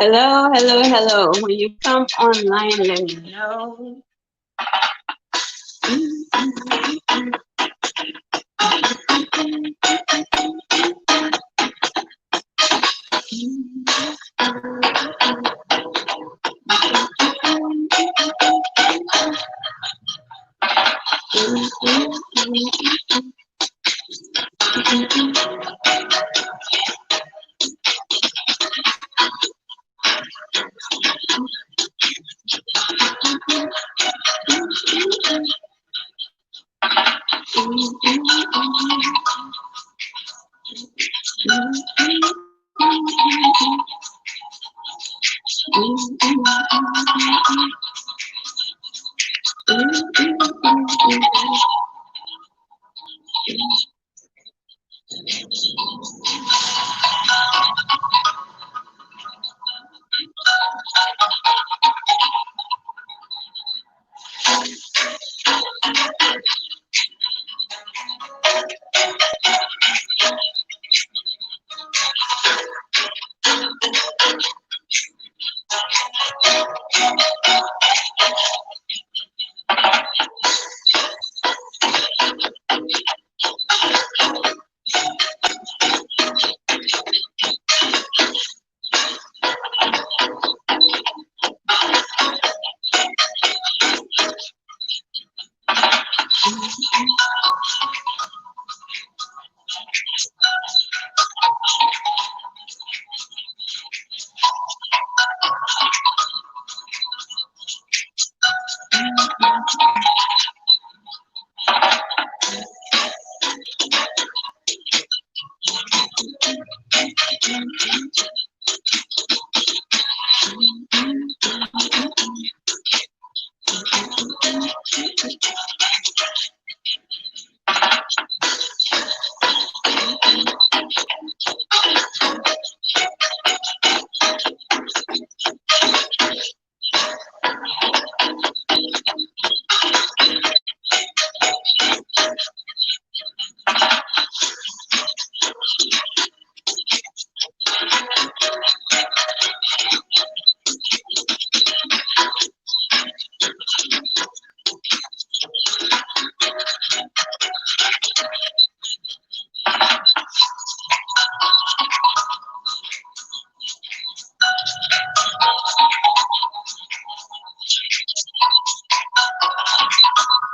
Hello, hello, hello. When you come online, let me know.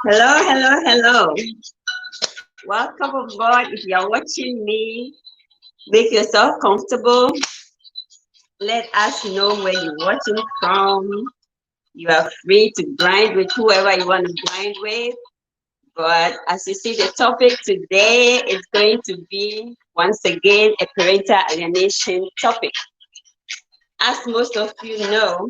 Hello, hello, hello. Welcome aboard. If you're watching me, make yourself comfortable. Let us know where you're watching from. You are free to blind with whoever you want to blind with. But as you see, the topic today is going to be, once again, a parental alienation topic. As most of you know,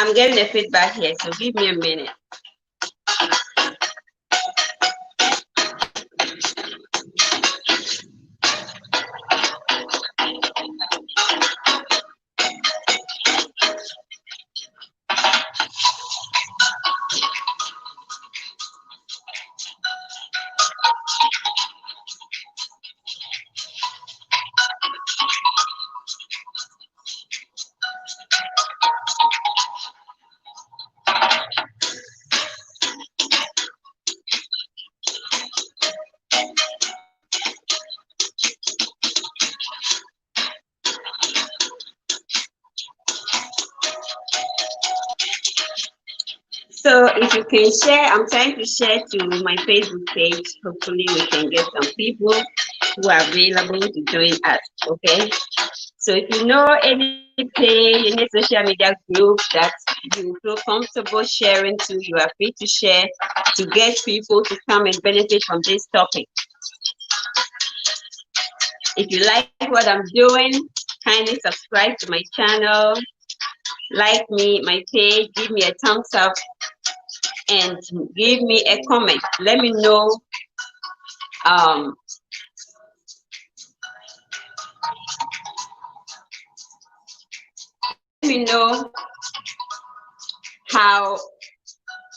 I'm getting a feedback here, so give me a minute. So if you can share, I'm trying to share to my Facebook page. Hopefully we can get some people who are available to join us, okay? So if you know any page, any social media group that you feel comfortable sharing to, you are free to share to get people to come and benefit from this topic. If you like what I'm doing, kindly subscribe to my channel, like me, my page, give me a thumbs up, and give me a comment. Let me know how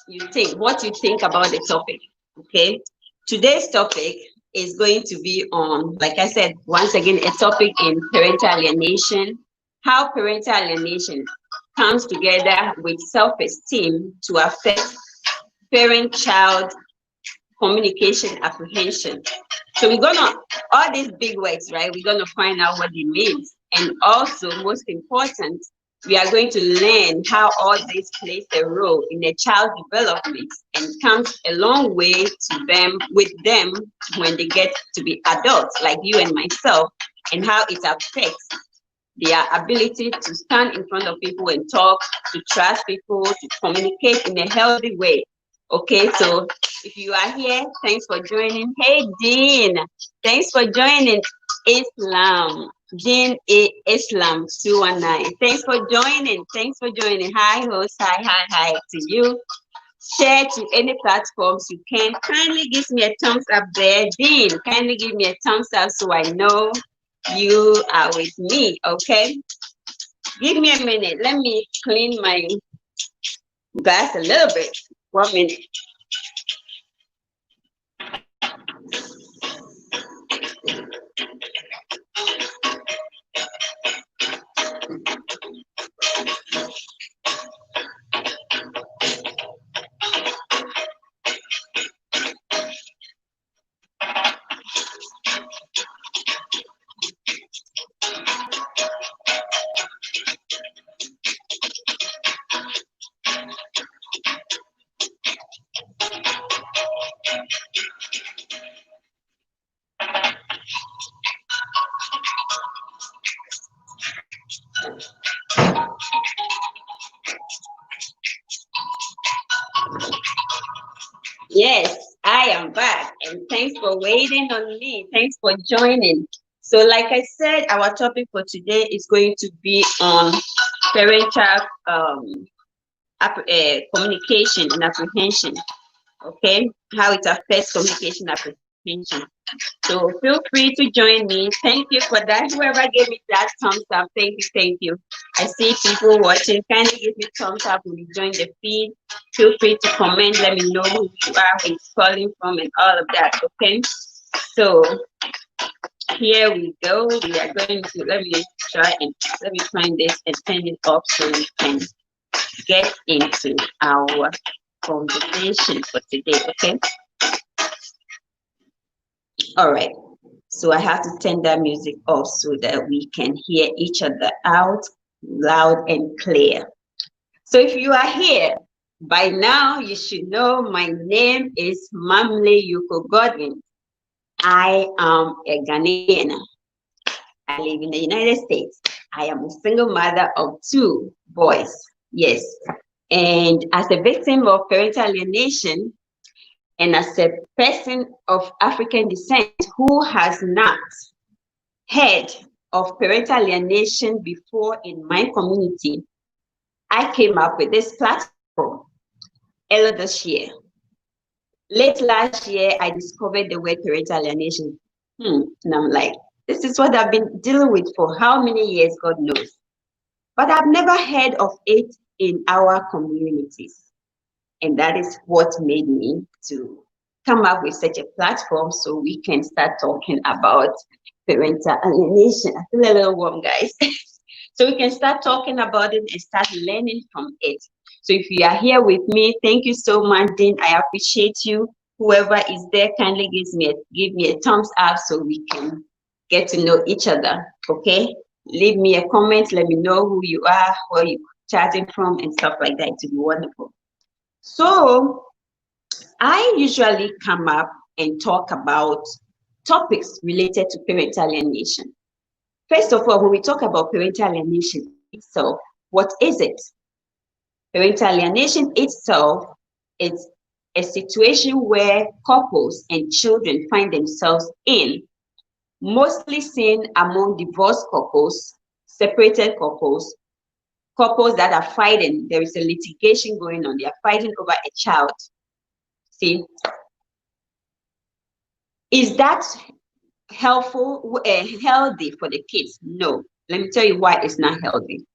you think, what you think about the topic. Okay, today's topic is going to be on, like I said, once again, a topic in parental alienation, how parental alienation comes together with self-esteem to affect parent-child communication apprehension. So we're gonna, all these big words, right? We're gonna find out what it means. And also, most important, we are going to learn how all this plays a role in a child's development and comes a long way to them, with them, when they get to be adults, like you and myself, and how it affects their ability to stand in front of people and talk, to trust people, to communicate in a healthy way. Okay, so if you are here, thanks for joining. Hey, Dean, thanks for joining. Islam, Dean Islam 219. Thanks for joining. Thanks for joining. Hi, host. Hi to you. Share to any platforms you can. Kindly give me a thumbs up there. Dean, kindly give me a thumbs up so I know you are with me. Okay, give me a minute. Let me clean my glass a little bit. 1 minute. Yes, I am back, and thanks for waiting on me. Thanks for joining. So, like I said, our topic for today is going to be on parental communication and apprehension. Okay, how it affects communication apprehension. So feel free to join me. Thank you for that. Whoever gave me that thumbs up, thank you. I see people watching. Kindly give me thumbs up when you join the feed. Feel free to comment. Let me know who you are, where you're calling from, and all of that. Okay. So here we go. We are going to, let me find this and turn it off so we can get into our conversation for today. Okay. All right, so I have to turn that music off so that we can hear each other out loud and clear. So if you are here, by now you should know my name is Mamle Yuko Godwin. I am a Ghanaian. I live in the United States. I am a single mother of 2 boys. Yes. And as a victim of parental alienation, and as a person of African descent who has not heard of parental alienation before in my community, I came up with this platform earlier this year. Late last year, I discovered the word parental alienation. And I'm like, this is what I've been dealing with for how many years, God knows. But I've never heard of it in our communities. And that is what made me to come up with such a platform so we can start talking about parental alienation. I feel a little warm, guys. So we can start talking about it and start learning from it. So if you are here with me, thank you so much, Dean. I appreciate you. Whoever is there, kindly give me a thumbs up so we can get to know each other. Okay? Leave me a comment. Let me know who you are, where you're chatting from, and stuff like that. It would be wonderful. So I usually come up and talk about topics related to parental alienation. First of all, when we talk about parental alienation itself, what is it? Parental alienation itself is a situation where couples and children find themselves in, mostly seen among divorced couples, separated couples, couples that are fighting. There is a litigation going on. They are fighting over a child. See, is that healthy for the kids? No. Let me tell you why it's not healthy.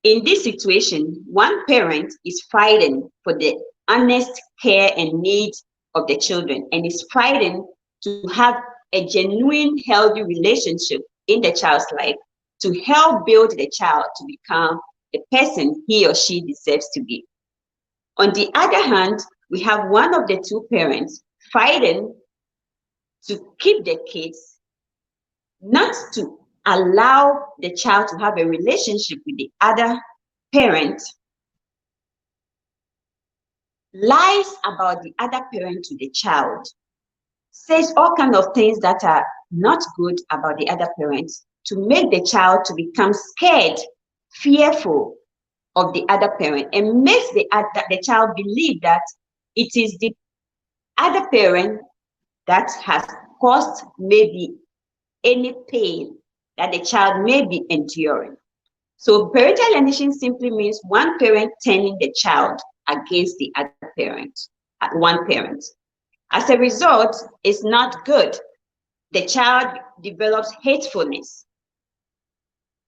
In this situation, one parent is fighting for the honest care and needs of the children and is fighting to have a genuine, healthy relationship in the child's life to help build the child to become the person he or she deserves to be. On the other hand, we have one of the two parents fighting to keep the kids, not to allow the child to have a relationship with the other parent, lies about the other parent to the child, says all kinds of things that are not good about the other parent to make the child to become scared, fearful of the other parent, and makes the child believe that it is the other parent that has caused maybe any pain that the child may be enduring. So parental alienation simply means one parent turning the child against the other parent, one parent. As a result, it's not good. The child develops hatefulness,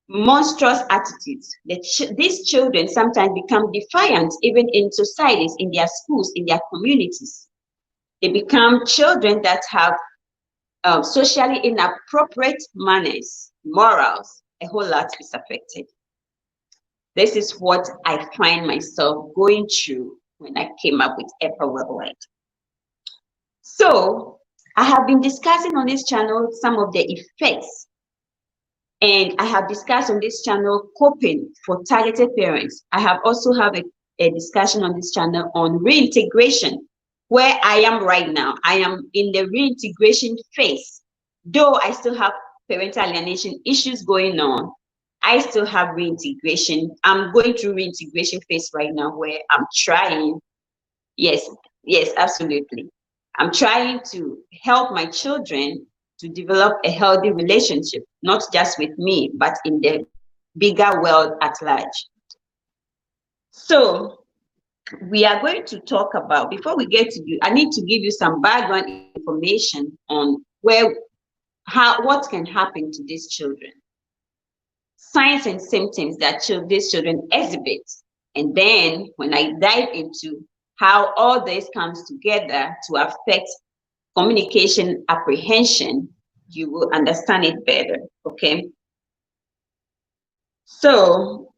monstrous attitudes. These children sometimes become defiant even in societies, in their schools, in their communities. They become children that have socially inappropriate manners, morals. A whole lot is affected. This is what I find myself going through when I came up with Eppa Worldwide. So I have been discussing on this channel some of the effects, and I have discussed on this channel coping for targeted parents. I have also have a discussion on this channel on reintegration, where I am right now. I am in the reintegration phase. Though I still have parental alienation issues going on, I still have reintegration. I'm going through reintegration phase right now where I'm trying. Yes, absolutely. I'm trying to help my children to develop a healthy relationship, not just with me, but in the bigger world at large. So we are going to talk about, before we get to you, I need to give you some background information on what can happen to these children. Signs and symptoms that these children exhibit. And then when I dive into how all this comes together to affect communication apprehension, you will understand it better, okay? So,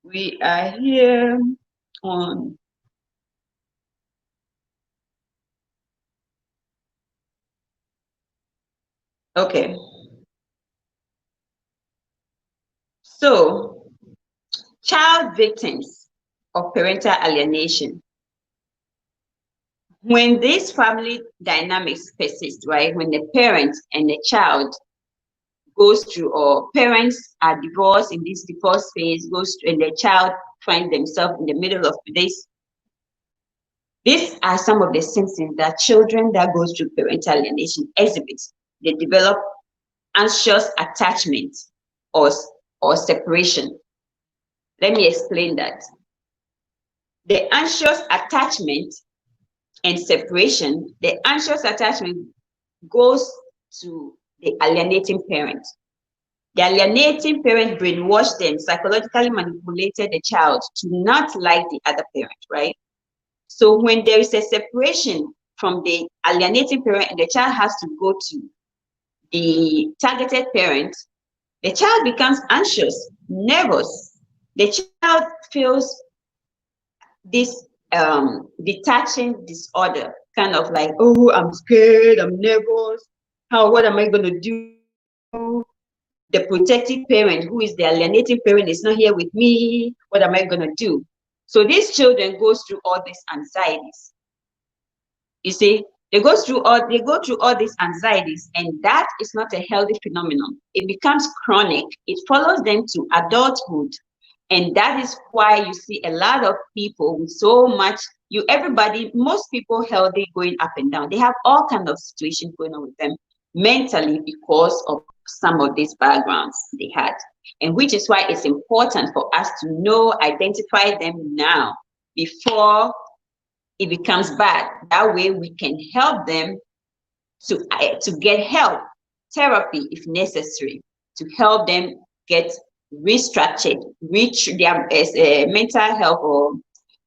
we are here on okay. So, child victims of parental alienation. When these family dynamics persist, right? When the parent and the child goes through, or parents are divorced in this divorce phase, goes through, and the child finds themselves in the middle of this. These are some of the symptoms that children that goes through parental alienation exhibit. They develop anxious attachment or separation. Let me explain that. The anxious attachment and separation, the anxious attachment goes to the alienating parent. The alienating parent brainwashed them, psychologically manipulated the child to not like the other parent, right? So when there is a separation from the alienating parent and the child has to go to the targeted parent, the child becomes anxious, nervous. The child feels this detaching disorder, kind of like, oh, I'm scared, I'm nervous, What am I going to do? The protective parent, who is the alienating parent, is not here with me. What am I going to do? So these children goes through all these anxieties. You see, they go through all these anxieties, and that is not a healthy phenomenon. It becomes chronic. It follows them to adulthood, and that is why you see a lot of people with so much. Most people healthy, going up and down. They have all kinds of situations going on with them mentally because of some of these backgrounds they had, and which is why it's important for us to know, identify them now before it becomes bad. That way we can help them to get help, therapy if necessary, to help them get restructured, reach their mental health or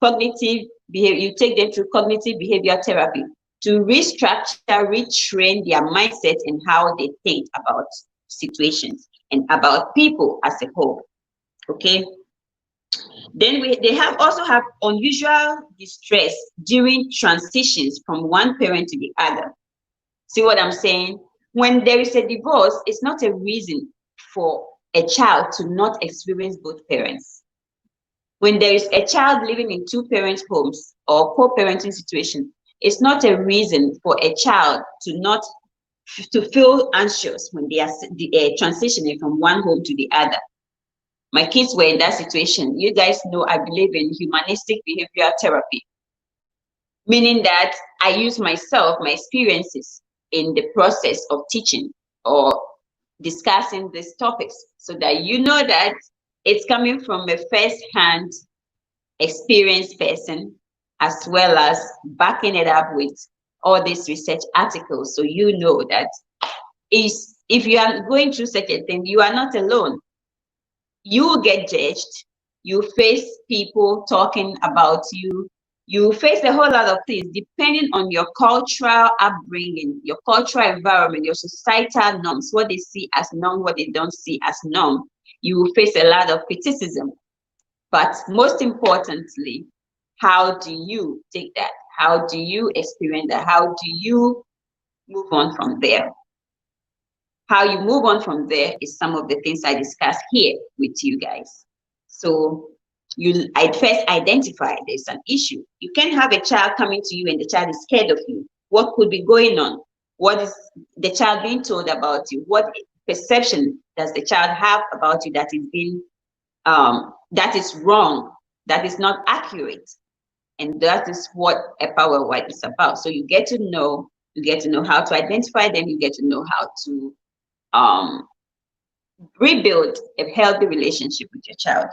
cognitive behavior. You take them through cognitive behavior therapy to restructure, retrain their mindset and how they think about situations and about people as a whole. Okay. Then they also have unusual distress during transitions from one parent to the other. See what I'm saying? When there is a divorce, it's not a reason for a child to not experience both parents. When there is a child living in two parents' homes or co-parenting situation, it's not a reason for a child to feel anxious when they are transitioning from one home to the other. My kids were in that situation. You guys know I believe in humanistic behavioral therapy, meaning that I use myself, my experiences in the process of teaching or discussing these topics, so that you know that it's coming from a first-hand experienced person, as well as backing it up with all these research articles. So you know that if you are going through such a thing, you are not alone. You will get judged. You face people talking about you. You face a whole lot of things depending on your cultural upbringing, your cultural environment, your societal norms, what they see as norm, what they don't see as norm. You will face a lot of criticism. But most importantly, how do you take that? How do you experience that? How do you move on from there? How you move on from there is some of the things I discuss here with you guys. So I first identify there's an issue. You can't have a child coming to you and the child is scared of you. What could be going on? What is the child being told about you? What perception does the child have about you that is that is wrong, that is not accurate? And that is what Eppa Worldwide is about. So you get to know how to identify them. You get to know how to rebuild a healthy relationship with your child.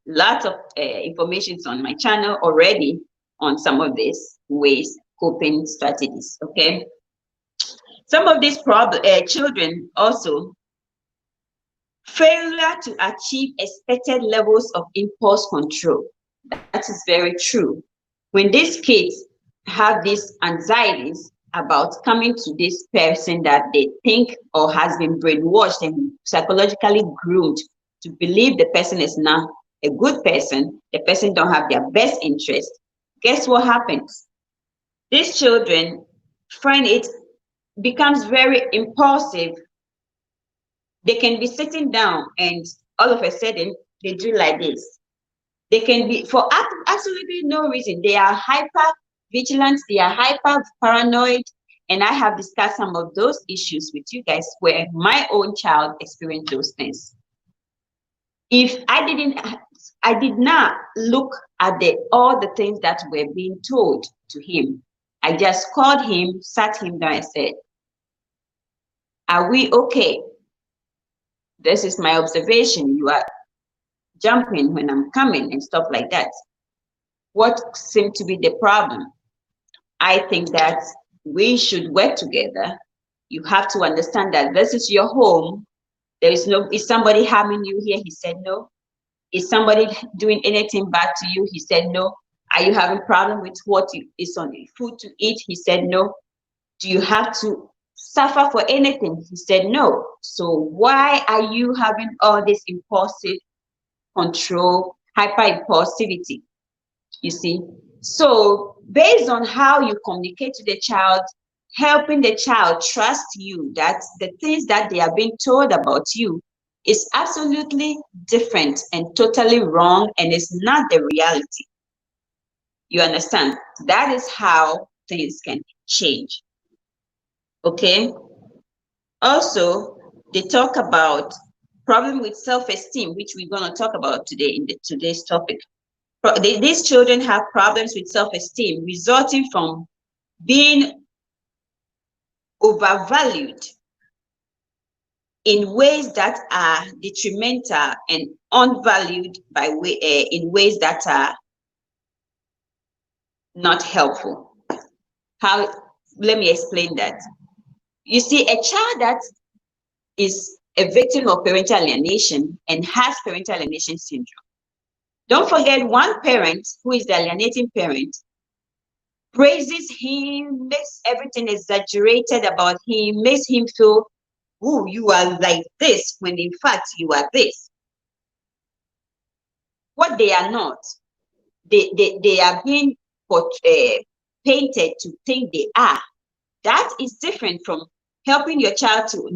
Lots of information on my channel already on some of these ways, coping strategies. Okay, some of these children also failure to achieve expected levels of impulse control. That is very true. When these kids have these anxieties about coming to this person that they think or has been brainwashed and psychologically groomed to believe the person is not a good person, the person don't have their best interest, guess what happens? These children find it becomes very impulsive. They can be sitting down and all of a sudden they do like this. They can be for absolutely no reason. They are hyper vigilant, they are hyper paranoid, and I have discussed some of those issues with you guys where my own child experienced those things. If I did not look at all the things that were being told to him. I just called him, sat him down and said, are we okay? This is my observation. You are jumping when I'm coming and stuff like that. What seemed to be the problem? I think that we should work together. You have to understand that this is your home. Is somebody harming you here? He said no. Is somebody doing anything bad to you? He said no. Are you having problem with what is on the food to eat? He said no. Do you have to suffer for anything? He said no. So why are you having all this impulsive control, hyper impulsivity? You see, so based on how you communicate to the child, helping the child trust you that the things that they are being told about you is absolutely different and totally wrong and is not the reality. You understand? That is how things can change. Okay? Also, they talk about problem with self-esteem, which we're going to talk about today in today's topic. These children have problems with self-esteem resulting from being overvalued in ways that are detrimental and unvalued in ways that are not helpful. How? Let me explain that. You see, a child that is a victim of parental alienation and has parental alienation syndrome. Don't forget, one parent who is the alienating parent praises him, makes everything exaggerated about him, makes him feel, oh, you are like this, when in fact you are this. What they are not, they are being painted to think they are. That is different from helping your child to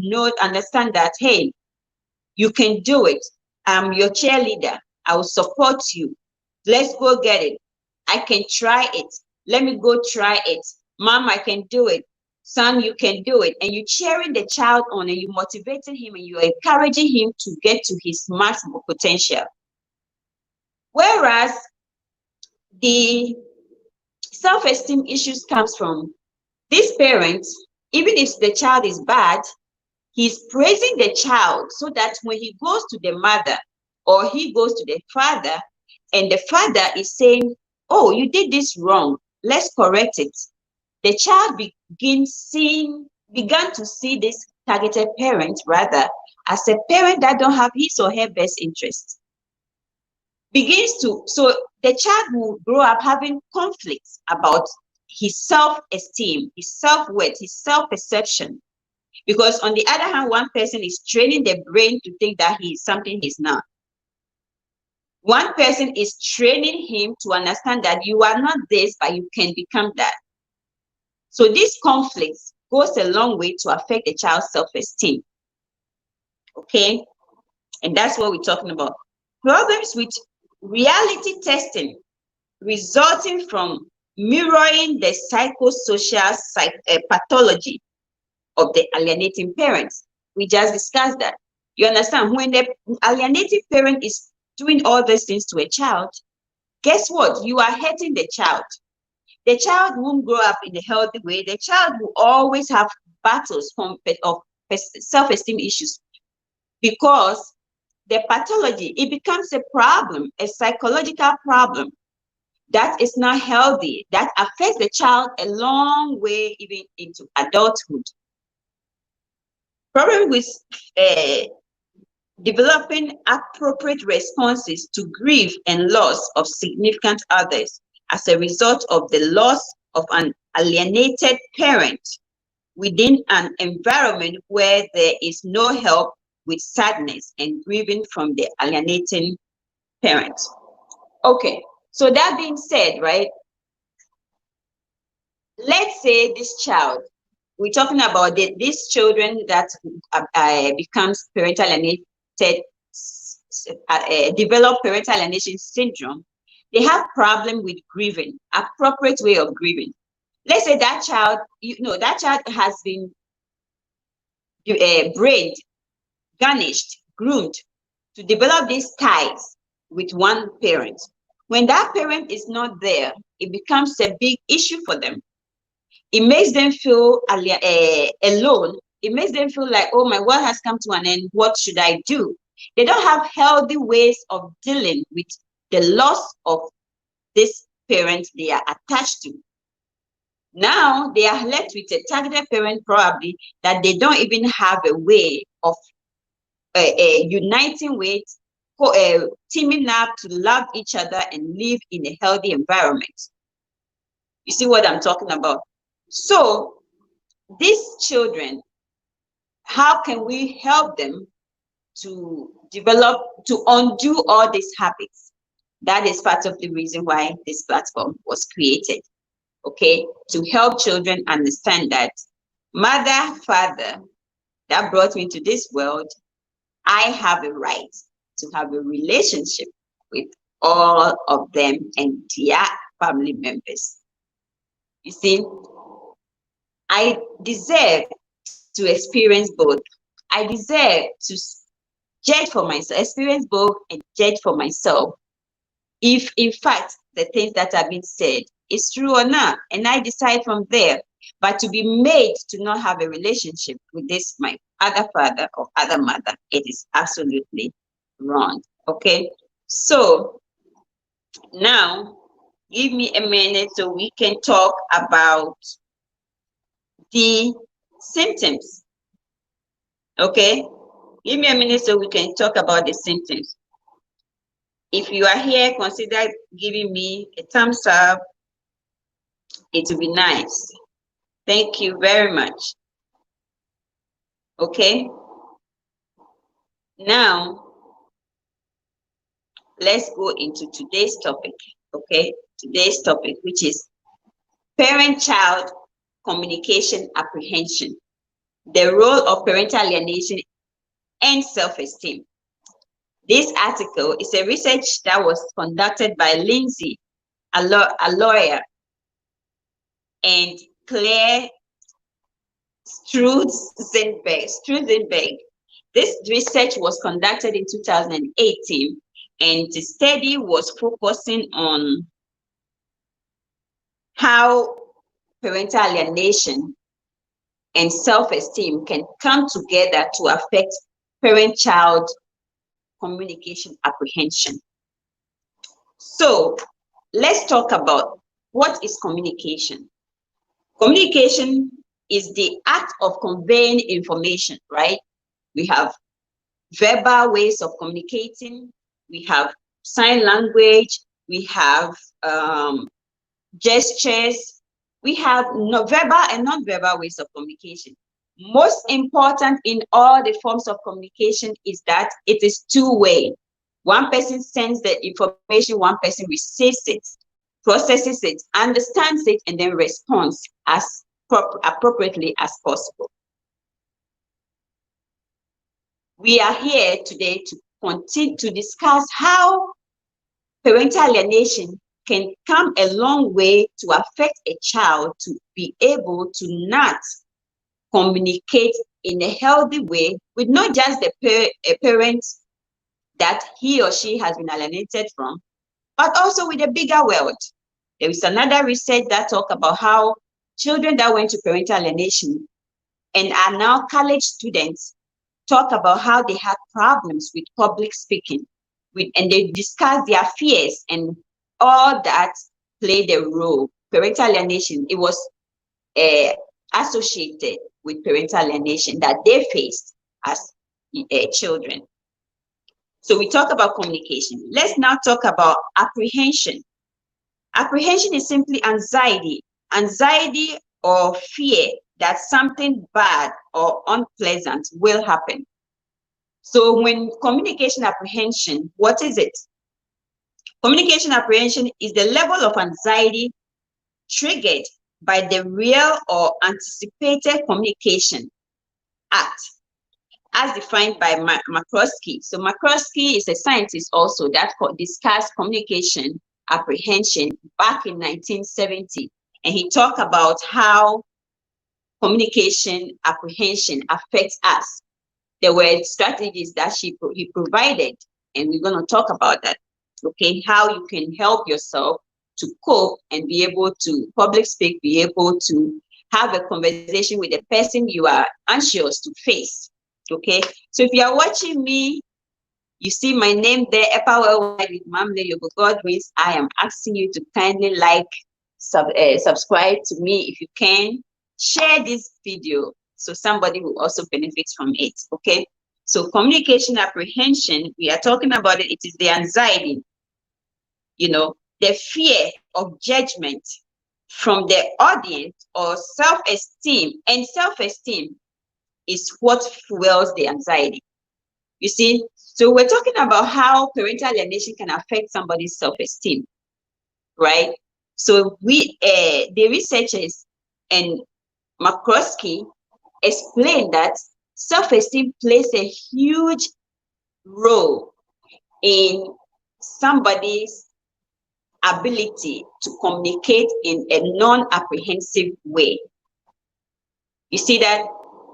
understand that, hey, you can do it. I'm your cheerleader. I will support you. Let's go get it. I can try it. Let me go try it. Mom, I can do it. Son, you can do it. And you're cheering the child on and you're motivating him and you're encouraging him to get to his maximum potential. Whereas the self-esteem issues comes from this parent, even if the child is bad, he's praising the child so that when he goes to the mother or he goes to the father and the father is saying, oh, you did this wrong, let's correct it. The child began to see this targeted parent rather as a parent that don't have his or her best interest. So the child will grow up having conflicts about his self-esteem, his self-worth, his self-perception. Because on the other hand, one person is training the brain to think that he is something he's not. One person is training him to understand that you are not this, but you can become that. So this conflict goes a long way to affect the child's self-esteem. Okay? And that's what we're talking about. Problems with reality testing resulting from mirroring the psychosocial pathology of the alienating parents. We just discussed that. You understand? When the alienating parent is doing all these things to a child, guess what? You are hurting the child. The child won't grow up in a healthy way. The child will always have battles of self-esteem issues because the pathology, it becomes a problem, a psychological problem that is not healthy, that affects the child a long way even into adulthood. Problem with developing appropriate responses to grief and loss of significant others as a result of the loss of an alienated parent within an environment where there is no help with sadness and grieving from the alienating parent. Okay, so that being said, right, let's say this child, we're talking about these children that becomes parental alienated, develop parental alienation syndrome. They have problem with grieving, appropriate way of grieving. Let's say that child, that child has been brained, garnished, groomed to develop these ties with one parent. When that parent is not there, it becomes a big issue for them. It makes them feel alone. It makes them feel like, oh, my world has come to an end. What should I do? They don't have healthy ways of dealing with the loss of this parent they are attached to. Now they are left with a targeted parent probably that they don't even have a way of uniting with, teaming up to love each other and live in a healthy environment. You see what I'm talking about? So these children, how can we help them to develop, to undo all these habits? That is part of the reason why this platform was created, okay? To help children understand that mother, father that brought me to this world, I have a right to have a relationship with all of them and their family members. You see, I deserve to experience both. I deserve to judge for myself, experience both and judge for myself if in fact the things that have been said is true or not. And I decide from there. But to be made to not have a relationship with this, my other father or other mother, it is absolutely wrong. Okay. So now give me a minute so we can talk about the symptoms. Okay. Give me a minute so we can talk about the symptoms. If you are here, consider giving me a thumbs up. It will be nice. Thank you very much. Okay. Now, let's go into today's topic. Okay. Today's topic, which is parent-child communication apprehension, the role of parental alienation and self-esteem. This article is a research that was conducted by Lindsay, a lawyer, and Claire Struzenberg. This research was conducted in 2018, and the study was focusing on how parental alienation and self-esteem can come together to affect parent-child communication apprehension. So let's talk about what is communication. Communication is the act of conveying information, right? We have verbal ways of communicating, we have sign language, we have gestures, we have verbal and non-verbal ways of communication. Most important in all the forms of communication is that it is two-way. One person sends the information, one person receives it, processes it, understands it, and then responds as appropriately as possible. We are here today to continue to discuss how parental alienation can come a long way to affect a child to be able to not communicate in a healthy way with not just a parent that he or she has been alienated from, but also with the bigger world. There is another research that talks about how children that went to parental alienation and are now college students talk about how they had problems with public speaking, and they discuss their fears and all that played a role. Parental alienation, it was associated with parental alienation that they faced as children. So we talk about communication. Let's now talk about apprehension. Apprehension is simply anxiety or fear that something bad or unpleasant will happen. So when communication apprehension, what is it? Communication apprehension is the level of anxiety triggered by the real or anticipated communication act, as defined by McCroskey. So McCroskey is a scientist also that discussed communication apprehension back in 1970. And he talked about how communication apprehension affects us. There were strategies that he provided, and we're going to talk about that. Okay, how you can help yourself to cope and be able to public speak, be able to have a conversation with the person you are anxious to face. Okay, so if you are watching me, you see my name there, Eppa with Mom Yogo Godwins. I am asking you to kindly like, subscribe to me if you can. Share this video so somebody will also benefit from it. Okay, so communication apprehension, we are talking about it. It is the anxiety, the fear of judgment from the audience or self-esteem. And self-esteem is what fuels the anxiety. You see, so we're talking about how parental alienation can affect somebody's self-esteem, right? So the researchers and McCroskey explain that self-esteem plays a huge role in somebody's ability to communicate in a non-apprehensive way. You see that?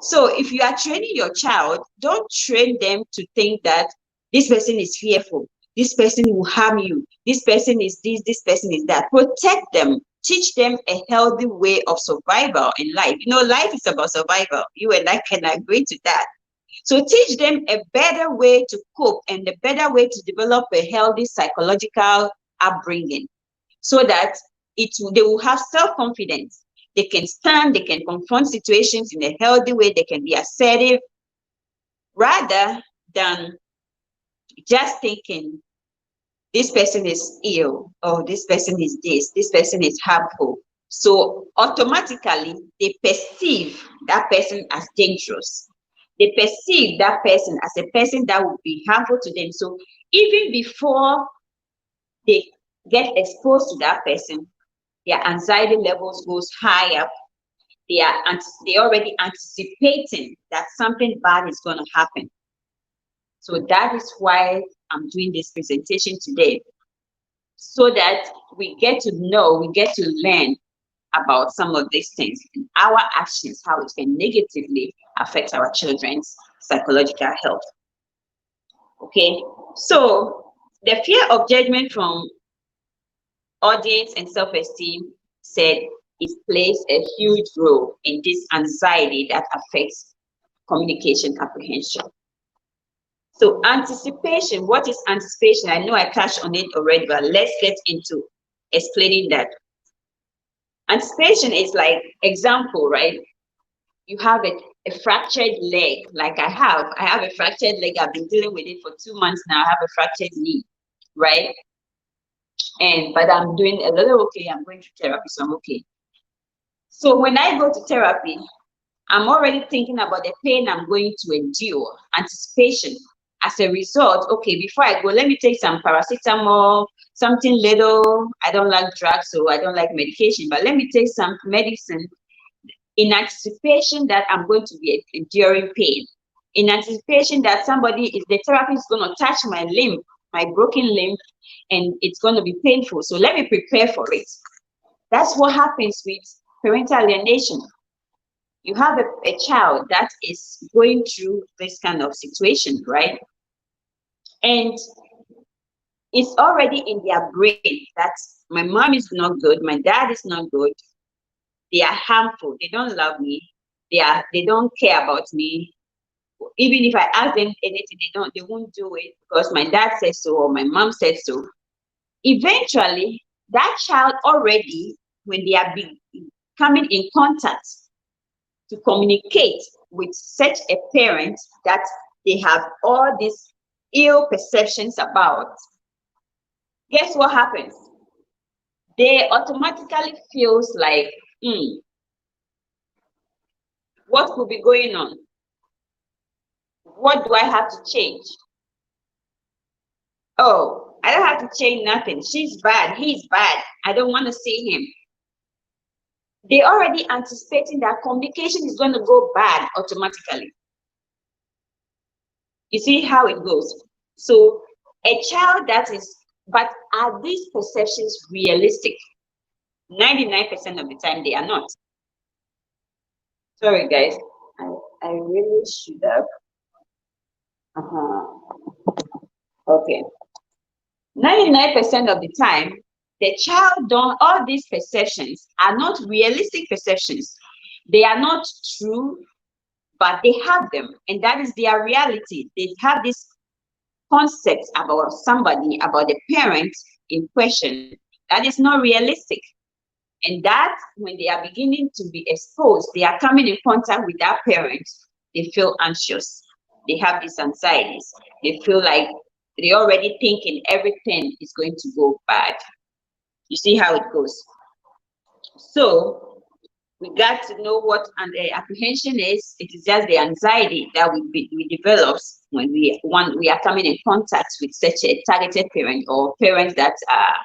So if you are training your child, don't train them to think that this person is fearful, this person will harm you, this person is this person is that. Protect them. Teach them a healthy way of survival in life. You know, life is about survival. You and I can agree to that. So teach them a better way to cope and a better way to develop a healthy psychological upbringing, so that they will have self-confidence. They can stand, they can confront situations in a healthy way, they can be assertive, rather than just thinking this person is ill, or this person is this person is harmful. So automatically they perceive that person as dangerous. They perceive that person as a person that would be harmful to them. So even before they get exposed to that person, their anxiety levels goes high up. They already anticipating that something bad is going to happen. So that is why I'm doing this presentation today, so that we get to know, we get to learn about some of these things and our actions, how it can negatively affect our children's psychological health. Okay, so the fear of judgment from audience and self-esteem said it plays a huge role in this anxiety that affects communication apprehension. So anticipation, what is anticipation? I know I touched on it already, but let's get into explaining that. Anticipation is like, example, right? You have a fractured leg, like I have a fractured leg. I've been dealing with it for 2 months now. I have a fractured knee, right? But I'm doing a little okay. I'm going to therapy, so I'm okay. So when I go to therapy, I'm already thinking about the pain I'm going to endure, anticipation. As a result, okay, before I go, let me take some paracetamol, something little. I don't like drugs, so I don't like medication, but let me take some medicine in anticipation that I'm going to be enduring pain. In anticipation that the therapist is going to touch my limb, my broken limb, and it's going to be painful. So let me prepare for it. That's what happens with parental alienation. You have a child that is going through this kind of situation, right? And it's already in their brain that my mom is not good, my dad is not good, they are harmful, they don't love me, they don't care about me. Even if I ask them anything, they won't do it because my dad said so or my mom said so. Eventually, that child already, when they are coming in contact to communicate with such a parent that they have all these ill perceptions about, guess what happens? They automatically feels like, what could be going on? What do I have to change? Oh, I don't have to change nothing. She's bad, he's bad. I don't want to see him. They already anticipating that communication is going to go bad automatically. You see how it goes. So a child but are these perceptions realistic? 99% of the time they are not. Sorry guys, I really should have. Okay. 99% of the time, the child all these perceptions are not realistic perceptions. They are not true, but they have them, and that is their reality. They have this concept about somebody, about the parent in question, that is not realistic. And that when they are beginning to be exposed, they are coming in contact with that parent, they feel anxious. They have these anxieties. They feel like they're already thinking everything is going to go bad. You see how it goes. So we got to know what apprehension is. It is just the anxiety that we develop when we are coming in contact with such a targeted parent or parents that are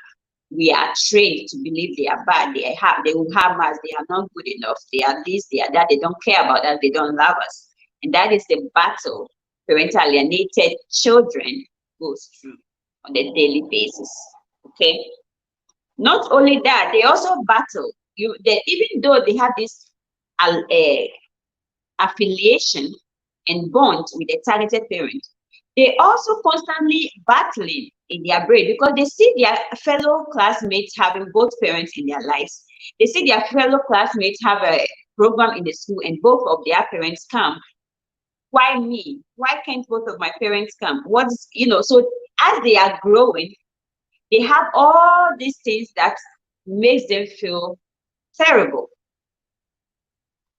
we are trained to believe they are bad, they will harm us, they are not good enough, they are this, they are that, they don't care about us, they don't love us. And that is the battle parental alienated children goes through on a daily basis. Okay. Not only that, they also battle even though they have this uh, affiliation and bond with the targeted parent, they also constantly battling in their brain because they see their fellow classmates having both parents in their lives. They see their fellow classmates have a program in the school and both of their parents come. Why me? Why can't both of my parents come? What's, so as they are growing, they have all these things that makes them feel terrible.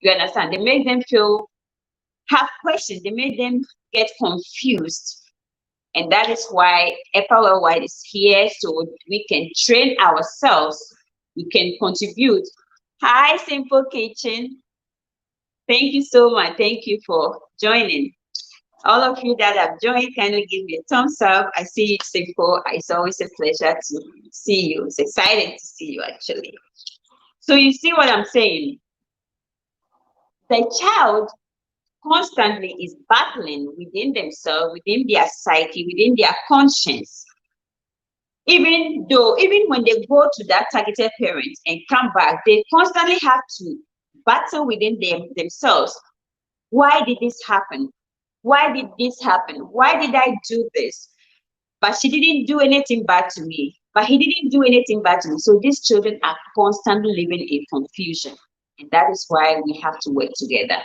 You understand? They make them have questions. They make them get confused. And that is why Eppa Worldwide is here, so we can train ourselves. We can contribute. Hi, Simple Kitchen. Thank you so much. Thank you for joining. All of you that have joined, kindly give me a thumbs up. I see you, Simple. It's always a pleasure to see you. It's exciting to see you, actually. So you see what I'm saying? The child constantly is battling within themselves, within their psyche, within their conscience. Even when they go to that targeted parent and come back, they constantly have to battle within themselves. Why did this happen? Why did this happen? Why did I do this? But she didn't do anything bad to me. But he didn't do anything bad to me. So these children are constantly living in confusion. And that is why we have to work together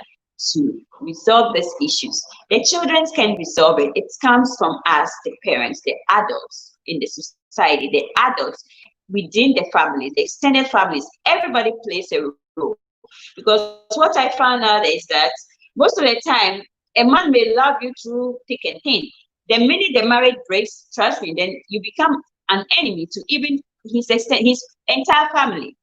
to resolve these issues. The children can resolve it. It comes from us, the parents, the adults in the society, the adults within the family, the extended families. Everybody plays a role. Because what I found out is that most of the time, a man may love you through thick and thin. The minute the marriage breaks, trust me, then you become an enemy to even his entire family.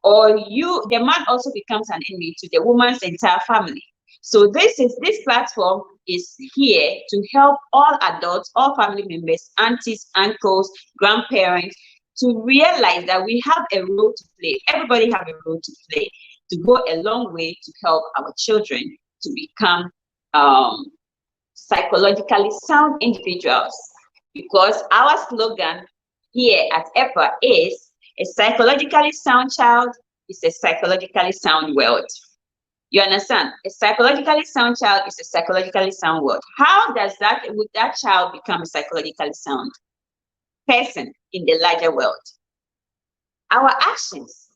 Or the man also becomes an enemy to the woman's entire family. So this platform is here to help all adults, all family members, aunties, uncles, grandparents, to realize that we have a role to play. Everybody have a role to play to go a long way to help our children to become psychologically sound individuals. Because our slogan here at Eppa is, a psychologically sound child is a psychologically sound world. You understand? A psychologically sound child is a psychologically sound world. How would that child become a psychologically sound person in the larger world? Our actions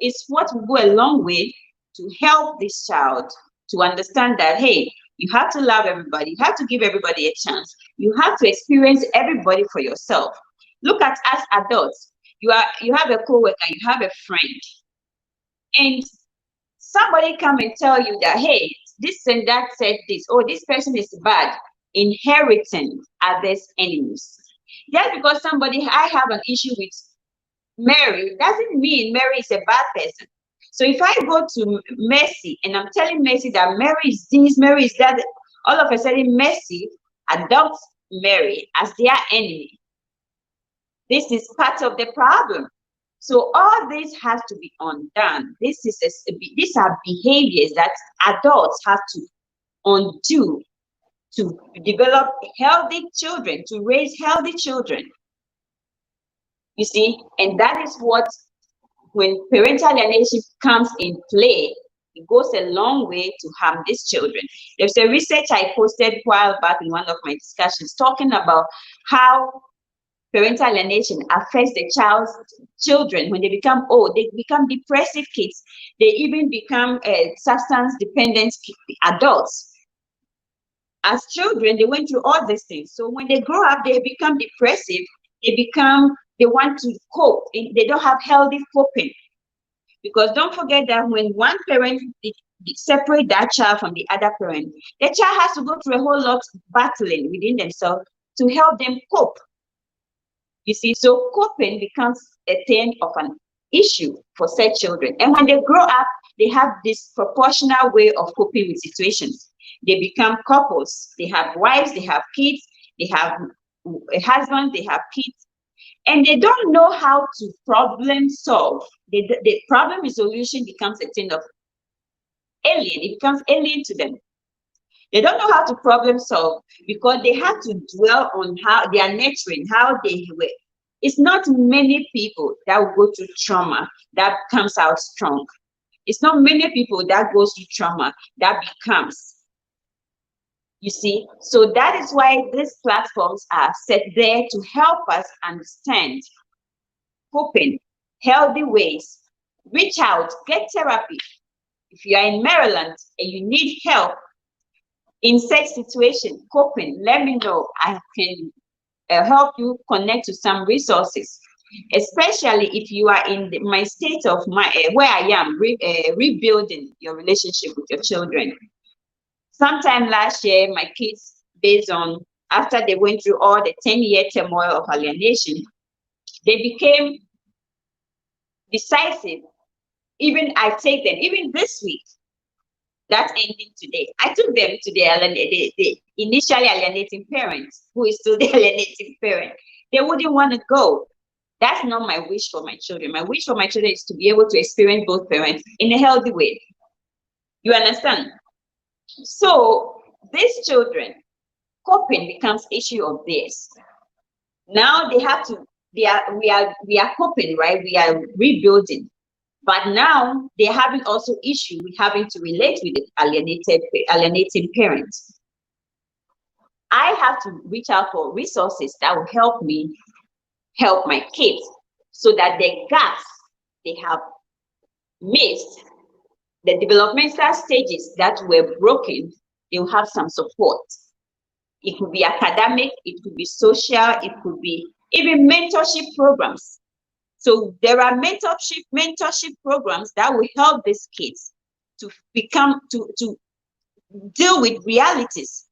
is what will go a long way to help this child to understand that, hey, you have to love everybody. You have to give everybody a chance. You have to experience everybody for yourself. Look at us adults. You have a coworker, you have a friend, and somebody come and tell you that, hey, this and that said this, or this person is bad, inheriting others' enemies. Just because I have an issue with Mary, doesn't mean Mary is a bad person. So if I go to Mercy and I'm telling Mercy that Mary is this, Mary is that, all of a sudden Mercy adopts Mary as their enemy. This is part of the problem. So all this has to be undone. These are behaviors that adults have to undo to develop healthy children, to raise healthy children. You see, and that is what, when parental alienation comes in play, it goes a long way to harm these children. There's a research I posted a while back in one of my discussions talking about how parental alienation affects the children when they become old. They become depressive kids. They even become substance dependent adults. As children, they went through all these things. So when they grow up, they become depressive. They want to cope. They don't have healthy coping. Because don't forget that when one parent separate that child from the other parent, the child has to go through a whole lot of battling within themselves to help them cope. You see, so coping becomes a thing of an issue for such children. And when they grow up, they have this proportional way of coping with situations. They become couples. They have wives, they have kids, they have a husband, they have kids. and they don't know how to problem solve. The problem resolution becomes a thing of alien. It becomes alien to them. They don't know how to problem solve because they have to dwell on how they are nurturing, how they were. It's not many people that will go through trauma that comes out strong. It's not many people that goes through trauma that becomes. You see, so that is why these platforms are set there to help us understand coping, healthy ways, reach out, get therapy. If you are in Maryland and you need help in such situation, coping, let me know. I can help you connect to some resources, especially if you are in my state of where I am, rebuilding your relationship with your children. Sometime last year, my kids, based on after they went through all the 10-year turmoil of alienation, they became decisive. Even I take them, even this week, that's ending today. I took them to the initially alienating parents, who is still the alienating parent. They wouldn't want to go. That's not my wish for my children. My wish for my children is to be able to experience both parents in a healthy way. You understand? So these children, coping becomes issue of theirs. Now they have to, we are coping, right? We are rebuilding. But now they're having also issue with having to relate with the alienating parents. I have to reach out for resources that will help me help my kids so that the gaps they have missed, the developmental stages that were broken, they will have some support. It could be academic, it could be social, it could be even mentorship programs. So there are mentorship programs that will help these kids to deal with realities.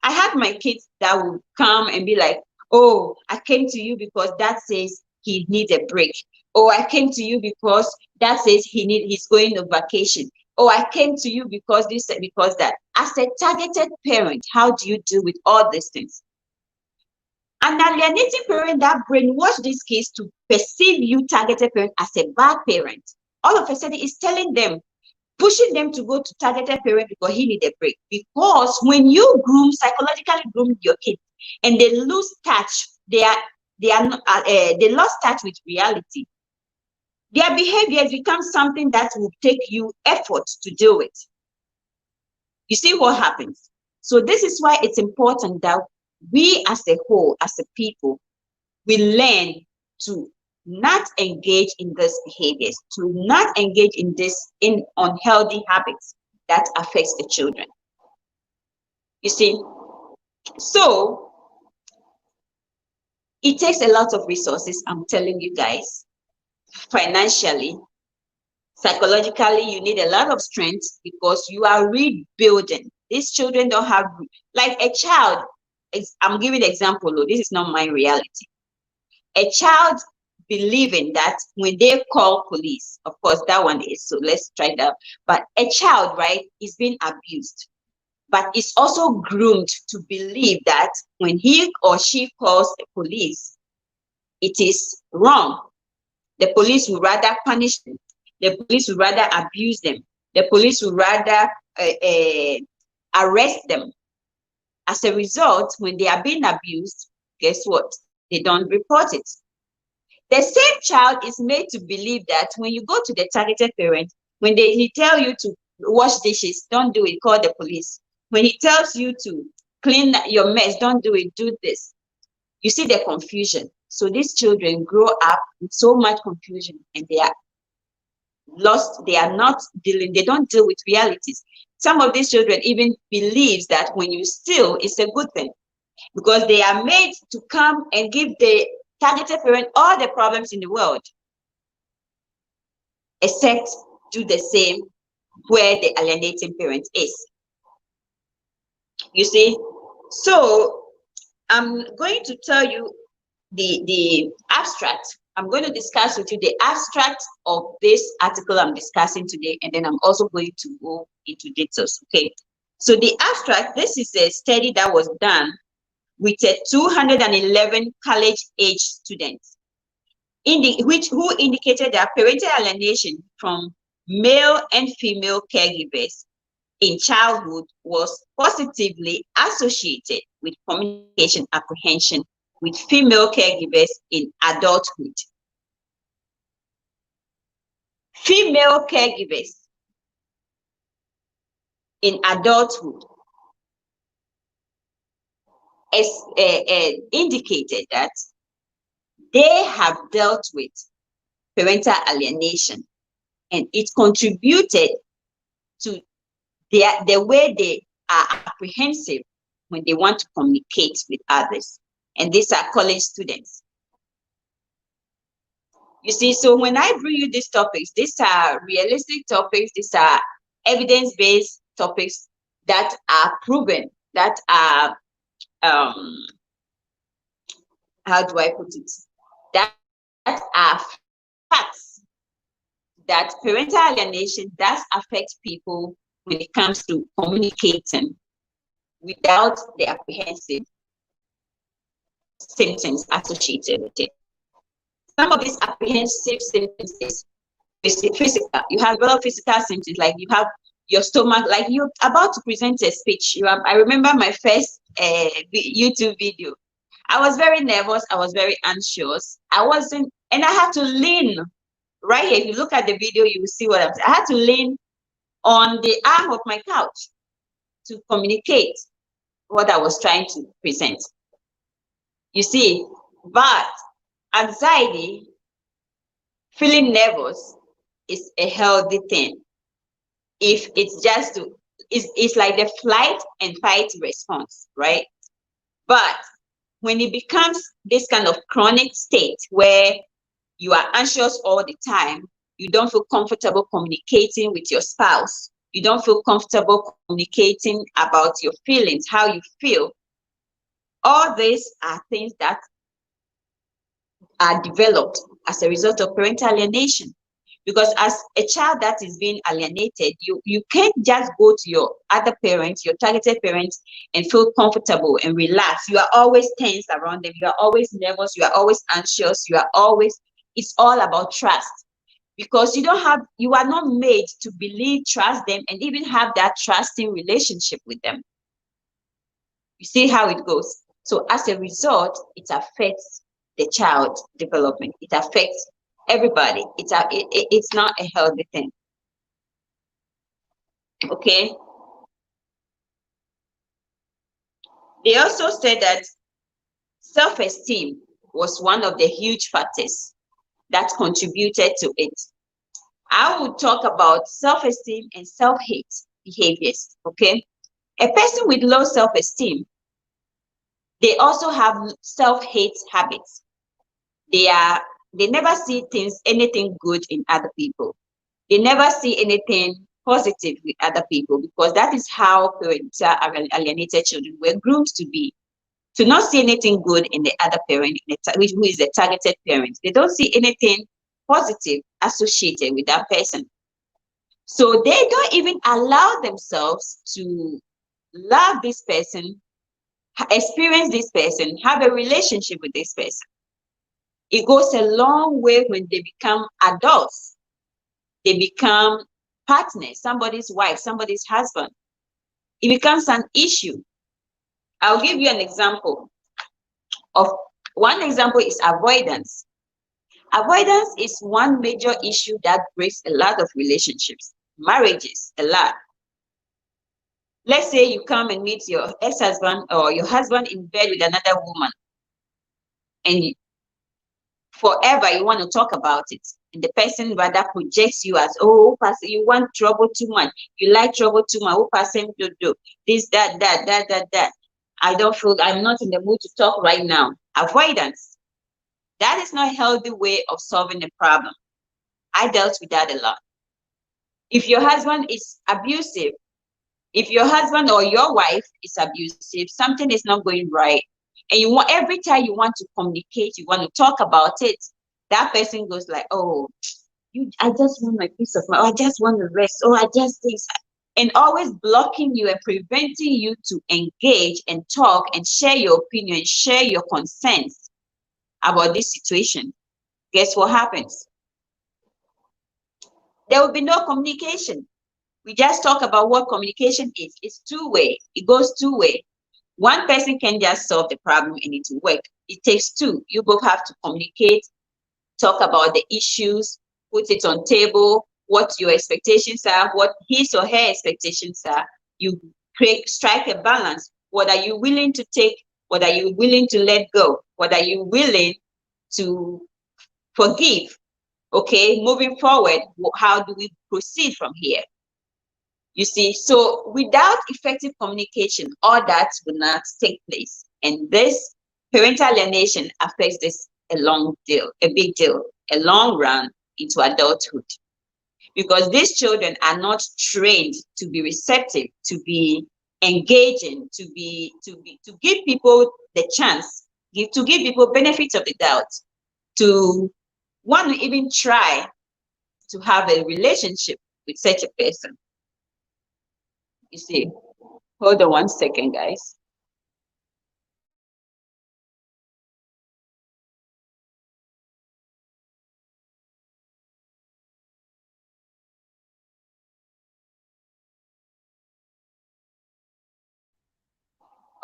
I had my kids that would come and be like, oh, I came to you because that says he needs a break. Oh, I came to you because that says he's going on vacation. Oh, I came to you because this, because that. As a targeted parent, how do you deal with all these things? An alienating parent that brainwash these kids to perceive you targeted parent as a bad parent, all of a sudden is telling them, pushing them to go to targeted parent because he need a break. Because when you psychologically groom your kids and they lose touch, they lost touch with reality. Their behaviors become something that will take you effort to deal with. You see what happens? So this is why it's important that we as a whole, as a people, we learn to not engage in these behaviors, to not engage in unhealthy habits that affects the children. You see, so it takes a lot of resources, I'm telling you guys. Financially, psychologically, you need a lot of strength because you are rebuilding. These children don't have, like a child, I'm giving an example, though, this is not my reality. A child believing that when they call police, of course, that one is, so let's try that. But a child, right, is being abused, but it's also groomed to believe that when he or she calls the police, it is wrong. The police would rather punish them. The police would rather abuse them. The police would rather arrest them. As a result, when they are being abused, guess what? They don't report it. The same child is made to believe that when you go to the targeted parent, when he tell you to wash dishes, don't do it, call the police. When he tells you to clean your mess, don't do it, do this. You see the confusion. So these children grow up with so much confusion and they are lost. They are not dealing, they don't deal with realities. Some of these children even believes that when you steal, it's a good thing because they are made to come and give the targeted parent all the problems in the world, except do the same where the alienating parent is. You see, so I'm going to tell you the abstract. I'm going to discuss with you the abstract of this article I'm discussing today, and then I'm also going to go into details. Okay, so the abstract, this is a study that was done with 211 college age students. who indicated that parental alienation from male and female caregivers in childhood was positively associated with communication apprehension with female caregivers in adulthood. Female caregivers in adulthood indicated that they have dealt with parental alienation, and it contributed to the way they are apprehensive when they want to communicate with others. And these are college students. You see, so when I bring you these topics, these are realistic topics, these are evidence-based topics that are proven, that are, how do I put it? That are facts, that parental alienation does affect people when it comes to communicating without the apprehensive symptoms associated with it. Some of these apprehensive symptoms is physical. You have a lot of physical symptoms, like you have your stomach, like you're about to present a speech. I remember my first YouTube video. I was very nervous. I was very anxious. And I had to lean right here. If you look at the video, you will see what I'm saying. I had to lean on the arm of my couch to communicate what I was trying to present. You see, but anxiety, feeling nervous, is a healthy thing. If it's just it's like the flight and fight response, right? But when it becomes this kind of chronic state where you are anxious all the time, you don't feel comfortable communicating with your spouse, you don't feel comfortable communicating about your feelings, how you feel, all these are things that are developed as a result of parental alienation. Because as a child that is being alienated, you can't just go to your other parents, your targeted parents, and feel comfortable and relaxed. You are always tense around them. You are always nervous. You are always anxious. It's all about trust. Because you are not made to believe, trust them, and even have that trusting relationship with them. You see how it goes. So as a result, it affects the child development. It affects everybody. It's not a healthy thing. Okay. They also said that self-esteem was one of the huge factors that contributed to it. I will talk about self-esteem and self-hate behaviors. Okay. A person with low self-esteem, they also have self-hate habits. They never see anything good in other people. They never see anything positive with other people, because that is how parental alienated children were groomed to be. To not see anything good in the other parent, who is the targeted parent. They don't see anything positive associated with that person. So they don't even allow themselves to love this person, experience this person, have a relationship with this person. It goes a long way when they become adults. They become partners, somebody's wife, somebody's husband. It becomes an issue. I'll give you an example. One example is avoidance. Avoidance is one major issue that breaks a lot of relationships, marriages, a lot. Let's say you come and meet your ex-husband or your husband in bed with another woman, and forever you want to talk about it, and the person rather projects you as, oh, you want trouble too much, you like trouble too much, person to do this, that. I'm not in the mood to talk right now. Avoidance. That is not a healthy way of solving the problem. I dealt with that a lot. If your husband is abusive, if your husband or your wife is abusive, something is not going right, and every time you want to communicate, you want to talk about it, that person goes like, oh, I just want my peace of mind, or I just want to rest, or I just this, and always blocking you and preventing you to engage and talk and share your opinion, share your concerns about this situation. guess what happens? There will be no communication. We just talk about what communication is. It's two-way. It goes two-way. One person can just solve the problem and it will work. It takes two. You both have to communicate, talk about the issues, put it on table, what your expectations are, what his or her expectations are. You strike a balance. What are you willing to take? What are you willing to let go? What are you willing to forgive? Okay, moving forward, how do we proceed from here? You see, so without effective communication, all that will not take place. And this parental alienation affects this a big deal, a long run into adulthood. Because these children are not trained to be receptive, to be engaging, to give people the chance, to give people benefits of the doubt, to want to even try to have a relationship with such a person. You see, hold on one second, guys.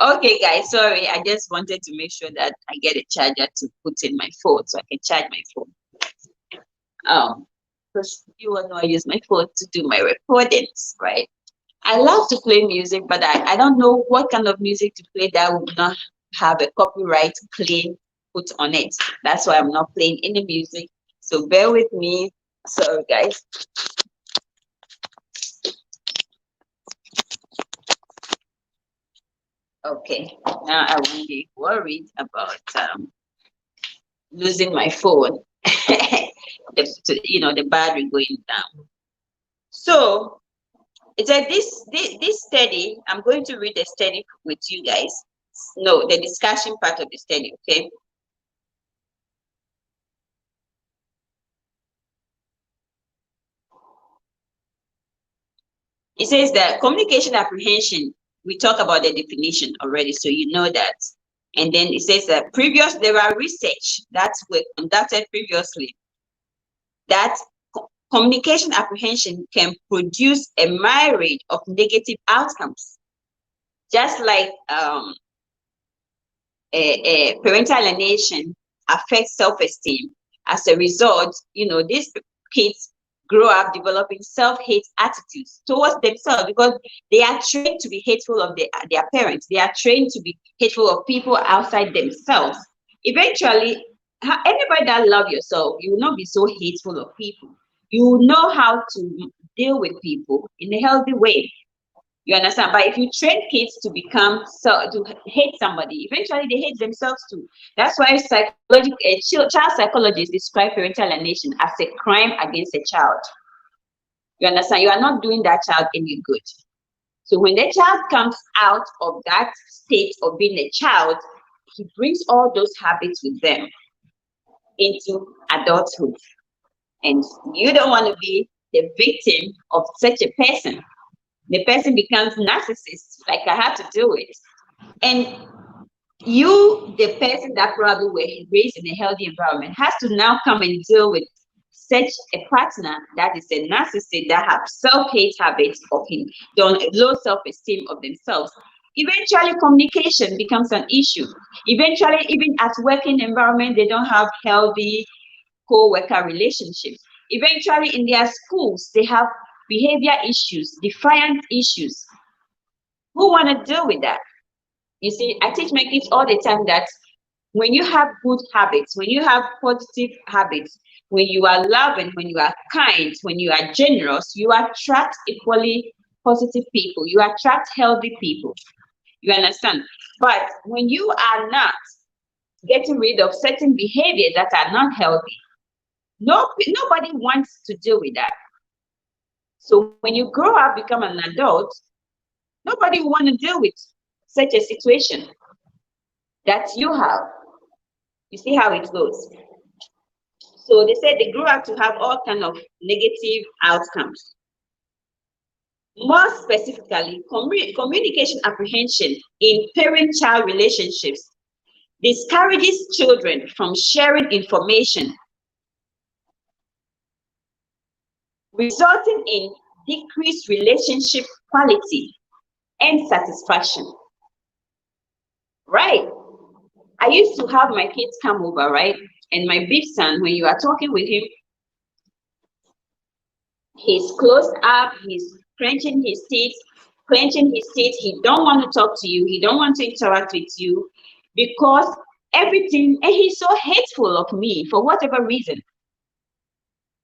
Okay, guys, sorry. I just wanted to make sure that I get a charger to put in my phone so I can charge my phone. Because you all know I use my phone to do my recordings, right? I love to play music, but I don't know what kind of music to play that would not have a copyright claim put on it. That's why I'm not playing any music. So bear with me. Sorry, guys. Okay, now I won't be worried about losing my phone. The battery going down. So it's a this study. I'm going to read the study with you guys. No, the discussion part of the study. Okay. It says that communication apprehension. We talk about the definition already, so you know that. And then it says that there are research that were conducted previously that communication apprehension can produce a myriad of negative outcomes, just like parental alienation affects self-esteem. As a result, these kids grow up developing self-hate attitudes towards themselves because they are trained to be hateful of their parents. They are trained to be hateful of people outside themselves. Eventually, anybody that loves yourself, you will not be so hateful of people. You know how to deal with people in a healthy way. You understand? But if you train kids to hate somebody, eventually they hate themselves too. That's why child psychologists describe parental alienation as a crime against a child. You understand? You are not doing that child any good. So when the child comes out of that state of being a child, he brings all those habits with them into adulthood. And you don't want to be the victim of such a person. The person becomes narcissist, like I have to do it. And you, the person that probably were raised in a healthy environment, has to now come and deal with such a partner that is a narcissist that have self-hate habits of him, low self-esteem of themselves. Eventually, communication becomes an issue. Eventually, even at working environment, they don't have healthy co-worker relationships. Eventually, in their schools, they have behavior issues, defiant issues. Who want to deal with that? You see, I teach my kids all the time that when you have good habits, when you have positive habits, when you are loving, when you are kind, when you are generous, you attract equally positive people. You attract healthy people. You understand? But when you are not getting rid of certain behaviors that are not healthy, nobody wants to deal with that. So when you grow up, become an adult, nobody want to deal with such a situation that you have. You see how it goes. So they said they grew up to have all kind of negative outcomes. More specifically, communication apprehension in parent-child relationships discourages children from sharing information resulting in decreased relationship quality and satisfaction. Right? I used to have my kids come over, right? And my big son, when you are talking with him, he's closed up, he's clenching his teeth, he don't want to talk to you, he don't want to interact with you because everything, and he's so hateful of me for whatever reason.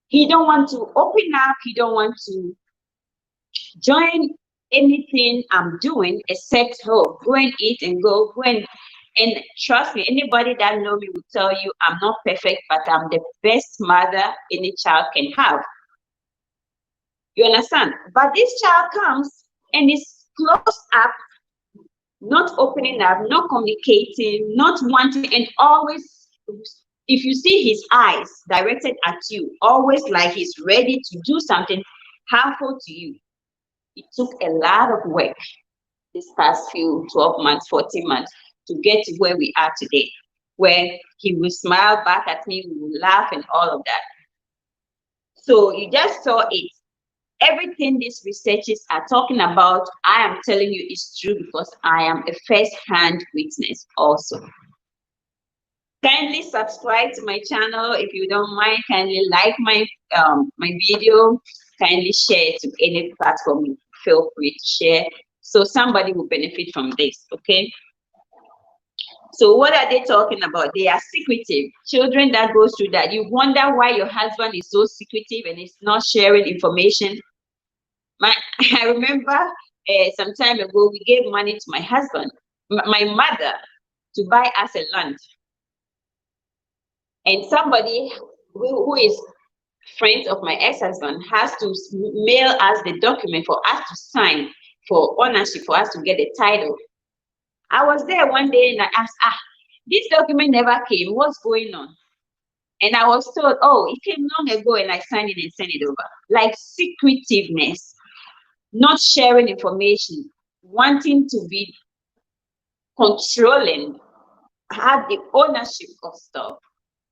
He don't want to open up, he don't want to join anything I'm doing except, oh, go and eat and go and trust me, anybody that know me will tell you I'm not perfect, but I'm the best mother any child can have. You understand? But this child comes and is closed up, not opening up, not communicating, not wanting, and always, if you see his eyes directed at you, always like he's ready to do something harmful to you. It took a lot of work this past few 12 months, 14 months to get to where we are today, where he will smile back at me, we will laugh and all of that. So you just saw it. Everything these researchers are talking about, I am telling you is true because I am a first-hand witness also. Kindly subscribe to my channel if you don't mind. Kindly like my video. Kindly share it to any platform. Feel free to share so somebody will benefit from this. Okay. So what are they talking about? They are secretive. Children that go through that, you wonder why your husband is so secretive and is not sharing information. I remember some time ago, we gave money to my husband, my mother, to buy us a lunch. And somebody who is friends of my ex-husband has to mail us the document for us to sign for ownership, for us to get the title. I was there one day and I asked, this document never came, what's going on? And I was told, oh, it came long ago and I signed it and sent it over. Like secretiveness, not sharing information, wanting to be controlling, have the ownership of stuff,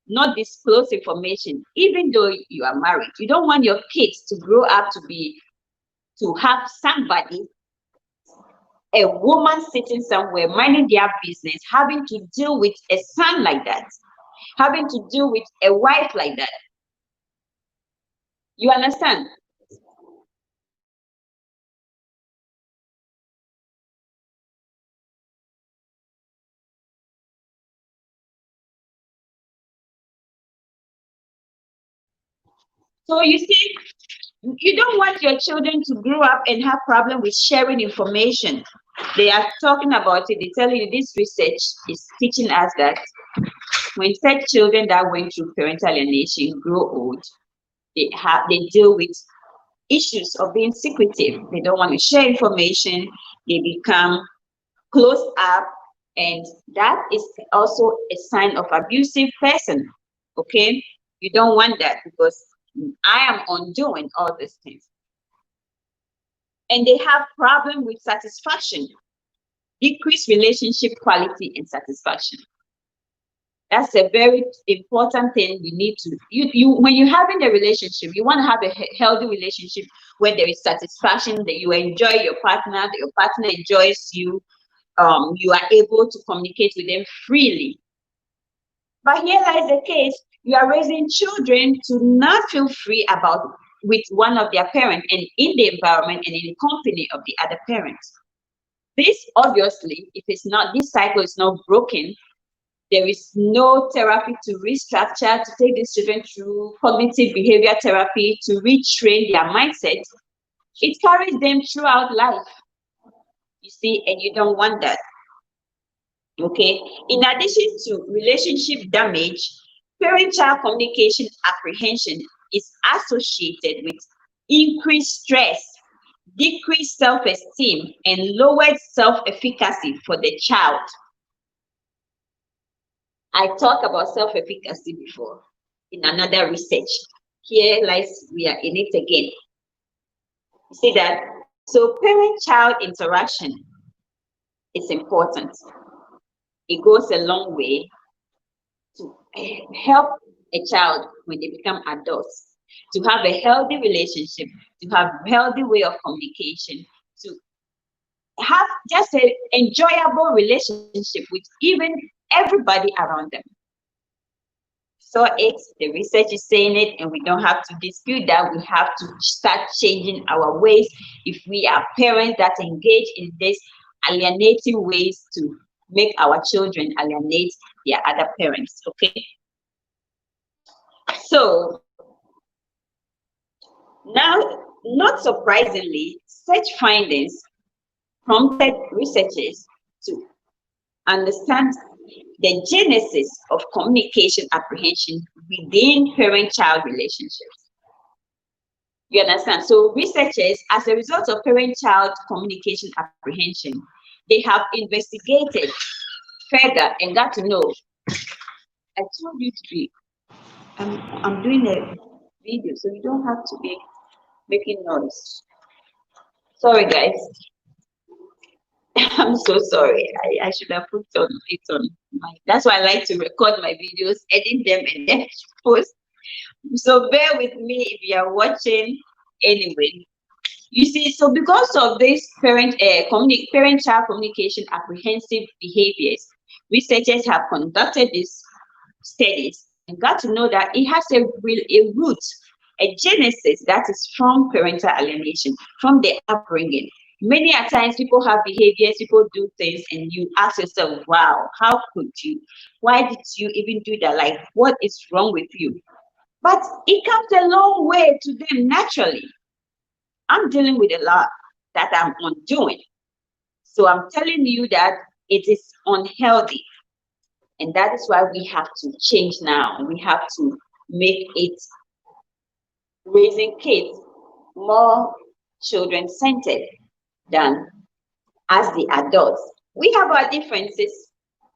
not disclose information. Even though you are married, you don't want your kids to grow up to have somebody, a woman sitting somewhere minding their business, having to deal with a son like that, having to deal with a wife like that. You understand? So you see, you don't want your children to grow up and have problem with sharing information. They are talking about it. They tell you this research is teaching us that when such children that went through parental alienation grow old, they deal with issues of being secretive. They don't want to share information. They become closed up, and that is also a sign of abusive person. Okay, you don't want that because I am undoing all these things. And they have problem with satisfaction, decreased relationship quality and satisfaction. That's a very important thing we need to, when you're having a relationship, you want to have a healthy relationship where there is satisfaction, that you enjoy your partner, that your partner enjoys you, you are able to communicate with them freely. But here lies the case, you are raising children to not feel free with one of their parents and in the environment and in the company of the other parents. This obviously, if it's not, this cycle is not broken, there is no therapy to restructure, to take these children through cognitive behavior therapy, to retrain their mindset. It carries them throughout life, you see, and you don't want that. Okay, in addition to relationship damage, parent-child communication apprehension is associated with increased stress, decreased self-esteem, and lowered self-efficacy for the child. I talked about self-efficacy before in another research. Here lies, we are in it again. You see that? So parent-child interaction is important. It goes a long way to help a child when they become adults. to have a healthy relationship, to have a healthy way of communication, to have just an enjoyable relationship with even everybody around them. So the research is saying it, and we don't have to dispute that. We have to start changing our ways if we are parents that engage in this alienating ways to make our children alienate their other parents. Okay. So now, not surprisingly, such findings prompted researchers to understand the genesis of communication apprehension within parent-child relationships. You understand? So researchers, as a result of parent-child communication apprehension, they have investigated further and got to know. I told you to be, I'm doing a video, so you don't have to be making noise. Sorry, guys. I'm so sorry. I should have put it on my. That's why I like to record my videos, edit them, and then post. So bear with me if you are watching anyway. You see, so because of this parent-child communication apprehensive behaviors, researchers have conducted these studies and got to know that it has a root, a genesis that is from parental alienation, from the upbringing. Many a times people have behaviors, people do things, and you ask yourself, wow, how could you? Why did you even do that? Like, what is wrong with you? But it comes a long way to them naturally. I'm dealing with a lot that I'm undoing. So I'm telling you that it is unhealthy. And that is why we have to change now. We have to make it raising kids more children-centered than as the adults. We have our differences.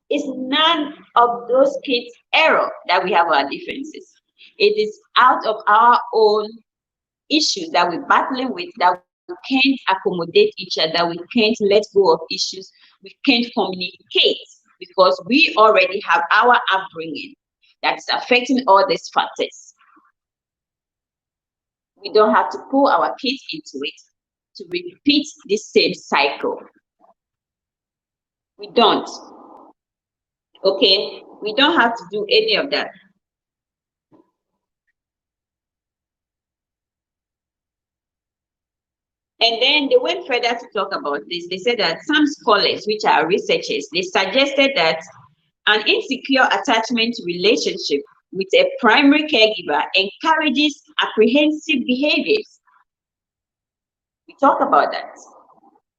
It's none of those kids' error that we have our differences. It is out of our own issues that we're battling with, that we can't accommodate each other, we can't let go of issues, we can't communicate because we already have our upbringing that's affecting all these factors. We don't have to pull our kids into it to repeat the same cycle. We don't. Okay? We don't have to do any of that. And then they went further to talk about this. They said that some scholars, which are researchers, they suggested that an insecure attachment relationship with a primary caregiver encourages apprehensive behaviors. We talk about that.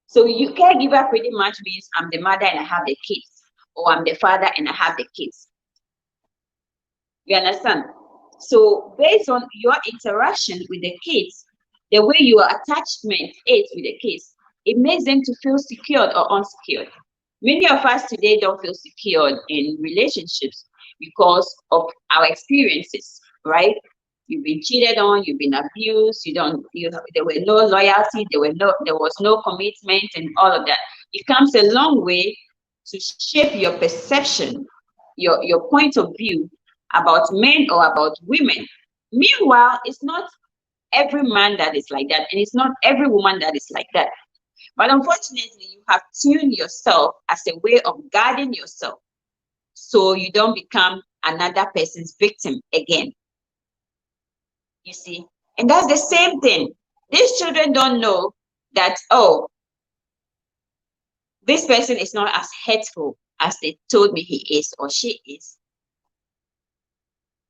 So your caregiver pretty much means I'm the mother and I have the kids, or I'm the father and I have the kids. You understand? So based on your interaction with the kids, the way your attachment is with the kids, it makes them to feel secured or unsecured. Many of us today don't feel secured in relationships because of our experiences, right? You've been cheated on, you've been abused, there were no loyalty, there was no commitment, and all of that. It comes a long way to shape your perception, your point of view about men or about women. Meanwhile, it's not every man that is like that, and it's not every woman that is like that. But unfortunately, you have tuned yourself as a way of guarding yourself so you don't become another person's victim again. You see? And that's the same thing. These children don't know that, oh, this person is not as hateful as they told me he is or she is.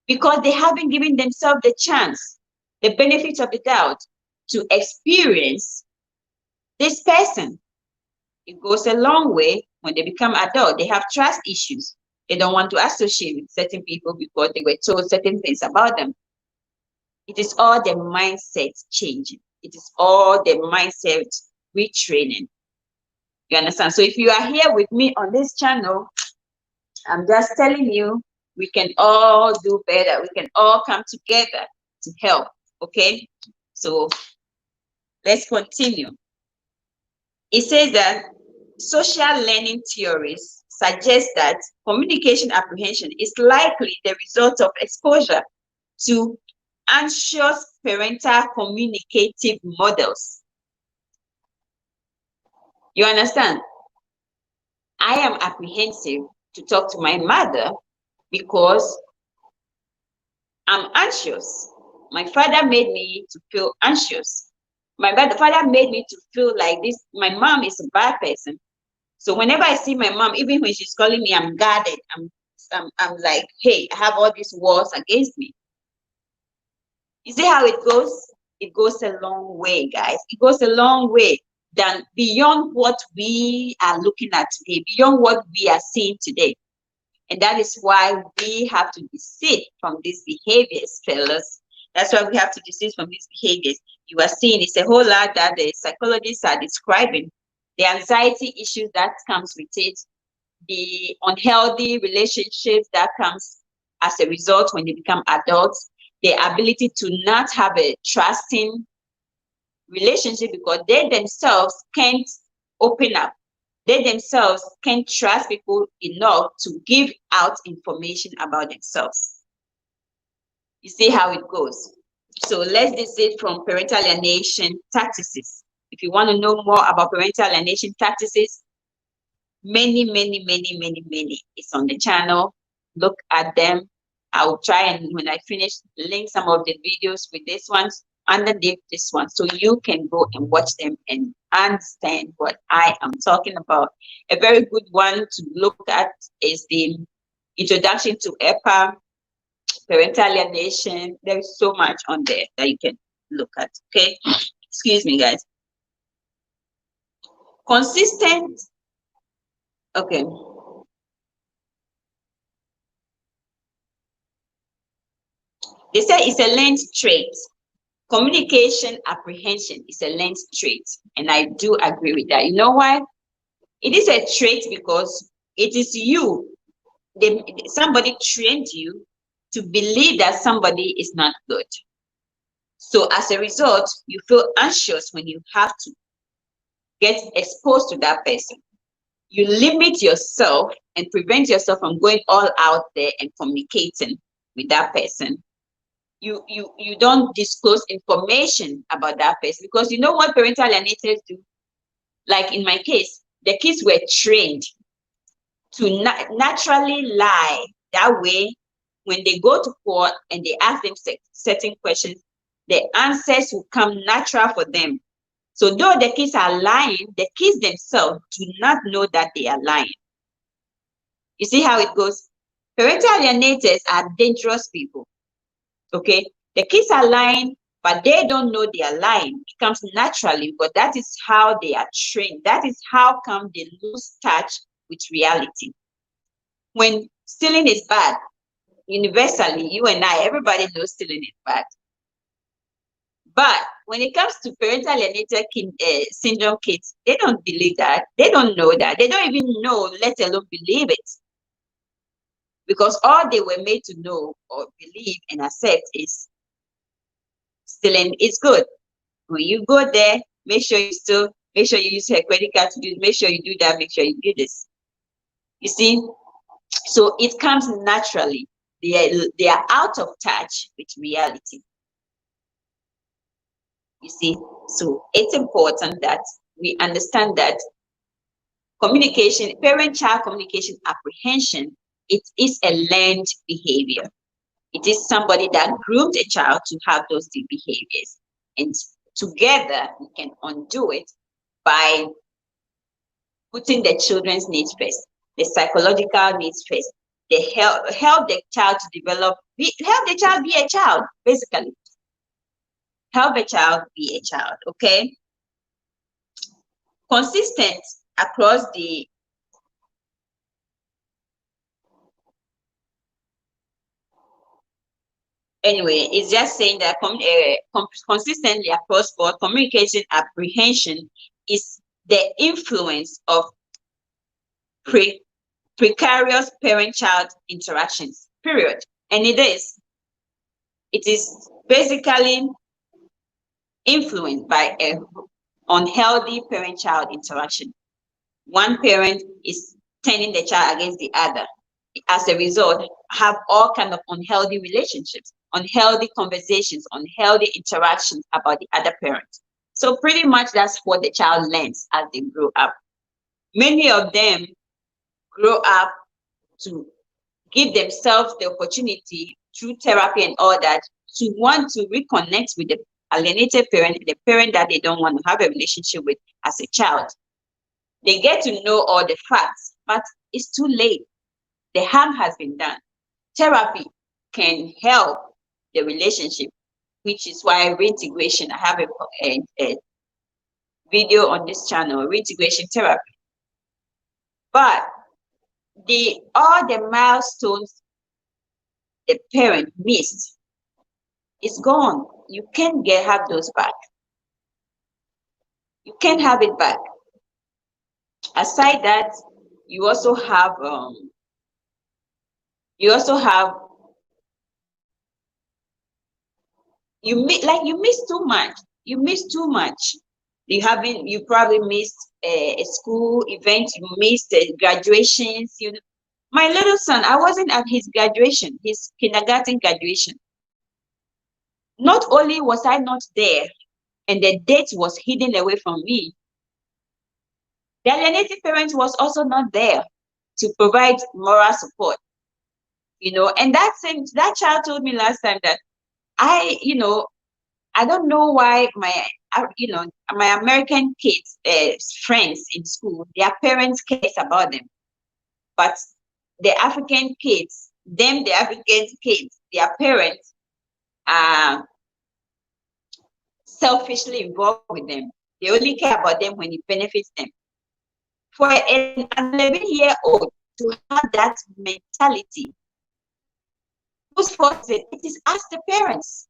Because they haven't given themselves the chance, the benefit of the doubt, to experience this person. It goes a long way when they become adult. They have trust issues. They don't want to associate with certain people because they were told certain things about them. It is all the mindset changing. It is all the mindset retraining. You understand? So if you are here with me on this channel, I'm just telling you, we can all do better. We can all come together to help. Okay? So let's continue. It says that social learning theories suggest that communication apprehension is likely the result of exposure to anxious parental communicative models. You understand? I am apprehensive to talk to my mother because I'm anxious. My father made me to feel anxious. My father made me to feel like this. My mom is a bad person. So whenever I see my mom, even when she's calling me, I'm guarded. I'm like, hey, I have all these walls against me. You see how it goes? It goes a long way, guys. It goes a long way than beyond what we are looking at today, beyond what we are seeing today. And that is why we have to desist from these behaviors, fellas. That's why we have to desist from these behaviors. You are seeing it's a whole lot that the psychologists are describing. The anxiety issues that comes with it, the unhealthy relationships that comes as a result when they become adults, the ability to not have a trusting relationship because they themselves can't open up. They themselves can't trust people enough to give out information about themselves. You see how it goes. So let's desist from parental alienation tactics. If you want to know more about parental alienation tactics, many it's on the channel. Look at them. I'll try and when I finish, link some of the videos with this ones underneath this one so you can go and watch them and understand what I am talking about. A very good one to look at is the introduction to Eppa, parental alienation. There is so much on there that you can look at. Okay, excuse me, guys. Consistent. Okay. They say it's a learned trait. Communication apprehension is a learned trait, and I do agree with that. You know why? It is a trait because it is you. Somebody trained you to believe that somebody is not good. So as a result, you feel anxious when you have to get exposed to that person. You limit yourself and prevent yourself from going all out there and communicating with that person. You don't disclose information about that person because you know what parental alienators do? Like in my case, the kids were trained to naturally lie. That way, when they go to court and they ask them certain questions, the answers will come natural for them. So though the kids are lying, the kids themselves do not know that they are lying. You see how it goes? Parental alienators are dangerous people. Okay, the kids are lying, but they don't know they are lying. It comes naturally, but that is how they are trained. That is how come they lose touch with reality. When stealing is bad, universally, you and I, everybody knows stealing is bad. But when it comes to parental alienator syndrome kids, they don't believe that. They don't know that. They don't even know, let alone believe it. Because all they were made to know or believe and accept is stealing is good. When you go there, make sure you use her credit card to do, make sure you do that, make sure you do this. You see? So it comes naturally. They are out of touch with reality. You see? So it's important that we understand that communication, parent-child communication apprehension, it is a learned behavior. It is somebody that groomed a child to have those behaviors. And together, we can undo it by putting the children's needs first, the psychological needs first. They help the child to develop, help the child be a child, basically. Help a child be a child, okay? Consistent across the anyway, it's just saying that consistently across board communication apprehension is the influence of precarious parent-child interactions, period. And it is basically influenced by an unhealthy parent-child interaction. One parent is turning the child against the other. As a result, have all kinds of unhealthy relationships. on healthy conversations, on healthy interactions about the other parent. So pretty much that's what the child learns as they grow up. Many of them grow up to give themselves the opportunity through therapy and all that to want to reconnect with the alienated parent, the parent that they don't want to have a relationship with as a child. They get to know all the facts, but it's too late. The harm has been done. Therapy can help the relationship, which is why reintegration, I have a video on this channel, reintegration therapy. But all the milestones the parent missed is gone. You can't have those back. You can't have it back. Aside that, you also have you miss too much. You miss too much. You probably missed a school event. You missed graduations. My little son, I wasn't at his graduation, his kindergarten graduation. Not only was I not there, and the date was hidden away from me, the alienated parent was also not there to provide moral support. And that child told me last time that I don't know why my American kids, friends in school, their parents cares about them, but the African kids, their parents are selfishly involved with them. They only care about them when it benefits them. For an 11-year-old to have that mentality, whose fault is it? It is us, the parents.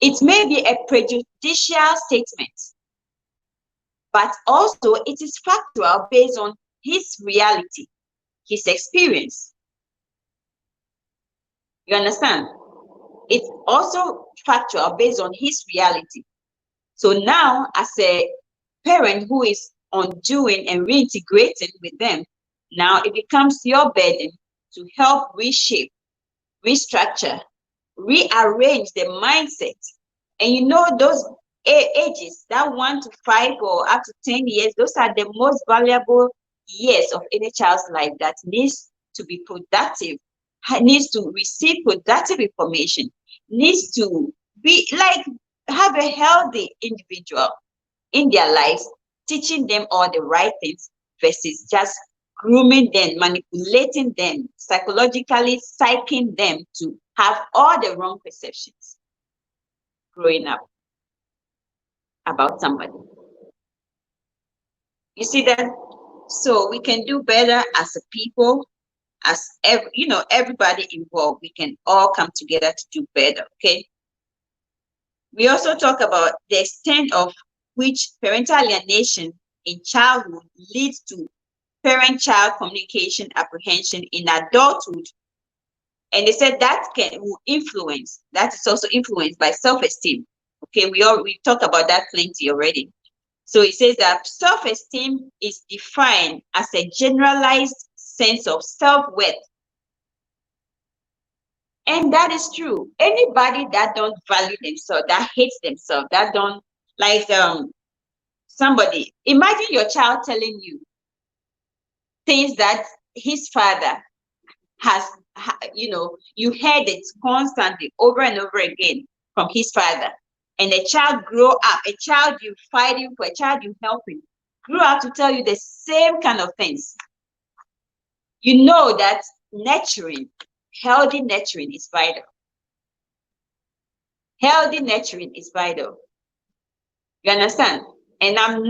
It may be a prejudicial statement, but also it is factual based on his reality, his experience. You understand? It's also factual based on his reality. So now, as a parent who is undoing and reintegrating with them, now it becomes your burden to help reshape, restructure, rearrange the mindset. And those ages, that 1 to 5 or up to 10 years, those are the most valuable years of any child's life that needs to be productive, needs to receive productive information, needs to be have a healthy individual in their lives, teaching them all the right things versus just grooming them, manipulating them, psychologically psyching them to have all the wrong perceptions growing up about somebody. You see that? So we can do better as a people, as everybody involved. We can all come together to do better. Okay. We also talk about the extent of which parental alienation in childhood leads to parent-child communication apprehension in adulthood. And they said that is also influenced by self-esteem. Okay, we talked about that plenty already. So it says that self-esteem is defined as a generalized sense of self-worth. And that is true. Anybody that don't value themselves, that hates themselves, that don't somebody, imagine your child telling you things that his father has, you heard it constantly over and over again from his father. And a child grow up, a child you fighting for, a child you helping, grew up to tell you the same kind of things. You know that healthy nurturing is vital. Healthy nurturing is vital. You understand? And I'm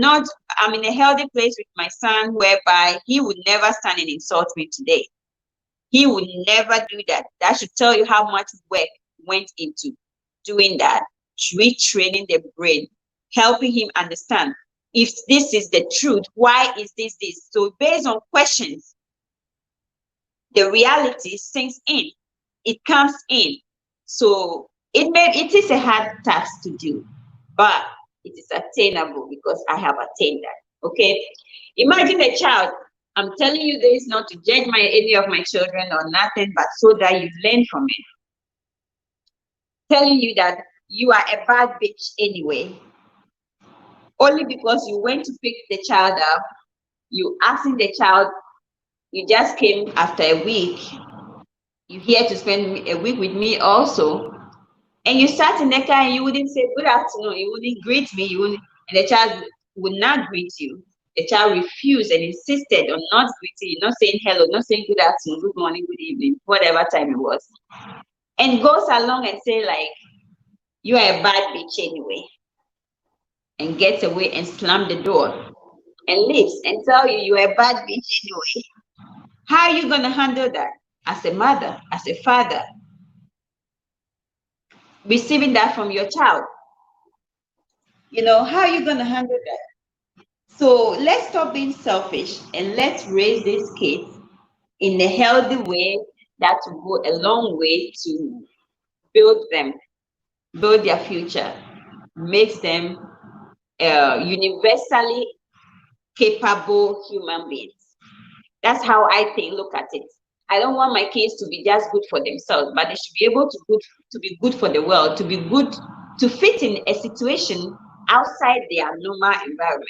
in a healthy place with my son whereby he would never stand and insult me today. He would never do that. That should tell you how much work went into doing that, retraining the brain, helping him understand if this is the truth, why is this? So based on questions, the reality sinks in, it comes in. So it is a hard task to do, but it is attainable because I have attained that. Okay, imagine a child. I'm telling you this not to judge any of my children or nothing, but so that you learn from it. telling you that you are a bad bitch anyway, only because you went to pick the child up, you asking the child, you just came after a week, you here to spend a week with me also, and you sat in the car and you wouldn't say good afternoon, you wouldn't greet me, and the child would not greet you. The child refused and insisted on not greeting you, not saying hello, not saying good afternoon, good morning, good evening, whatever time it was, and goes along and say like, you are a bad bitch anyway, and gets away and slam the door and leaves and tell you you are a bad bitch anyway. How are you going to handle that as a mother, as a father, receiving that from your child? How are you going to handle that? So let's stop being selfish and let's raise these kids in a healthy way that will go a long way to build them, build their future, makes them universally capable human beings. That's how I look at it. I don't want my kids to be just good for themselves, but they should be able to be good for the world, to be good, to fit in a situation outside their normal environment.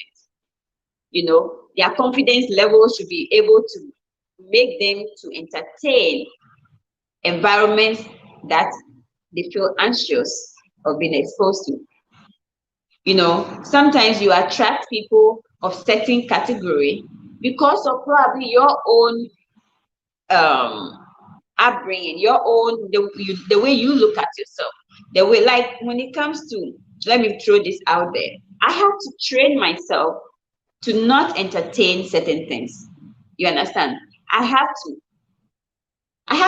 Their confidence level should be able to make them to entertain environments that they feel anxious of being exposed to. Sometimes you attract people of certain category because of probably your own upbringing, your own the way you look at yourself, the way, like when it comes to, let me throw this out there, I have to train myself to not entertain certain things. You understand? I have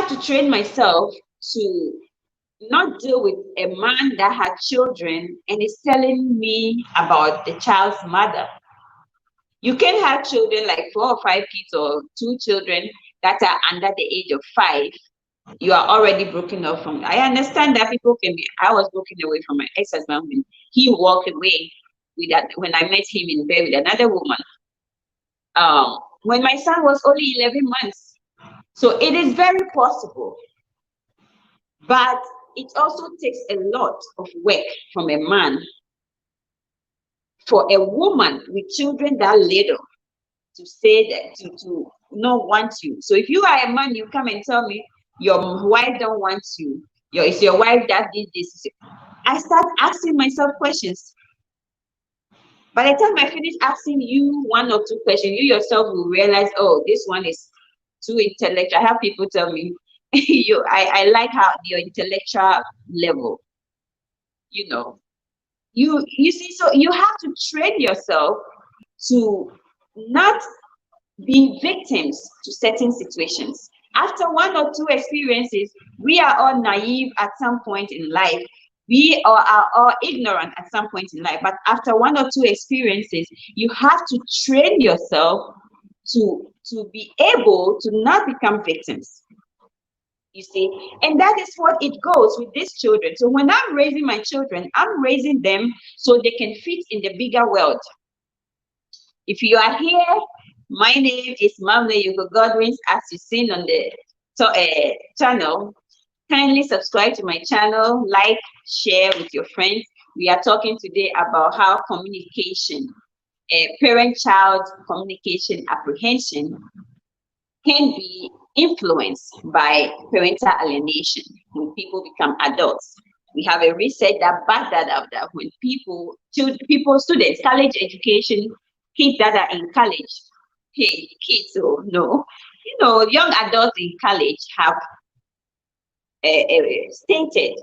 to train myself to not deal with a man that had children and is telling me about the child's mother. You can have children like 4 or 5 kids or 2 children that are under the age of 5. You are already broken off from. I understand that people can be. I was broken away from my ex-husband when he walked away with that. When I met him in bed with another woman. When my son was only 11 months. So it is very possible. But it also takes a lot of work from a man for a woman with children that little to say that, to not want you. So if you are a man, you come and tell me your wife don't want you, it's your wife that did this. I start asking myself questions. By the time I finish asking you 1 or 2 questions, you yourself will realize, oh, this one is too intellectual. I have people tell me, I like how your intellectual level, you see. So you have to train yourself to not be victims to certain situations. After 1 or 2 experiences, we are all naive at some point in life. We are all ignorant at some point in life. But after 1 or 2 experiences, you have to train yourself to be able to not become victims. You see, and that is what it goes with these children. So when I'm raising my children, I'm raising them so they can fit in the bigger world. If you are here, my name is Mamle Yugo Godwins, as you've seen on the channel. Kindly subscribe to my channel, like, share with your friends. We are talking today about how communication, parent-child communication apprehension, can be influenced by parental alienation when people become adults. We have a research that backs that up, that when students, college education, kids that are in college, kids, no, young adults in college have stated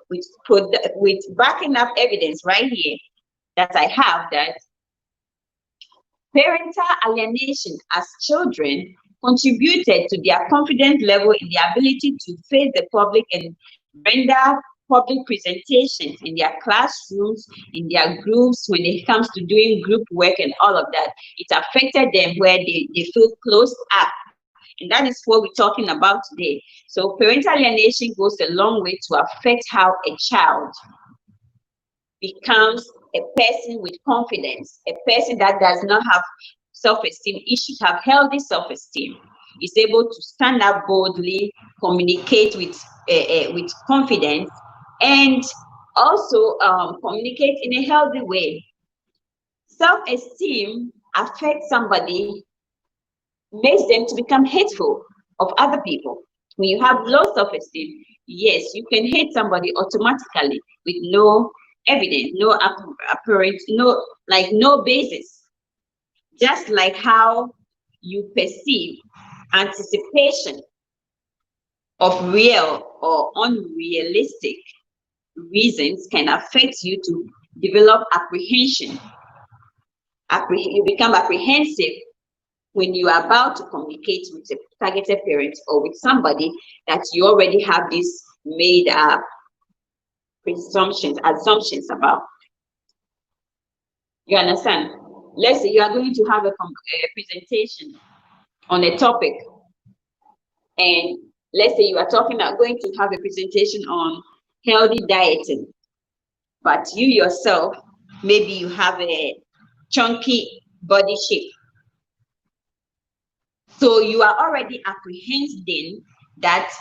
with backing up evidence right here that I have, that parental alienation as children contributed to their confidence level in the ability to face the public and render public presentations in their classrooms, in their groups, when it comes to doing group work and all of that. It affected them where they feel closed up. And that is what we're talking about today. So parental alienation goes a long way to affect how a child becomes a person with confidence, a person that does not have self-esteem. He should have healthy self-esteem. Is able to stand up boldly, communicate with confidence, and also communicate in a healthy way. Self-esteem affects somebody, makes them to become hateful of other people. When you have low self-esteem, yes, you can hate somebody automatically with no evidence, no apparent, no basis. Just like how you perceive anticipation of real or unrealistic reasons can affect you to develop apprehension. You become apprehensive when you are about to communicate with a targeted parent or with somebody that you already have this made up assumptions about. You understand? Let's say you are going to have a presentation on a topic, and let's say you are going to have a presentation on healthy dieting, but you yourself, maybe you have a chunky body shape. So you are already apprehending that,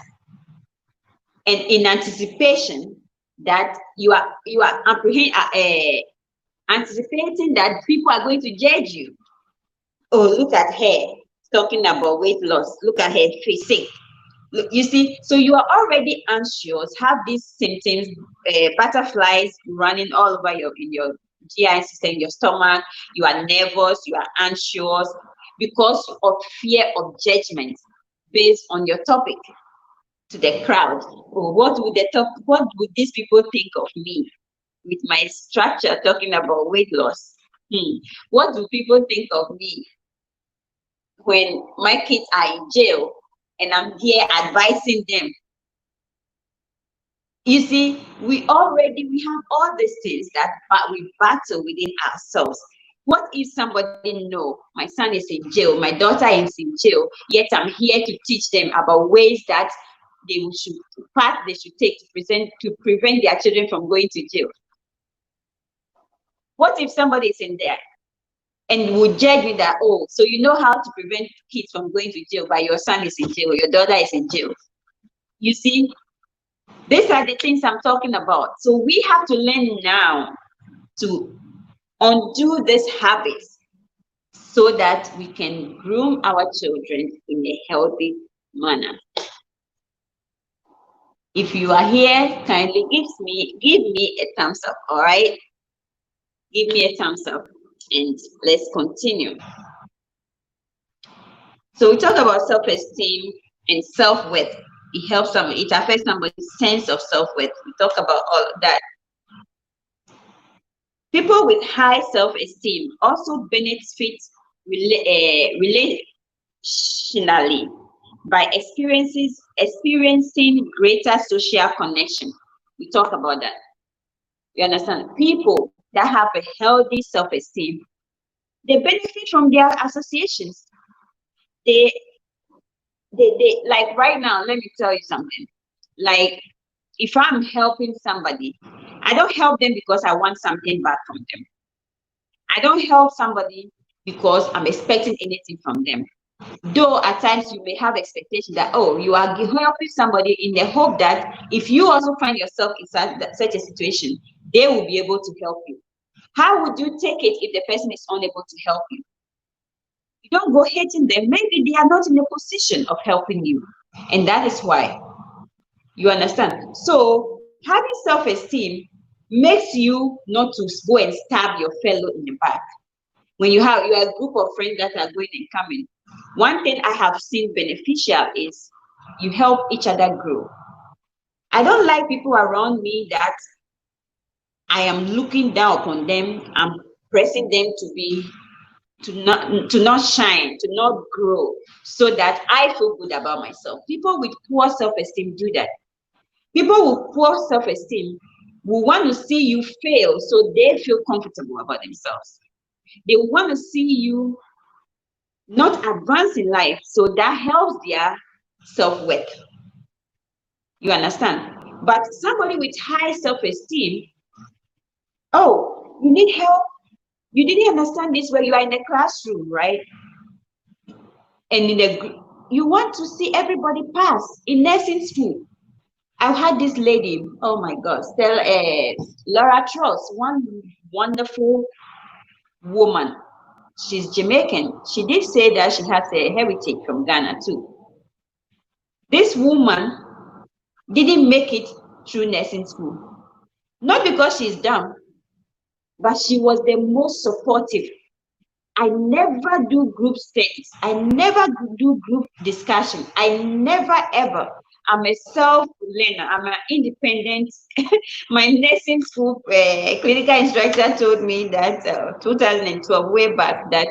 and in anticipation that you are anticipating that people are going to judge you. Oh, look at her talking about weight loss. Look at her physique. Look, you see, so you are already anxious, have these symptoms, butterflies running all over in your GI system, your stomach. You are nervous, you are anxious because of fear of judgment based on your topic to the crowd. Oh, what would these people think of me with my structure talking about weight loss? What do people think of me when my kids are in jail and I'm here advising them? You see, we have all these things that we battle within ourselves. What if somebody know my son is in jail, my daughter is in jail, yet I'm here to teach them about ways that path they should take to prevent their children from going to jail? What if somebody is in there and would judge you that, oh, so you know how to prevent kids from going to jail, but your son is in jail, your daughter is in jail? You see, these are the things I'm talking about. So we have to learn now to undo these habits so that we can groom our children in a healthy manner. If you are here, kindly give me a thumbs up, all right? Give me a thumbs up and let's continue. So we talk about self-esteem and self-worth. It affects somebody's sense of self-worth. We talk about all of that. People with high self-esteem also benefit relationally by experiencing greater social connection. We talk about that. You understand? People that have a healthy self-esteem, they benefit from their associations. They like right now, let me tell you something. Like if I'm helping somebody, I don't help them because I want something back from them. I don't help somebody because I'm expecting anything from them. Though at times you may have expectation that, oh, you are helping somebody in the hope that if you also find yourself in such a situation, they will be able to help you. How would you take it if the person is unable to help you? You don't go hating them. Maybe they are not in a position of helping you. And that is why. You understand? So having self-esteem makes you not to go and stab your fellow in the back. When you are a group of friends that are going and coming, one thing I have seen beneficial is you help each other grow. I don't like people around me that I am looking down upon them. I'm pressing them to not shine, to not grow, so that I feel good about myself. People with poor self-esteem do that. People with poor self-esteem will want to see you fail so they feel comfortable about themselves. They want to see you not advance in life, so that helps their self-worth. You understand? But somebody with high self-esteem, oh, you need help? You didn't understand this when you are in the classroom, right? And you want to see everybody pass in nursing school. I had this lady, oh my God, still Laura Truss, one wonderful woman. She's Jamaican. She did say that she has a heritage from Ghana too. This woman didn't make it through nursing school. Not because she's dumb, but she was the most supportive. I never do group studies. I never do group discussion. I never ever. I'm a self-learner. I'm an independent. My nursing school clinical instructor told me that 2012, way back, that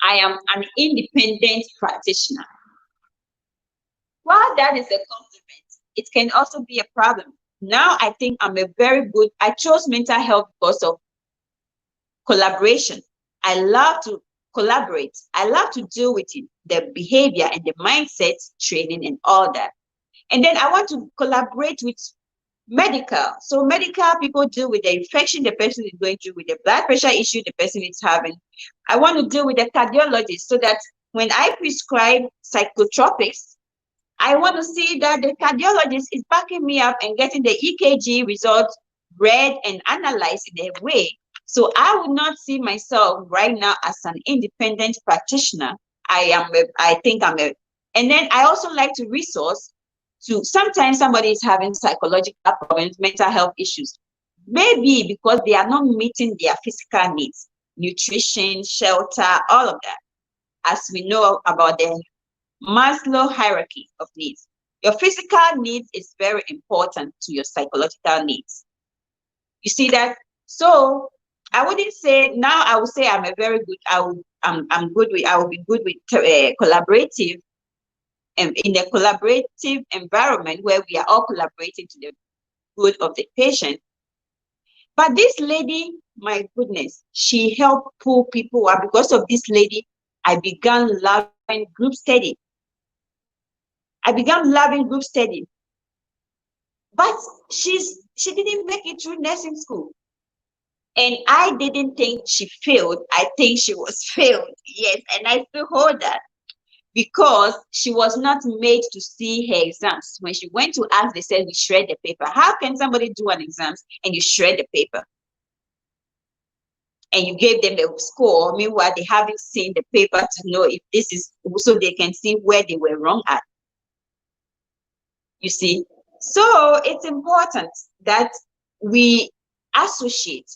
I am an independent practitioner. While that is a compliment, it can also be a problem. Now I think I'm a very good, I chose mental health because of collaboration. I love to collaborate. I love to deal with it, the behavior and the mindset training and all that. And then I want to collaborate with medical. So medical people deal with the infection the person is going through, with the blood pressure issue the person is having. I want to deal with the cardiologist so that when I prescribe psychotropics, I want to see that the cardiologist is backing me up and getting the EKG results read and analyzed in a way. So I would not see myself right now as an independent practitioner. I think I'm a, and then I also like to resource to, sometimes somebody is having psychological problems, mental health issues, maybe because they are not meeting their physical needs, nutrition, shelter, all of that. As we know about the Maslow hierarchy of needs. Your physical needs is very important to your psychological needs. You see that? So I wouldn't say now. I would say I'm a very good. I'm good with. I will be good with collaborative, and in a collaborative environment where we are all collaborating to the good of the patient. But this lady, my goodness, she helped pull people up. Because of this lady, I began loving group study. I began loving group study. But she didn't make it through nursing school. And I didn't think she failed. I think she was failed. Yes, and I still hold that. Because she was not made to see her exams. When she went to ask, they said, we shred the paper. How can somebody do an exam and you shred the paper? And you gave them the score. Meanwhile, they haven't seen the paper to know if this is, so they can see where they were wrong at. You see? So it's important that we associate,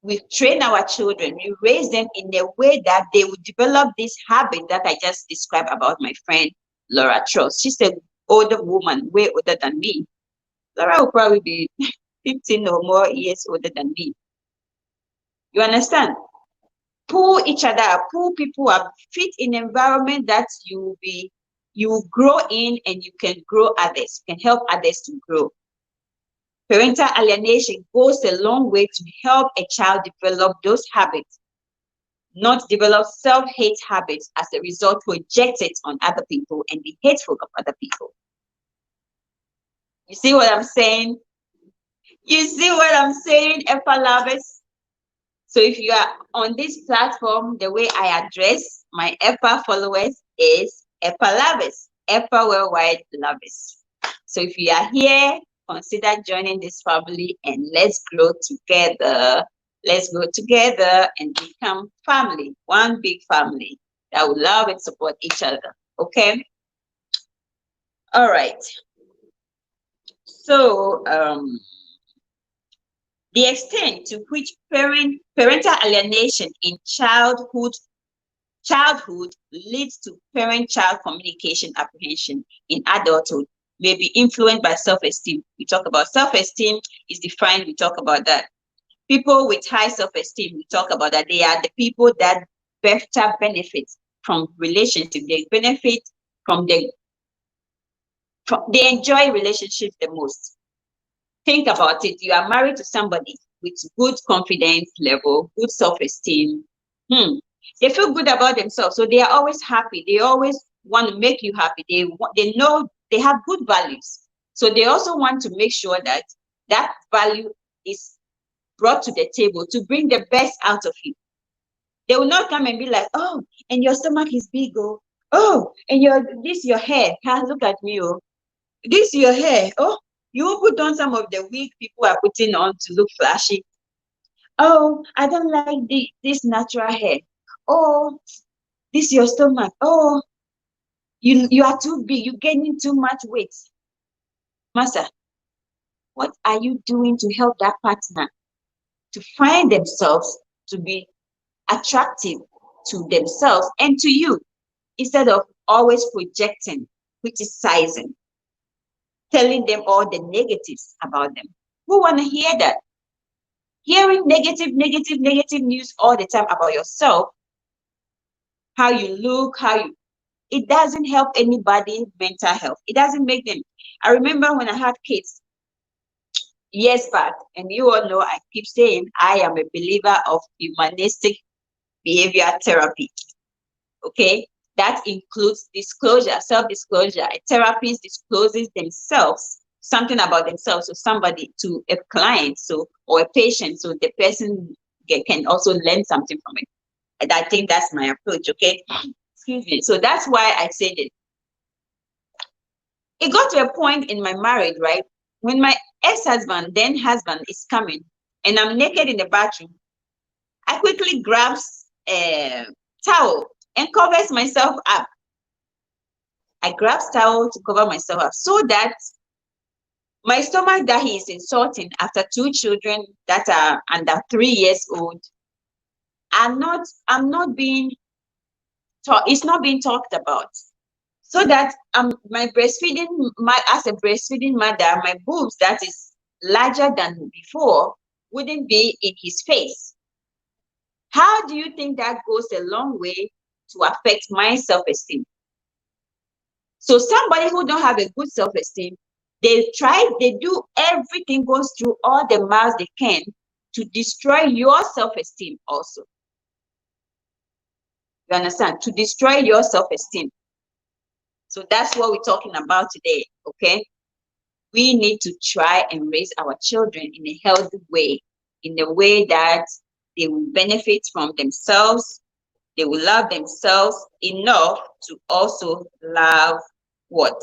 we train our children, we raise them in a way that they will develop this habit that I just described about my friend Laura Truss. She's an older woman, way older than me. Laura will probably be 15 or more years older than me. You understand? Pull each other up, pull people up, fit in an environment that you grow in, and you can grow others, you can help others to grow. Parental alienation goes a long way to help a child develop those habits, not develop self-hate habits as a result, project it on other people and be hateful of other people. You see what I'm saying? You see what I'm saying, Eppa lovers? So if you are on this platform, the way I address my Eppa followers is Eppa lovers, Eppa worldwide lovers. So if you are here, consider joining this family and let's grow together. Let's grow together and become family, one big family that will love and support each other. Okay? All right. So the extent to which parental alienation in childhood leads to parent-child communication apprehension in adulthood may be influenced by self-esteem. We talk about self-esteem is defined, we talk about that. People with high self-esteem, we talk about that. They are the people that better benefit from relationship. They benefit from they enjoy relationships the most. Think about it. You are married to somebody with good confidence level, good self-esteem. They feel good about themselves, so they are always happy. They always want to make you happy. They know they have good values, so they also want to make sure that that value is brought to the table to bring the best out of you. They will not come and be like, oh, and your stomach is big, oh, and your hair. Look at me, oh, this your hair, oh, You will put on some of the wig people are putting on to look flashy. Oh, I don't like this natural hair. Oh, this your stomach. Oh, you are too big. You're gaining too much weight. Master, what are you doing to help that partner to find themselves to be attractive to themselves and to you, instead of always projecting, criticizing, telling them all the negatives about them? Who want to hear that? Hearing negative news all the time about yourself, how you look, it doesn't help anybody mental health. It doesn't make them. I remember when I had kids years back, and you all know I keep saying I am a believer of humanistic behavior therapy. Okay, that includes disclosure, self-disclosure. A therapist discloses themselves, something about themselves, to somebody, to a client, so, or a patient, so the person can also learn something from it. And I think that's my approach. Okay, excuse me. So that's why I said it. It got to a point in my marriage, right, when my ex-husband, then husband, is coming, and I'm naked in the bathroom. I quickly grabs a towel and covers myself up. I grabs towel to cover myself up so that my stomach that he is insulting after 2 children that are under 3 years old I'm not being taught, it's not being talked about. So that my breastfeeding, as a breastfeeding mother, my boobs that is larger than before wouldn't be in his face. How do you think that goes a long way to affect my self-esteem? So somebody who don't have a good self-esteem, they do everything, goes through all the miles they can to destroy your self-esteem also. You understand? To destroy your self-esteem. So that's what we're talking about today, okay? We need to try and raise our children in a healthy way, in a way that they will benefit from themselves, they will love themselves enough to also love what?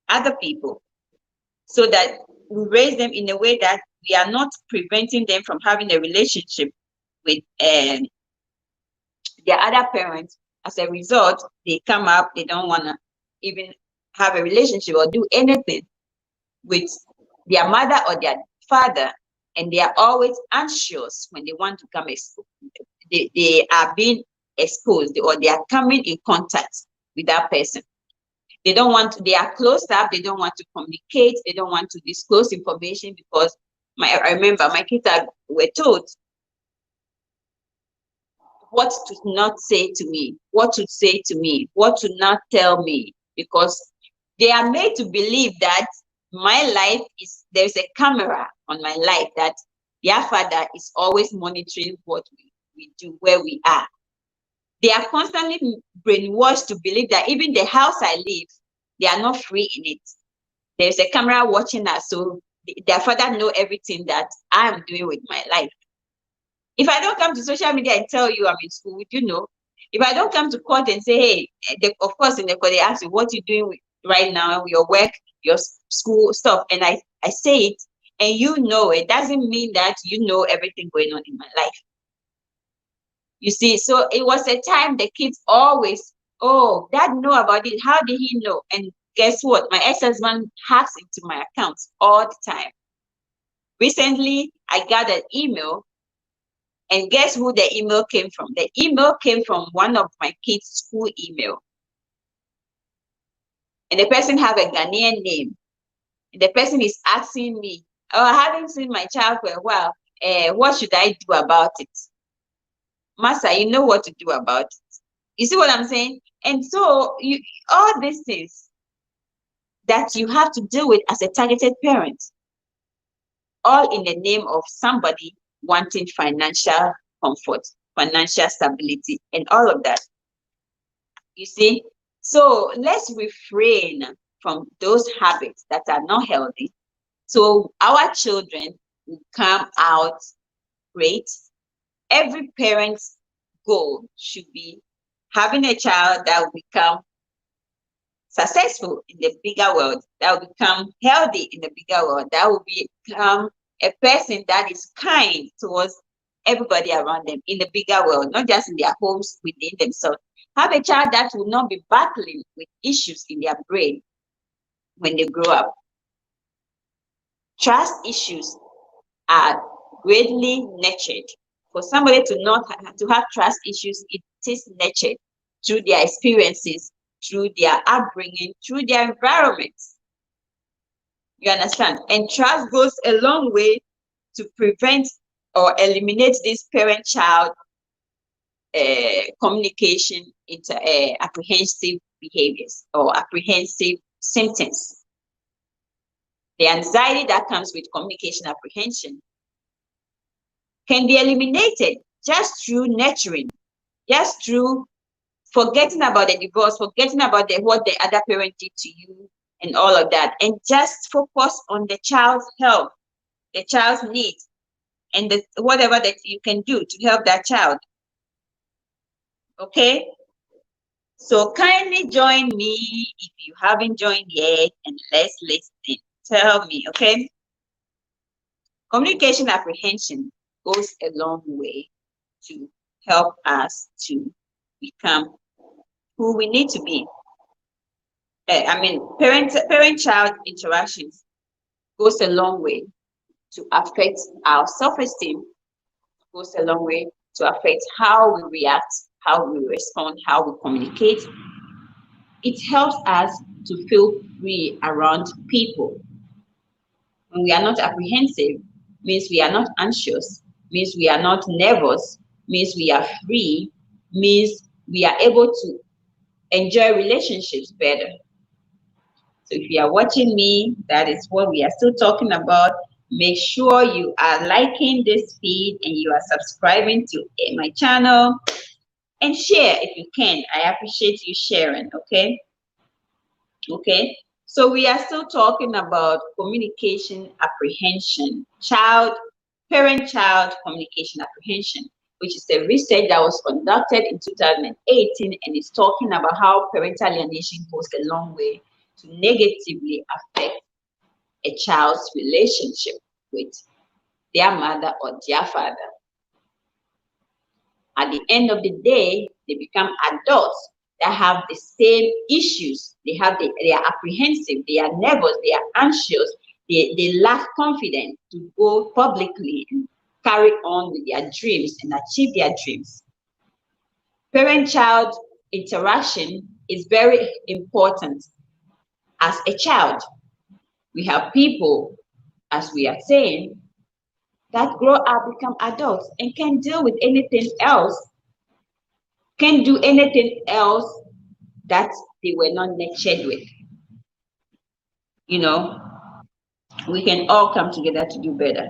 Other people. So that we raise them in a way that we are not preventing them from having a relationship with their other parents. As a result, they come up, they don't want to even have a relationship or do anything with their mother or their father, and they are always anxious when they want to come exposed. They are being exposed, or they are coming in contact with that person. They don't want to, they are closed up, they don't want to communicate, they don't want to disclose information, because I remember my kids were told what to not say to me, what to say to me, what to not tell me, because they are made to believe that my life is, there's a camera on my life, that their father is always monitoring what we do, where we are. They are constantly brainwashed to believe that even the house I live, they are not free in it. There's a camera watching us, so their father know everything that I'm doing with my life. If I don't come to social media and tell you I'm in school, would you know? If I don't come to court and say, hey, of course in the court they ask you what you're doing right now, your work, your school stuff, and I say it, and you know, it doesn't mean that you know everything going on in my life. You see, so it was a time the kids always, oh, dad know about it. How did he know? And guess what? My ex-husband hacks into my accounts all the time. Recently, I got an email, and guess who the email came from? The email came from one of my kids' school email. And the person have a Ghanaian name. And the person is asking me, oh, I haven't seen my child for a while. What should I do about it? Master, you know what to do about it. You see what I'm saying? And so all these things that you have to deal with as a targeted parent, all in the name of somebody wanting financial comfort, financial stability, and all of that. You see? So let's refrain from those habits that are not healthy, so our children will come out great. Every parent's goal should be having a child that will become successful in the bigger world, that will become healthy in the bigger world, that will become a person that is kind towards everybody around them in the bigger world, not just in their homes within themselves. Have a child that will not be battling with issues in their brain when they grow up. Trust issues are greatly nurtured. For somebody to not to have trust issues, it is nurtured through their experiences, through their upbringing, through their environment. You understand? And trust goes a long way to prevent or eliminate this parent-child communication into apprehensive behaviors or apprehensive symptoms. The anxiety that comes with communication apprehension can be eliminated just through nurturing, just through forgetting about the divorce, forgetting about what the other parent did to you and all of that, and just focus on the child's health, the child's needs, and whatever that you can do to help that child. Okay? So kindly join me if you haven't joined yet, and let's listen. Tell me, okay? Communication apprehension goes a long way to help us to become who we need to be. Parent-child interactions goes a long way to affect our self-esteem, goes a long way to affect how we react, how we respond, how we communicate. It helps us to feel free around people. When we are not apprehensive, means we are not anxious, means we are not nervous, means we are free, means we are able to enjoy relationships better. So if you are watching me, that is what we are still talking about. Make sure you are liking this feed and you are subscribing to my channel, and share if you can. I appreciate you sharing, okay? Okay, so we are still talking about communication apprehension, parent-child communication apprehension, which is a research that was conducted in 2018, and it's talking about how parental alienation goes a long way to negatively affect a child's relationship with their mother or their father. At the end of the day, they become adults that have the same issues. They are apprehensive, they are nervous, they are anxious, they lack confidence to go publicly and carry on with their dreams and achieve their dreams. Parent-child interaction is very important. As a child, we have people, as we are saying, that grow up, become adults, and can deal with anything else, can do anything else that they were not nurtured with. You know, we can all come together to do better.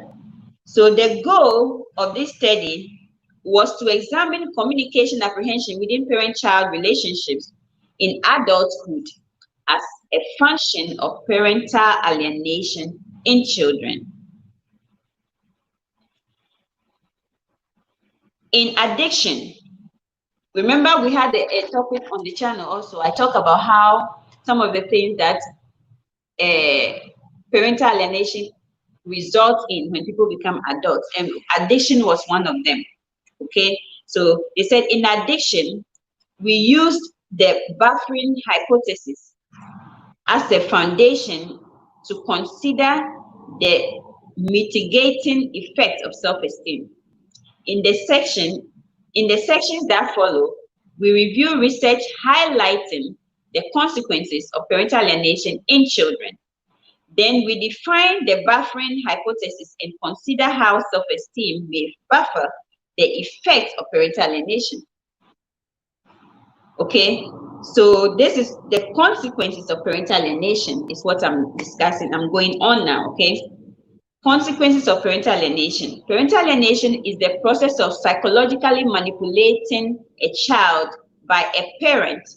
So the goal of this study was to examine communication apprehension within parent-child relationships in adulthood as a function of parental alienation in children. In addiction, remember we had a topic on the channel also. I talk about how some of the things that parental alienation results in when people become adults, and addiction was one of them. Okay, so they said in addiction, we used the buffering hypothesis as the foundation to consider the mitigating effects of self-esteem. In the sections that follow, we review research highlighting the consequences of parental alienation in children. Then we define the buffering hypothesis and consider how self-esteem may buffer the effects of parental alienation. Okay, so this is the consequences of parental alienation is what I'm discussing. I'm going on now, okay? Consequences of parental alienation. Parental alienation is the process of psychologically manipulating a child by a parent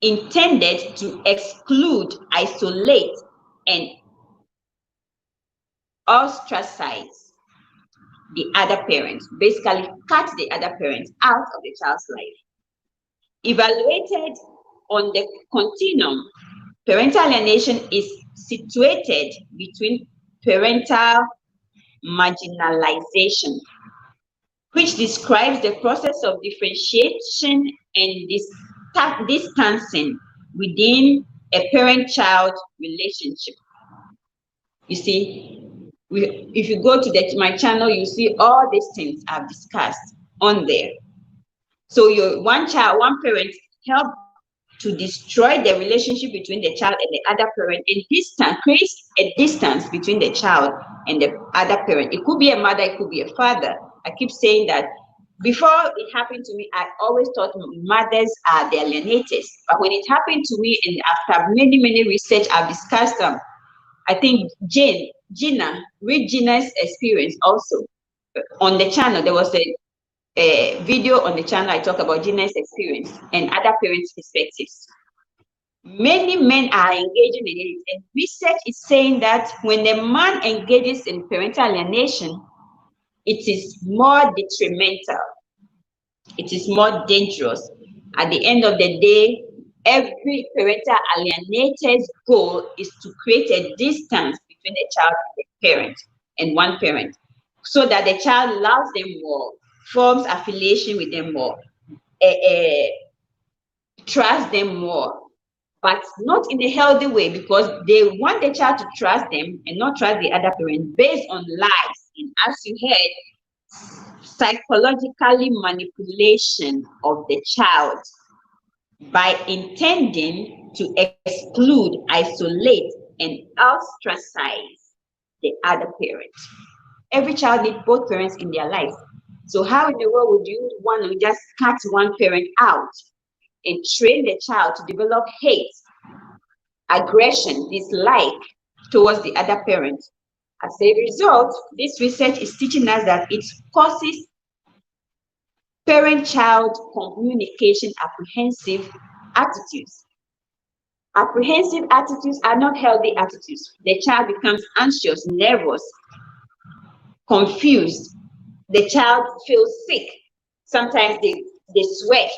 intended to exclude, isolate, and ostracize the other parent, basically cut the other parent out of the child's life. Evaluated on the continuum. Parental alienation is situated between parental marginalization, which describes the process of differentiation and distancing within a parent-child relationship. You see, if you go to my channel, you see all these things I've discussed on there. So your one parent help to destroy the relationship between the child and the other parent, and creates a distance between the child and the other parent. It could be a mother, it could be a father. I keep saying that. Before it happened to me, I always thought mothers are the alienators. But when it happened to me, and after many research, I've discussed them. I think read Gina's experience also. On the channel, there was a video on the channel I talk about Gina's experience and other parents' perspectives. Many men are engaging in it, and research is saying that when a man engages in parental alienation, it is more detrimental. It is more dangerous. At the end of the day, every parental alienator's goal is to create a distance between the child and the parent and one parent, so that the child loves them more, forms affiliation with them more, trusts them more, but not in a healthy way, because they want the child to trust them and not trust the other parent based on lies. And as you heard, psychologically manipulation of the child by intending to exclude, isolate, and ostracize the other parent. Every child needs both parents in their life. So how in the world would you want to just cut one parent out and train the child to develop hate, aggression, dislike towards the other parent? As a result, this research is teaching us that it causes parent-child communication apprehensive attitudes. Apprehensive attitudes are not healthy attitudes. The child becomes anxious, nervous, confused. The child feels sick. Sometimes they sweat.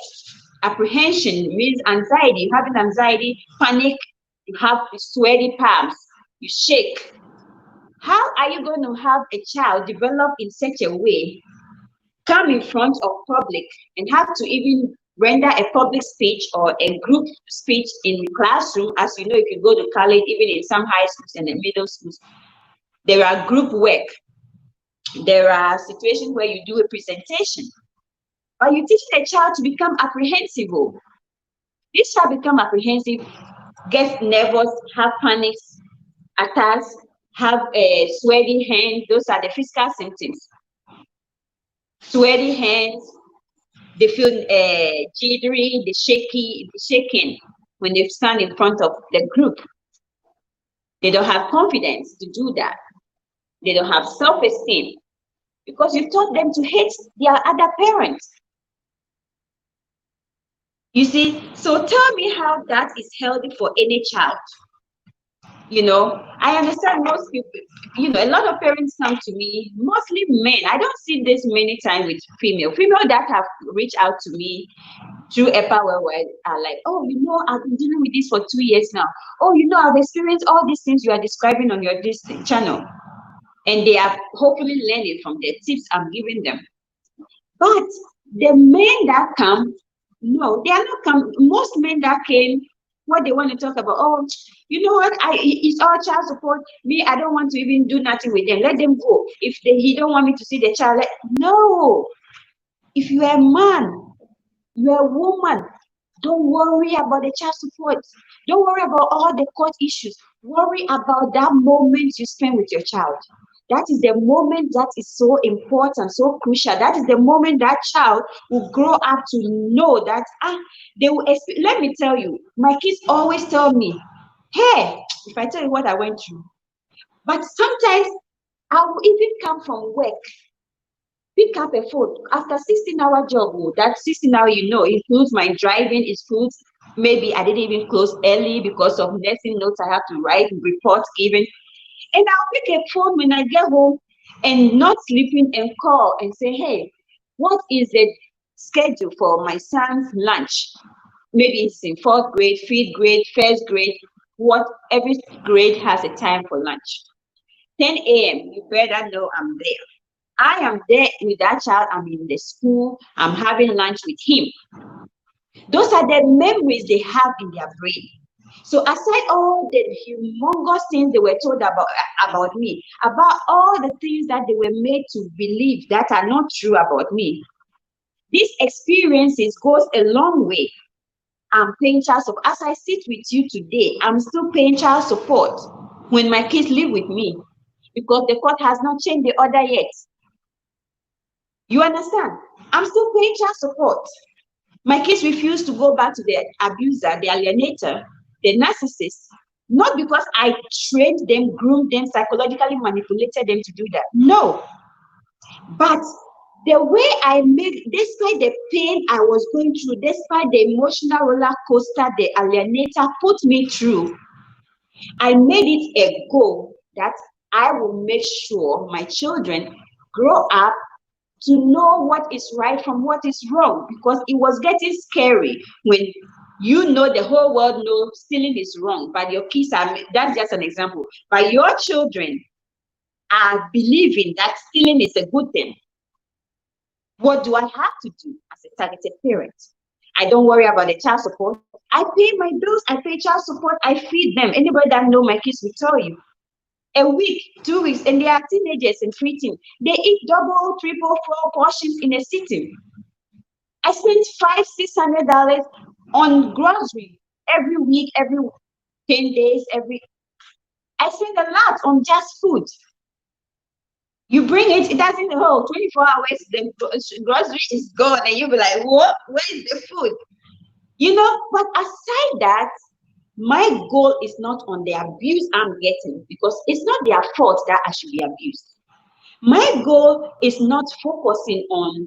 Apprehension means anxiety. You're having anxiety, panic, you have sweaty palms, you shake. How are you going to have a child develop in such a way, come in front of public and have to even render a public speech or a group speech in the classroom? As you know, if you go to college, even in some high schools and the middle schools, there are group work. There are situations where you do a presentation, but you teach the child to become apprehensive. This child become apprehensive, gets nervous, have panic attacks, have a sweaty hand. Those are the physical symptoms. Sweaty hands, they feel jittery, they shaking when they stand in front of the group. They don't have confidence to do that. They don't have self-esteem because you taught them to hate their other parents. You see, so tell me how that is healthy for any child. You know, I understand most people, you know, a lot of parents come to me, mostly men. I don't see this many times with female that have reached out to me through Eppa where are like, oh, you know, I've been dealing with this for 2 years now. Oh, you know, I've experienced all these things you are describing on your channel. And they are hopefully learning from the tips I'm giving them. But the men that come, no, they are not come. Most men that came, what they want to talk about, oh, you know what, it's all child support. Me, I don't want to even do nothing with them. Let them go. If he don't want me to see the child, no. If you are a man, you are a woman, don't worry about the child support. Don't worry about all the court issues. Worry about that moment you spend with your child. That is the moment that is so important, so crucial. That is the moment that child will grow up to know that they will. Let me tell you, my kids always tell me, hey, if I tell you what I went through, but sometimes I will even come from work, pick up a phone after 16-hour job. That 16-hour, you know, includes my driving, includes maybe I didn't even close early because of nursing notes I have to write, reports given. And I'll pick a phone when I get home and not sleeping and call and say, hey, what is the schedule for my son's lunch? maybe it's in fourth grade, fifth grade, first grade, what every grade has a time for lunch. 10 a.m., you better know I'm there. I am there with that child. I'm in the school. I'm having lunch with him. Those are the memories they have in their brain. So aside all the humongous things they were told about me, about all the things that they were made to believe that are not true about me, these experiences goes a long way. I'm paying child support. As I sit with you today, I'm still paying child support when my kids live with me because the court has not changed the order yet. You understand? I'm still paying child support. My kids refuse to go back to the abuser, the alienator, the narcissist, not because I trained them, groomed them, psychologically manipulated them to do that. No. But the way I made, despite the pain I was going through, despite the emotional roller coaster the alienator put me through, I made it a goal that I will make sure my children grow up to know what is right from what is wrong, because it was getting scary when you know the whole world knows stealing is wrong, but your kids are, that's just an example, but your children are believing that stealing is a good thing. What do I have to do as a targeted parent? I don't worry about the child support. I pay my bills, I pay child support, I feed them. Anybody that know my kids will tell you. A week, 2 weeks, and they are teenagers in preteen. They eat double, triple, four portions in a sitting. I spent $500-$600 on grocery every week, every 10 days, I spend a lot on just food. You bring it, it doesn't hold 24 hours, the grocery is gone, and you'll be like, what? Where is the food? You know, but aside that, my goal is not on the abuse I'm getting, because it's not their fault that I should be abused. My goal is not focusing on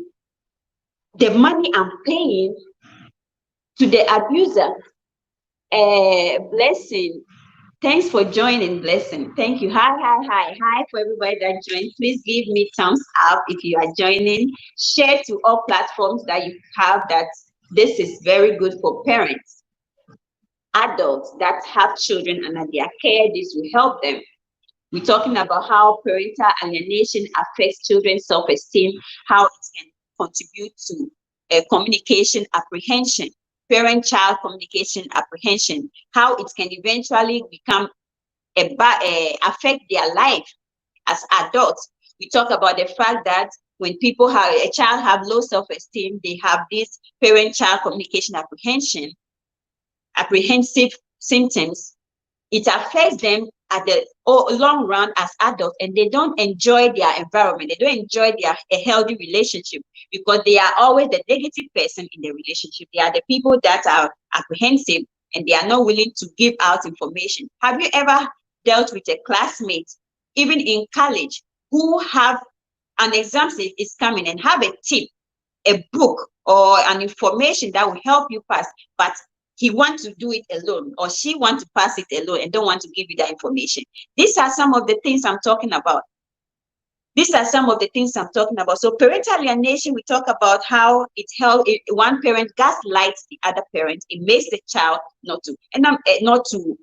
the money I'm paying to the abuser. Blessing. Thanks for joining, Blessing. Thank you. Hi for everybody that joined. Please give me thumbs up if you are joining. Share to all platforms that you have, that this is very good for parents, adults that have children and at their care. This will help them. We're talking about how parental alienation affects children's self-esteem, how it can contribute to communication apprehension, parent-child communication apprehension, how it can eventually become affect their life as adults. We talk about the fact that when people have a child have low self-esteem, they have this parent-child communication apprehensive symptoms. It affects them at the long run as adults, and they don't enjoy their environment. They don't enjoy a healthy relationship, because they are always the negative person in the relationship. They are the people that are apprehensive, and they are not willing to give out information. Have you ever dealt with a classmate, even in college, who have an exam is coming and have a tip, a book, or an information that will help you pass, but he wants to do it alone, or she wants to pass it alone and don't want to give you that information? These are some of the things I'm talking about. So parental alienation, we talk about how one parent gaslights the other parent. It makes the child not to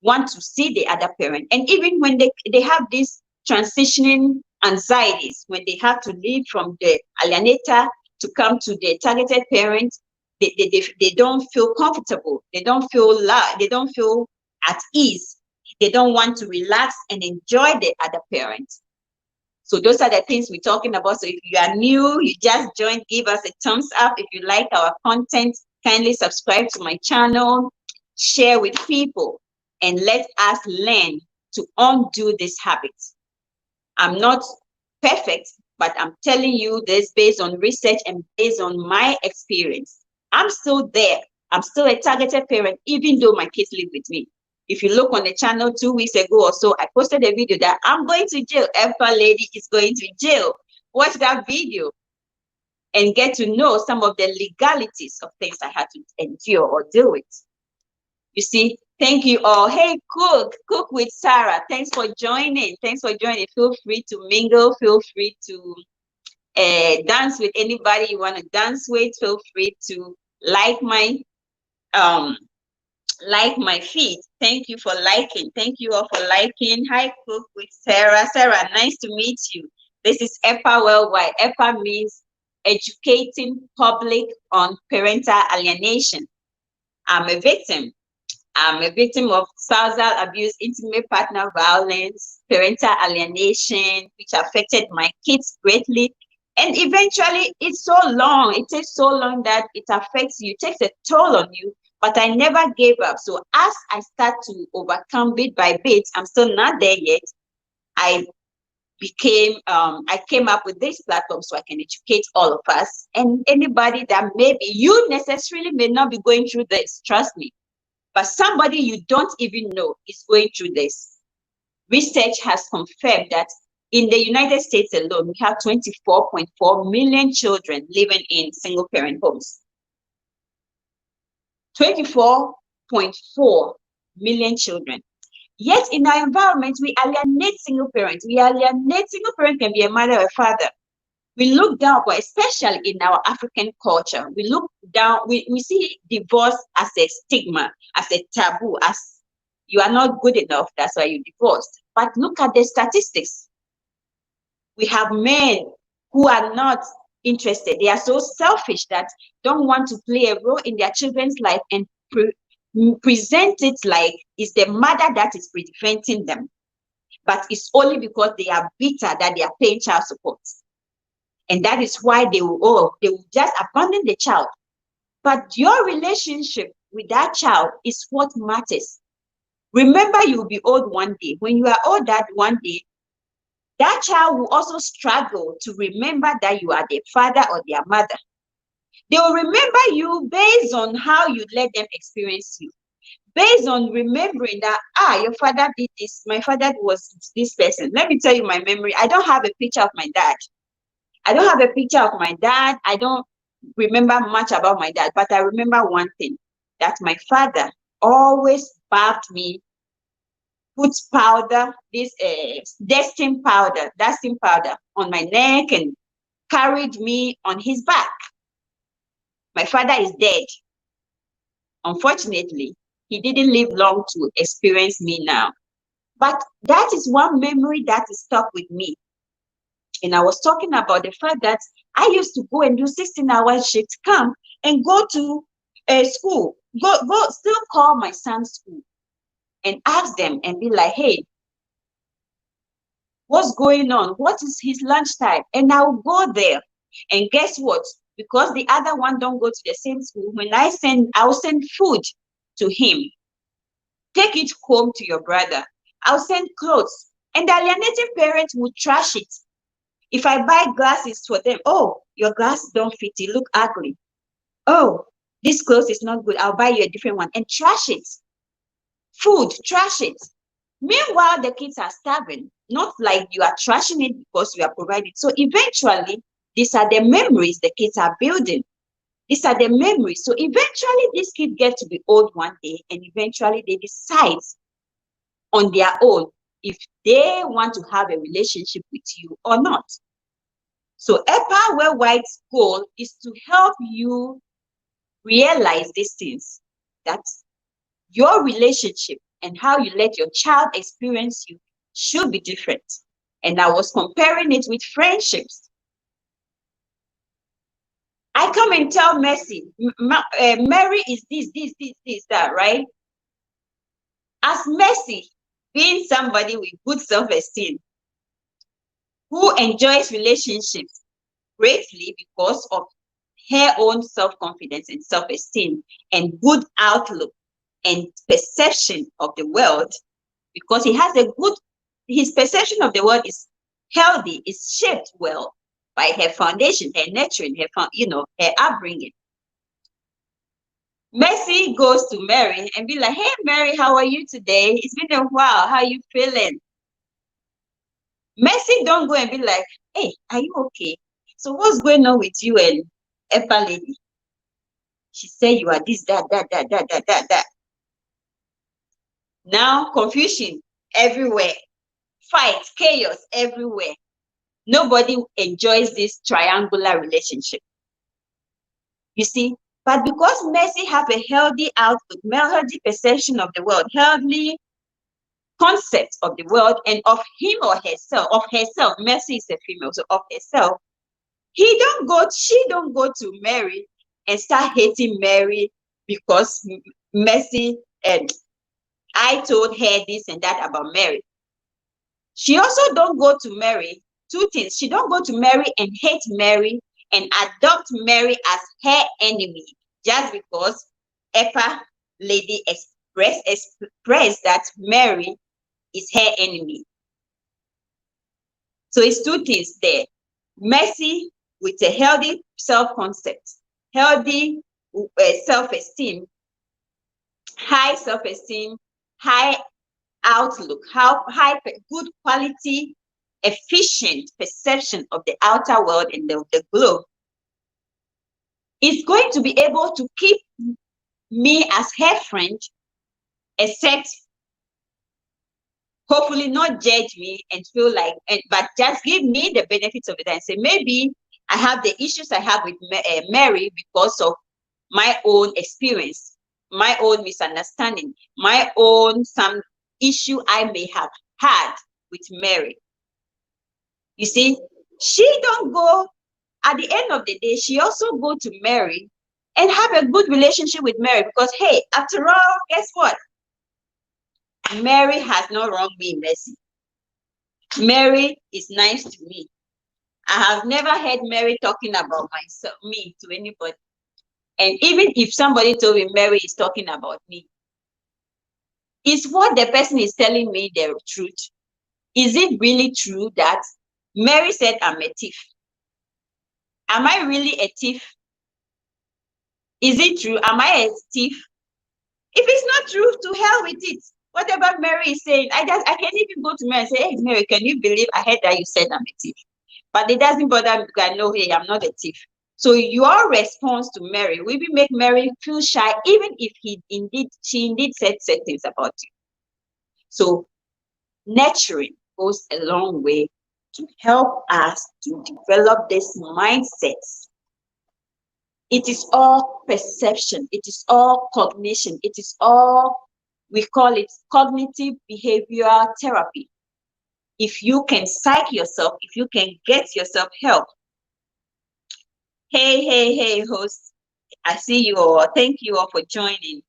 want to see the other parent. And even when they have these transitioning anxieties, when they have to leave from the alienator to come to the targeted parent, they don't feel comfortable. They don't feel loved. They don't feel at ease. They don't want to relax and enjoy the other parent. So those are the things we're talking about. So if you are new, you just joined, give us a thumbs up. If you like our content, kindly subscribe to my channel, share with people, and let us learn to undo these habits. I'm not perfect, but I'm telling you this based on research and based on my experience. I'm still there. I'm still a targeted parent, even though my kids live with me. If you look on the channel 2 weeks ago or so, I posted a video that I'm going to jail. Eppa lady is going to jail. Watch that video and get to know some of the legalities of things I had to endure or deal with. You see, thank you all. Hey, Cook with Sarah. Thanks for joining. Feel free to mingle. Feel free to dance with anybody you want to dance with. Feel free to like my like my feed. Thank you for liking. Thank you all for liking. Hi, Cook with Sarah. Sarah, nice to meet you. This is Eppa Worldwide. Eppa means educating public on parental alienation. I'm a victim. I'm a victim of spousal abuse, intimate partner violence, parental alienation, which affected my kids greatly. And eventually, it's so long. It takes so long that it affects you, it takes a toll on you. But I never gave up. So as I start to overcome bit by bit, I'm still not there yet. I came up with this platform so I can educate all of us and anybody that maybe you necessarily may not be going through this, trust me, but somebody you don't even know is going through this. Research has confirmed that in the United States alone, we have 24.4 million children living in single parent homes. 24.4 million children. Yet in our environment, we alienate single parents. Single parent can be a mother or a father. We look down, but especially in our African culture, we look down, we see divorce as a stigma, as a taboo, as you are not good enough, that's why you divorced. But look at the statistics. We have men who are not interested. They are so selfish that don't want to play a role in their children's life and present it like it's the mother that is preventing them. But it's only because they are bitter that they are paying child support. And that is why they will just abandon the child. But your relationship with that child is what matters. Remember, you'll be old one day. When you are old that one day, that child will also struggle to remember that you are their father or their mother. They will remember you based on how you let them experience you. Based on remembering that, your father did this, my father was this person. Let me tell you my memory. I don't have a picture of my dad. I don't have a picture of my dad. I don't remember much about my dad, but I remember one thing, that my father always bathed me, put powder, this destin powder on my neck and carried me on his back. My father is dead. Unfortunately, he didn't live long to experience me now. But that is one memory that is stuck with me. And I was talking about the fact that I used to go and do 16-hour shifts, come and go to a school, still call my son's school and ask them and be like, hey, what's going on? What is his lunchtime? And I'll go there. And guess what? Because the other one don't go to the same school, when I'll send food to him. Take it home to your brother. I'll send clothes. And the alienating parents will trash it. If I buy glasses for them, oh, your glasses don't fit, you look ugly. Oh, this clothes is not good, I'll buy you a different one, and trash it. Food, trash it. Meanwhile, the kids are starving, not like you are trashing it because you are providing. So eventually, these are the memories the kids are building. These are the memories. So eventually, these kids get to be old one day, and eventually they decide on their own if they want to have a relationship with you or not. So Eppa Worldwide's goal is to help you realize these things, that your relationship and how you let your child experience you should be different. And I was comparing it with friendships. I come and tell Mercy, Mary is this, that, right? As Mercy, being somebody with good self-esteem, who enjoys relationships greatly because of her own self-confidence and self-esteem and good outlook and perception of the world, because his perception of the world is healthy, is shaped well by her foundation, her nurturing, her upbringing. Mercy goes to Mary and be like, hey, Mary, how are you today? It's been a while. How are you feeling? Mercy don't go and be like, hey, are you okay? So what's going on with you and Eppa lady? She said you are this, that. Now confusion everywhere, fight, chaos everywhere. Nobody enjoys this triangular relationship. You see, But because Mercy have a healthy outlook, healthy perception of the world, healthy concept of the world and of him or herself, Mercy is a female, so of herself, she don't go to Mary and start hating Mary because Mercy and I told her this and that about Mary. She also don't go to Mary. Two things. She don't go to Mary and hate Mary and adopt Mary as her enemy just because Eppa lady expressed that Mary is her enemy. So it's two things there. Mercy with a healthy self-concept, healthy self-esteem, high self-esteem, high outlook, good quality, efficient perception of the outer world and the globe, is going to be able to keep me as her friend, except hopefully not judge me and feel like, but just give me the benefits of it and say, maybe I have the issues I have with Mary because of my own experience, my own misunderstanding, my own some issue I may have had with Mary. You see, she don't go, at the end of the day, she also go to Mary and have a good relationship with Mary because, hey, after all, guess what? Mary has not wronged me, Mercy. Mary is nice to me. I have never heard Mary talking about me to anybody. And even if somebody told me Mary is talking about me, is what the person is telling me the truth? Is it really true that Mary said I'm a thief? Am I really a thief? Is it true? Am I a thief? If it's not true, to hell with it. Whatever Mary is saying, I can't even go to Mary and say, hey, Mary, can you believe I heard that you said I'm a thief? But it doesn't bother me because I know, hey, I'm not a thief. So your response to Mary will make Mary feel shy, even if she indeed said things about you. So nurturing goes a long way to help us to develop this mindset. It is all perception. It is all cognition. It is all, we call it cognitive behavioral therapy. If you can psych yourself, if you can get yourself help. Hey, host. I see you all. Thank you all for joining.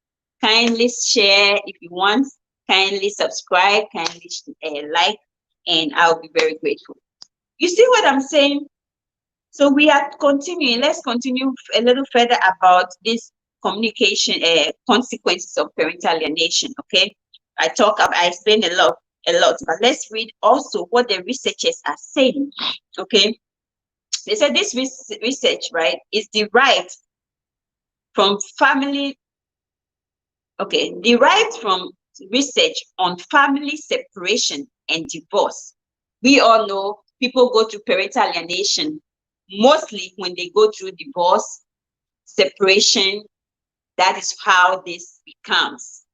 Kindly share if you want. Kindly subscribe. Kindly like. And I'll be very grateful. You see what I'm saying? So we are continuing. Let's continue a little further about this communication consequences of parental alienation. Okay, I explain a lot, but let's read also what the researchers are saying. Okay, they said this research, right, is derived from research on family separation and divorce. We all know people go through parental alienation mostly when they go through divorce, separation. That is how this becomes.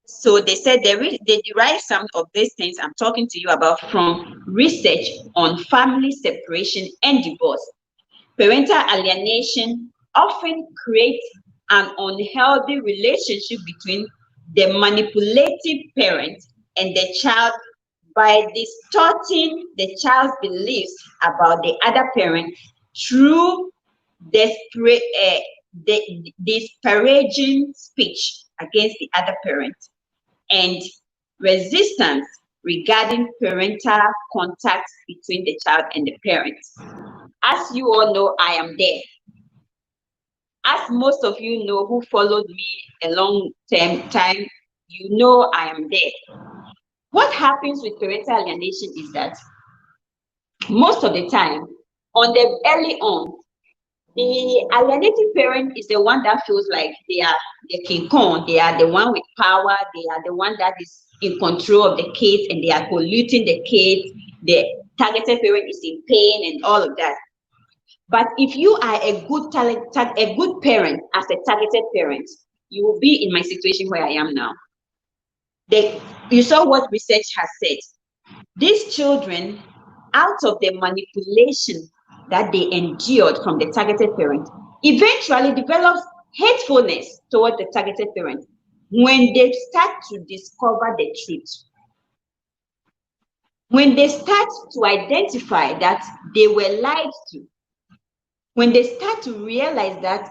So they said they derive some of these things I'm talking to you about from research on family separation and divorce. Parental alienation often creates an unhealthy relationship between the manipulative parent and the child by distorting the child's beliefs about the other parent through disparaging speech against the other parent and resistance regarding parental contact between the child and the parent. As you all know, I am there. As most of you know who followed me a long time, you know I am there. What happens with parental alienation is that most of the time, early on, the alienated parent is the one that feels like they are the King Kong, they are the one with power, they are the one that is in control of the kids and they are polluting the kids. The targeted parent is in pain and all of that. But if you are a good parent as a targeted parent, you will be in my situation where I am now. You saw what research has said. These children, out of the manipulation that they endured from the targeted parent, eventually develop hatefulness toward the targeted parent when they start to discover the truth. When they start to identify that they were lied to. When they start to realize that,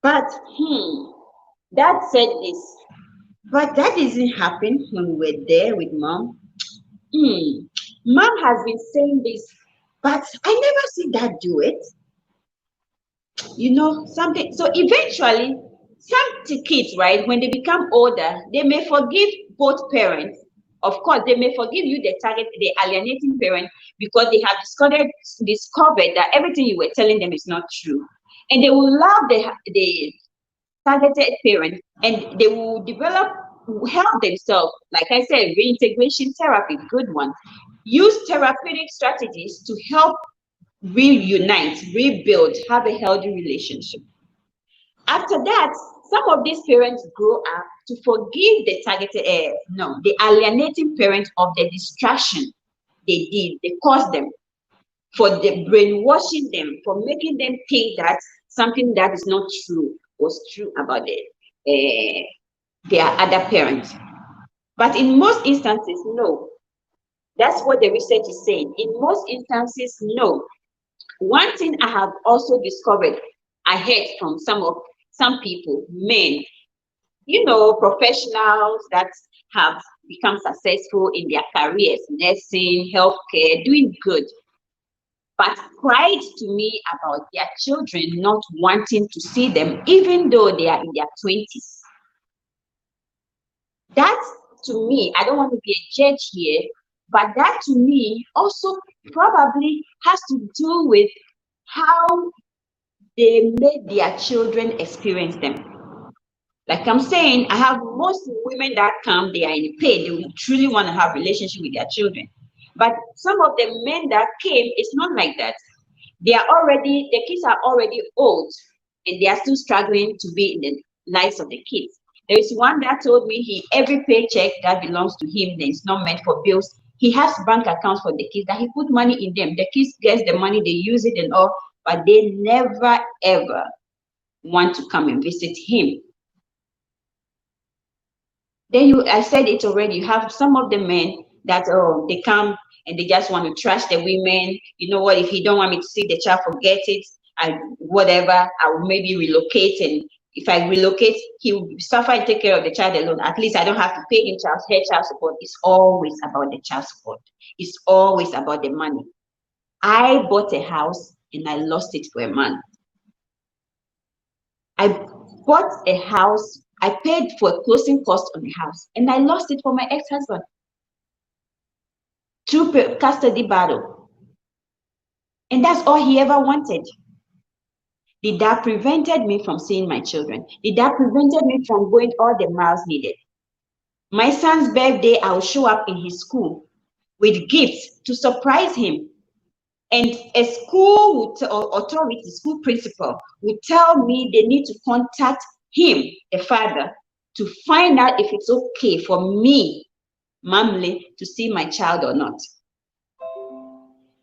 but dad said this, but that didn't happen when we were there with mom. Mom has been saying this, but I never see dad do it. You know, something. So eventually, some kids, right, when they become older, they may forgive both parents. Of course, they may forgive you, the alienating parent, because they have discovered that everything you were telling them is not true. And they will love the targeted parent, and they will help themselves. Like I said, reintegration therapy, good one. Use therapeutic strategies to help reunite, rebuild, have a healthy relationship. After that, some of these parents grow up to forgive the alienating parent of the distraction they caused them, for the brainwashing them, for making them think that something that is not true was true about their other parents. But in most instances, no. That's what the research is saying. In most instances, no. One thing I have also discovered, I heard from some people, men, professionals that have become successful in their careers, nursing, healthcare, doing good, but cried to me about their children not wanting to see them, even though they are in their 20s. That, to me, I don't want to be a judge here, but that to me also probably has to do with how they made their children experience them. Like I'm saying, I have most women that come, they are in pain, they will truly want to have a relationship with their children. But some of the men that came, it's not like that. The kids are already old, and they are still struggling to be in the lives of the kids. There is one that told me every paycheck that belongs to him that is not meant for bills, he has bank accounts for the kids that he put money in them. The kids get the money, they use it and all, but they never ever want to come and visit him. Then I said it already, you have some of the men that they come and they just want to trash the women. You know what, if he don't want me to see the child, forget it. Whatever, I will maybe relocate, and if I relocate, he will suffer and take care of the child alone. At least I don't have to pay him child support. It's always about the child support. It's always about the money. I bought a house and I lost it for a man. I bought a house, I paid for a closing cost on the house, and I lost it for my ex-husband through custody battle. And that's all he ever wanted. Did that prevented me from seeing my children? Did that prevented me from going all the miles needed? My son's birthday, I'll show up in his school with gifts to surprise him. And a school authority, school principal, would tell me they need to contact him, the father, to find out if it's okay for me, Mamle, to see my child or not.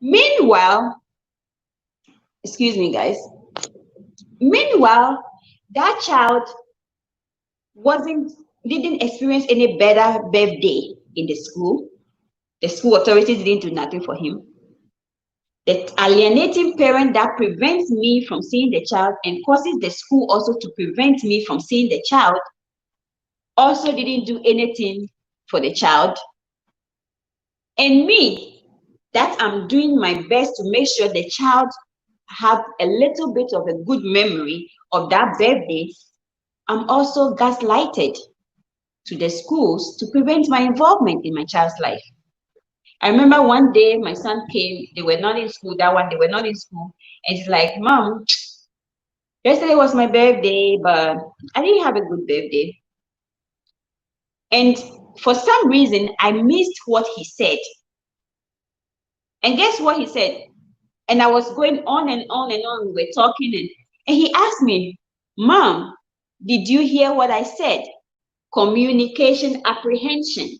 Meanwhile, excuse me, guys. Meanwhile, that child didn't experience any better birthday in the school. The school authorities didn't do nothing for him. The alienating parent that prevents me from seeing the child and causes the school also to prevent me from seeing the child also didn't do anything for the child. And me, that I'm doing my best to make sure the child have a little bit of a good memory of that birthday, I'm also gaslighted to the schools to prevent my involvement in my child's life. I remember one day my son came, they were not in school, that one, they were not in school. And he's like, Mom, yesterday was my birthday, but I didn't have a good birthday. And for some reason, I missed what he said. And guess what he said? And I was going on and on and on, we were talking, and he asked me, Mom, did you hear what I said? Communication apprehension.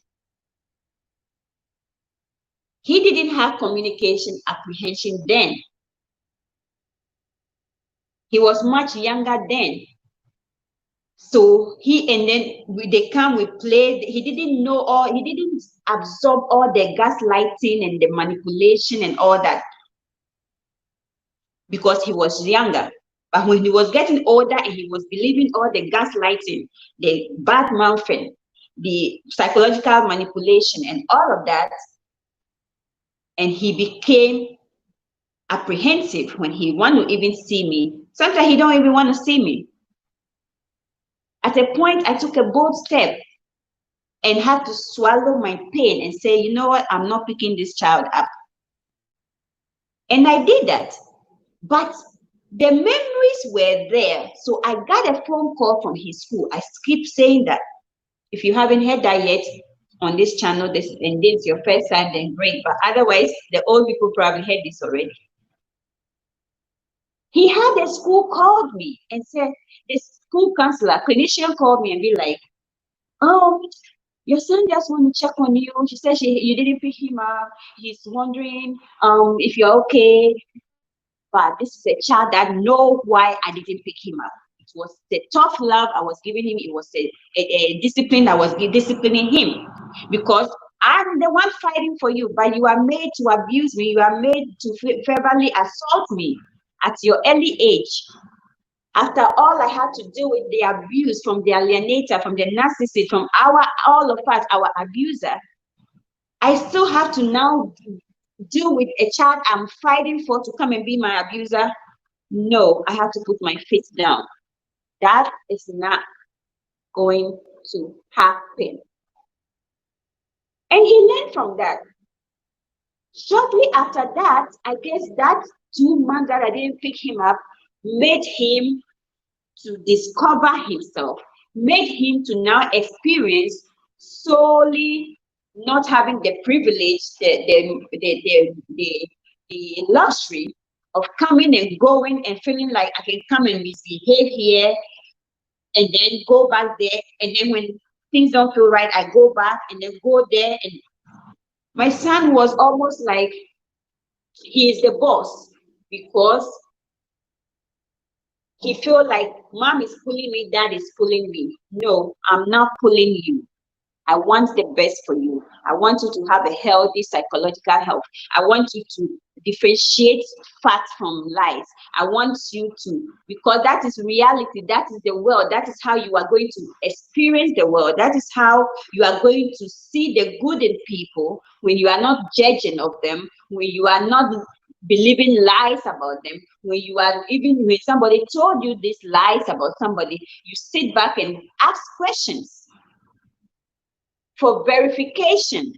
He didn't have communication apprehension then. He was much younger then. So and then they come, we played. He didn't know all, he didn't absorb all the gaslighting and the manipulation and all that because he was younger. But when he was getting older and he was believing all the gaslighting, the bad mouthing, the psychological manipulation and all of that, and he became apprehensive when he want to even see me. Sometimes he don't even want to see me. At a point, I took a bold step and had to swallow my pain and say, you know what, I'm not picking this child up. And I did that. But the memories were there. So I got a phone call from his school. I keep saying that. If you haven't heard that yet on this channel, and this is your first time, then great. But otherwise, the old people probably heard this already. He had a school called me and said, the school counselor, clinician called me and be like, oh, your son just want to check on you. She said you didn't pick him up. He's wondering if you're okay. But this is a child that knows why I didn't pick him up. It was the tough love I was giving him. It was a discipline I was disciplining him. Because I'm the one fighting for you, but you are made to abuse me. You are made to verbally assault me at your early age. After all I had to do with the abuse from the alienator, from the narcissist, from all of us, our abuser, I still have to now deal with a child I'm fighting for to come and be my abuser. No, I have to put my feet down. That is not going to happen. And he learned from that. Shortly after that, I guess that 2 months that I didn't pick him up made him to discover himself, made him to now experience solely not having the privilege, the luxury of coming and going and feeling like I can come and misbehave here and then go back there, and then when things don't feel right, I go back and then go there. And my son was almost like he is the boss because he feel like mom is pulling me, dad is pulling me. No, I'm not pulling you. I want the best for you. I want you to have a healthy psychological health. I want you to differentiate facts from lies. I want you to, because that is reality, that is the world, that is how you are going to experience the world. That is how you are going to see the good in people when you are not judging of them, when you are not believing lies about them, when you are, even when somebody told you these lies about somebody, you sit back and ask questions for verification.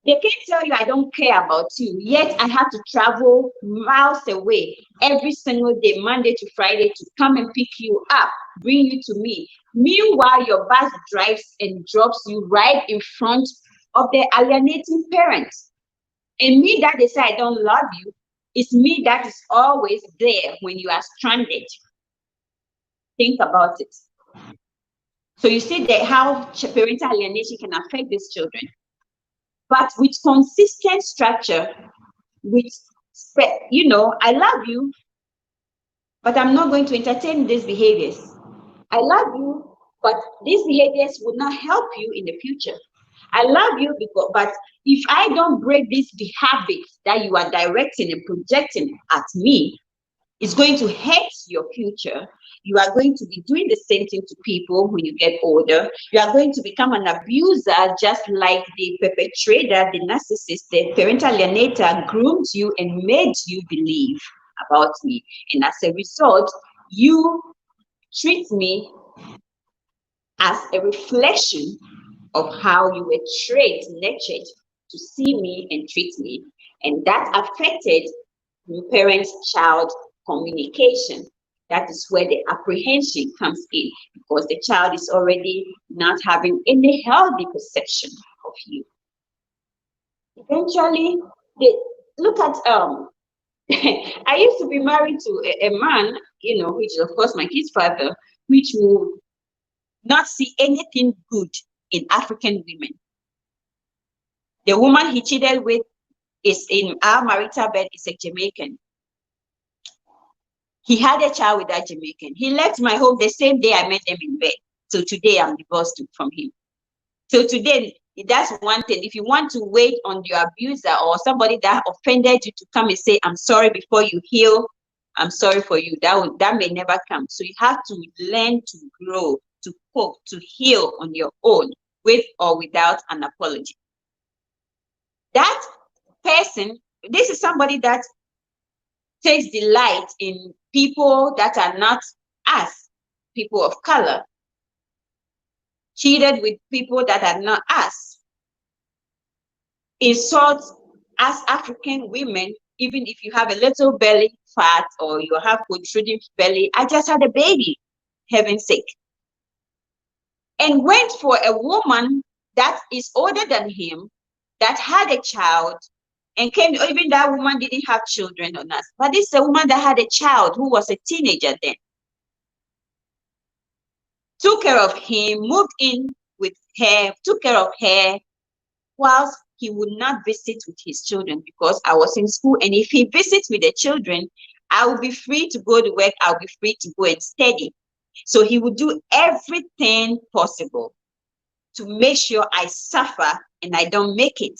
They can't tell you I don't care about you, yet I have to travel miles away every single day, Monday to Friday, to come and pick you up, bring you to me. Meanwhile, your bus drives and drops you right in front of the alienating parents. And me that they say I don't love you, it's me that is always there when you are stranded. Think about it. So you see that how parental alienation can affect these children. But with consistent structure, with, you know, I love you, but I'm not going to entertain these behaviors. I love you, but these behaviors will not help you in the future. I love you, but if I don't break these habits that you are directing and projecting at me, it's going to hurt your future. You are going to be doing the same thing to people when you get older. You are going to become an abuser, just like the perpetrator, the narcissist, the parental alienator groomed you and made you believe about me. And as a result, you treat me as a reflection of how you were nurtured to see me and treat me. And that affected parent-child communication. That is where the apprehension comes in, because the child is already not having any healthy perception of you. Eventually, they look at I used to be married to a man, you know, which is of course my kid's father, which will not see anything good in African women. The woman he cheated with is in our marital bed is a Jamaican. He had a child with that Jamaican. He left my home the same day I met them in bed. So today I'm divorced from him. So today, that's one thing. If you want to wait on your abuser or somebody that offended you to come and say, I'm sorry before you heal, I'm sorry for you, that may never come. So you have to learn to grow, to cope, to heal on your own, with or without an apology. That person, this is somebody that takes delight in people that are not us, people of color, cheated with people that are not us, insults us African women, even if you have a little belly fat or you have protruding belly. I just had a baby, heaven's sake. And went for a woman that is older than him, that had a child, and came, even that woman didn't have children on us. But this is a woman that had a child who was a teenager then. Took care of him, moved in with her, took care of her, whilst he would not visit with his children because I was in school. And if he visits with the children, I will be free to go to work. I'll be free to go and study. So he would do everything possible to make sure I suffer and I don't make it.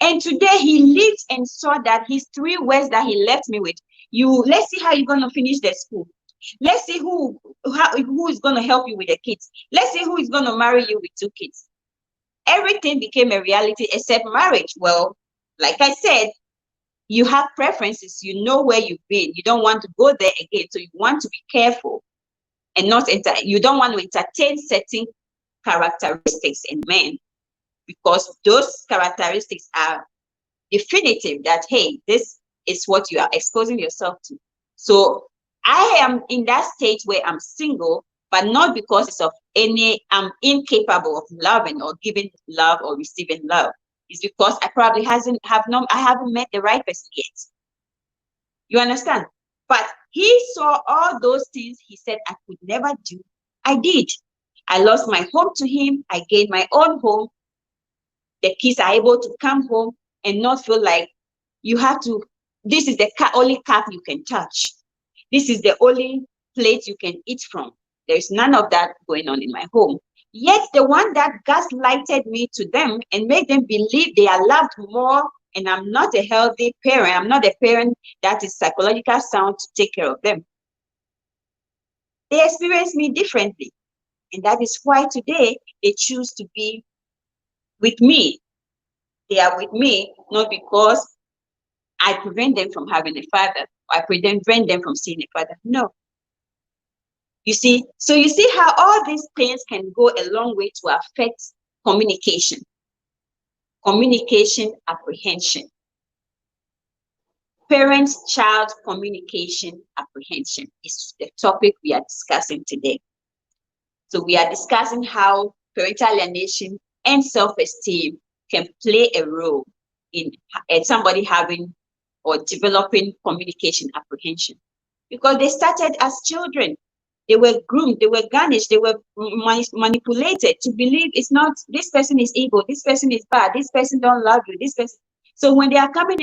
And today he lived and saw that his 3 words that he left me with, let's see how you're going to finish the school. Let's see who is going to help you with the kids. Let's see who is going to marry you with 2 kids. Everything became a reality except marriage. Well, like I said, you have preferences. You know where you've been. You don't want to go there again. So you want to be careful and you don't want to entertain certain characteristics in men, because those characteristics are definitive that, hey, this is what you are exposing yourself to. So I am in that stage where I'm single, but not because it's of I'm incapable of loving or giving love or receiving love. It's because I probably haven't met the right person yet. You understand? But he saw all those things he said I could never do. I did. I lost my home to him. I gained my own home. The kids are able to come home and not feel like this is the only cup you can touch. This is the only plate you can eat from. There's none of that going on in my home. Yet the one that gaslighted me to them and made them believe they are loved more, and I'm not a healthy parent. I'm not a parent that is psychologically sound to take care of them. They experience me differently. And that is why today they choose to be with me. They are with me not because I prevent them from having a father, or I prevent them from seeing a father. No. You see, so you see how all these things can go a long way to affect communication. Communication apprehension. Parent-child communication apprehension is the topic we are discussing today. So we are discussing how parental alienation and self-esteem can play a role in somebody having or developing communication apprehension. Because they started as children. They were groomed, they were garnished, they were manipulated to believe it's not, this person is evil, this person is bad, this person don't love you, this person. So when they are becoming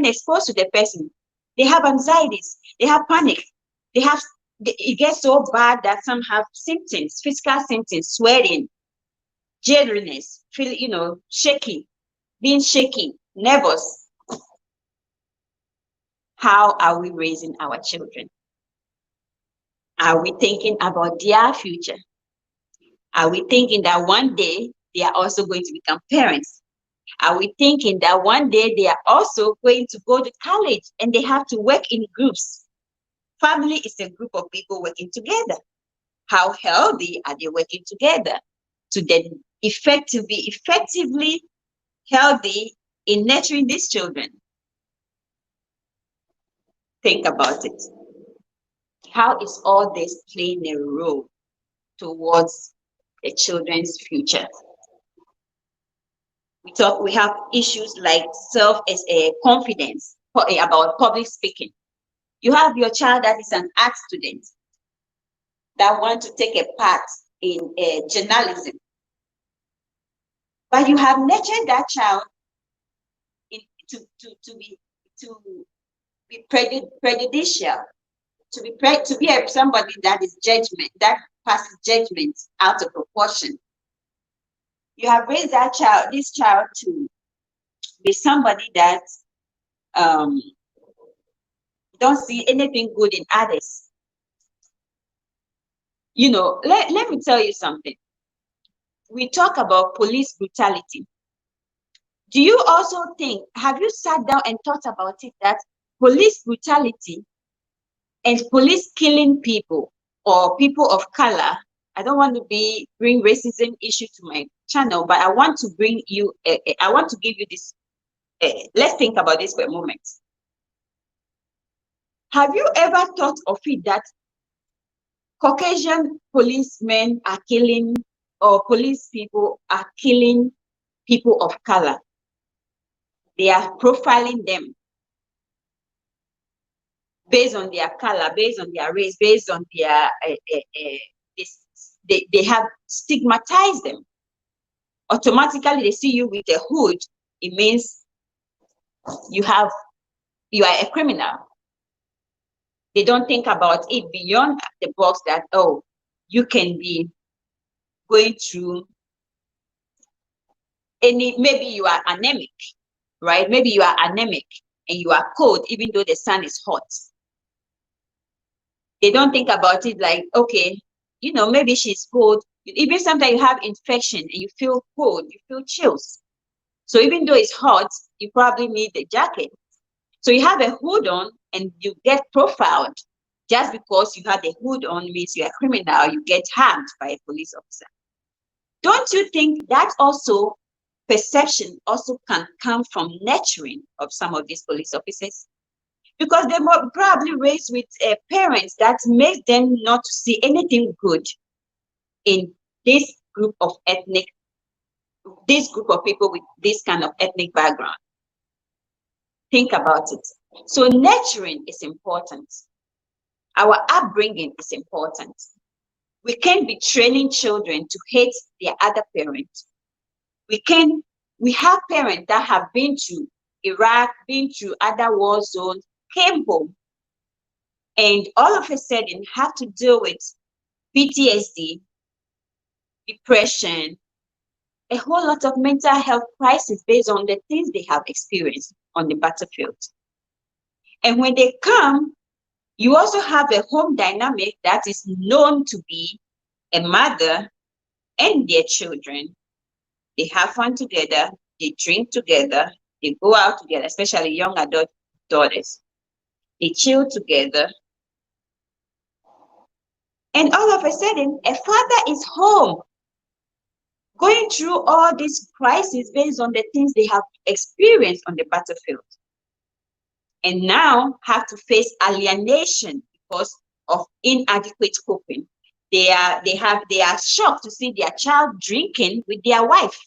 exposed to the person, they have anxieties, they have panic, it gets so bad that some have symptoms, physical symptoms, sweating, jitteriness, shaky, being shaky, nervous. How are we raising our children? Are we thinking about their future? Are we thinking that one day they are also going to become parents? Are we thinking that one day they are also going to go to college and they have to work in groups? Family is a group of people working together. How healthy are they working together to then effectively healthy in nurturing these children? Think about it. How is all this playing a role towards the children's future? We have issues like confidence about public speaking. You have your child that is an art student that wants to take a part in journalism, but you have nurtured that child to be be prejudicial, to be somebody that is judgment, that passes judgment out of proportion. You have raised this child to be somebody that don't see anything good in others. You know, let me tell you something. We talk about police brutality. Do you also think, have you sat down and thought about it, that police brutality and police killing people or people of color, I don't want to bring racism issue to my channel, but I want to bring you, I want to give you this, let's think about this for a moment. Have you ever thought of it that Caucasian policemen are killing, or police people are killing people of color? They are profiling them based on their color, based on their race, based on their, they have stigmatized them. Automatically, they see you with a hood, it means you are a criminal. They don't think about it beyond the box that, oh, you can be going through maybe you are anemic, right? Maybe you are anemic and you are cold even though the sun is hot. They don't think about it like, okay, you know, maybe she's cold. Even sometimes you have infection and you feel cold, you feel chills. So even though it's hot, you probably need a jacket. So you have a hood on and you get profiled. Just because you have the hood on means you're a criminal, you get harmed by a police officer. Don't you think that also perception also can come from nurturing of some of these police officers? Because they were probably raised with parents that make them not to see anything good in this group of people with this kind of ethnic background. Think about it. So nurturing is important. Our upbringing is important. We can't be training children to hate their other parent. We have parents that have been to Iraq, been through other war zones, came home, and all of a sudden have to deal with PTSD, depression, a whole lot of mental health crisis based on the things they have experienced on the battlefield. And when they come, you also have a home dynamic that is known to be a mother and their children. They have fun together, they drink together, they go out together, especially young adult daughters. They chill together. And all of a sudden, a father is home, going through all these crises based on the things they have experienced on the battlefield. And now have to face alienation because of inadequate coping. They are shocked to see their child drinking with their wife.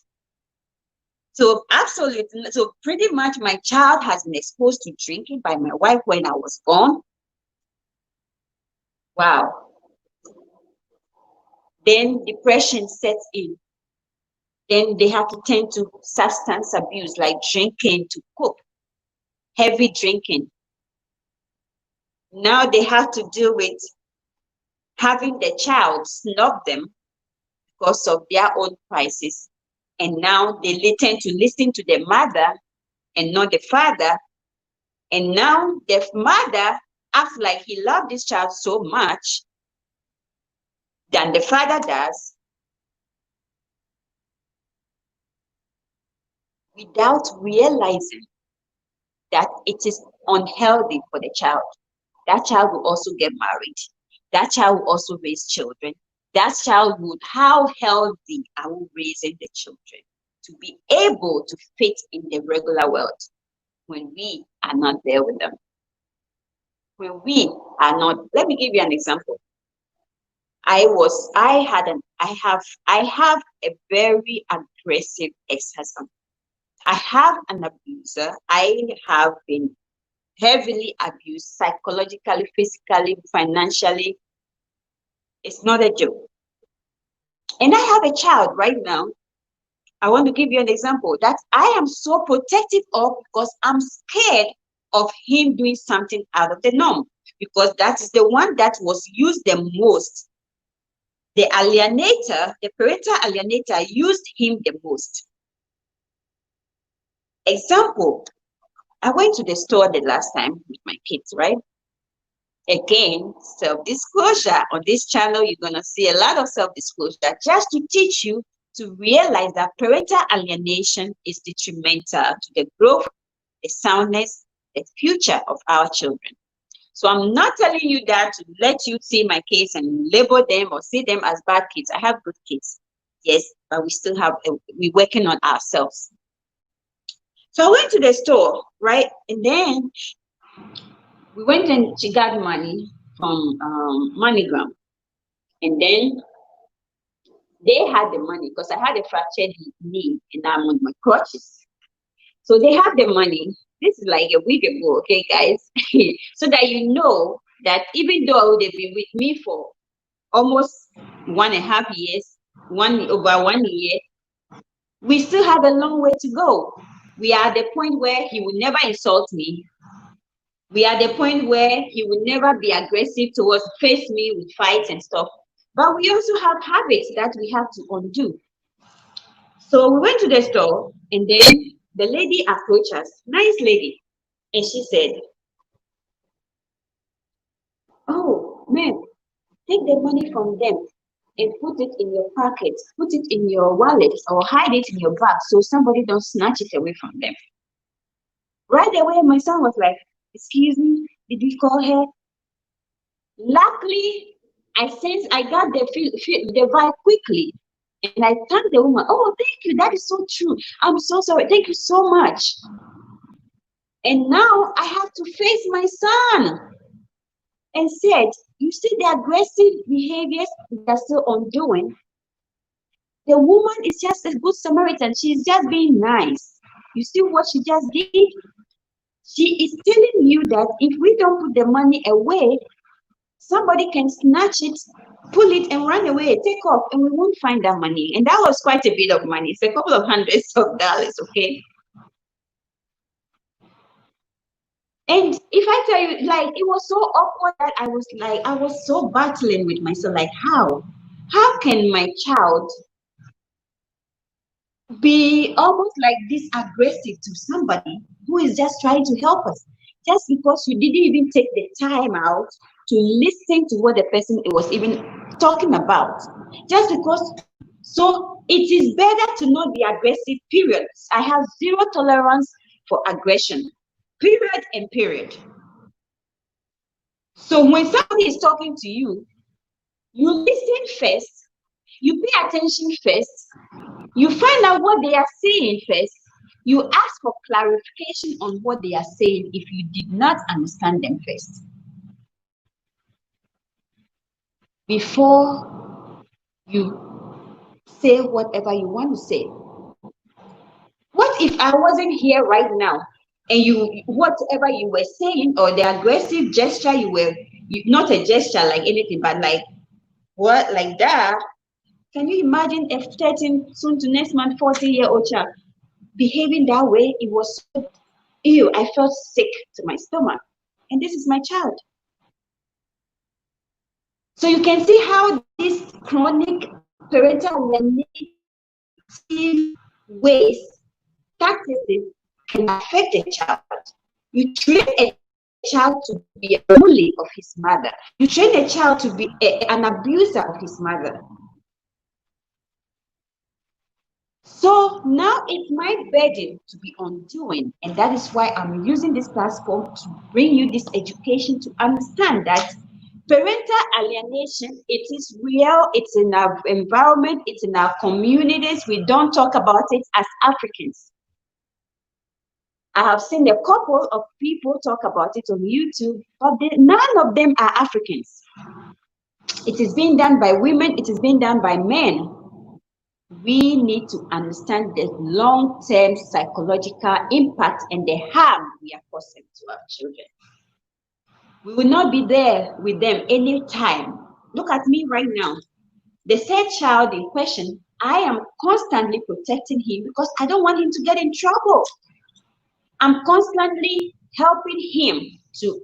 So absolutely, so pretty much my child has been exposed to drinking by my wife when I was born. Wow. Then depression sets in. Then they have to turn to substance abuse like drinking to cope. Heavy drinking. Now they have to deal with having the child snub them because of their own crisis. And now they tend to listen to the mother and not the father. And now the mother acts like he loved this child so much than the father does, without realizing that it is unhealthy for the child. That child will also get married. That child will also raise children. That child would, how healthy are we raising the children to be able to fit in the regular world when we are not there with them? When we are not, let me give you an example. I have a very aggressive ex-husband. I have an abuser. I have been heavily abused psychologically, physically, financially. It's not a joke. And I have a child right now. I want to give you an example that I am so protective of because I'm scared of him doing something out of the norm, because that is the one that was used the most. The alienator, the parental alienator, used him the most. Example, I went to the store the last time with my kids, right? Again, self-disclosure. On this channel, you're going to see a lot of self-disclosure just to teach you to realize that parental alienation is detrimental to the growth, the soundness, the future of our children. So I'm not telling you that to let you see my kids and label them or see them as bad kids. I have good kids, yes, but we still have, we're working on ourselves. So I went to the store, right? And then we went and she got money from MoneyGram. And then they had the money because I had a fractured knee and I'm on my crutches. So they have the money. This is like a week ago, okay, guys? So that you know that even though they've been with me for almost 1.5 years, over 1 year, we still have a long way to go. We are at the point where he will never insult me. We are at the point where he will never be aggressive towards face me with fights and stuff. But we also have habits that we have to undo. So we went to the store and then the lady approached us, nice lady, and she said, "Oh, ma'am, take the money from them and put it in your pocket, put it in your wallet or hide it in your bag so somebody don't snatch it away from them." Right away, my son was like, "Excuse me, did you call her?" Luckily, I got the vibe quickly. And I thanked the woman. "Oh, thank you. That is so true. I'm so sorry. Thank you so much." And now I have to face my son and said, "You see the aggressive behaviors they're still undoing. The woman is just a good Samaritan. She's just being nice. You see what she just did? She is telling you that if we don't put the money away, somebody can snatch it, pull it and run away, take off, and we won't find that money." And that was quite a bit of money. It's a couple of hundreds of dollars, okay? And if I tell you, like, it was so awkward that I was so battling with myself, like, how can my child be almost like this aggressive to somebody who is just trying to help us, just because you didn't even take the time out to listen to what the person was even talking about, just because. So it is better to not be aggressive, period. I have zero tolerance for aggression, period and period. So when somebody is talking to you, you listen first, you pay attention first, you find out what they are saying first, you ask for clarification on what they are saying if you did not understand them first, before you say whatever you want to say. What if I wasn't here right now and whatever you were saying, or the aggressive gesture not a gesture like anything, but like what, like that? Can you imagine a 13, soon to next month 40-year-old child behaving that way? It was so ew. I felt sick to my stomach, and this is my child. So you can see how these chronic parental negative ways, practices can affect a child. You train a child to be a bully of his mother. You train a child to be an abuser of his mother. So now it's my burden to be undoing, and that is why I'm using this platform to bring you this education to understand that parental alienation, it is real, it's in our environment, it's in our communities. We don't talk about it as Africans. I have seen a couple of people talk about it on YouTube, but none of them are Africans. It is being done by women, it is being done by men. We need to understand the long-term psychological impact and the harm we are causing to our children. We will not be there with them anytime. Look at me right now. The third child in question, I am constantly protecting him because I don't want him to get in trouble. I'm constantly helping him to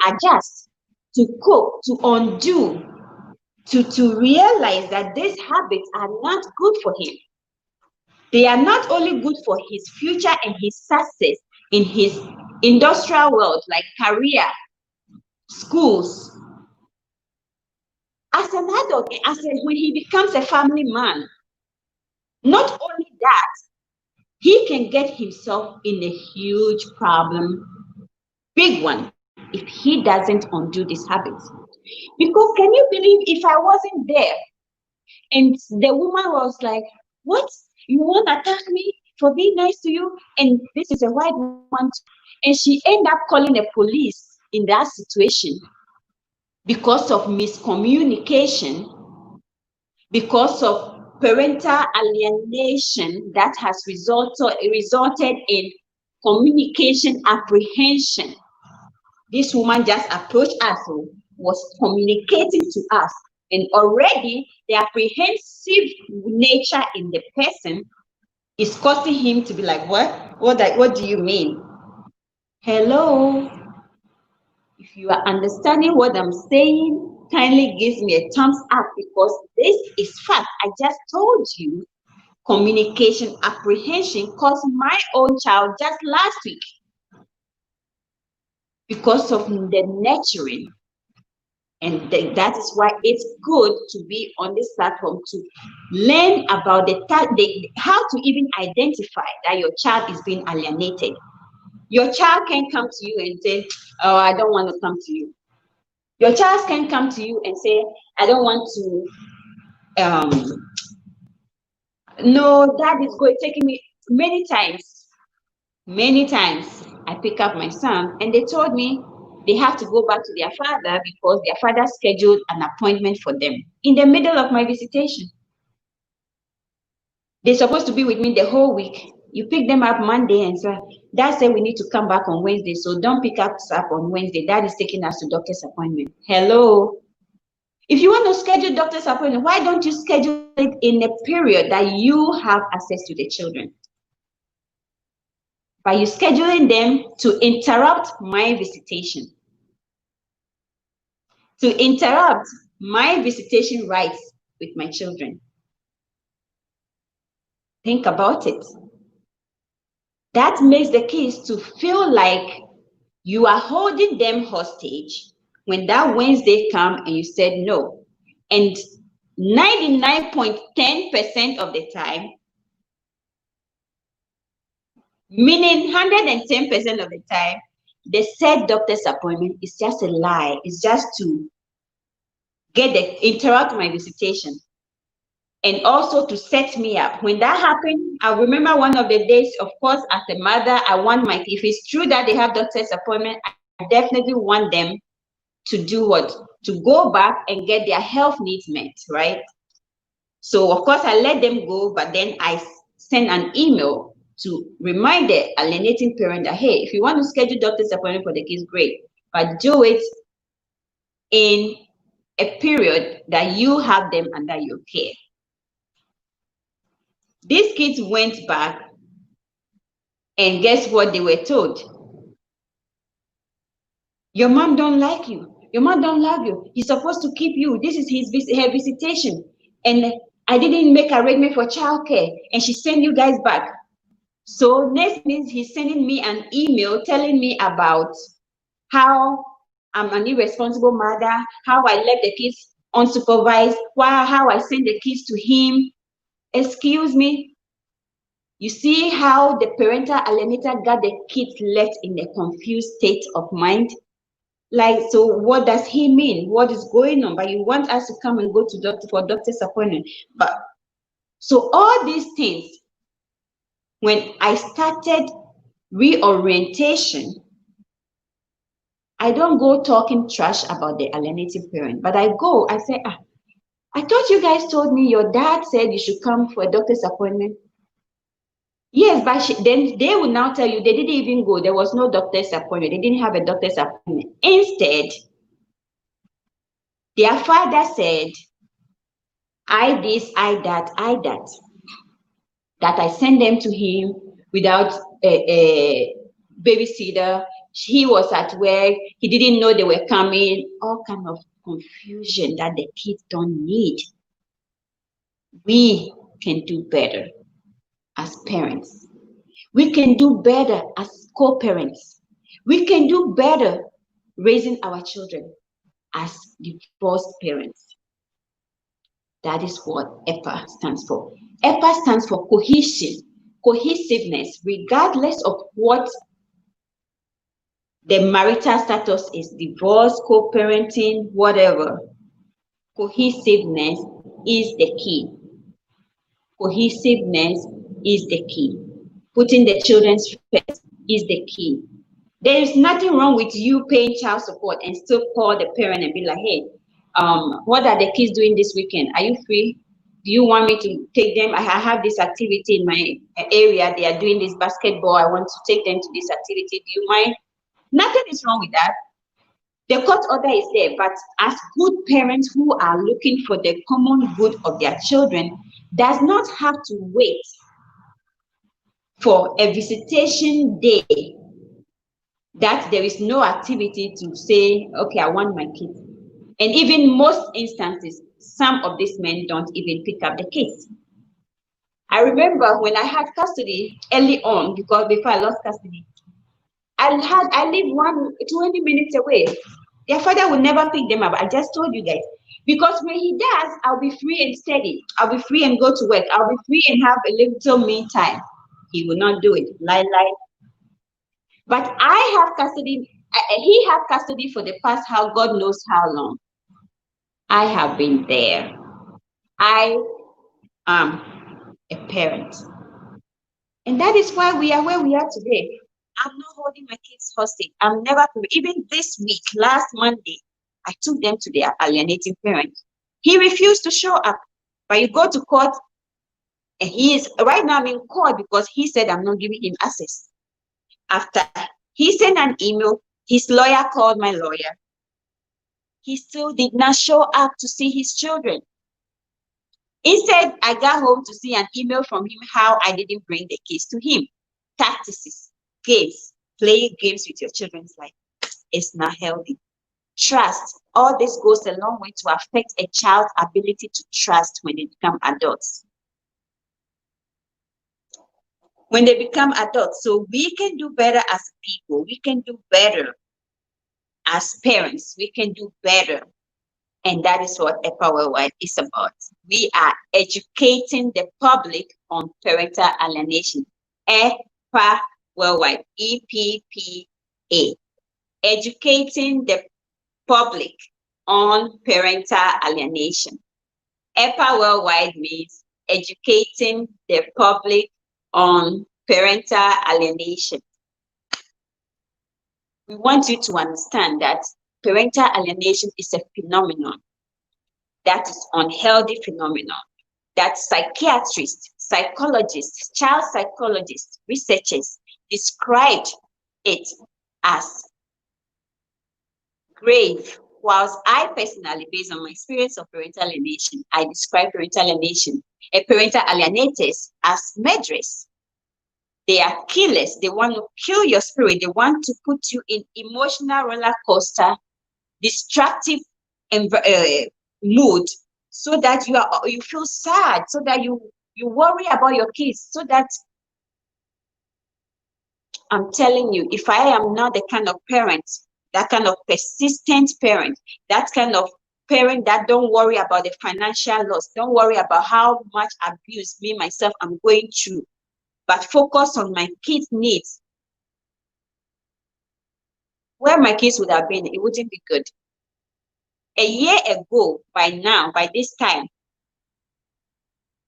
adjust, to cope, to undo, to realize that these habits are not good for him. They are not only good for his future and his success in his industrial world, like career, schools. As an adult, when he becomes a family man, not only that, he can get himself in a huge problem, big one, if he doesn't undo these habits. Because can you believe if I wasn't there and the woman was like, what? You want to attack me for being nice to you? And this is a white woman. And she ended up calling the police in that situation because of miscommunication, because of parental alienation that has resulted in communication apprehension. This woman just approached us, was communicating to us, and already the apprehensive nature in the person is causing him to be like, what do you mean? Hello, if you are understanding what I'm saying, kindly give me a thumbs up, because this is fact. I just told you communication apprehension caused my own child just last week because of the nurturing. And that is why it's good to be on this platform to learn about how to even identify that your child is being alienated. Your child can come to you and say, oh, I don't want to come to you. Your child can come to you and say, I don't want to, no, dad is taking me many times. I pick up my son and they told me they have to go back to their father because their father scheduled an appointment for them in the middle of my visitation. They're supposed to be with me the whole week. You pick them up Monday and say, Dad said we need to come back on Wednesday, so don't pick us up on Wednesday. Dad is taking us to doctor's appointment. Hello. If you want to schedule doctor's appointment, why don't you schedule it in a period that you have access to the children? By you scheduling them to interrupt my visitation. To interrupt my visitation rights with my children. Think about it. That makes the kids to feel like you are holding them hostage when that Wednesday comes and you said no. And 99.10% of the time, meaning 110% of the time, the said doctor's appointment is just a lie. It's just to interrupt my visitation. And also to set me up. When that happened, I remember one of the days, of course, as a mother, if it's true that they have doctor's appointment, I definitely want them to do what? To go back and get their health needs met, right? So, of course, I let them go, but then I send an email to remind the alienating parent that, hey, if you want to schedule doctor's appointment for the kids, great, but do it in a period that you have them under your care. These kids went back, and guess what they were told? Your mom don't like you. Your mom don't love you. He's supposed to keep you. This is her visitation. And I didn't make arrangement for childcare, and she sent you guys back. So next means he's sending me an email telling me about how I'm an irresponsible mother, how I left the kids unsupervised, how I sent the kids to him. Excuse me. You see how the parental alienator got the kids left in a confused state of mind? Like, so what does he mean? What is going on? But you want us to come and go to for doctor's appointment. But so all these things, when I started reorientation, I don't go talking trash about the alienating parent, but I say, I thought you guys told me your dad said you should come for a doctor's appointment. Yes, but then they will now tell you they didn't even go. There was no doctor's appointment. They didn't have a doctor's appointment. Instead, their father said, I this, I that, that I send them to him without a babysitter, he was at work, he didn't know they were coming, all kind of confusion that the kids don't need. We can do better as parents. We can do better as co-parents. We can do better raising our children as divorced parents. That is what Eppa stands for. Eppa stands for cohesion, cohesiveness, regardless of what the marital status is, divorce, co-parenting, whatever. Cohesiveness is the key. Cohesiveness is the key. Putting the children first is the key. There is nothing wrong with you paying child support and still call the parent and be like, hey, what are the kids doing this weekend? Are you free? Do you want me to take them? I have this activity in my area. They are doing this basketball. I want to take them to this activity. Do you mind? Nothing is wrong with that. The court order is there, but as good parents who are looking for the common good of their children does not have to wait for a visitation day that there is no activity to say, okay, I want my kids. And even most instances, some of these men don't even pick up the case. I remember when I had custody early on, because before I lost custody, I live 20 minutes away. Their father will never pick them up. I just told you guys. Because when he does, I'll be free and steady. I'll be free and go to work. I'll be free and have a little me time. He will not do it. Lie. But I have custody. He had custody for the past God knows how long. I have been there. I am a parent. And that is why we are where we are today. I'm not holding my kids hostage. I'm never, even this week, last Monday, I took them to their alienating parent. He refused to show up. But you go to court, and he is, right now I'm in court because he said I'm not giving him access. After he sent an email, his lawyer called my lawyer. He still did not show up to see his children. Instead, I got home to see an email from him how I didn't bring the kids to him. Tactics, games, play games with your children's life. It's not healthy. Trust. All this goes a long way to affect a child's ability to trust when they become adults. When they become adults, so we can do better as people. We can do better as parents. We can do better. And that is what Eppa Worldwide is about. We are educating the public on parental alienation. Eppa Worldwide, EPPA. Educating the public on parental alienation. Eppa Worldwide means educating the public on parental alienation. We want you to understand that parental alienation is a phenomenon that is unhealthy phenomenon that psychiatrists, psychologists, child psychologists, researchers described it as grave. Whilst I personally, based on my experience of parental alienation, I describe parental alienation and parental alienators as murderers. They are killers. They want to kill your spirit. They want to put you in emotional roller coaster, destructive mood, so that you feel sad, so that you worry about your kids, so that I'm telling you, if I am not the kind of parent, that kind of persistent parent, that kind of parent that don't worry about the financial loss, don't worry about how much abuse me myself I'm going through, but focus on my kids' needs, where my kids would have been, it wouldn't be good. A year ago, by now, by this time,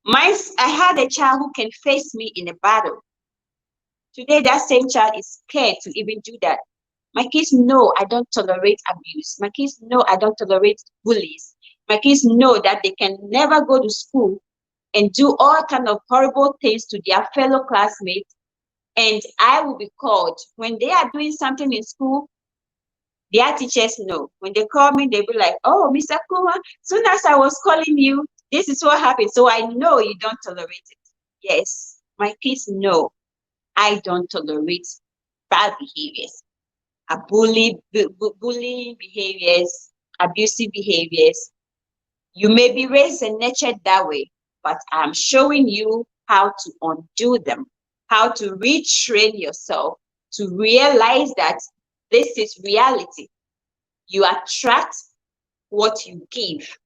I had a child who can face me in a battle. Today, that same child is scared to even do that. My kids know I don't tolerate abuse. My kids know I don't tolerate bullies. My kids know that they can never go to school and do all kind of horrible things to their fellow classmates. And I will be called. When they are doing something in school, their teachers know. When they call me, they'll be like, oh, Mr. Kuma, soon as I was calling you, this is what happened. So I know you don't tolerate it. Yes, my kids know I don't tolerate bad behaviors. bullying behaviors, abusive behaviors. You may be raised and nurtured that way, but I'm showing you how to undo them, how to retrain yourself to realize that this is reality. You attract what you give.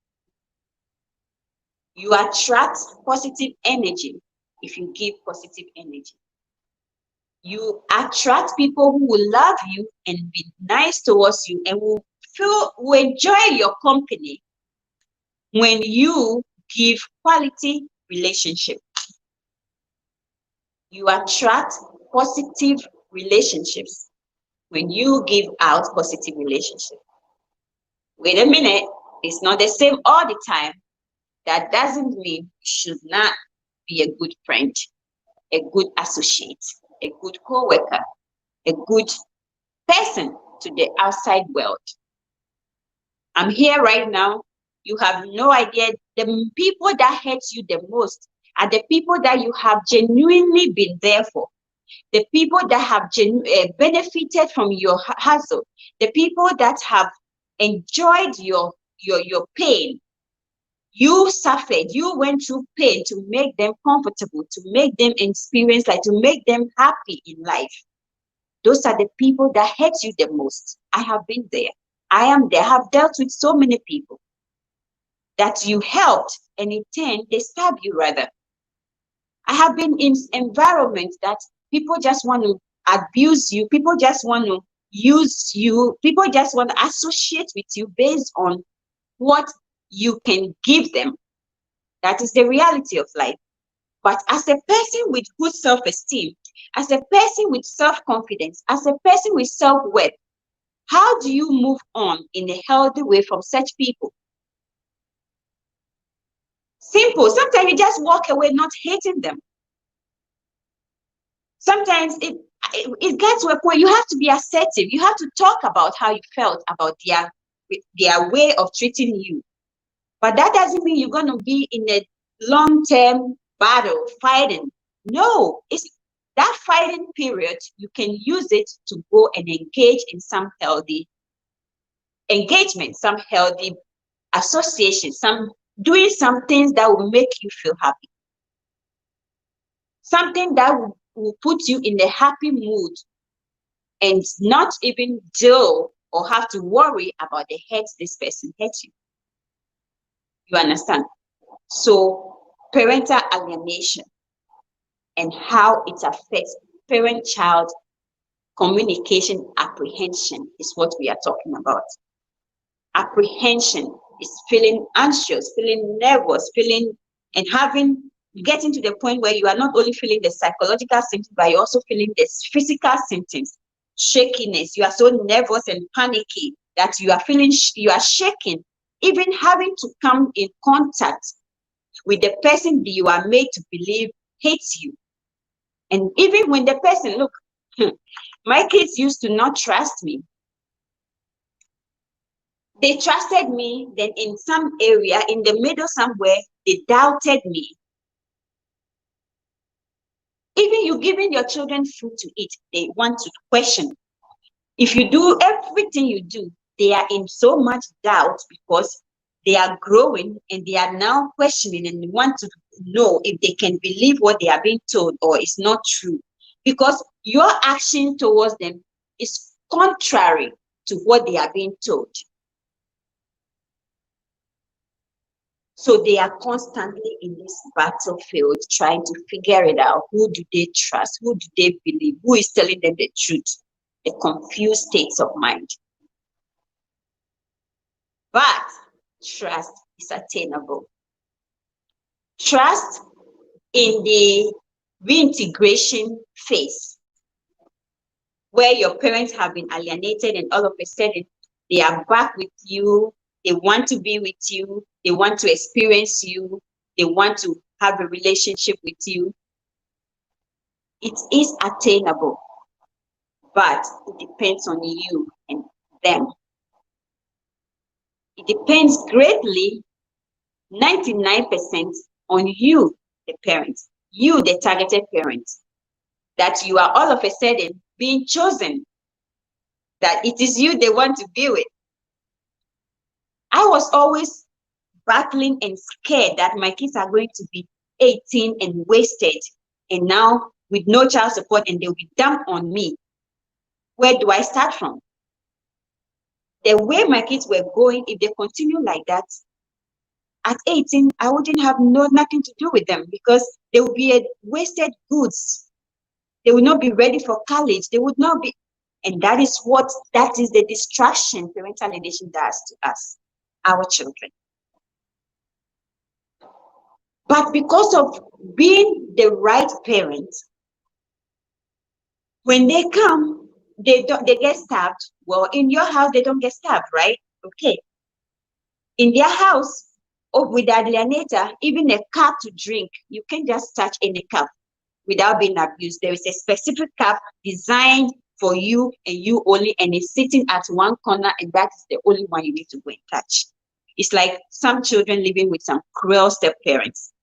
You attract positive energy if you give positive energy. You attract people who will love you and be nice towards you and will enjoy your company when you give quality relationship. You attract positive relationships when you give out positive relationship. Wait a minute, it's not the same all the time. That doesn't mean you should not be a good friend, a good associate, a good co-worker, a good person to the outside world. I'm here right now. You have no idea. The people that hurt you the most are the people that you have genuinely been there for. The people that have benefited from your hustle. The people that have enjoyed your pain. You suffered, you went through pain to make them comfortable, to make them experience life, to make them happy in life. Those are the people that hurt you the most. I have been there. I am there. I have dealt with so many people that you helped, and in turn, they stab you rather. I have been in environments that people just want to abuse you. People just want to use you. People just want to associate with you based on what you can give them. That is the reality of life. But as a person with good self-esteem, as a person with self-confidence, as a person with self-worth, how do you move on in a healthy way from such people? Simple. Sometimes you just walk away not hating them. Sometimes it gets to a point you have to be assertive. You have to talk about how you felt about their way of treating you. But that doesn't mean you're going to be in a long-term battle, fighting. No, it's that fighting period, you can use it to go and engage in some healthy engagement, some healthy association, doing some things that will make you feel happy. Something that will put you in a happy mood and not even deal or have to worry about the hurt this person hurt you. You understand? So parental alienation and how it affects parent-child communication apprehension is what we are talking about. Apprehension is feeling anxious, feeling nervous, getting to the point where you are not only feeling the psychological symptoms, but you're also feeling the physical symptoms, shakiness. You are so nervous and panicky that you are shaking, even having to come in contact with the person that you are made to believe hates you. And even when the person, look, my kids used to not trust me. They trusted me, then in some area, in the middle somewhere, they doubted me. Even you giving your children food to eat, they want to question. If you do everything you do, they are in so much doubt because they are growing and they are now questioning and want to know if they can believe what they are being told or it's not true. Because your action towards them is contrary to what they are being told. So they are constantly in this battlefield trying to figure it out. Who do they trust? Who do they believe? Who is telling them the truth? A confused states of mind. But trust is attainable. Trust in the reintegration phase, where your parents have been alienated and all of a sudden they are back with you. They want to be with you. They want to experience you. They want to have a relationship with you. It is attainable, but it depends on you and them. It depends greatly, 99% on you, the parents, you, the targeted parents, that you are all of a sudden being chosen that it is you they want to be with. I was always battling and scared that my kids are going to be 18 and wasted, and now with no child support, and they'll be dumped on me. Where do I start from? The way my kids were going, if they continue like that, at 18, I wouldn't have nothing to do with them, because they would be a wasted goods. They would not be ready for college. They would not be, and that is the distraction parental alienation does to us, our children. But because of being the right parent, when they come, they get stabbed. Well, in your house, they don't get stabbed, right? Okay. In their house, or with the alienator, even a cup to drink, you can't just touch any cup without being abused. There is a specific cup designed for you and you only, and it's sitting at one corner, and that is the only one you need to go and touch. It's like some children living with some cruel step-parents.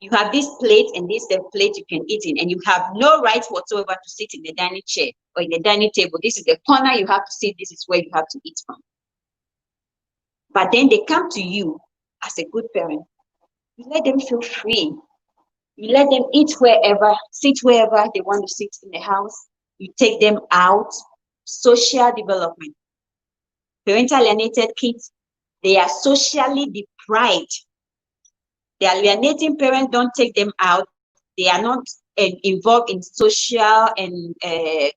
You have this plate, and this is the plate you can eat in, and you have no right whatsoever to sit in the dining chair or in the dining table. This is the corner you have to sit. This is where you have to eat from. But then they come to you as a good parent. You let them feel free. You let them eat wherever, sit wherever they want to sit in the house. You take them out. Social development. Parental alienated kids, they are socially deprived. The alienating parents don't take them out. They are not involved in social and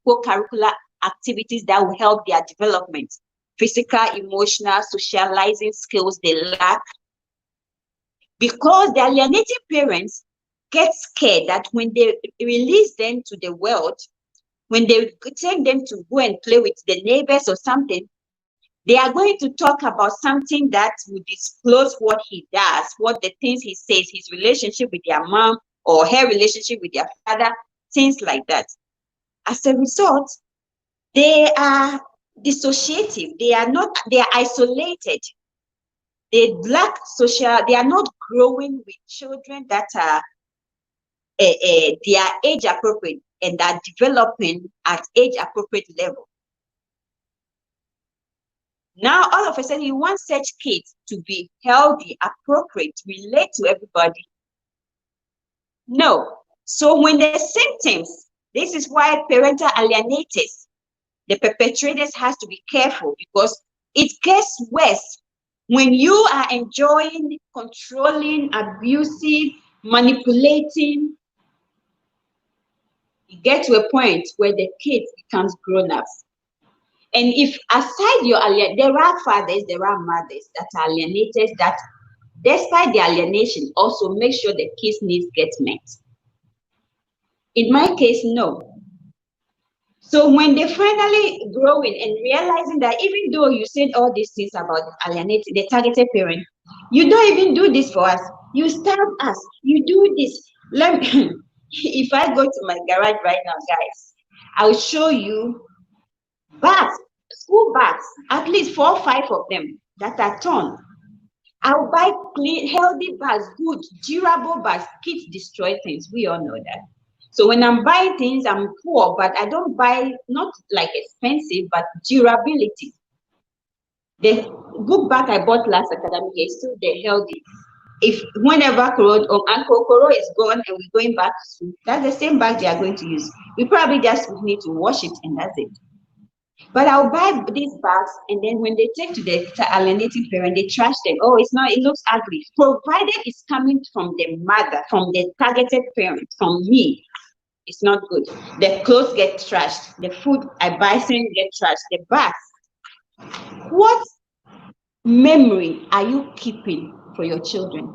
co-curricular activities that will help their development. Physical, emotional, socializing skills they lack. Because the alienating parents get scared that when they release them to the world, when they take them to go and play with the neighbors or something, they are going to talk about something that will disclose what he does, what the things he says, his relationship with their mom or her relationship with their father, things like that. As a result, they are dissociative. They are isolated. They lack social, they are not growing with children that are they are age appropriate and are developing at age appropriate level. Now, all of a sudden, you want such kids to be healthy, appropriate, relate to everybody. No. So when the symptoms, this is why parental alienators, the perpetrators, has to be careful, because it gets worse when you are enjoying, controlling, abusing, manipulating. You get to a point where the kid becomes grown-ups. And if aside your there are fathers, there are mothers that are alienated, that despite the alienation also make sure the kids' needs get met. In my case, no. So when they finally growing and realizing that even though you said all these things about alienated, the targeted parent, you don't even do this for us. You stab us. You do this. Let me, if I go to my garage right now, guys, I'll show you bags, school bags, at least 4 or 5 of them that are torn. I'll buy clean, healthy bags, good, durable bags. Kids destroy things. We all know that. So when I'm buying things, I'm poor, but I don't buy, not like expensive, but durability. The book bag I bought last academic year is still there, healthy. If whenever Uncle Koro is gone and we're going back to school, that's the same bag they are going to use. We probably just need to wash it and that's it. But I'll buy these bags, and then when they take to the alienating parent, they trash them. Oh, it's not, it looks ugly. Provided it's coming from the mother, from the targeted parent, from me, it's not good. The clothes get trashed. The food I buy get trashed. The bags. What memory are you keeping for your children?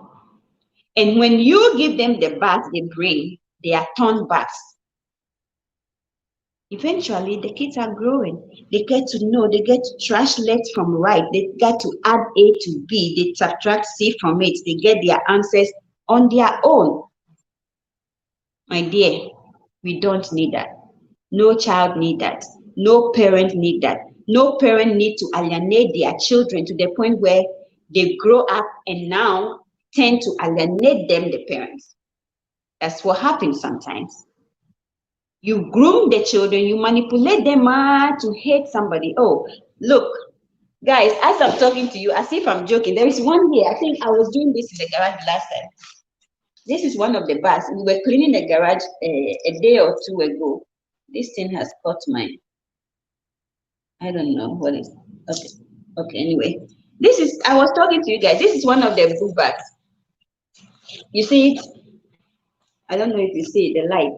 And when you give them the bags they bring, they are torn bags. Eventually, the kids are growing. They get to know, they get to trash left from right. They get to add A to B. They subtract C from it. They get their answers on their own. My dear, we don't need that. No child need that. No parent need that. No parent need to alienate their children to the point where they grow up and now tend to alienate them, the parents. That's what happens sometimes. You groom the children, you manipulate them to hate somebody. Oh, look, guys, as I'm talking to you, as if I'm joking, there is one here. I think I was doing this in the garage last time. This is one of the bars. We were cleaning the garage a day or two ago. This thing has caught my, I don't know what is, okay. Okay, anyway. This is, I was talking to you guys. This is one of the book bags. You see it? I don't know if you see the light.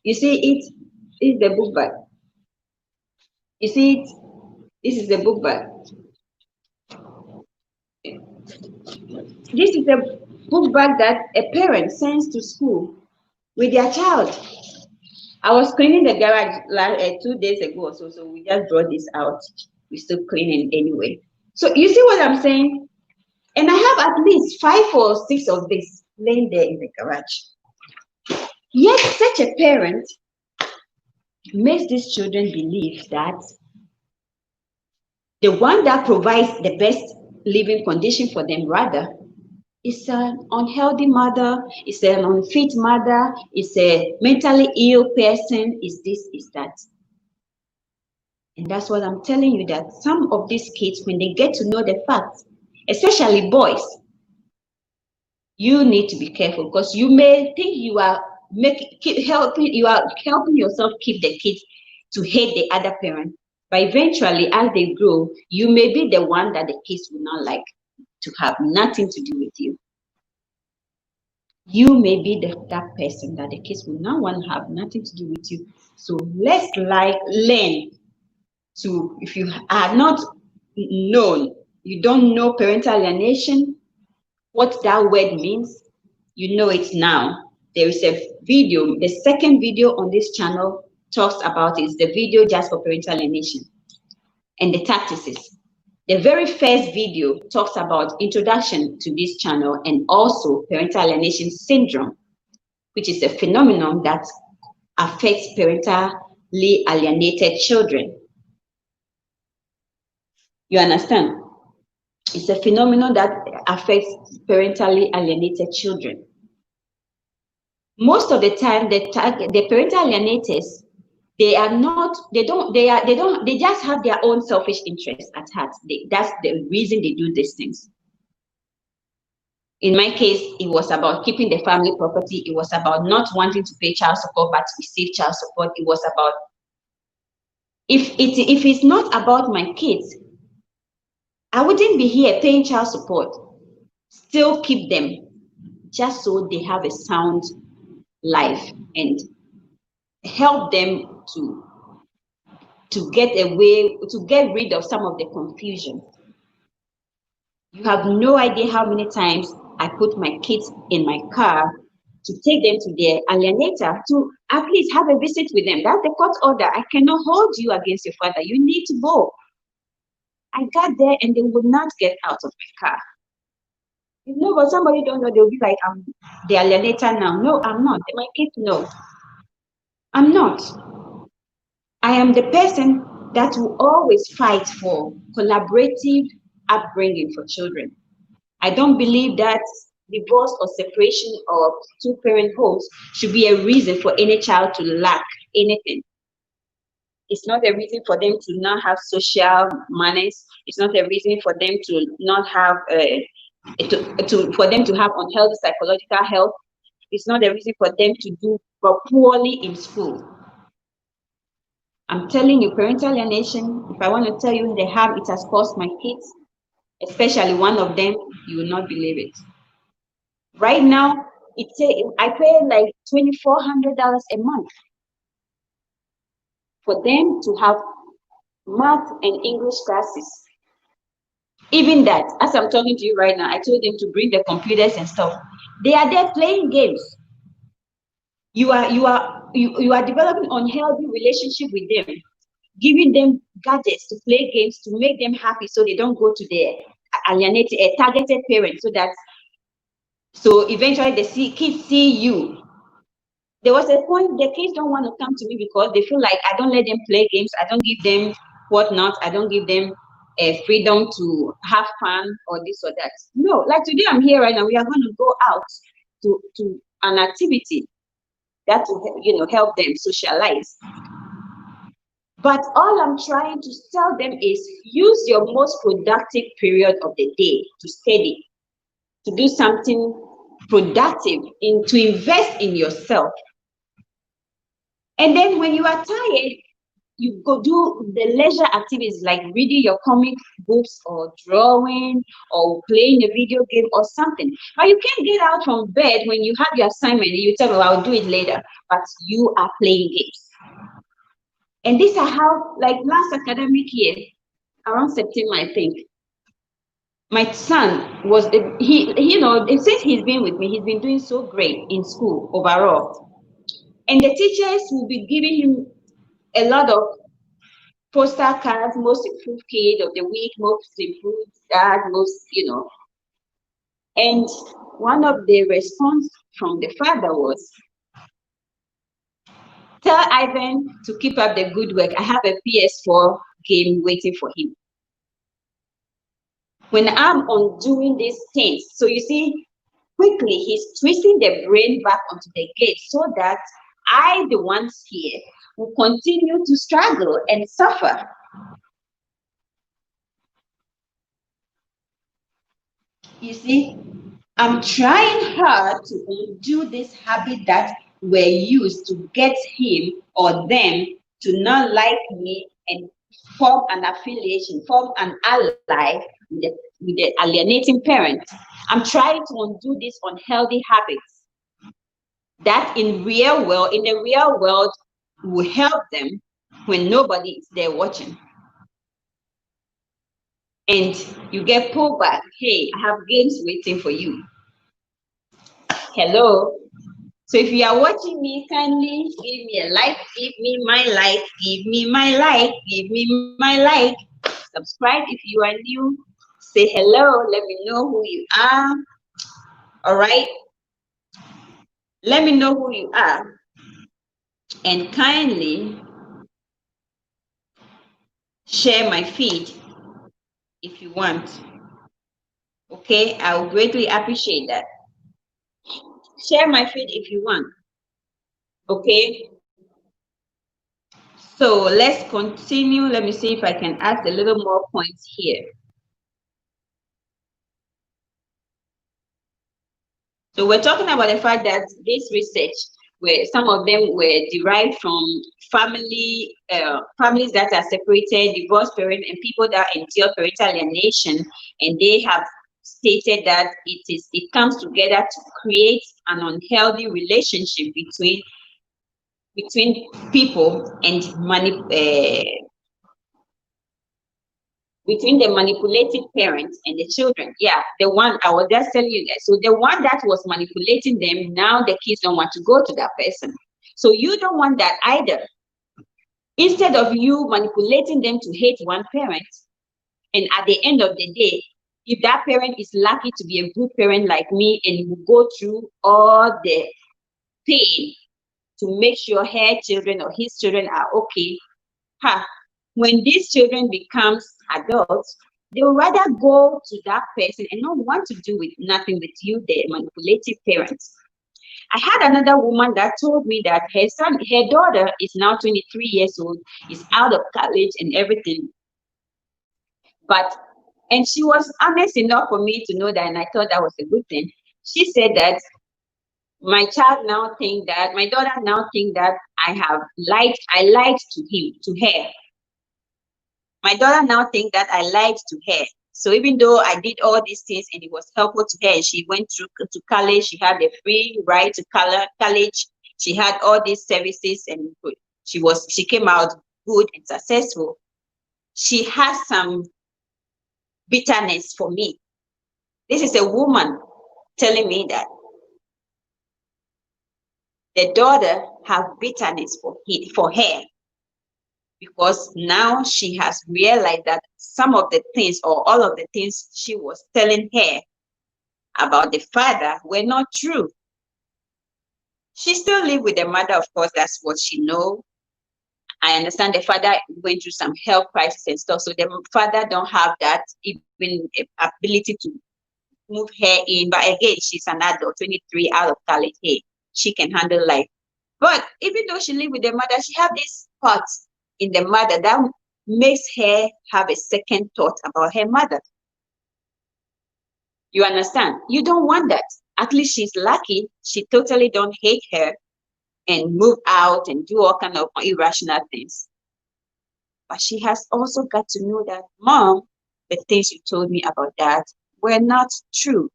You see it? It's the book bag. You see it? This is the book bag. This is a book bag that a parent sends to school with their child. I was cleaning the garage 2 days ago or so we just brought this out. We're still cleaning anyway. So you see what I'm saying? And I have at least 5 or 6 of this laying there in the garage. Yet such a parent makes these children believe that the one that provides the best living condition for them rather is an unhealthy mother, is an unfit mother, is a mentally ill person, is this, is that. And that's what I'm telling you, that some of these kids, when they get to know the facts, especially boys, you need to be careful, because you may think you are helping yourself keep the kids to hate the other parent, but eventually as they grow, you may be the one that the kids will not like to have nothing to do with you. You may be that person that the kids will not want to have nothing to do with you. So let's learn to, if you are not known, you don't know parental alienation, what that word means, you know it now. There is a video, the second video on this channel talks about it. It's the video just for parental alienation and the tactics. The very first video talks about introduction to this channel and also parental alienation syndrome, which is a phenomenon that affects parentally alienated children. You understand? It's a phenomenon that affects parentally alienated children. Most of the time, the parental alienators, they just have their own selfish interests at heart. That's the reason they do these things. In my case, it was about keeping the family property. It was about not wanting to pay child support, but to receive child support. It was about, if it's not about my kids, I wouldn't be here paying child support. Still keep them just so they have a sound life and help them to get rid of some of the confusion. You have no idea how many times I put my kids in my car to take them to their alienator to at least have a visit with them. That's the court order. I cannot hold you against your father. You need to go. I got there and they would not get out of my car. You know, but somebody don't know, they'll be like, I'm the alienator now. No, I'm not. My kids know. I'm not. I am the person that will always fight for collaborative upbringing for children. I don't believe that divorce or separation of two-parent homes should be a reason for any child to lack anything. It's not a reason for them to not have social manners. It's not a reason for them to not have for them to have unhealthy psychological health. It's not a reason for them to do poorly in school. I'm telling you, parental alienation, if I want to tell you the harm it has caused my kids, especially one of them, you will not believe it. Right now, I pay like $2,400 a month for them to have math and English classes. Even that, as I'm talking to you right now, I told them to bring the computers and stuff. They are there playing games. You are developing unhealthy relationship with them, giving them gadgets to play games to make them happy, so they don't go to their alienated, targeted parents, so eventually the kids see you. There was a point the kids don't want to come to me because they feel like I don't let them play games, I don't give them whatnot, I don't give them freedom to have fun or this or that. No, like today I'm here right now, we are going to go out to an activity. that will, help them socialize. But all I'm trying to tell them is use your most productive period of the day to study, to do something productive, to invest in yourself. And then when you are tired, you go do the leisure activities like reading your comic books or drawing or playing a video game or something. But you can't get out from bed when you have your assignment and you tell me, I'll do it later, but you are playing games. And these are how, like last academic year, around September, I think, my son was, since he's been with me, he's been doing so great in school overall. And the teachers will be giving him a lot of poster cards, most improved kid of the week, most improved dad, And one of the response from the father was, tell Ivan to keep up the good work. I have a PS4 game waiting for him. When I'm on doing these things, so you see, quickly he's twisting the brain back onto the gate so that I, the ones here, will continue to struggle and suffer. You see, I'm trying hard to undo this habit that we're used to get him or them to not like me and form an affiliation, form an ally with the alienating parent. I'm trying to undo these unhealthy habits that in the real world will help them when nobody is there watching. And you get pulled back. Hey, I have games waiting for you. Hello. So if you are watching me, kindly give me a like, give me my like, give me my like, give me my like. Subscribe if you are new. Say hello. Let me know who you are. All right. Let me know who you are. And kindly share my feed if you want. Okay, I will greatly appreciate that. Share my feed if you want. Okay. So let's continue. Let me see if I can add a little more points here. So we're talking about the fact that this research, where some of them were derived from families that are separated, divorced parents, and people that endure parental alienation, and they have stated that it comes together to create an unhealthy relationship between people and between the manipulated parents and the children. Yeah, the one I was just telling you guys. So the one that was manipulating them, now the kids don't want to go to that person. So you don't want that either. Instead of you manipulating them to hate one parent, and at the end of the day, if that parent is lucky to be a good parent like me and will go through all the pain to make sure her children or his children are okay, when these children becomes adults, they would rather go to that person and not want to do with nothing with you, the manipulative parents. I had another woman that told me that her daughter is now 23 years old, is out of college and everything. And she was honest enough for me to know that, and I thought that was a good thing. She said that my daughter now think that I lied to her. My daughter now think that I lied to her. So even though I did all these things and it was helpful to her, she went through to college, she had a free ride to college, she had all these services, and she came out good and successful. She has some bitterness for me. This is a woman telling me that the daughter have bitterness for her, because now she has realized that some of the things or all of the things she was telling her about the father were not true. She still live with the mother, of course, that's what she know. I understand the father went through some health crisis and stuff, so the father don't have that even ability to move her in. But again, she's an adult, 23, out of college. Hey, she can handle life. But even though she lived with the mother, she had this thought in the mother that makes her have a second thought about her mother. You understand? You don't want that. At least she's lucky. She totally don't hate her and move out and do all kind of irrational things. But she has also got to know that, Mom, the things you told me about that were not true.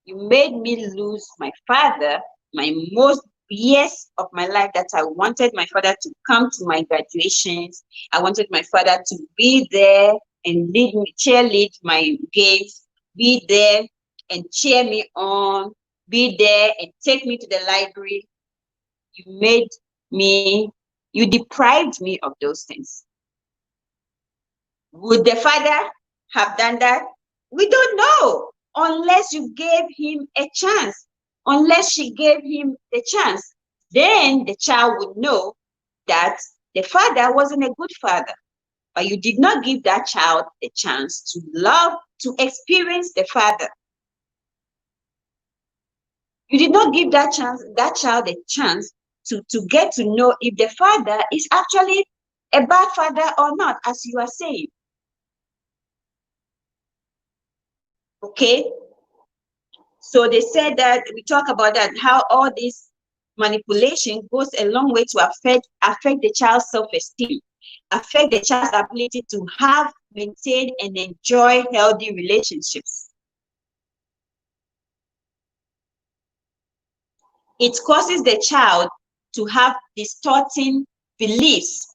You made me lose my father, my most years of my life that I wanted my father to come to my graduations. I wanted my father to be there and lead me, cheerlead my games, be there and cheer me on, be there and take me to the library. You made me, you deprived me of those things. Would the father have done that? We don't know, unless you gave him a chance, unless she gave him the chance. Then the child would know that the father wasn't a good father, but you did not give that child the chance to love, to experience the father. You did not give that child a chance to get to know if the father is actually a bad father or not, as you are saying. Okay, so they said that we talk about that, how all this manipulation goes a long way to affect the child's self-esteem, affect the child's ability to have, maintain, and enjoy healthy relationships. It causes the child to have distorting beliefs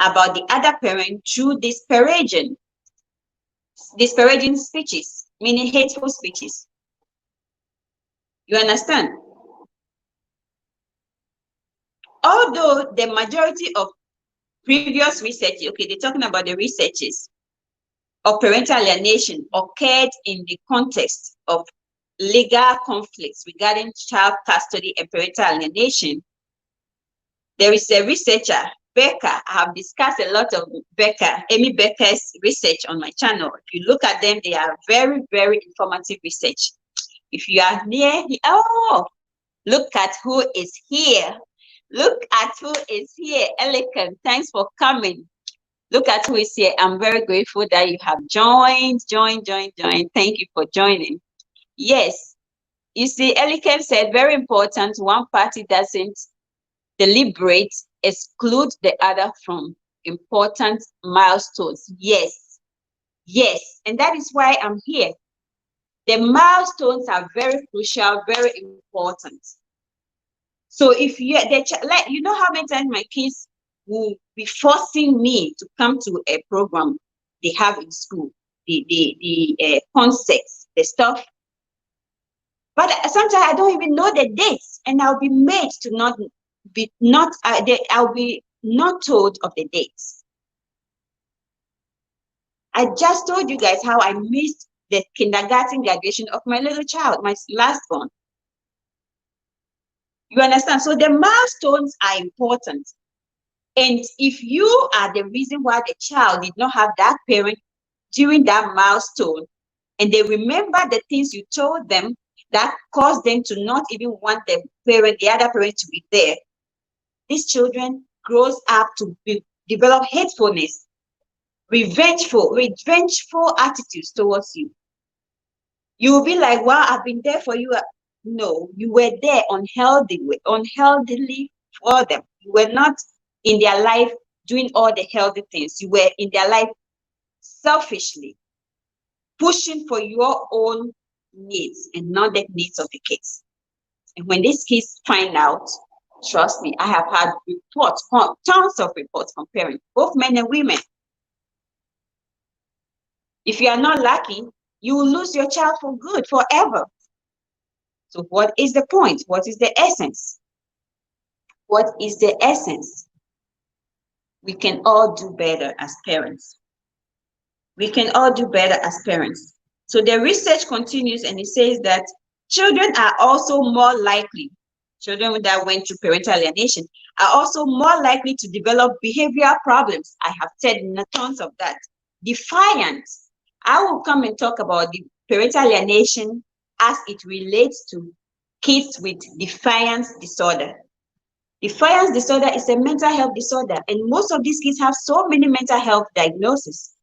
about the other parent through disparaging speeches, meaning hateful speeches. You understand? Although the majority of previous research, okay, they're talking about the researches of parental alienation occurred in the context of legal conflicts regarding child custody and parental alienation. There is a researcher, Becker. I have discussed a lot of Amy Becker's research on my channel. If you look at them, they are very, very informative research. If you are near, look at who is here. Look at who is here. Elegant, thanks for coming. Look at who is here. I'm very grateful that you have joined. Thank you for joining. Yes, you see, Elegant said, very important, one party doesn't deliberate, exclude the other from important milestones. Yes, and that is why I'm here. The milestones are very crucial, very important. So if you like, you know how many times my kids will be forcing me to come to a program they have in school, the concepts, the stuff. But sometimes I don't even know the dates, and I'll be made to I'll be not told of the dates. I just told you guys how I missed the kindergarten graduation of my little child, my last one. You understand? So the milestones are important. And if you are the reason why the child did not have that parent during that milestone, and they remember the things you told them that caused them to not even want the other parent to be there, these children grows up to develop hatefulness, revengeful attitudes towards you. You will be like, wow, I've been there for you. No, you were there unhealthily for them. You were not in their life doing all the healthy things. You were in their life selfishly, pushing for your own needs and not the needs of the kids. And when these kids find out, trust me, I have had reports, tons of reports from parents, both men and women. If you are not lucky, you will lose your child for good, forever. So what is the point? What is the essence? What is the essence? We can all do better as parents. We can all do better as parents. So the research continues, and it says that children are also more likely, children that went through parental alienation are also more likely to develop behavioral problems. I have said tons of that. Defiance. I will come and talk about the parental alienation as it relates to kids with defiance disorder. Defiance disorder is a mental health disorder, and most of these kids have so many mental health diagnoses.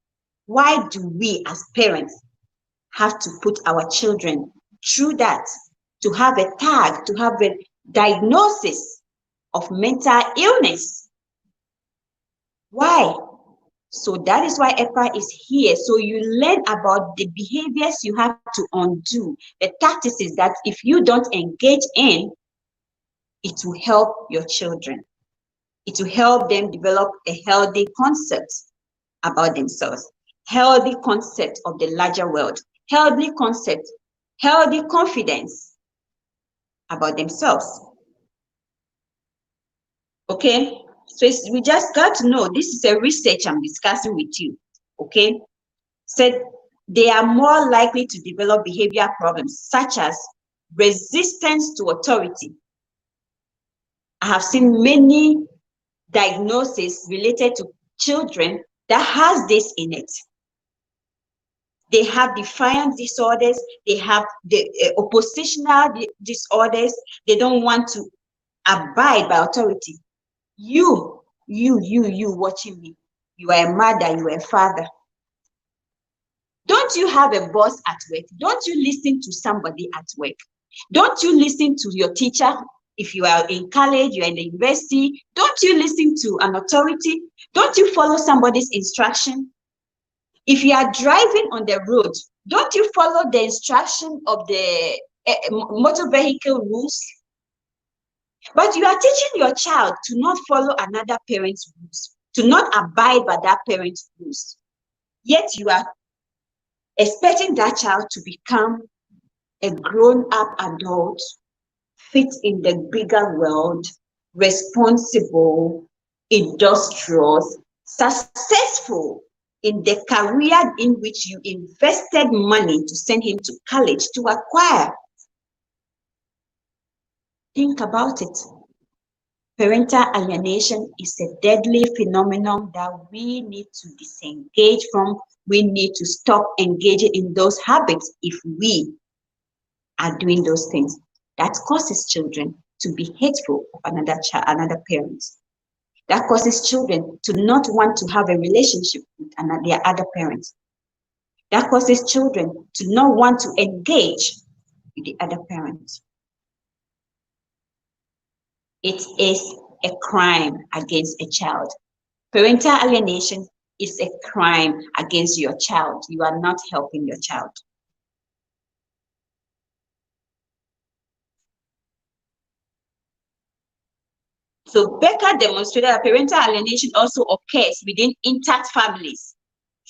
Why do we as parents have to put our children through that, to have a tag, to have a diagnosis of mental illness? Why? So that is why Eppa is here. So you learn about the behaviors you have to undo, the tactics that if you don't engage in, it will help your children. It will help them develop a healthy concept about themselves, healthy concept of the larger world, healthy concept, healthy confidence about themselves. Okay, so we just got to know, this is a research I'm discussing with you. Okay, said they are more likely to develop behavior problems such as resistance to authority. I have seen many diagnoses related to children that has this in it. They have defiance disorders, they have the oppositional disorders, they don't want to abide by authority. You watching me, you are a mother, you are a father. Don't you have a boss at work? Don't you listen to somebody at work? Don't you listen to your teacher? If you are in college, you are in the university, don't you listen to an authority? Don't you follow somebody's instruction? If you are driving on the road, don't you follow the instruction of the motor vehicle rules? But you are teaching your child to not follow another parent's rules, to not abide by that parent's rules. Yet you are expecting that child to become a grown-up adult, fit in the bigger world, responsible, industrious, successful in the career in which you invested money to send him to college to acquire. Think about it. Parental alienation is a deadly phenomenon that we need to disengage from. We need to stop engaging in those habits if we are doing those things. That causes children to be hateful of another parent. That causes children to not want to have a relationship with their other parents. That causes children to not want to engage with the other parent. It is a crime against a child. Parental alienation is a crime against your child. You are not helping your child. So Becker demonstrated that parental alienation also occurs within intact families.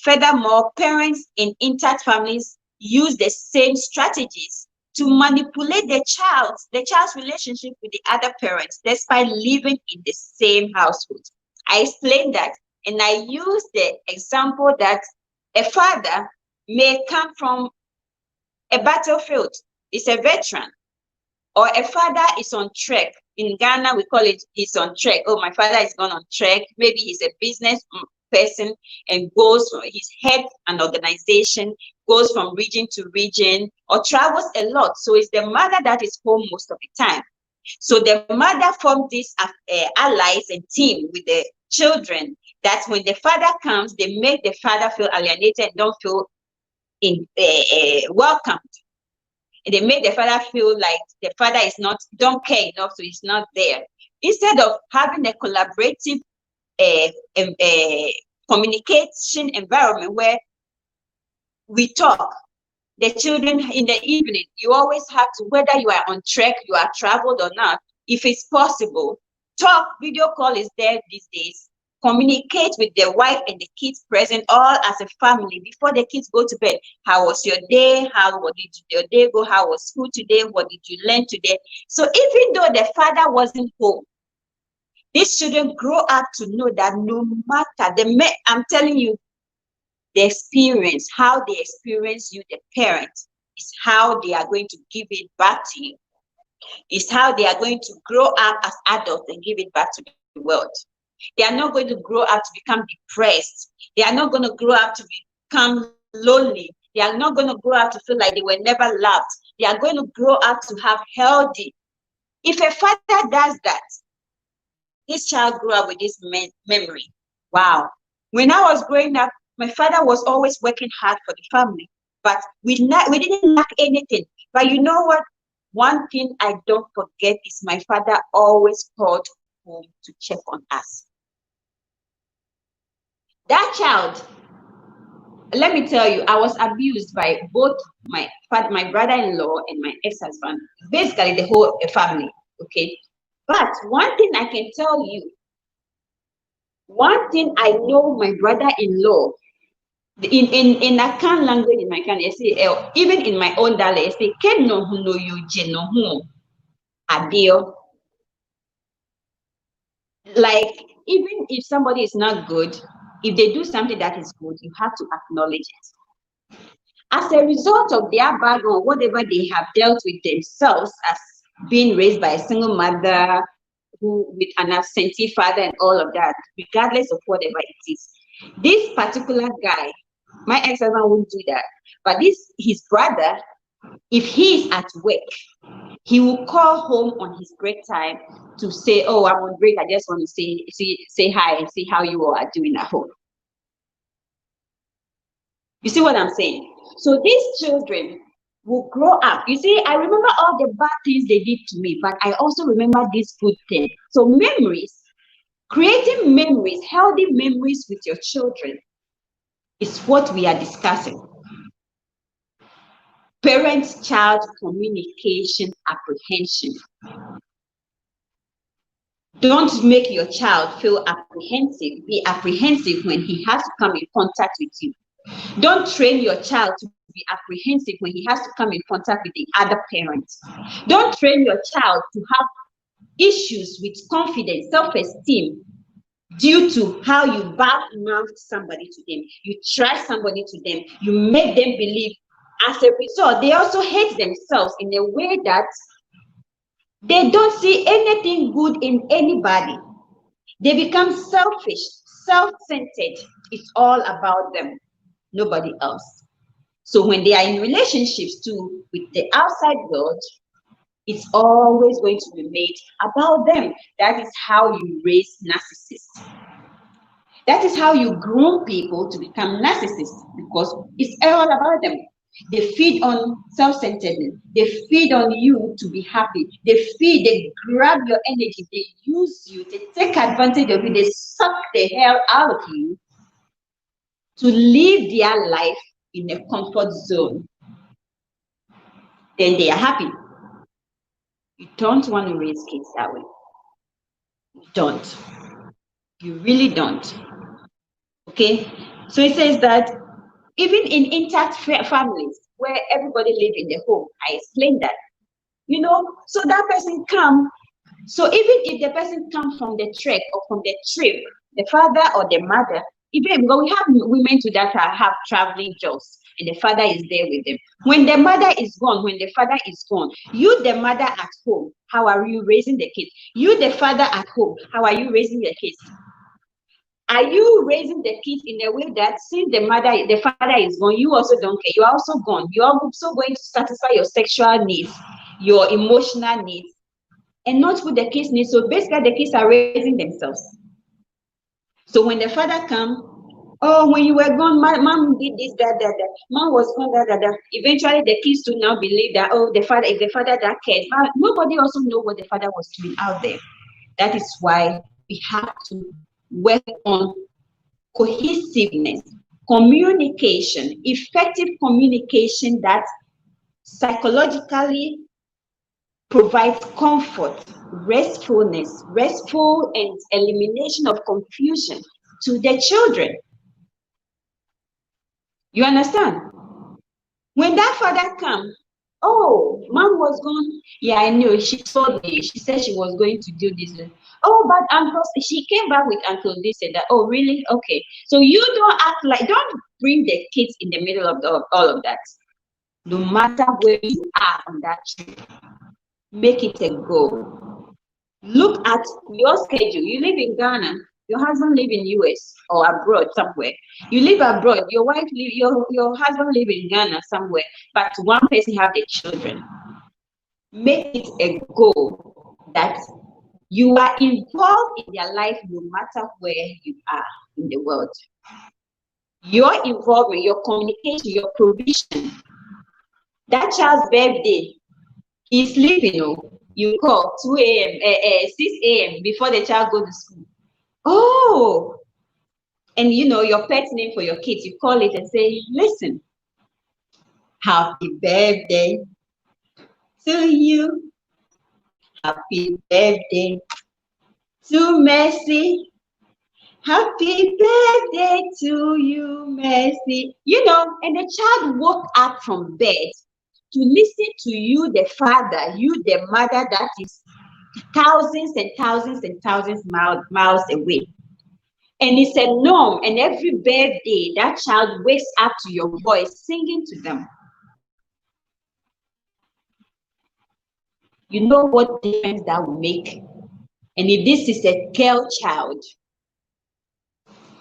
Furthermore, parents in intact families use the same strategies to manipulate the child's relationship with the other parents despite living in the same household. I explained that, and I used the example that a father may come from a battlefield, is a veteran, or a father is on trek. In Ghana, we call it he's on trek. Oh, my father is gone on trek. Maybe he's a business person and he's head an organization, goes from region to region, or travels a lot. So it's the mother that is home most of the time. So the mother formed these allies and team with the children that when the father comes, they make the father feel alienated and don't feel welcomed. And they make the father feel like the father don't care enough, so he's not there. Instead of having a collaborative communication environment where we talk, the children in the evening, you always have to, whether you are on trek, you are traveled or not, if it's possible, talk. Video call is there these days. Communicate with the wife and the kids present, all as a family before the kids go to bed. How was your day? What did your day go? How was school today? What did you learn today? So even though the father wasn't home, these children grow up to know that no matter I'm telling you, the experience, how they experience you, the parent, is how they are going to give it back to you. It's how they are going to grow up as adults and give it back to the world. They are not going to grow up to become depressed. They are not going to grow up to become lonely. They are not going to grow up to feel like they were never loved. They are going to grow up to have healthy. If a father does that, This child grew up with this memory. Wow. When I was growing up, my father was always working hard for the family, but we didn't lack anything. But you know what? One thing I don't forget is my father always called home to check on us. That child, let me tell you, I was abused by both my brother-in-law and my ex-husband, basically the whole family, okay? But one thing I can tell you, one thing I know my brother-in-law, in Akan language, in my country, even in my own dialect, I say, "Ken no hu no you je no hu adio." Like, even if somebody is not good, if they do something that is good, you have to acknowledge it. As a result of their background, whatever they have dealt with themselves as being raised by a single mother, who with an absentee father and all of that, regardless of whatever it is, this particular guy, my ex-husband won't do that. But his brother, if he is at work, he will call home on his break time to say, "Oh, I'm on break. I just want to say hi and see how you all are doing at home." You see what I'm saying? So these children will grow up. You see, I remember all the bad things they did to me, but I also remember this good thing. So memories, creating memories, healthy memories with your children is what we are discussing. Parent-child communication apprehension. Don't make your child feel apprehensive. Be apprehensive when he has to come in contact with you. Don't train your child to be apprehensive when he has to come in contact with the other parents. Don't train your child to have issues with confidence, self-esteem, due to how you badmouth somebody to them. You try somebody to them. You make them believe. As a result, they also hate themselves in a way that they don't see anything good in anybody. They become selfish, self-centered. It's all about them, nobody else. So when they are in relationships too with the outside world, it's always going to be made about them. That is how you raise narcissists. That is how you groom people to become narcissists, because it's all about them. They feed on self-centeredness. They feed on you to be happy. They grab your energy. They use you. They take advantage of you. They suck the hell out of you to live their life in a comfort zone. Then they are happy. You don't want to raise kids that way. You don't. You really don't. Okay? So it says that even in intact families where everybody lives in the home, I explained that, so that person come. So even if the person comes from the trek or from the trip, the father or the mother, even because we have women to that have traveling jobs, and the father is there with them. When the mother is gone, when the father is gone, you, the mother at home, how are you raising the kids? You, the father at home, how are you raising the kids? Are you raising the kids in a way that since the father is gone, you also don't care? You are also gone. You are also going to satisfy your sexual needs, your emotional needs, and not what the kids need. So basically, the kids are raising themselves. So when the father comes, "Oh, when you were gone, mom did this, that. Mom was gone, that. Eventually, the kids do now believe that, oh, if the father that cares. But nobody also know what the father was doing out there. That is why we have to work on cohesiveness, communication, effective communication that psychologically provides comfort, restful and elimination of confusion to the children. You understand? When that father comes, "Oh, mom was gone. Yeah, I know. She told me. She said she was going to do this. Oh, but uncle, she came back with uncle this and that. Oh, really? Okay." So you don't bring the kids in the middle of all of that. No matter where you are on that trip, make it a goal. Look at your schedule. You live in Ghana. Your husband live in US or abroad somewhere. You live abroad. Your wife live. Your husband live in Ghana somewhere. But one person have the children. Make it a goal that You are involved in their life no matter where you are in the world. Your involvement, your communication, your provision. That child's birthday, he's sleeping, you call 2 a.m., 6 a.m. before the child goes to school. Oh, and your pet name for your kids, you call it and say, listen, happy birthday to you. Happy birthday to Mercy. Happy birthday to you, Mercy. And the child woke up from bed to listen to you, the father, you, the mother, that is thousands and thousands and thousands miles away. And it's a norm. And every birthday, that child wakes up to your voice singing to them. You know what difference that will make? And if this is a girl child,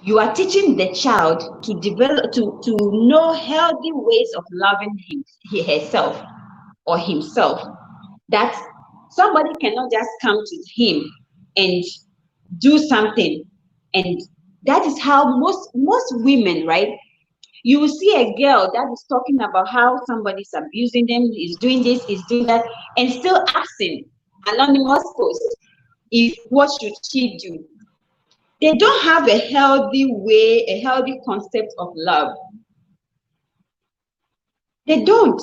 you are teaching the child to develop, to know healthy ways of loving herself or himself. That somebody cannot just come to him and do something. And that is how most women, right? You will see a girl that is talking about how somebody's abusing them, is doing this, is doing that, and still asking anonymous post, what should she do? They don't have a healthy way, a healthy concept of love. They don't.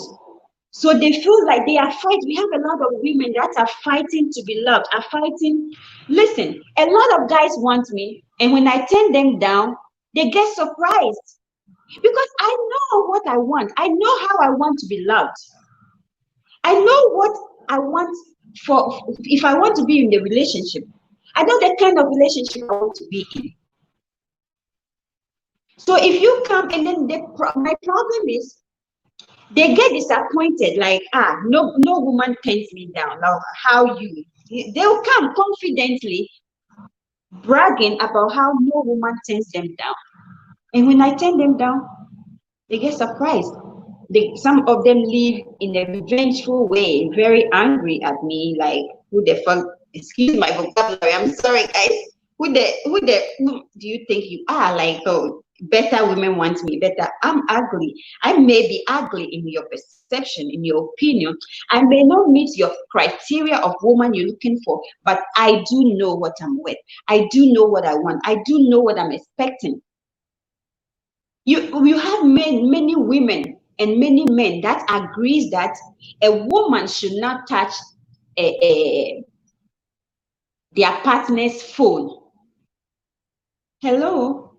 So they feel like they are fighting. We have a lot of women that are fighting to be loved, are fighting. Listen, a lot of guys want me, and when I turn them down, they get surprised. Because I know what I want. I know how I want to be loved. I know what I want if I want to be in the relationship. I know the kind of relationship I want to be in. So if you come and then my problem is, they get disappointed, like, no woman turns me down. Like, how you? They'll come confidently bragging about how no woman turns them down. And when I turn them down, they get surprised. Some of them leave in a revengeful way, very angry at me, like, who the fuck, excuse my vocabulary, I'm sorry guys, who do you think you are? Like, oh, better women want me better. I'm ugly. I may be ugly in your perception, in your opinion. I may not meet your criteria of woman you're looking for, but I do know what I'm with. I do know what I want. I do know what I'm expecting. You have many women and many men that agrees that a woman should not touch their partner's phone. Hello?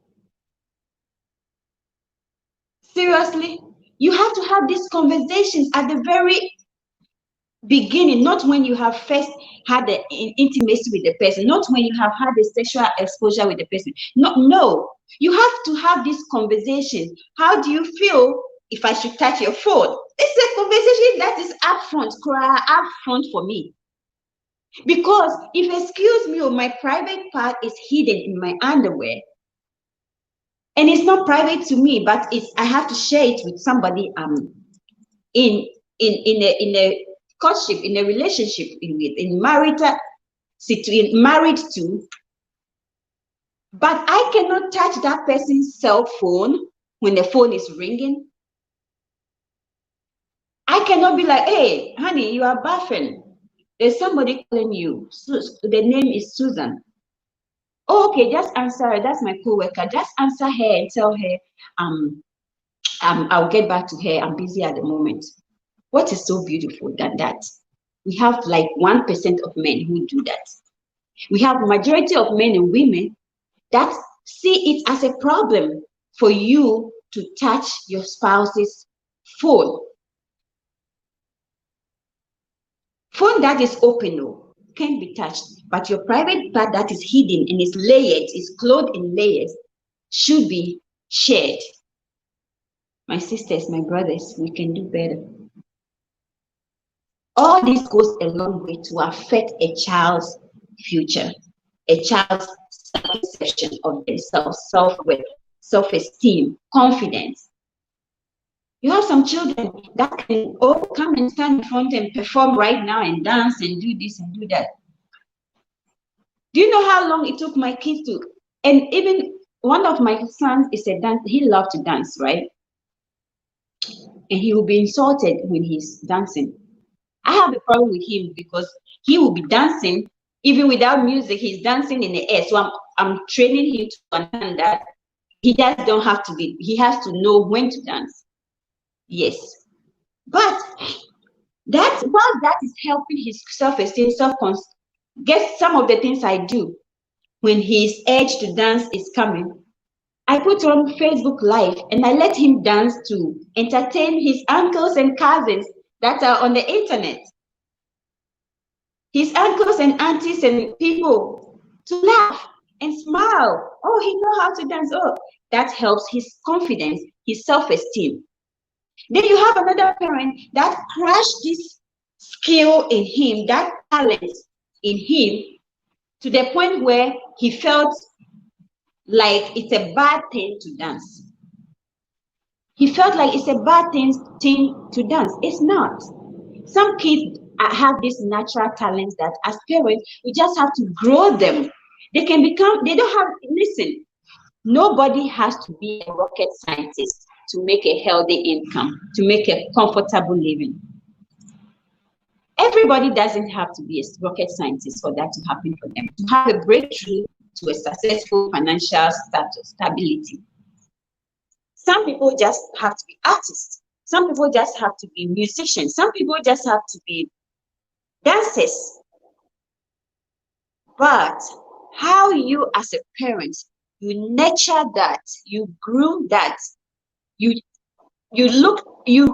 Seriously? You have to have these conversations at the very beginning, not when you have first had the intimacy with the person, not when you have had the sexual exposure with the person. No. You have to have this conversation. How do you feel if I should touch your phone? It's a conversation that is upfront for me. Because if, excuse me, my private part is hidden in my underwear, and it's not private to me, but I have to share it with somebody in a courtship, in a relationship, in married to, but I cannot touch that person's cell phone when the phone is ringing. I cannot be like, hey, honey, you are buffing. There's somebody calling you. The name is Susan. Oh, okay, just answer her. That's my co-worker. Just answer her and tell her, I'll get back to her. I'm busy at the moment. What is so beautiful than that? We have like 1% of men who do that. We have majority of men and women that see it as a problem for you to touch your spouse's phone. Phone that is open, can be touched, but your private part that is hidden and is layered, is clothed in layers, should be shared. My sisters, my brothers, we can do better. All this goes a long way to affect a child's future, a child's self-perception of themselves, self-worth, self-esteem, confidence. You have some children that can come and stand in front and perform right now and dance and do this and do that. Do you know how long it took my kids to, and even one of my sons is a dance, he loved to dance, right? And he will be insulted when he's dancing. I have a problem with him because he will be dancing, even without music, he's dancing in the air. So I'm training him to understand that he just don't have to be, he has to know when to dance. Yes. But that's while that is helping his self-esteem, guess some of the things I do when his urge to dance is coming. I put on Facebook Live and I let him dance to entertain his uncles and cousins that are on the internet. His uncles and aunties and people to laugh and smile. Oh, he knows how to dance. Oh, that helps his confidence, his self-esteem. Then you have another parent that crushed this skill in him, that talent in him, to the point where he felt like it's a bad thing to dance. He felt like it's a bad thing to dance. It's not. Some kids have this natural talent that as parents, we just have to grow them. They can become, they don't have, listen, nobody has to be a rocket scientist to make a healthy income, to make a comfortable living. Everybody doesn't have to be a rocket scientist for that to happen for them, to have a breakthrough to a successful financial stability. Some people just have to be artists. Some people just have to be musicians. Some people just have to be dancers. But how you as a parent, you nurture that, you groom that, you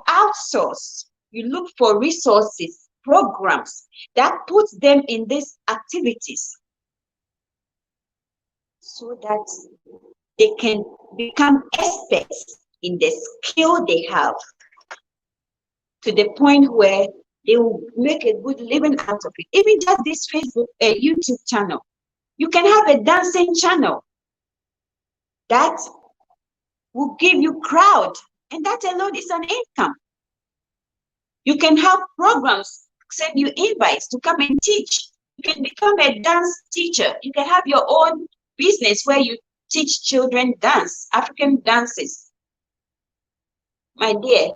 outsource, you look for resources, programs that put them in these activities so that they can become experts in the skill they have, to the point where they will make a good living out of it. Even just this Facebook, YouTube channel. You can have a dancing channel that will give you crowd, and that alone is an income. You can have programs, send you invites to come and teach. You can become a dance teacher. You can have your own business where you teach children dance, African dances. My dear,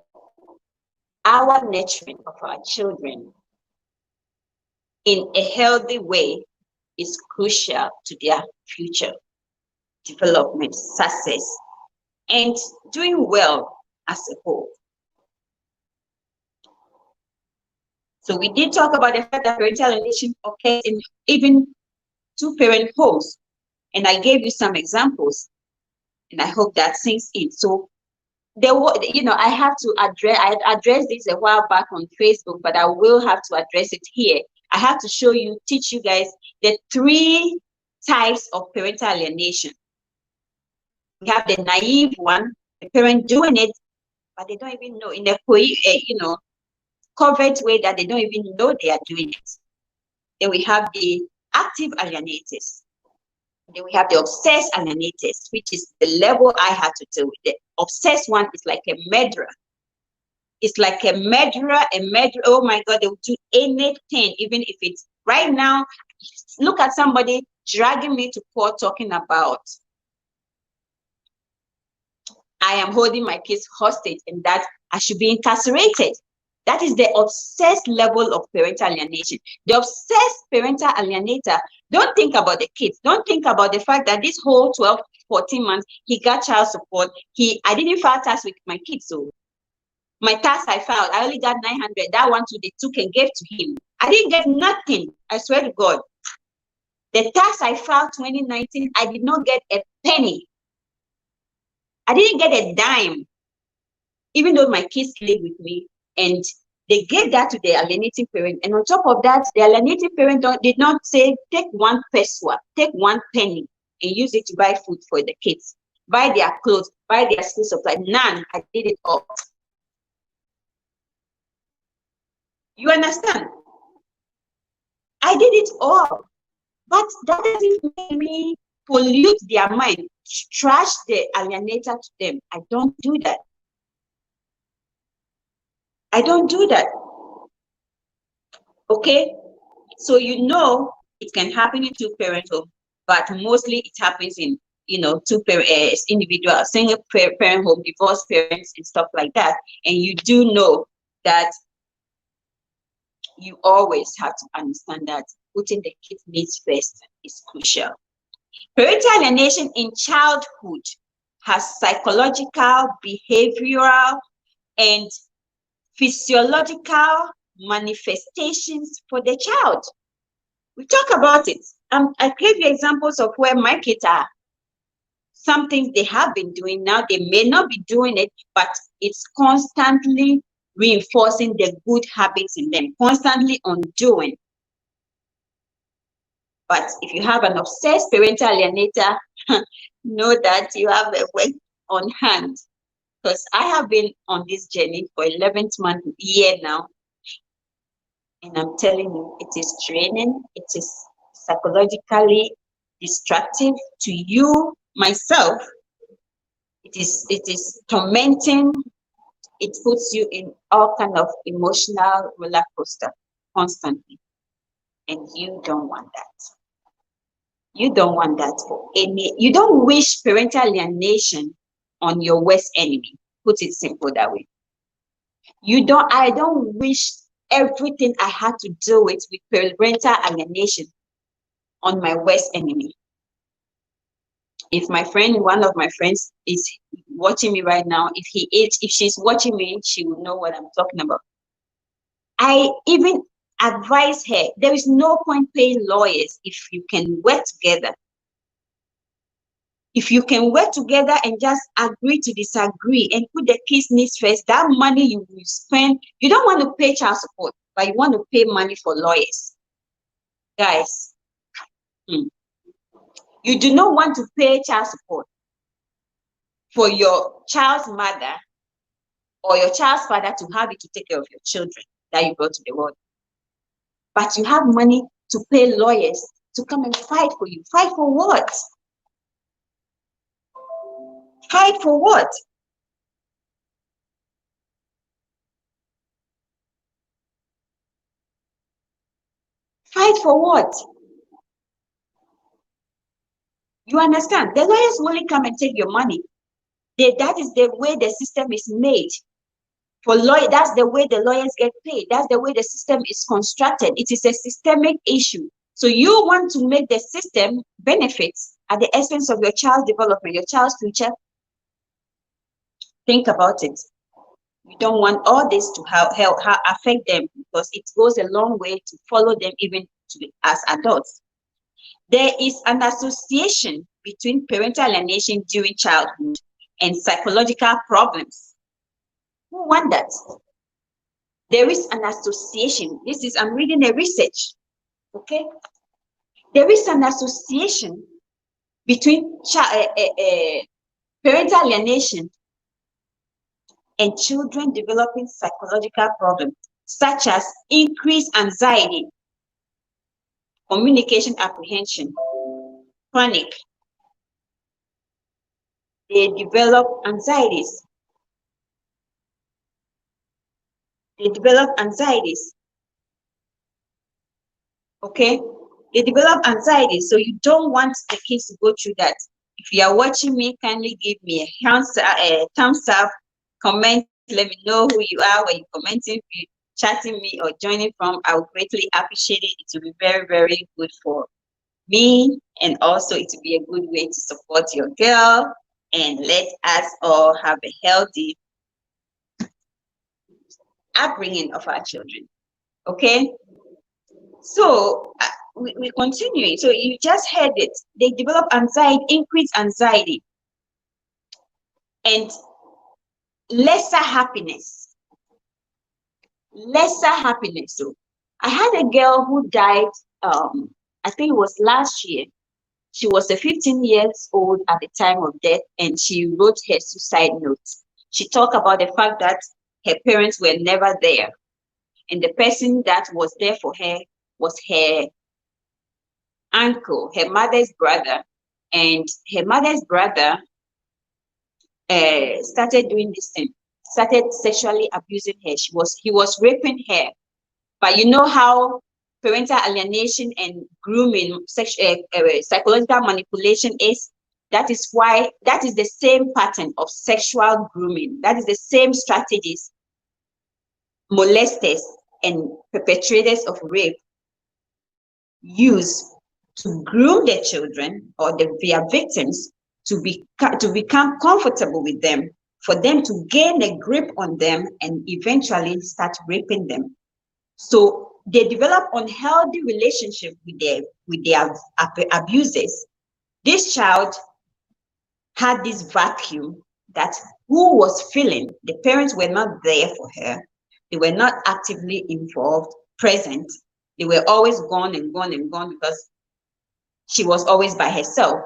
our nurturing of our children in a healthy way is crucial to their future development, success, and doing well as a whole. So we did talk about the fact that parental alienation occurs in even two-parent homes, and I gave you some examples, and I hope that sinks in. So I have to I addressed this a while back on Facebook, but I will have to address it here. I have to teach you guys the 3 types of parental alienation. We have the naive one, the parent doing it, but they don't even know, in a covert way that they don't even know they are doing it. Then we have the active alienators. Then we have the obsessed alienators, which is the level I had to deal with. The obsessed one is like a murderer. It's like a murderer, oh my God, they will do anything, even if it's right now. Look at somebody dragging me to court talking about, I am holding my kids hostage and that I should be incarcerated. That is the obsessed level of parental alienation. The obsessed parental alienator, don't think about the kids. Don't think about the fact that this whole 12, 14 months, he got child support. I didn't file tax with my kids. So my tax I filed, I only got 900. That one too, they took and gave to him. I didn't get nothing. I swear to God. The tax I filed 2019, I did not get a penny. I didn't get a dime, even though my kids live with me, and they gave that to the alienating parent. And on top of that, the alienating parent did not say, take 1 peso, take 1 penny and use it to buy food for the kids, buy their clothes, buy their school supplies. None. I did it all. You understand? I did it all. But that doesn't make me pollute their mind, trash the alienator to them. I don't do that. I don't do that. Okay? So It can happen in two-parent home, but mostly it happens in, two-parent, individual, single-parent home, divorced parents, and stuff like that. And you do know that you always have to understand that putting the kids' needs first is crucial. Parental alienation in childhood has psychological, behavioral, and physiological manifestations for the child. We talk about it. I gave you examples of where my kids are. Some things they have been doing now, they may not be doing it, but it's constantly reinforcing the good habits in them, constantly undoing. But if you have an obsessed parental alienator, know that you have a work on hand. Because I have been on this journey for 11th month year now. And I'm telling you, it is draining. It is psychologically destructive to you, myself. It is tormenting. It puts you in all kind of emotional roller coaster constantly. And you don't want that. You don't want that for any, you don't wish parental alienation on your worst enemy. Put it simple that way. I don't wish everything I had to deal with parental alienation on my worst enemy. If one of my friends is watching me right now, if she's watching me, she will know what I'm talking about. I even advise her, there is no point paying lawyers if you can work together. If you can work together and just agree to disagree and put the kids' needs first, that money you will spend, you don't want to pay child support, but you want to pay money for lawyers. Guys, you do not want to pay child support for your child's mother or your child's father to have it to take care of your children that you brought to the world. But you have money to pay lawyers to come and fight for you. Fight for what? Fight for what? Fight for what? You understand? The lawyers will only come and take your money. That is the way the system is made. That's the way the lawyers get paid. That's the way the system is constructed. It is a systemic issue. So you want to make the system benefits at the expense of your child's development, your child's future. Think about it. You don't want all this to affect them, because it goes a long way to follow them even as adults. There is an association between parental alienation during childhood and psychological problems. Who want that? There is an association. I'm reading a research. Okay? There is an association between parental alienation and children developing psychological problems, such as increased anxiety, communication apprehension, panic. They develop anxieties. Okay? They develop anxiety, so you don't want the kids to go through that. If you are watching me, kindly give me a thumbs up, comment, let me know who you are, where you're commenting, if you're chatting me or joining from. I would greatly appreciate it. It will be very, very good for me, and also it will be a good way to support your girl, and let us all have a healthy upbringing of our children. Okay? So we continue. So you just heard it. They develop anxiety, increased anxiety, and lesser happiness. So I had a girl who died, I think it was last year. She was 15 years old at the time of death, and she wrote her suicide note. She talked about the fact that her parents were never there, and the person that was there for her was her uncle, her mother's brother, and her mother's brother started doing this thing, started sexually abusing her. He was raping her. But you know how parental alienation and grooming, psychological manipulation is, that is the same pattern of sexual grooming. That is the same strategies molesters and perpetrators of rape use to groom their children or their victims to become comfortable with them, for them to gain a grip on them and eventually start raping them. So they develop unhealthy relationship with their abusers. This child had this vacuum that who was feeling, the parents were not there for her. They were not actively involved, present. They were always gone and gone and gone because she was always by herself.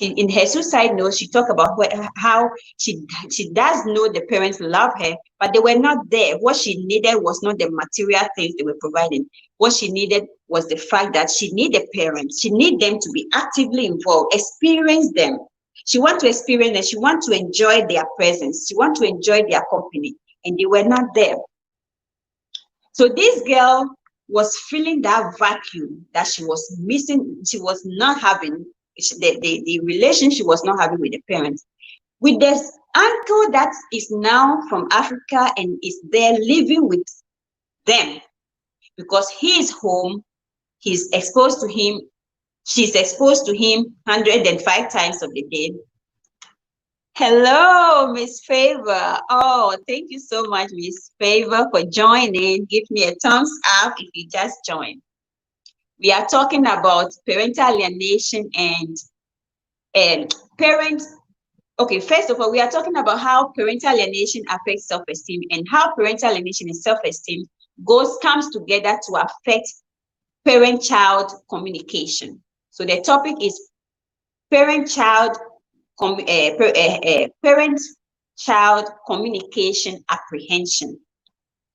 In her suicide note, she talked about how she does know the parents love her, but they were not there. What she needed was not the material things they were providing. What she needed was the fact that she needed parents. She needed them to be actively involved, experience them. She wants to experience them. She wants to enjoy their presence. She wants to enjoy their company, and they were not there. So this girl was feeling that vacuum that she was missing. She was not having the relationship she was not having with the parents. With this uncle that is now from Africa and is there living with them because he is home, he's exposed to him, she's exposed to him 105 times of the day. Hello, Miss Favor. Oh, thank you so much, Miss Favor, for joining. Give me a thumbs up if you just joined. We are talking about parental alienation and parents. Okay, first of all, we are talking about how parental alienation affects self-esteem and how parental alienation and self-esteem comes together to affect parent-child communication. So the topic is parent-child communication apprehension.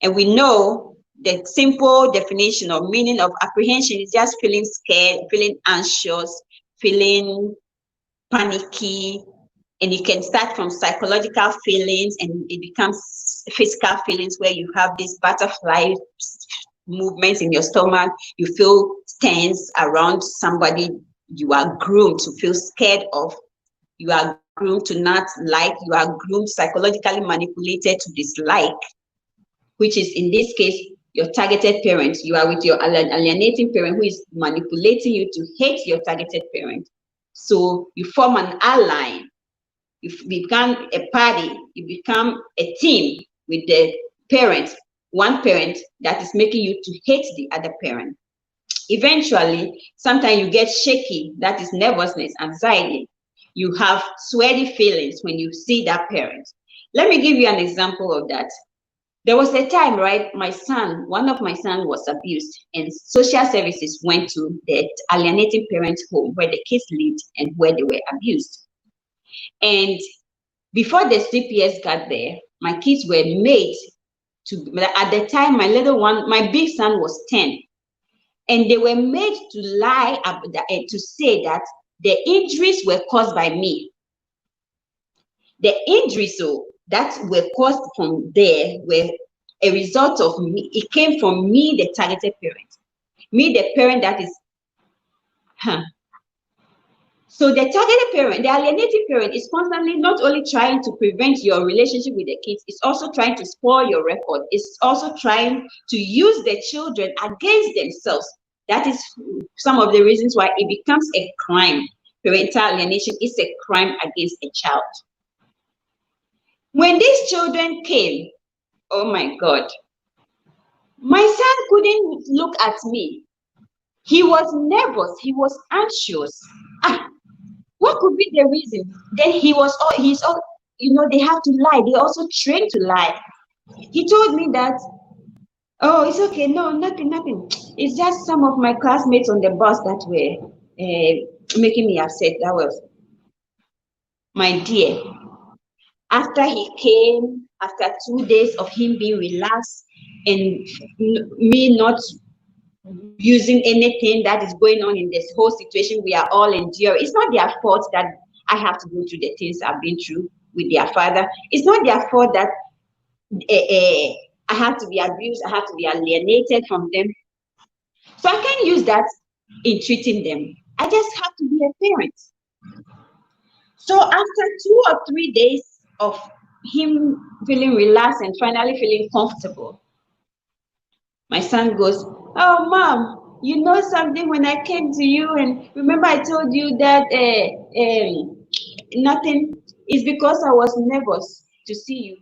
And we know the simple definition or meaning of apprehension is just feeling scared, feeling anxious, feeling panicky, and it can start from psychological feelings and it becomes physical feelings where you have these butterfly movements in your stomach, you feel tense around somebody you are groomed to feel scared of, you are groomed to not like, you are groomed psychologically manipulated to dislike, which is in this case your targeted parent. You are with your alienating parent who is manipulating you to hate your targeted parent. So you form an ally, you become a party, you become a team with the parent, one parent that is making you to hate the other parent. Eventually, sometimes you get shaky, that is nervousness, anxiety. You have sweaty feelings when you see that parent. Let me give you an example of that. There was a time, right, one of my sons was abused and social services went to the alienating parents' home where the kids lived and where they were abused. And before the CPS got there, my kids were made to, at the time, my little one, my big son was 10. And they were made to lie to say that the injuries were caused by me. The injuries that were caused from there were a result of me. It came from me, the targeted parent. Me, the parent that is, So the targeted parent, the alienating parent is constantly not only trying to prevent your relationship with the kids, it's also trying to spoil your record. It's also trying to use the children against themselves. That is some of the reasons why it becomes a crime. Parental alienation is a crime against a child. When these children came, oh my God, my son couldn't look at me. He was nervous. He was anxious. What could be the reason? Then he's all, they have to lie. They also trained to lie. He told me that, oh, it's okay. No, nothing. It's just some of my classmates on the bus that were making me upset. That was, my dear. After he came, after 2 days of him being relaxed and me not using anything that is going on in this whole situation we are all enduring. It's not their fault that I have to go through the things I've been through with their father. It's not their fault that I have to be abused, I have to be alienated from them. So I can't use that in treating them. I just have to be a parent. So after 2 or 3 days of him feeling relaxed and finally feeling comfortable, my son goes, "Oh, mom, you know something? When I came to you, and remember I told you that nothing is because I was nervous to see you.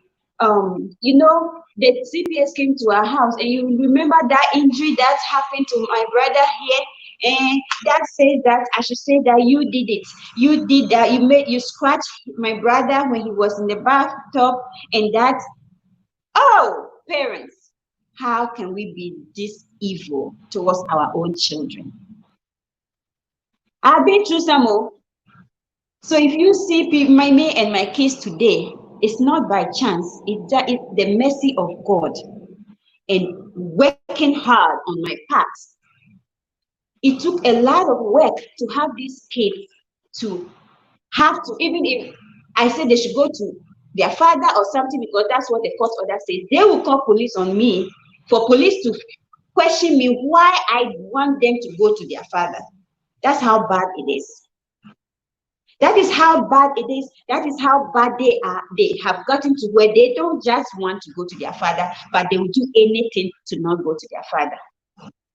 You know, the CPS came to our house, and you remember that injury that happened to my brother here, and that says that I should say that you did it. You did that. You scratched my brother when he was in the bathtub, and that. Oh, parents, how can we be this evil towards our own children? I've been through some more. So if you see me and my kids today, it's not by chance. It's the mercy of God and working hard on my part. It took a lot of work to have these kids to have to, even if I said they should go to their father or something, because that's what the court order says, they will call police on me for police to question me why I want them to go to their father. That's how bad it is. That is how bad it is. That is how bad they are. They have gotten to where they don't just want to go to their father, but they will do anything to not go to their father.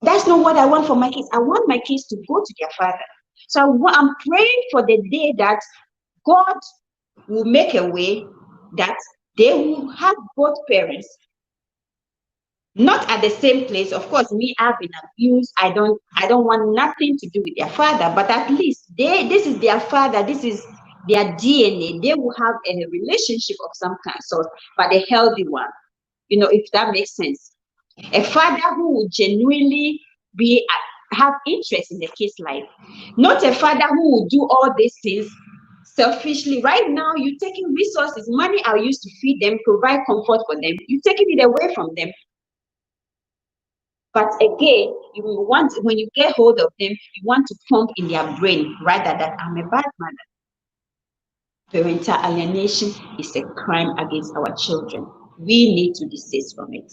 That's not what I want for my kids. I want my kids to go to their father. So I'm praying for the day that God will make a way that they will have both parents, not at the same place. Of course, me, I've been abused. I don't want nothing to do with their father, but at least this is their father, this is their DNA. They will have a relationship of some kind, so, but a healthy one, if that makes sense. A father who will genuinely have interest in the kid's life, not a father who will do all these things selfishly. Right now, you're taking resources, money I used to feed them, provide comfort for them, you're taking it away from them. But again, when you get hold of them, you want to pump in their brain rather than I'm a bad mother. Parental alienation is a crime against our children. We need to desist from it.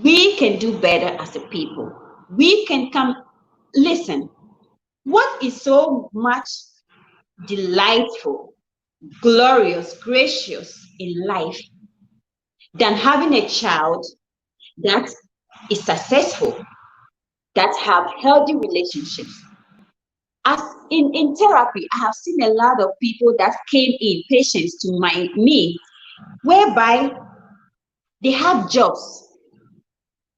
We can do better as a people. We can listen. What is so much delightful, glorious, gracious in life than having a child that is successful, that have healthy relationships? As in therapy, I have seen a lot of people that came in, patients to me, whereby they have jobs,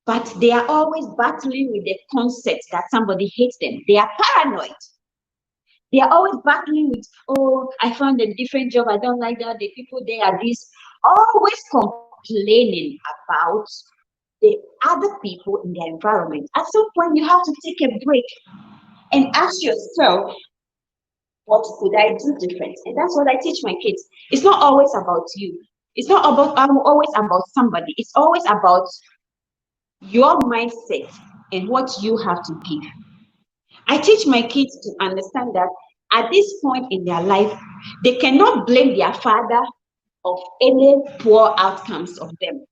but they are always battling with the concept that somebody hates them. They are paranoid. They are always battling with, oh, I found a different job, I don't like that, the people there are this, always complaining about the other people in their environment. At some point, you have to take a break and ask yourself, what could I do different? And that's what I teach my kids. It's not always about you. It's not always about somebody. It's always about your mindset and what you have to give. I teach my kids to understand that at this point in their life, they cannot blame their father of any poor outcomes of them.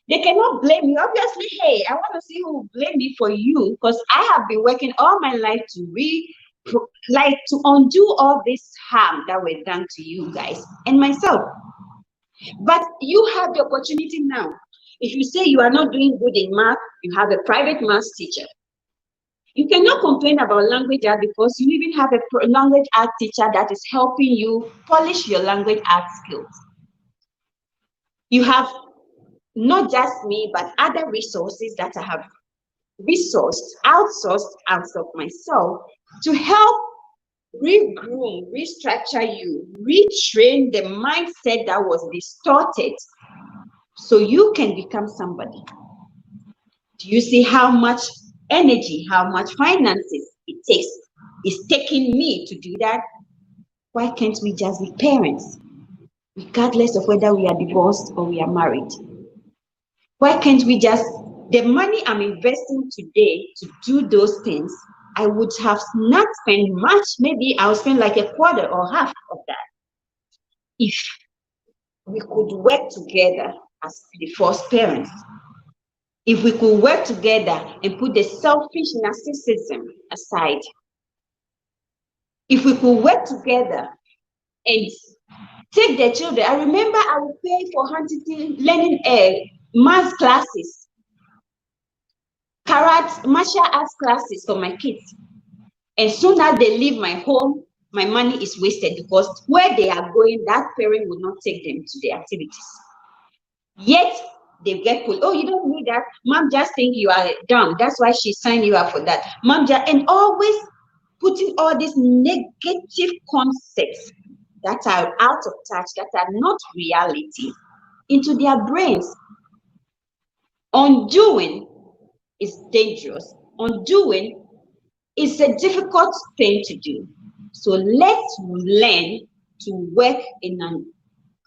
They cannot blame you. Obviously, hey, I want to see who will blame me for you, because I have been working all my life to undo all this harm that were done to you guys and myself. But you have the opportunity now. If you say you are not doing good in math, you have a private math teacher. You cannot complain about language art, because you even have a language art teacher that is helping you polish your language art skills. You have not just me, but other resources that I have outsourced out of myself to help regroom, restructure you, retrain the mindset that was distorted so you can become somebody. Do you see how much energy, how much finances it's taking me to do that? Why can't we just be parents, regardless of whether we are divorced or we are married? Why can't we just, the money I'm investing today to do those things, I would have not spent much. Maybe I'll spend like a quarter or half of that if we could work together as the first parents. If we could work together and put the selfish narcissism aside, if we could work together and take the children. I remember I would pay for Huntington learning math classes, karate, martial arts classes for my kids. And soon as they leave my home, my money is wasted because where they are going, that parent will not take them to the activities. Yet they get pulled. Oh, you don't need that. Mom just think you are dumb. That's why she signed you up for that. Mom just, and always putting all these negative concepts that are out of touch, that are not reality, into their brains. Undoing is dangerous. Undoing is a difficult thing to do. So let's learn to work in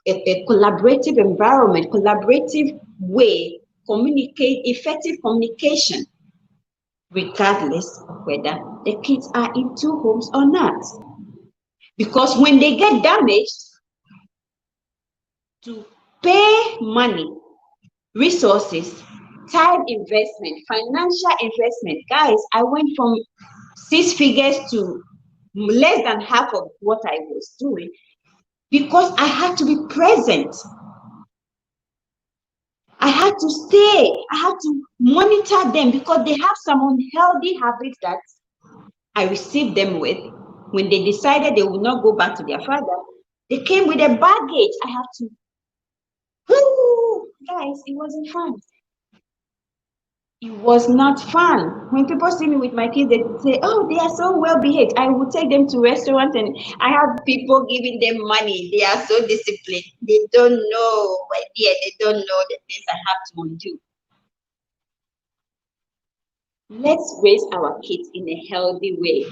a collaborative environment, collaborative way, communicate, effective communication, regardless of whether the kids are in two homes or not. Because when they get damaged, to pay money, resources, time investment, financial investment. Guys, I went from 6 figures to less than half of what I was doing because I had to be present. I had to stay. I had to monitor them because they have some unhealthy habits that I received them with. When they decided they would not go back to their father, they came with a baggage. I had to, guys, it wasn't fun. It was not fun. When people see me with my kids, they say, oh, they are so well behaved. I will take them to restaurants and I have people giving them money. They are so disciplined. They don't know, my dear, they don't know the things I have to undo. Let's raise our kids in a healthy way.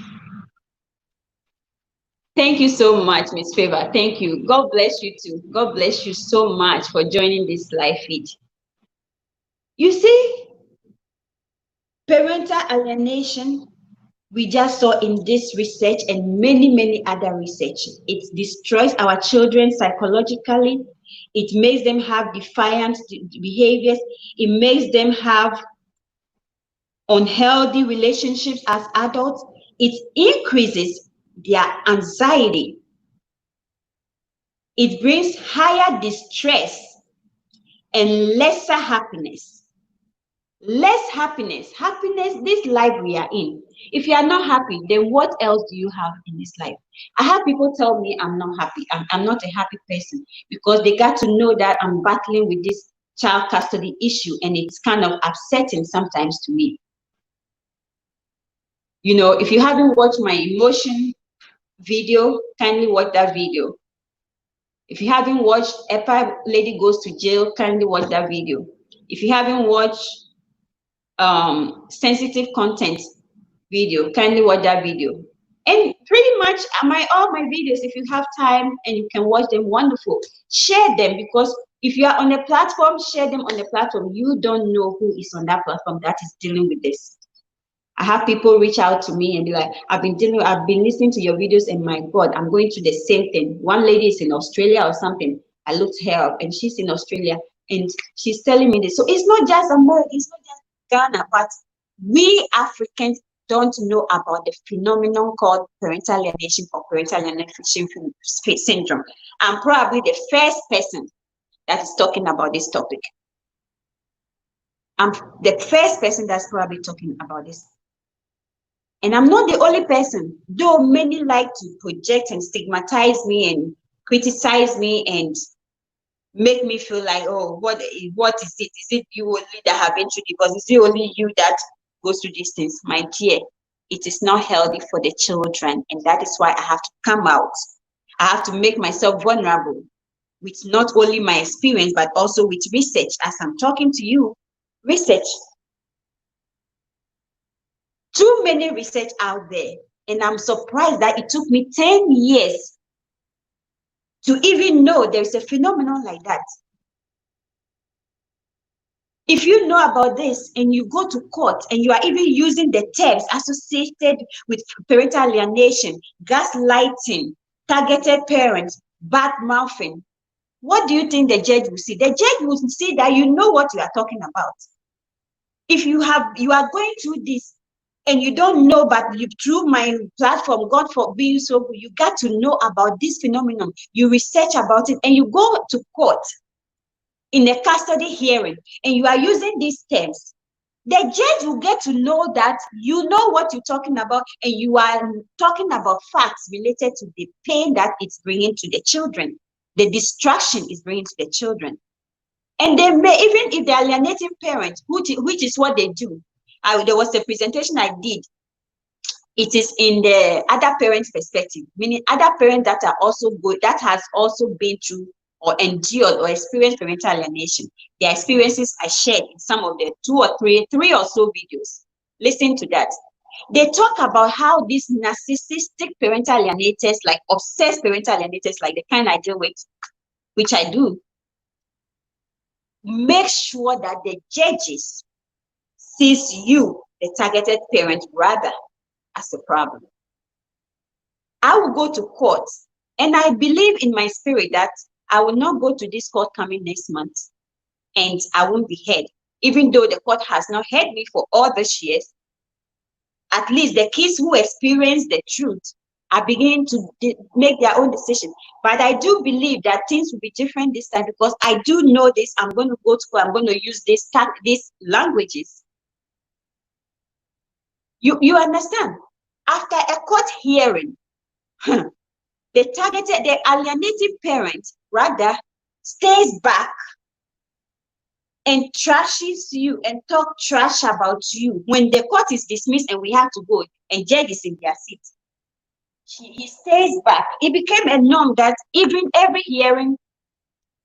Thank you so much, Miss Favor. Thank you. God bless you too. God bless you so much for joining this live feed. You see, parental alienation, we just saw in this research and many other research. It destroys our children psychologically. It makes them have defiant behaviors. It makes them have unhealthy relationships as adults. It increases their anxiety. It brings higher distress and lesser happiness. Less happiness. Happiness, this life we are in. If you are not happy, then what else do you have in this life? I have people tell me I'm not happy. I'm not a happy person because they got to know that I'm battling with this child custody issue and it's kind of upsetting sometimes to me. You know, if you haven't watched my emotion video, kindly watch that video. If you haven't watched Eppa Lady Goes to Jail, kindly watch that video. If you haven't watched sensitive content video, kindly watch that video. And pretty much all my videos, if you have time and you can watch them, wonderful. Share them, because if you are on a platform, share them on the platform. You don't know who is on that platform that is dealing with this. I have people reach out to me and be like, I've been listening to your videos and my God, I'm going through the same thing. One lady is in Australia or something. I looked her up and she's in Australia and she's telling me this. So it's not just America, it's not just Ghana, but we Africans don't know about the phenomenon called parental alienation or parental alienation syndrome. I'm probably the first person that is talking about this topic. I'm the first person that's probably talking about this. And I'm not the only person, though many like to project and stigmatize me and criticize me and make me feel like, oh, what is it? Is it you only that have been through it? Because is it only you that goes through these things? My dear, it is not healthy for the children. And that is why I have to come out. I have to make myself vulnerable with not only my experience, but also with research. As I'm talking to you, research. Too many research out there. And I'm surprised that it took me 10 years to even know there's a phenomenon like that. If you know about this and you go to court and you are even using the terms associated with parental alienation, gaslighting, targeted parents, bad mouthing, what do you think the judge will see? The judge will see that you know what you are talking about. If you are going through this and you don't know, but you through my platform, God for being so good, you got to know about this phenomenon. You research about it and you go to court in a custody hearing and you are using these terms. The judge will get to know that you know what you're talking about and you are talking about facts related to the pain that it's bringing to the children, the distraction is bringing to the children. And they may, even if they're alienating parents, which is what they do. There was a presentation I did. It is in the other parents' perspective, meaning other parents that are also good, that has also been through or endured or experienced parental alienation. Their experiences are shared in some of the three or so videos. Listen to that. They talk about how these narcissistic parental alienators, like obsessed parental alienators, like the kind I deal with, which I do, make sure that the judges sees you, the targeted parent, rather as a problem. I will go to court, and I believe in my spirit that I will not go to this court coming next month, and I won't be heard. Even though the court has not heard me for all these years, at least the kids who experience the truth are beginning to make their own decision. But I do believe that things will be different this time because I do know this. I'm going to go to school. I'm going to use these languages. You understand? After a court hearing, the alienated parent rather stays back and trashes you and talk trash about you when the court is dismissed and we have to go and judge is in their seat. He stays back. It became a norm that even every hearing,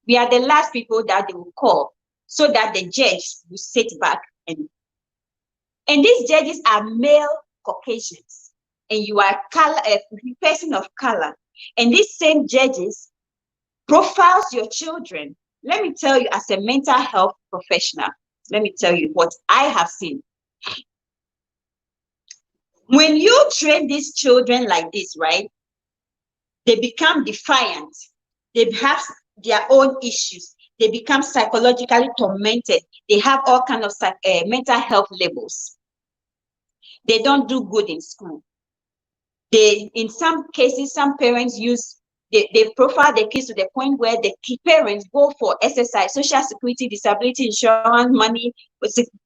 we are the last people that they will call so that the judge will sit back. And these judges are male Caucasians, and you are a person of color. And these same judges profiles your children. Let me tell you, as a mental health professional, let me tell you what I have seen. When you train these children like this, right, they become defiant. They have their own issues. They become psychologically tormented. They have all kinds of mental health labels. They don't do good in school. In some cases, some parents they profile the kids to the point where the parents go for SSI, Social Security, Disability Insurance, money,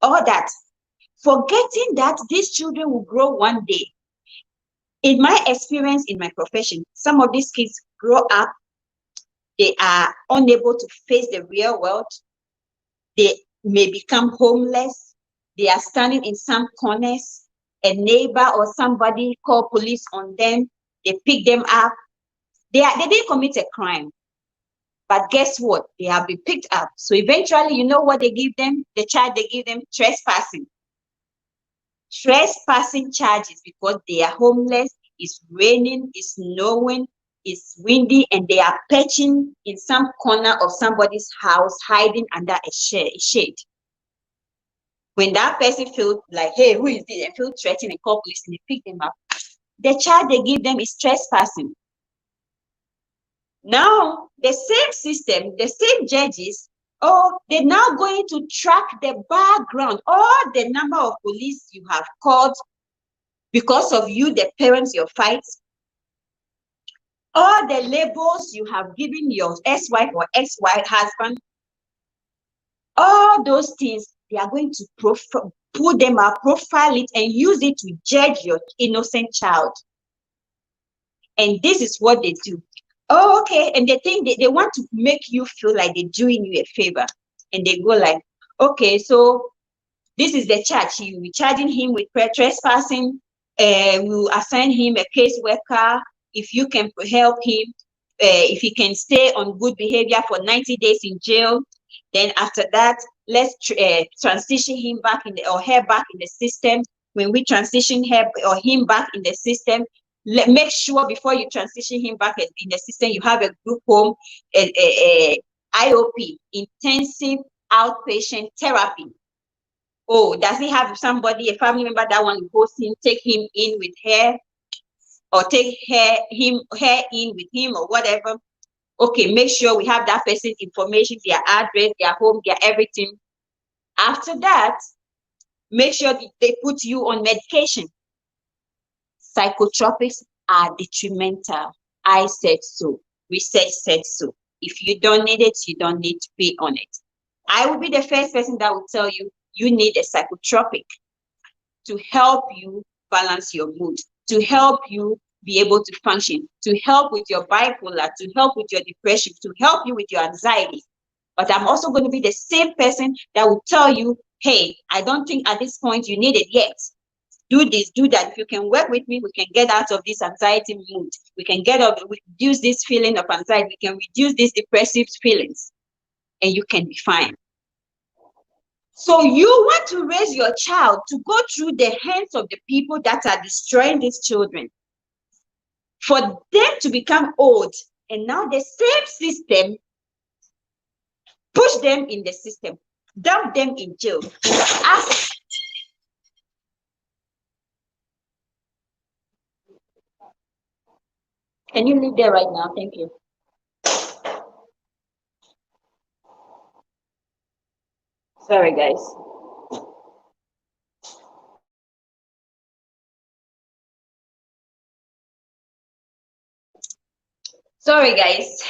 all that, forgetting that these children will grow one day. In my experience in my profession, some of these kids grow up, they are unable to face the real world. They may become homeless. They are standing in some corners. A neighbor or somebody call police on them. They pick them up. They didn't commit a crime. But guess what? They have been picked up. So eventually, you know what they give them? The charge they give them? Trespassing. Trespassing charges because they are homeless. It's raining, it's snowing, it's windy, and they are perching in some corner of somebody's house, hiding under a shade. When that person feels like, hey, who is this? And feel threatened and call police and they pick them up. The charge they give them is trespassing. Now, the same system, the same judges, they're now going to track the background, all the number of police you have called because of you, the parents, your fights, all the labels you have given your ex-wife or ex-wife husband, all those things, they are going to pull them out, profile it, and use it to judge your innocent child. And this is what they do. Oh, okay. And they think they want to make you feel like they're doing you a favor. And they go like, okay, so this is the charge. You will be charging him with trespassing. We will assign him a caseworker. If you can help him, if he can stay on good behavior for 90 days in jail, then after that, let's transition him back or her back in the system. When we transition her or him back in the system, make sure before you transition him back in the system, you have a group home, IOP, intensive outpatient therapy. Oh, does he have somebody, a family member that want to host him, take him in with her, or take her in with him or whatever? Okay, make sure we have that person's information, their address, their home, their everything. After that, Make sure they put you on medication. Psychotropics are detrimental. I said so. Research said so. If you don't need it, you don't need to pay on it. I will be the first person that will tell you, you need a psychotropic to help you balance your mood, to help you be able to function, to help with your bipolar, to help with your depression, to help you with your anxiety. But I'm also going to be the same person that will tell you, hey, I don't think at this point you need it yet. Do this, do that. If you can work with me, we can get out of this anxiety mood. We can reduce this feeling of anxiety. We can reduce these depressive feelings, and you can be fine. So you want to raise your child to go through the hands of the people that are destroying these children, for them to become old, and now the same system push them in the system, dump them in jail. Can you leave there right now? Thank you. Sorry, guys. Sorry, guys.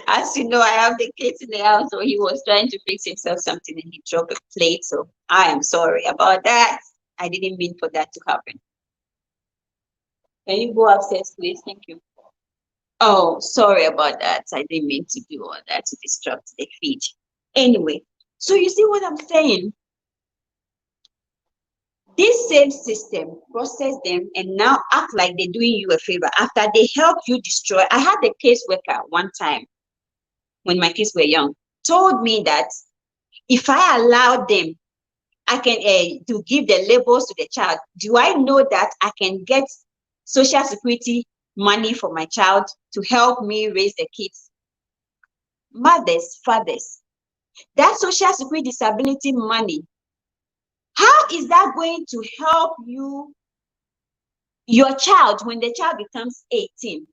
As you know, I have the kids in the house, so he was trying to fix himself something and he dropped a plate. So I am sorry about that. I didn't mean for that to happen. Can you go upstairs, please? Thank you. Oh, sorry about that. I didn't mean to do all that to disrupt the feed. Anyway, so you see what I'm saying? This same system process them and now act like they're doing you a favor after they help you destroy. I had a caseworker one time when my kids were young, told me that if I allow them, I can to give the labels to the child. Do I know that I can get Social Security money for my child to help me raise the kids? Mothers, fathers, that Social Security disability money, how is that going to help you, your child, when the child becomes 18?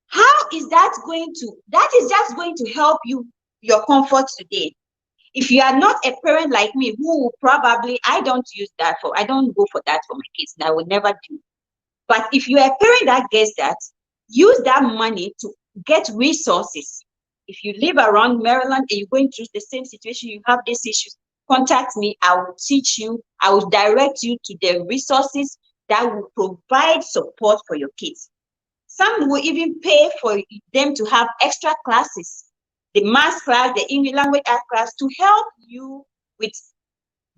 How is that going to, that is just going to help you, your comfort today. If you are not a parent like me, who will probably, I don't go for that for my kids, and I will never do. But if you're a parent that gets that, use that money to get resources. If you live around Maryland and you're going through the same situation, you have these issues, contact me. I will teach you. I will direct you to the resources that will provide support for your kids. Some will even pay for them to have extra classes, the math class, the English language art class, to help you with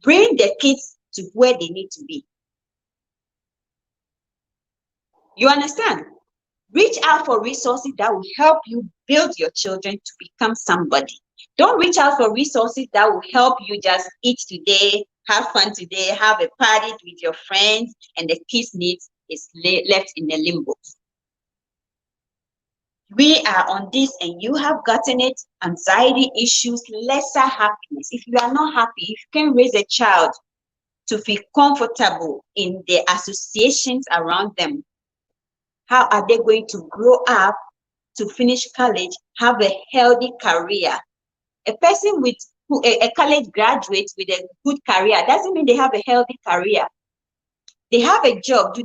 bring the kids to where they need to be. You understand? Reach out for resources that will help you build your children to become somebody. Don't reach out for resources that will help you just eat today, have fun today, have a party with your friends, and the kids' needs is left in the limbo. We are on this and you have gotten it, anxiety issues, lesser happiness. If you are not happy, if you can raise a child to feel comfortable in the associations around them, how are they going to grow up to finish college, have a healthy career? A person with a college graduate with a good career doesn't mean they have a healthy career. They have a job.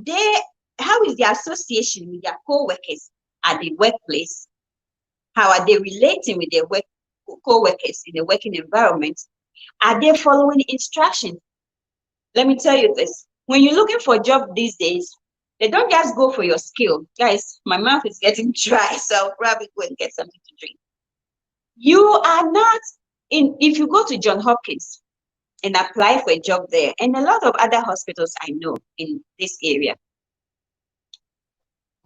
How is the association with their co-workers at the workplace? How are they relating with their co-workers in the working environment? Are they following instructions? Let me tell you this. When you're looking for a job these days, they don't just go for your skill. Guys, my mouth is getting dry, so I'll probably go and get something to drink. You are not if you go to Johns Hopkins and apply for a job there, and a lot of other hospitals I know in this area,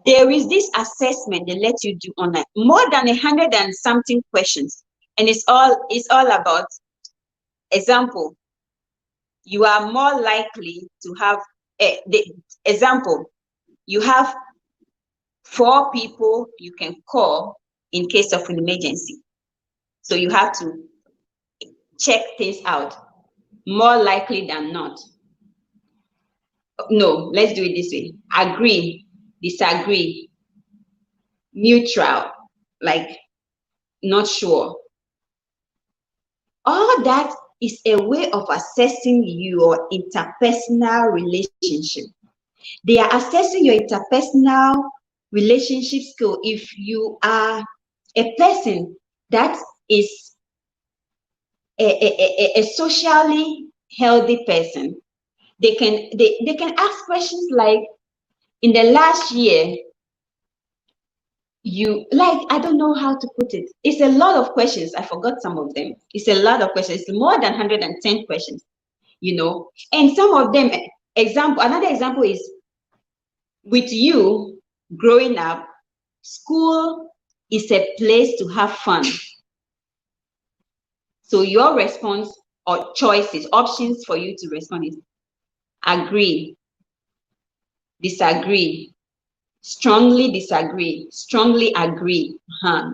there is this assessment they let you do online, more than 100 and something questions, and it's all about example. You are more likely to have the example. You have 4 people you can call in case of an emergency. So you have to check things out. More likely than not. No, let's do it this way. Agree, disagree, neutral, like not sure. All that is a way of assessing your interpersonal relationship. They are assessing your interpersonal relationship skill. If you are a person that is a socially healthy person, they can ask questions like, in the last year, you like, I don't know how to put it. It's a lot of questions. I forgot some of them. It's a lot of questions. It's more than 110 questions, And some of them, another example is, with you growing up, school is a place to have fun. So your response or choices, options for you to respond is agree, disagree, strongly disagree, strongly agree.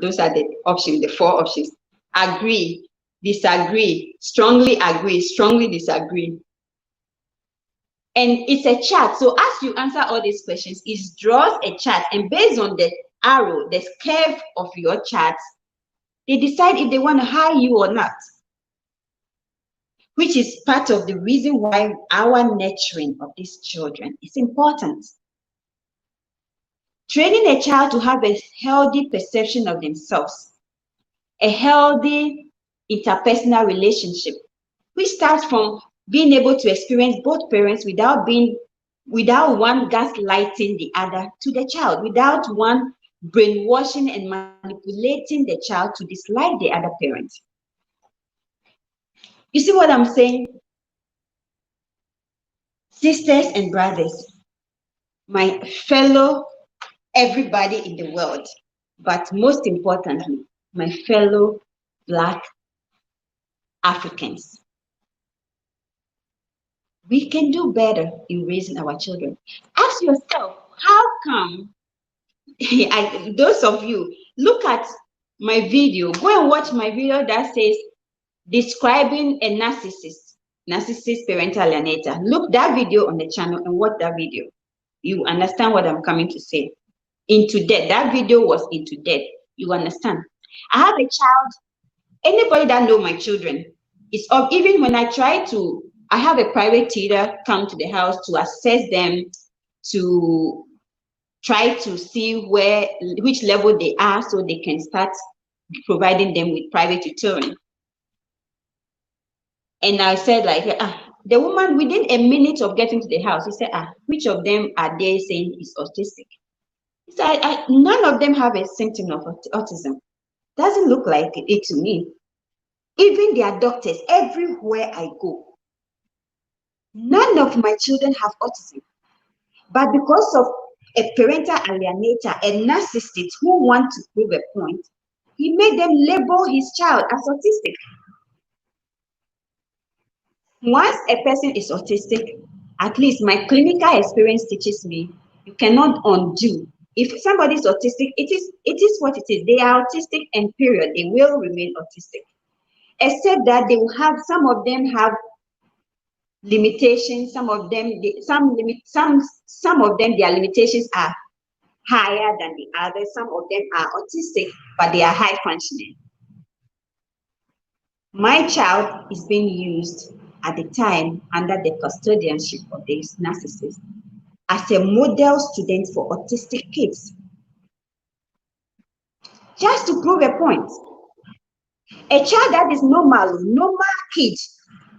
Those are the options, the 4 options. Agree, disagree, strongly agree, strongly disagree. And it's a chart. So as you answer all these questions, it draws a chart. And based on the arrow, the curve of your chart, they decide if they want to hire you or not. Which is part of the reason why our nurturing of these children is important. Training a child to have a healthy perception of themselves, a healthy interpersonal relationship, which starts from being able to experience both parents without one gaslighting the other to the child, without one brainwashing and manipulating the child to dislike the other parent. You see what I'm saying? Sisters and brothers, my fellow everybody in the world, but most importantly, my fellow Black Africans. We can do better in raising our children. Ask yourself, how come, those of you, look at my video, go and watch my video that says, describing a narcissist parental alienator. Look that video on the channel and watch that video. You understand what I'm coming to say. Into debt. That video was into debt. You understand? I have a child. Anybody that know my children, it's of, even when I have a private tutor come to the house to assess them, to try to see which level they are, so they can start providing them with private tutoring. And I said, like, the woman, within a minute of getting to the house, he said, which of them are they saying is autistic? He said, none of them have a symptom of autism. Doesn't look like it to me. Even their doctors, everywhere I go, none of my children have autism. But because of a parental alienator, a narcissist who wants to prove a point, he made them label his child as autistic. Once a person is autistic, at least my clinical experience teaches me, you cannot undo. If somebody is autistic, it is what it is. They are autistic and period. They will remain autistic. Except that they will have, some of them have limitations, some of them, some of them, their limitations are higher than the others. Some of them are autistic, but they are high functioning. My child is being used at the time under the custodianship of this narcissist as a model student for autistic kids. Just to prove a point. A child that is normal kid,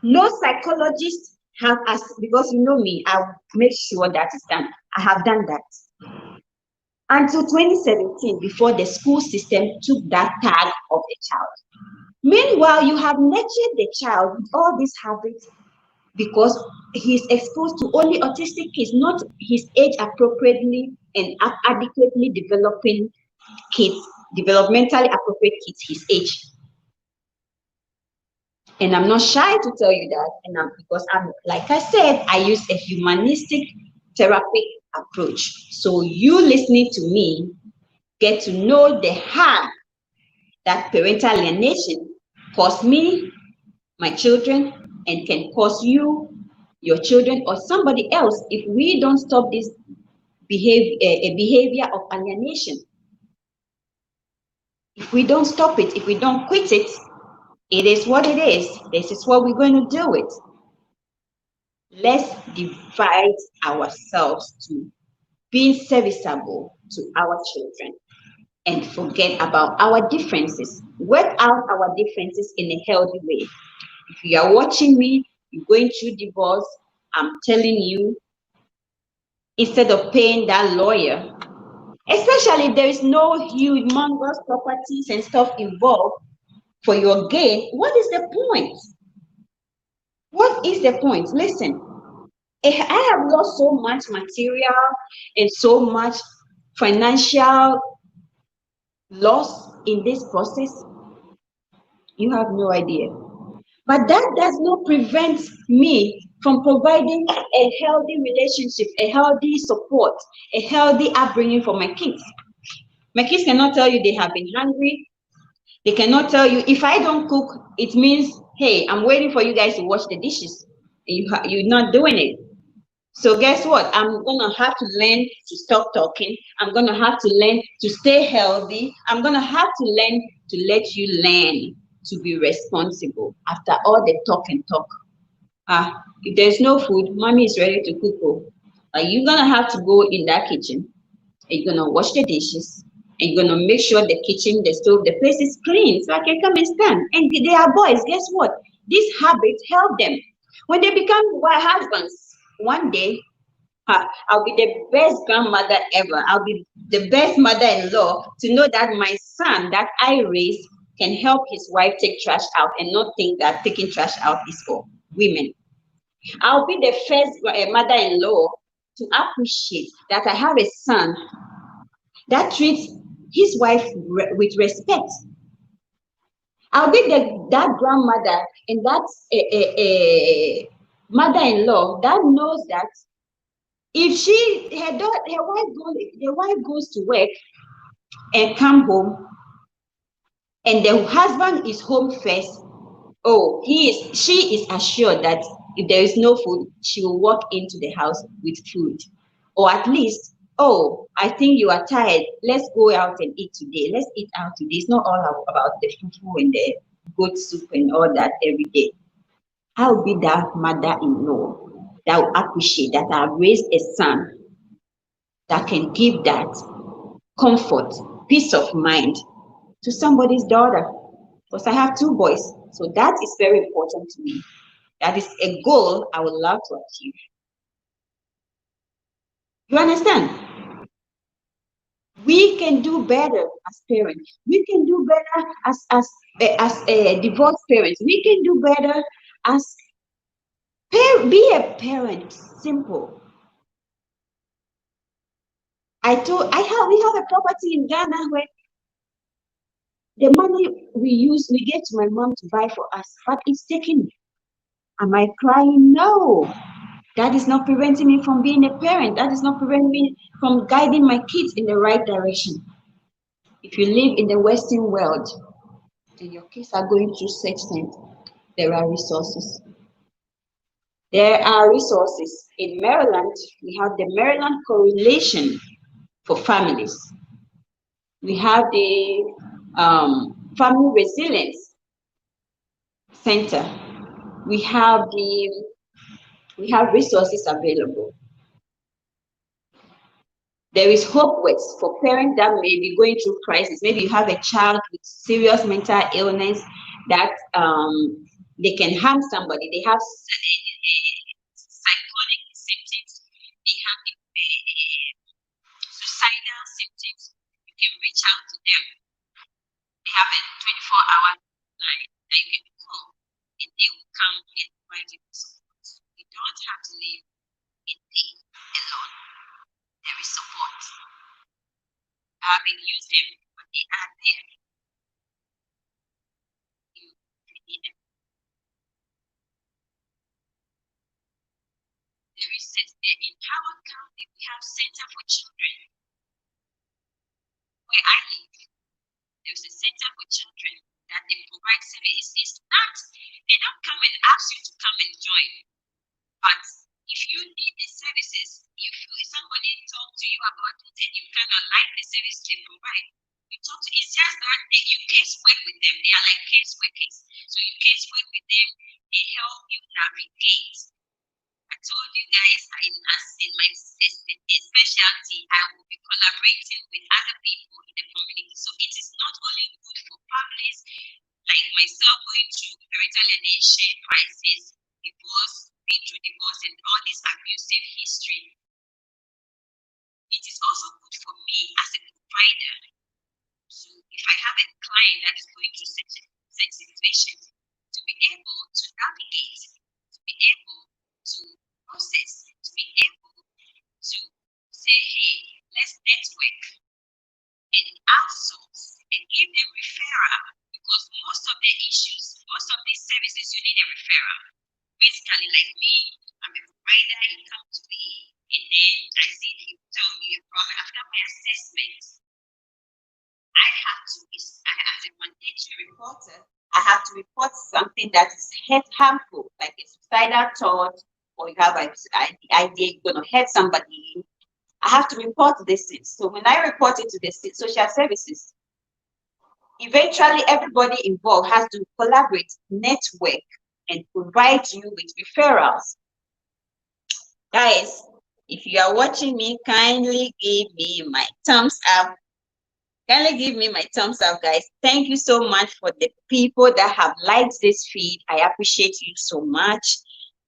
no psychologist have asked, because you know me, I will make sure that is done. I have done that. Until 2017, before the school system took that tag of the child. Meanwhile, you have nurtured the child with all these habits because he's exposed to only autistic kids, not his age appropriately and adequately developing kids, developmentally appropriate kids his age. And I'm not shy to tell you that, because like I said, I use a humanistic therapy approach. So you listening to me get to know the harm that parental alienation cause me, my children, and can cause you, your children, or somebody else if we don't stop this behavior of alienation. If we don't stop it, if we don't quit it, It is what it is. This is what we're going to do it. Let's divide ourselves to being serviceable to our children and forget about our differences. Work out our differences in a healthy way. If you are watching me, you're going through divorce, I'm telling you, instead of paying that lawyer, especially if there is no humongous properties and stuff involved for your gain, what is the point? What is the point? Listen, I have lost so much material and so much financial loss in this process. You have no idea. But that does not prevent me from providing a healthy relationship, a healthy support, a healthy upbringing for my kids. My kids cannot tell you they have been hungry. They cannot tell you, if I don't cook, it means, hey, I'm waiting for you guys to wash the dishes. You're not doing it. So guess what? I'm going to have to learn to stop talking. I'm going to have to learn to stay healthy. I'm going to have to learn to let you learn to be responsible after all the talk and talk. If there's no food, mommy is ready to cook. You're going to have to go in that kitchen and you're going to wash the dishes and you're going to make sure the kitchen, the stove, the place is clean so I can come and stand. And they are boys. Guess what? These habits help them. When they become husbands, one day, I'll be the best grandmother ever. I'll be the best mother-in-law to know that my son that I raised can help his wife take trash out and not think that taking trash out is for women. I'll be the first mother-in-law to appreciate that I have a son that treats his wife with respect. I'll be that grandmother and that mother-in-law that knows that if her wife goes to work and come home and the husband is home first, she is assured that if there is no food, she will walk into the house with food. Or at least, I think you are tired. Let's go out and eat today. Let's eat out today. It's not all about the fufu and the goat soup and all that every day. I'll be that mother-in-law that will appreciate that I've raised a son that can give that comfort, peace of mind to somebody's daughter. Because I have two boys. So that is very important to me. That is a goal I would love to achieve. You understand? We can do better as parents. We can do better as divorced parents. We can do better as be a parent. Simple. We have a property in Ghana where the money we get to my mom to buy for us, but it's taken. Am I crying? No. That is not preventing me from being a parent. That is not preventing me from guiding my kids in the right direction. If you live in the Western world and your kids are going through such things, there are resources. There are resources. In Maryland, we have the Maryland Coalition for Families. We have the Family Resilience Center. We have resources available. There is hope for parents that may be going through crisis. Maybe you have a child with serious mental illness that they can harm somebody. They have psychotic symptoms. They have suicidal symptoms. You can reach out to them. They have a 24-hour line that you can call, and they will come and provide you support. You don't have to live in pain alone. There is support. I've been using, but they are there. You need them. There is in Howard County, we have Center for Children. Where I live, there's a Center for Children that they provide services. It's not, they don't come and ask you to come and join. But if you need the services, if somebody talk to you about it and you kind of like the service they provide, you talk to, it's just that you case work with them. They are like case workers. So So you can speak with them, they help you navigate. I told you guys, as in my specialty, I will be collaborating with other people in the community. So it is not only good for families like myself going through parental alienation crisis, divorce, being through divorce, and all this abusive history. It is also good for me as a provider. So if I have a client that is going through such situation, to be able to navigate, to be able to process, to be able to say, hey, let's network and outsource and give them referral, because most of the issues, most of these services, you need a referral. Basically, like me, I'm a provider, you come to me, and then I see you tell me a problem. After my assessment, I have to, as a mandatory reporter, I have to report something that is harmful, like a suicidal thought, or you have an idea you're going to hurt somebody. I have to report this thing. So when I report it to the social services, eventually everybody involved has to collaborate, network, and provide you with referrals. Guys, if you are watching me, kindly give me my thumbs up. Kindly give me my thumbs up, guys. Thank you so much for the people that have liked this feed. I appreciate you so much.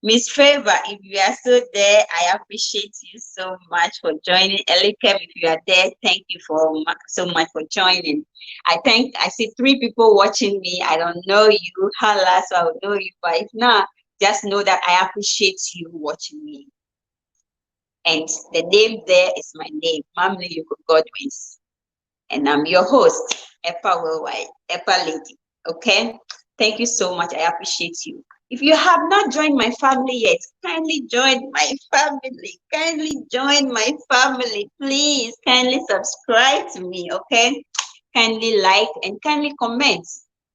Miss Favor, if you are still there, I appreciate you so much for joining. Elikem, if you are there, thank you so much for joining. I see 3 people watching me. I don't know you, Hala, so I will know you. But if not, just know that I appreciate you watching me. And the name there is my name, Mamle Yuko Godwins. And I'm your host, Eppa Worldwide, Eppa Lady. Okay? Thank you so much. I appreciate you. If you have not joined my family yet, kindly join my family. Kindly join my family. Please, kindly subscribe to me, okay? Kindly like and kindly comment.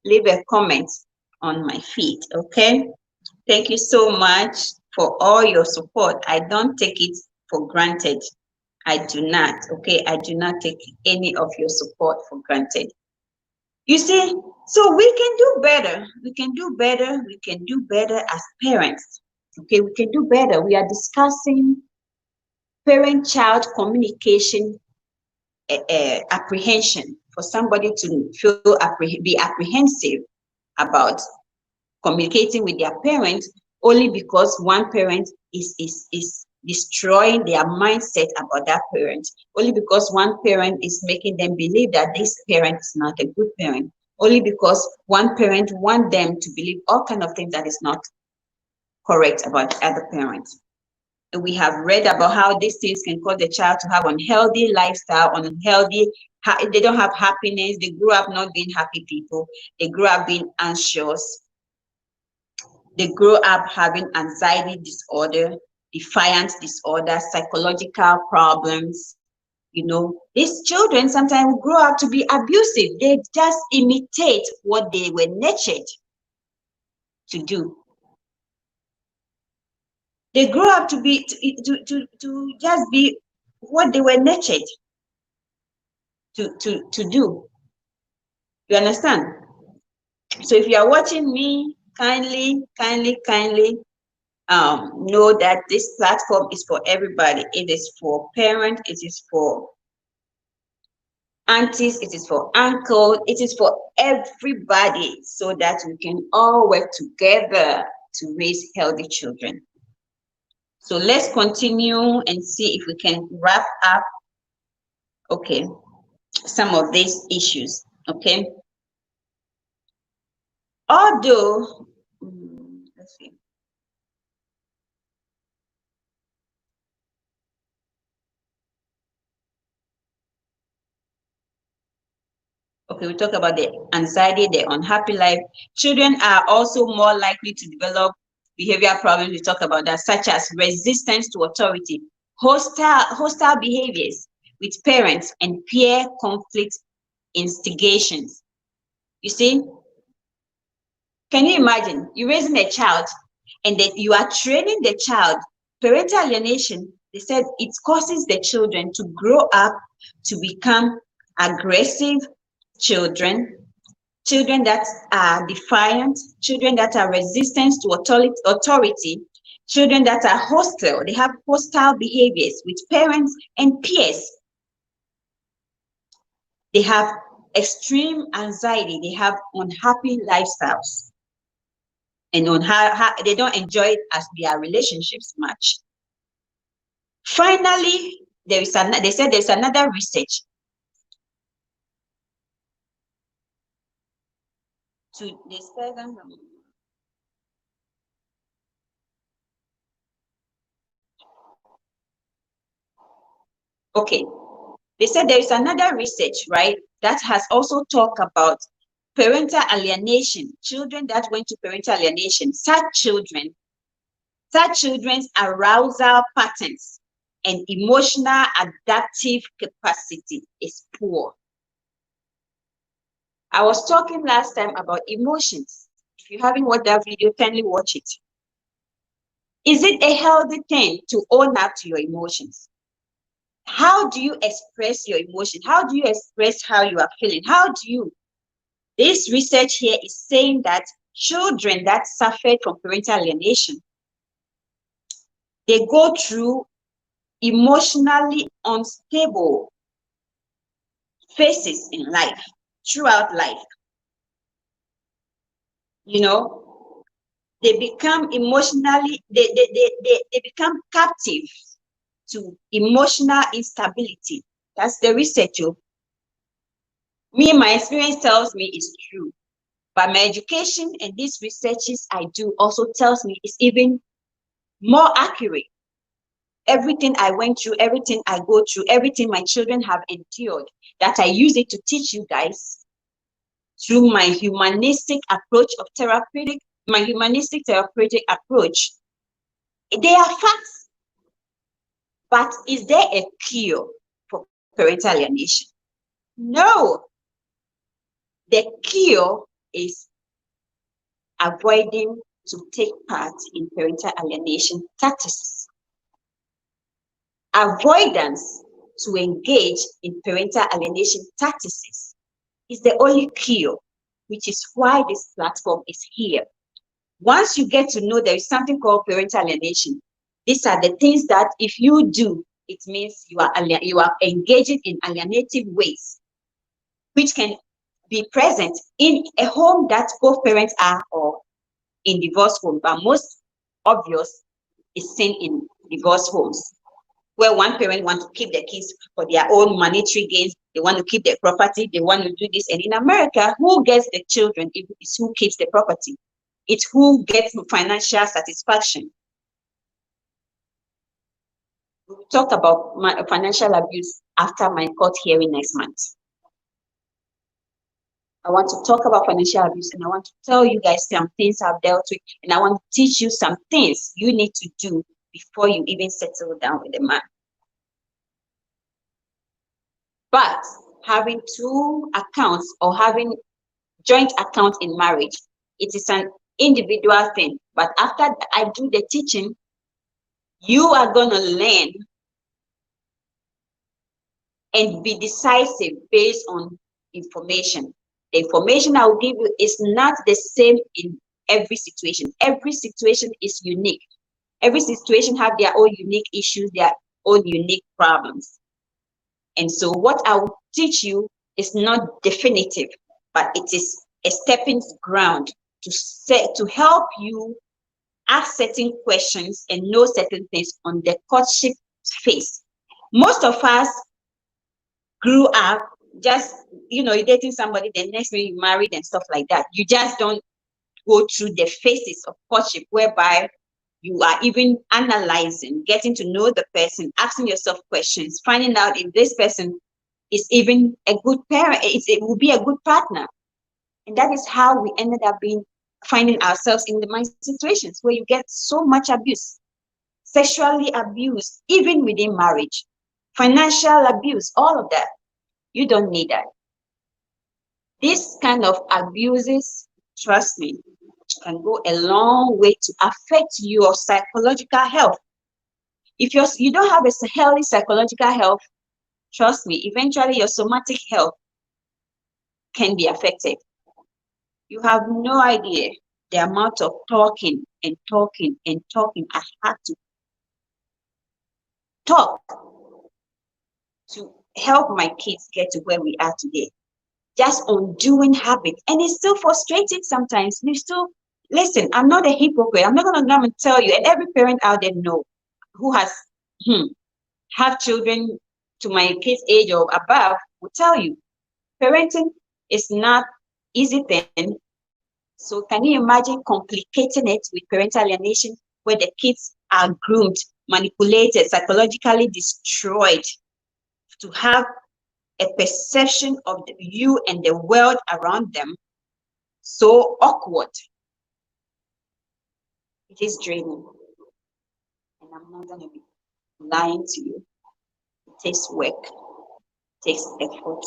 Leave a comment on my feed, okay? Thank you so much for all your support. I don't take it for granted. I do not, okay? I do not take any of your support for granted. You see, so we can do better. We can do better. We can do better as parents. Okay, we can do better. We are discussing parent-child communication apprehension, for somebody to be apprehensive about communicating with their parents only because one parent is destroying their mindset about that parent, only because one parent is making them believe that this parent is not a good parent, only because one parent wants them to believe all kinds of things that is not correct about the other parent. And we have read about how these things can cause the child to have unhealthy lifestyle, they don't have happiness, they grew up not being happy people, they grew up being anxious, they grow up having anxiety disorder, defiance disorder, psychological problems. You know, these children sometimes grow up to be abusive. They just imitate what they were nurtured to do. They grow up to be to just be what they were nurtured to do. You understand? So if you are watching me, kindly know that this platform is for everybody. It is for parents, it is for aunties, it is for uncles, it is for everybody, so that we can all work together to raise healthy children. So let's continue and see if we can wrap up, okay, some of these issues, okay? Although, let's see. Okay, we talk about the anxiety, the unhappy life. Children are also more likely to develop behavior problems. We talk about that, such as resistance to authority, hostile behaviors with parents, and peer conflict instigations. You see, can you imagine you raising a child and then you are training the child? Parental alienation, they said it causes the children to grow up to become aggressive children, children that are defiant, children that are resistant to authority, children that are hostile. They have hostile behaviors with parents and peers. They have extreme anxiety. They have unhappy lifestyles. And on how they don't enjoy it as their relationships much. Finally, they said there's another research to this person. Okay, they said there is another research, right, that has also talked about parental alienation, children that went to parental alienation. Such children's arousal patterns and emotional adaptive capacity is poor. I was talking last time about emotions. If you haven't watched that video, kindly watch it. Is it a healthy thing to own up to your emotions? How do you express your emotion? How do you express how you are feeling? This research here is saying that children that suffered from parental alienation, they go through emotionally unstable phases in life, throughout life. You know, they become emotionally, they become captive to emotional instability. That's the research. Me, my experience tells me it's true. But my education and these researches I do also tells me it's even more accurate. Everything I went through, everything I go through, everything my children have endured, that I use it to teach you guys through my humanistic therapeutic approach. They are facts. But is there a cure for parental alienation? No. The cure is avoiding to take part in parental alienation tactics. Avoidance to engage in parental alienation tactics is the only cure, which is why this platform is here. Once you get to know there is something called parental alienation, these are the things that if you do, it means you are engaging in alienative ways, which can be present in a home that both parents are or in divorce home, but most obvious is seen in divorce homes, where one parent wants to keep the kids for their own monetary gains, they want to keep their property, they want to do this. And in America, who gets the children? It's who keeps the property. It's who gets financial satisfaction. We'll talk about financial abuse after my court hearing next month. I want to talk about financial abuse, and I want to tell you guys some things I've dealt with, and I want to teach you some things you need to do before you even settle down with a man. But having two accounts or having joint accounts in marriage, it is an individual thing. But after I do the teaching, you are going to learn and be decisive based on information. The information I will give you is not the same in every situation. Every situation is unique. Every situation have their own unique issues, their own unique problems. And so what I will teach you is not definitive, but it is a stepping ground to help you ask certain questions and know certain things on the courtship phase. Most of us grew up just, you're dating somebody, the next minute you married and stuff like that. You just don't go through the phases of courtship whereby you are even analyzing, getting to know the person, asking yourself questions, finding out if this person is even a good parent, it will be a good partner. And that is how we ended up finding ourselves in the situations where you get so much abuse, sexually abused, even within marriage, financial abuse, all of that. You don't need that. This kind of abuses, trust me, can go a long way to affect your psychological health. If you don't have a healthy psychological health, trust me, eventually your somatic health can be affected. You have no idea the amount of talking and talking and talking I had to talk to help my kids get to where we are today. Just undoing habit. And it's still frustrating sometimes. We still, listen, I'm not a hypocrite. I'm not going to come and tell you, and every parent out there know who has have children to my kids' age or above will tell you, parenting is not easy thing. So can you imagine complicating it with parental alienation, where the kids are groomed, manipulated, psychologically destroyed to have a perception of you and the world around them so awkward? It is draining. And I'm not going to be lying to you. It takes work, it takes effort,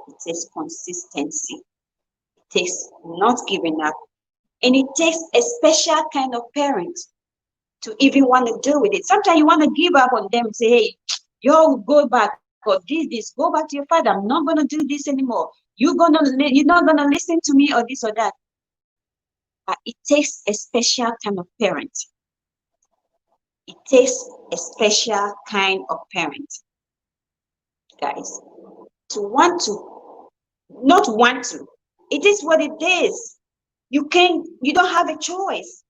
it takes consistency, it takes not giving up, and it takes a special kind of parent to even want to deal with it. Sometimes you want to give up on them and say, hey, yo, go back or this, go back to your father. I'm not going to do this anymore. You're not going to listen to me or this or that. But it takes a special kind of parent. It takes a special kind of parent, guys, to want to, not want to. It is what it is. You don't have a choice.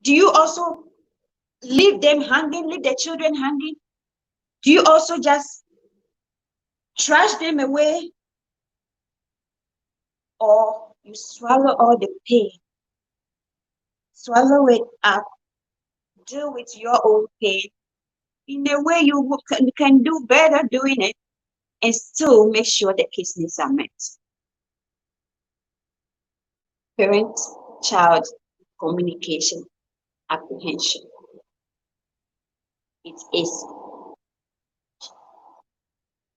Do you also leave them hanging, leave the children hanging? Do you also just trash them away? Or you swallow all the pain, swallow it up, deal with your own pain in a way you can do better doing it, and still make sure the kids' needs are met. Parent-child communication apprehension.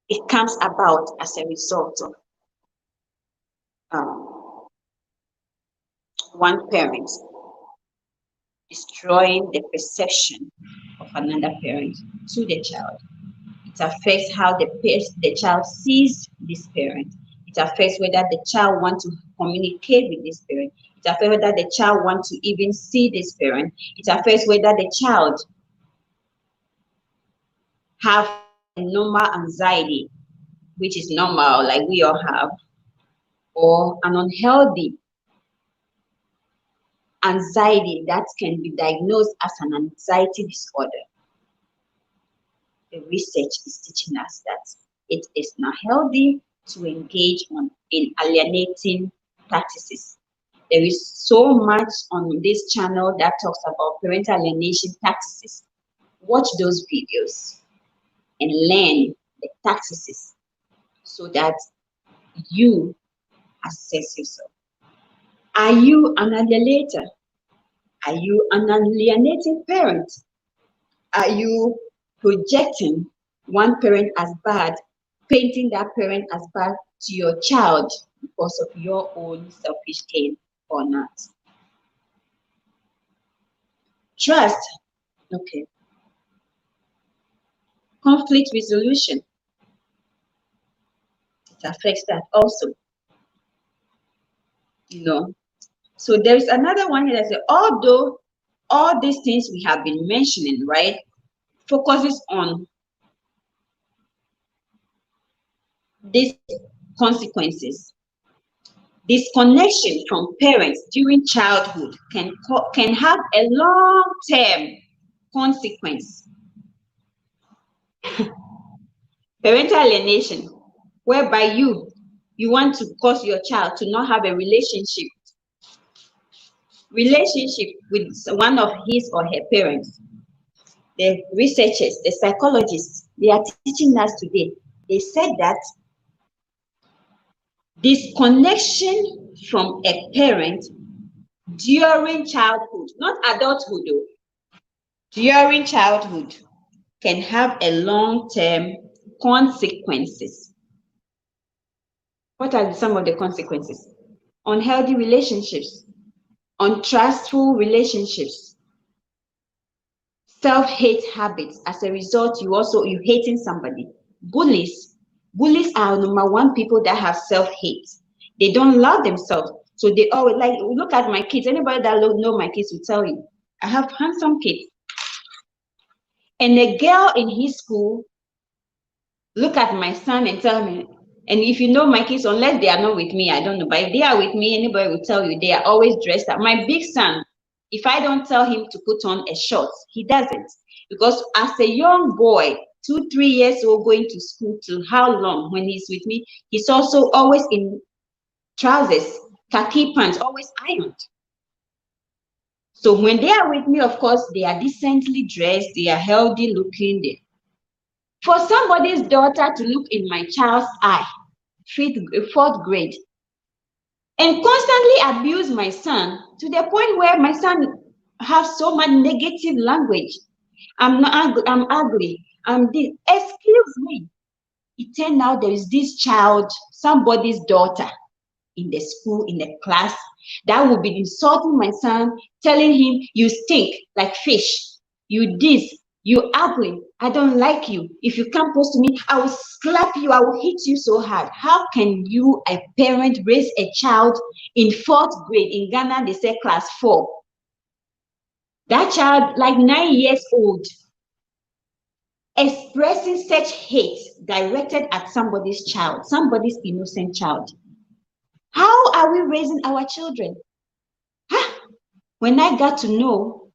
It comes about as a result of one parent destroying the perception of another parent to the child. It affects how the child sees this parent. It affects whether the child wants to communicate with this parent. It affects whether the child wants to even see this parent. It affects whether the child have a normal anxiety, which is normal, like we all have, or an unhealthy anxiety that can be diagnosed as an anxiety disorder. The research is teaching us that it is not healthy to engage in alienating practices. There is so much on this channel that talks about parental alienation practices. Watch those videos and learn the practices so that you assess yourself. Are you an alienator? Are you an alienating parent? Are you projecting one parent as bad, painting that parent as bad to your child because of your own selfish gain or not? Trust, okay. Conflict resolution, it affects that also. So there is another one here that says, although all these things we have been mentioning, right, focuses on these consequences. Disconnection from parents during childhood can have a long-term consequence. Parental alienation, whereby you want to cause your child to not have a relationship with one of his or her parents. The researchers, the psychologists, they are teaching us today. They said that disconnection from a parent during childhood, not adulthood though, during childhood, can have a long-term consequences. What are some of the consequences? Unhealthy relationships, untrustful relationships, self-hate habits. As a result, you hating somebody. Bullies are number one people that have self-hate. They don't love themselves. So they always like, look at my kids. Anybody that know my kids will tell you, I have handsome kids. And a girl in his school look at my son and tell me, and if you know my kids, unless they are not with me, I don't know. But if they are with me, anybody will tell you they are always dressed up. My big son, if I don't tell him to put on a short, he doesn't. Because as a young boy, 2, 3 years old, going to school till how long when he's with me, he's also always in trousers, khaki pants, always ironed. So when they are with me, of course, they are decently dressed, they are healthy looking. For somebody's daughter to look in my child's eye, fourth grade, and constantly abuse my son to the point where my son has so much negative language. I'm ugly, I'm this. Excuse me. It turned out there is this child, somebody's daughter, in the school, in the class, that will be insulting my son, telling him, you stink like fish, you this, you ugly, I don't like you. If you come close to me, I will slap you, I will hit you so hard. How can you, a parent, raise a child in fourth grade? In Ghana, they say class 4. That child, like 9 years old, expressing such hate directed at somebody's child, somebody's innocent child. How are we raising our children? When I got to know,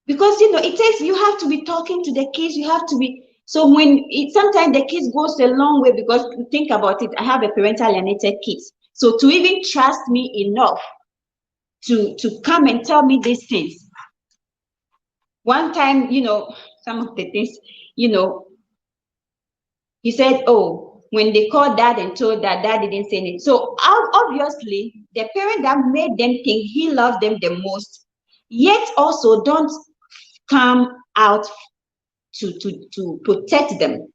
because it takes, you have to be talking to the kids, you have to be, so when sometimes the kids goes a long way, because think about it, I have a parental alienated kids. So to even trust me enough to come and tell me these things. One time, some of the things, he said, oh, when they called dad and told dad didn't say anything. So obviously, the parent that made them think he loved them the most, yet also don't come out to protect them.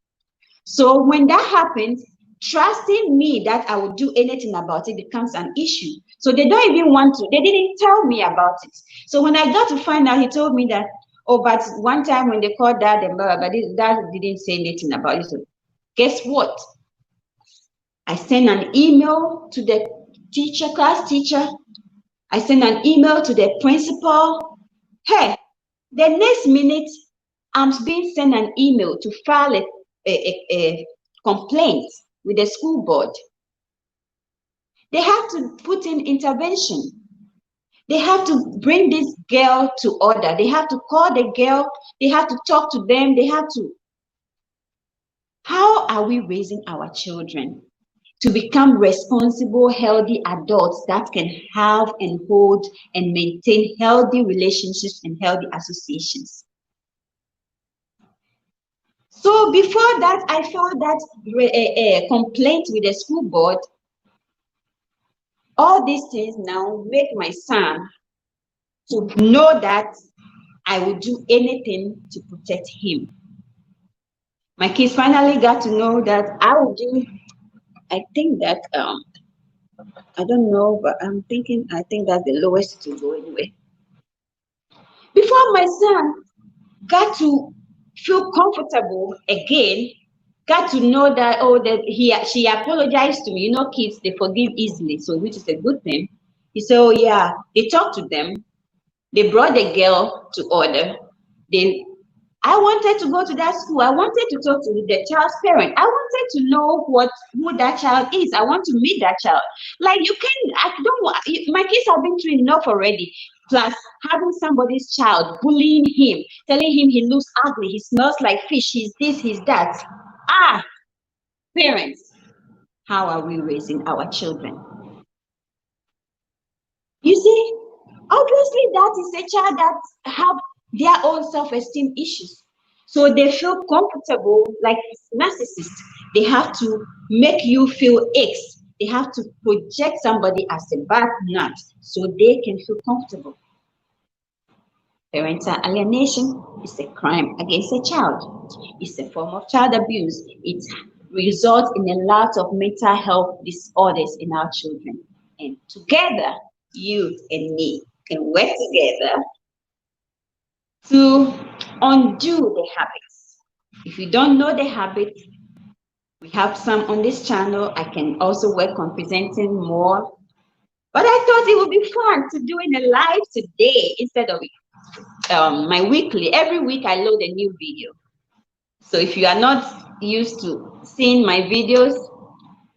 So when that happens, trusting me that I would do anything about it becomes an issue. So they don't even want to, they didn't tell me about it. So when I got to find out, he told me that, oh, but one time when they called dad and blah, but dad didn't say anything about it. So guess what? I sent an email to the class teacher. I sent an email to the principal. Hey, the next minute, I'm being sent an email to file a complaint with the school board. They have to put in intervention. They have to bring this girl to order. They have to call the girl. They have to talk to them. They have to. How are we raising our children to become responsible, healthy adults that can have and hold and maintain healthy relationships and healthy associations? So before that, I filed that complaint with the school board. All these things now make my son to know that I would do anything to protect him. My kids finally got to know that I would do, I think that, I don't know, but I think that's the lowest to go anyway. Before my son got to feel comfortable again, got to know that, oh, that she apologized to me. Kids, they forgive easily, so which is a good thing. He said, oh yeah, they talked to them. They brought the girl to order. I wanted to go to that school. I wanted to talk to the child's parent. I wanted to know who that child is. I want to meet that child. Like, I don't want, my kids have been through enough already. Plus, having somebody's child bullying him, telling him he looks ugly, he smells like fish, he's this, he's that. Parents, how are we raising our children? You see, obviously that is a child that have their own self-esteem issues. So they feel comfortable, like narcissists. They have to make you feel X. They have to project somebody as a bad nut so they can feel comfortable. Parental alienation is a crime against a child. It's a form of child abuse. It results in a lot of mental health disorders in our children. And together, you and me can work together to undo the habits. If you don't know the habit, we have some on this channel. I can also work on presenting more But I thought it would be fun to doing a live today instead of my weekly. Every week I load a new video. So if you are not used to seeing my videos,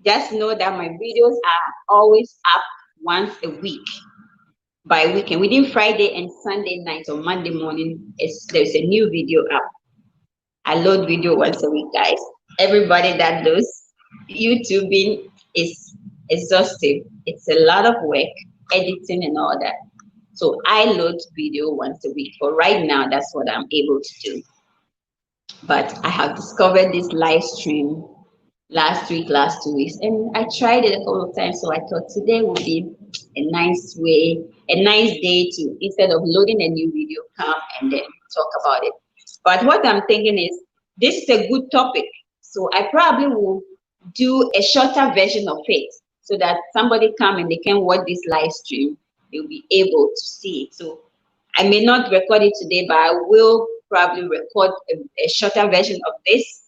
just know that my videos are always up once a week. By weekend, within Friday and Sunday night or Monday morning, there's a new video up. I load video once a week, guys. Everybody that does YouTubing is exhaustive. It's a lot of work, editing and all that. So I load video once a week. For right now, that's what I'm able to do. But I have discovered this live stream last 2 weeks, and I tried it a couple of times. So I thought today would be a nice day to, instead of loading a new video, come and then talk about it. But what I'm thinking is, this is a good topic, so I probably will do a shorter version of it so that somebody come and they can watch this live stream. They'll be able to see it. So I may not record it today, but I will probably record a shorter version of this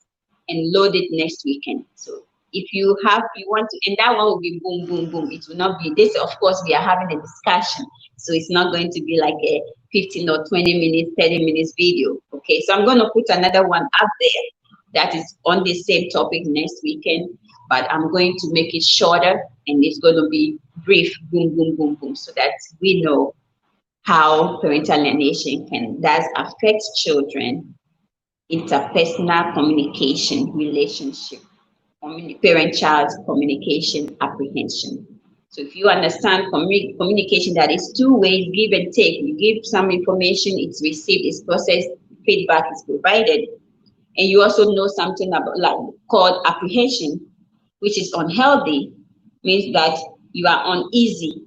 and load it next weekend. So if you want to, and that one will be boom, boom, boom. It will not be this. Of course, we are having a discussion, so it's not going to be like a 15 or 20 minutes, 30 minutes video. Okay, so I'm going to put another one up there that is on the same topic next weekend, but I'm going to make it shorter and it's going to be brief, boom, boom, boom, boom, so that we know how parental alienation does affect children, interpersonal communication, relationship, parent-child communication, apprehension. So if you understand communication, that is two ways, give and take. You give some information, it's received, it's processed, feedback is provided. And you also know something about called apprehension, which is unhealthy, means that you are uneasy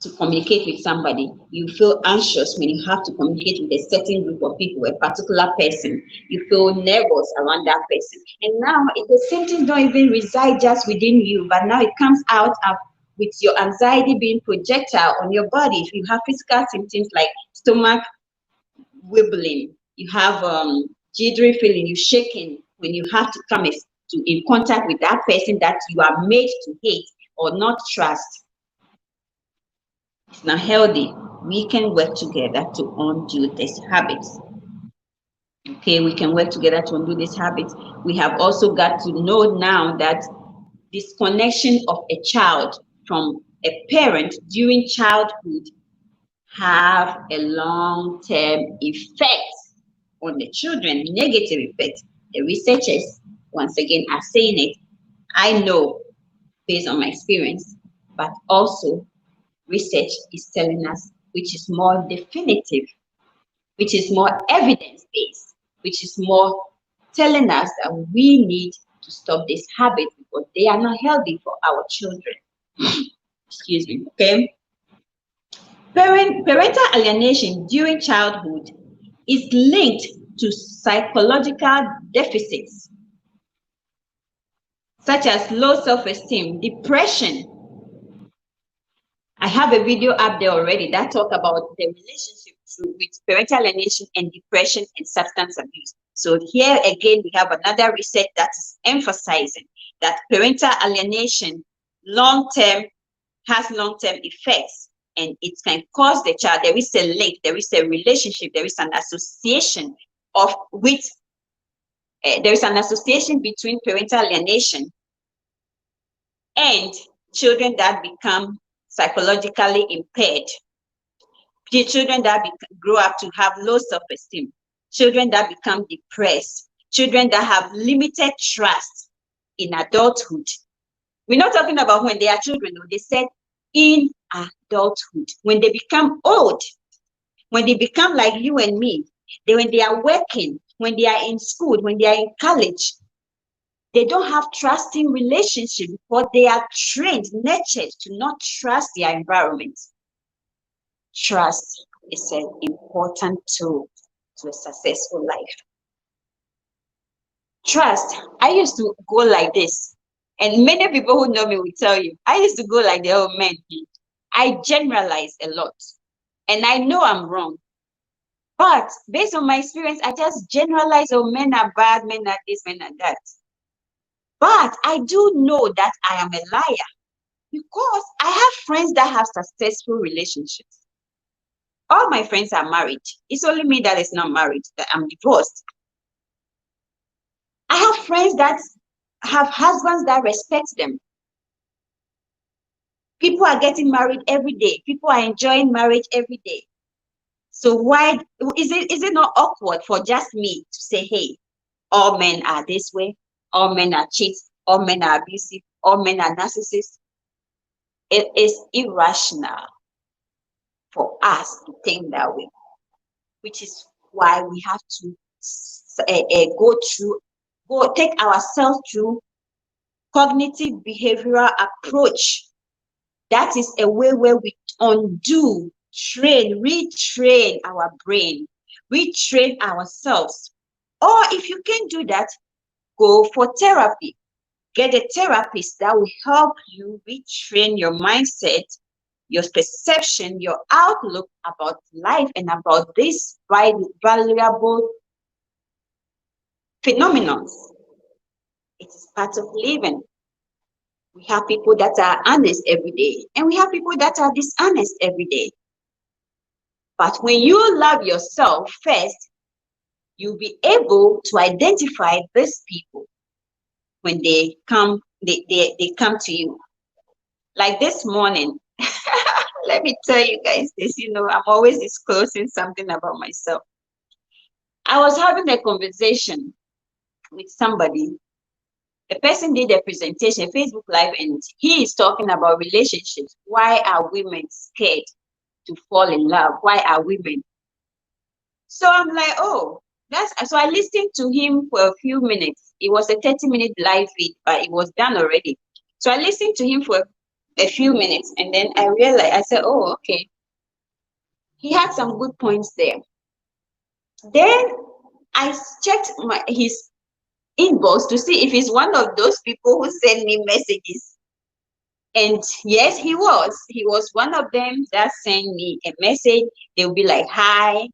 to communicate with somebody. You feel anxious when you have to communicate with a certain group of people, a particular person. You feel nervous around that person. And now the symptoms don't even reside just within you, but now it comes out with your anxiety being projected on your body. If you have physical symptoms like stomach wibbling, you have jittery feeling, you shaking when you have to come in contact with that person that you are made to hate or not trust. It's not healthy. We can work together to undo these habits. Okay, we can work together to undo these habits. We have also got to know now that disconnection of a child from a parent during childhood have a long-term effect on the children, negative effect. The researchers, once again, are saying it. I know based on my experience, but also research is telling us, which is more definitive, which is more evidence-based, which is more telling us that we need to stop this habit because they are not healthy for our children. Excuse me, okay? Parental alienation during childhood is linked to psychological deficits, such as low self-esteem, depression. I have a video up there already that talk about the relationship with parental alienation and depression and substance abuse. So here again, we have another research that is emphasizing that parental alienation has long-term effects, and it can cause the child. There is a link, there is a relationship, there is an association there is an association between parental alienation and children that become psychologically impaired, the children that grow up to have low self-esteem, children that become depressed, children that have limited trust in adulthood. We're not talking about when they are children, they said in adulthood, when they become old, when they become like you and me, when they are working, when they are in school, when they are in college, they don't have trusting relationship because they are trained, nurtured to not trust their environment. Trust is an important tool to a successful life. Trust, I used to go like this, and many people who know me will tell you, I used to go like the old man. I generalize a lot, and I know I'm wrong. But based on my experience, I just generalize, oh, men are bad, men are this, men are that. But I do know that I am a liar because I have friends that have successful relationships. All my friends are married. It's only me that is not married, that I'm divorced. I have friends that have husbands that respect them. People are getting married every day. People are enjoying marriage every day. So why is it not awkward for just me to say, hey, all men are this way, all men are cheats, all men are abusive, all men are narcissists? It is irrational for us to think that way, which is why we have to take ourselves through cognitive behavioral approach. That is a way where we retrain our brain, retrain ourselves. Or if you can't do that, go for therapy. Get a therapist that will help you retrain your mindset, your perception, your outlook about life and about this valuable phenomenon. It is part of living. We have people that are honest every day, and we have people that are dishonest every day. But when you love yourself first, you'll be able to identify these people when they come to you. Like this morning, let me tell you guys this, I'm always disclosing something about myself. I was having a conversation with somebody. The person did a presentation, Facebook Live, and he is talking about relationships. Why are women scared to fall in love? Why are women? So I'm like, oh, so I listened to him for a few minutes. It was a 30-minute live feed, but it was done already. So I listened to him for a few minutes, and then I realized, I said, oh, okay. He had some good points there. Then I checked his inbox to see if he's one of those people who send me messages. And yes, he was. He was one of them that sent me a message. They'll be like, hi.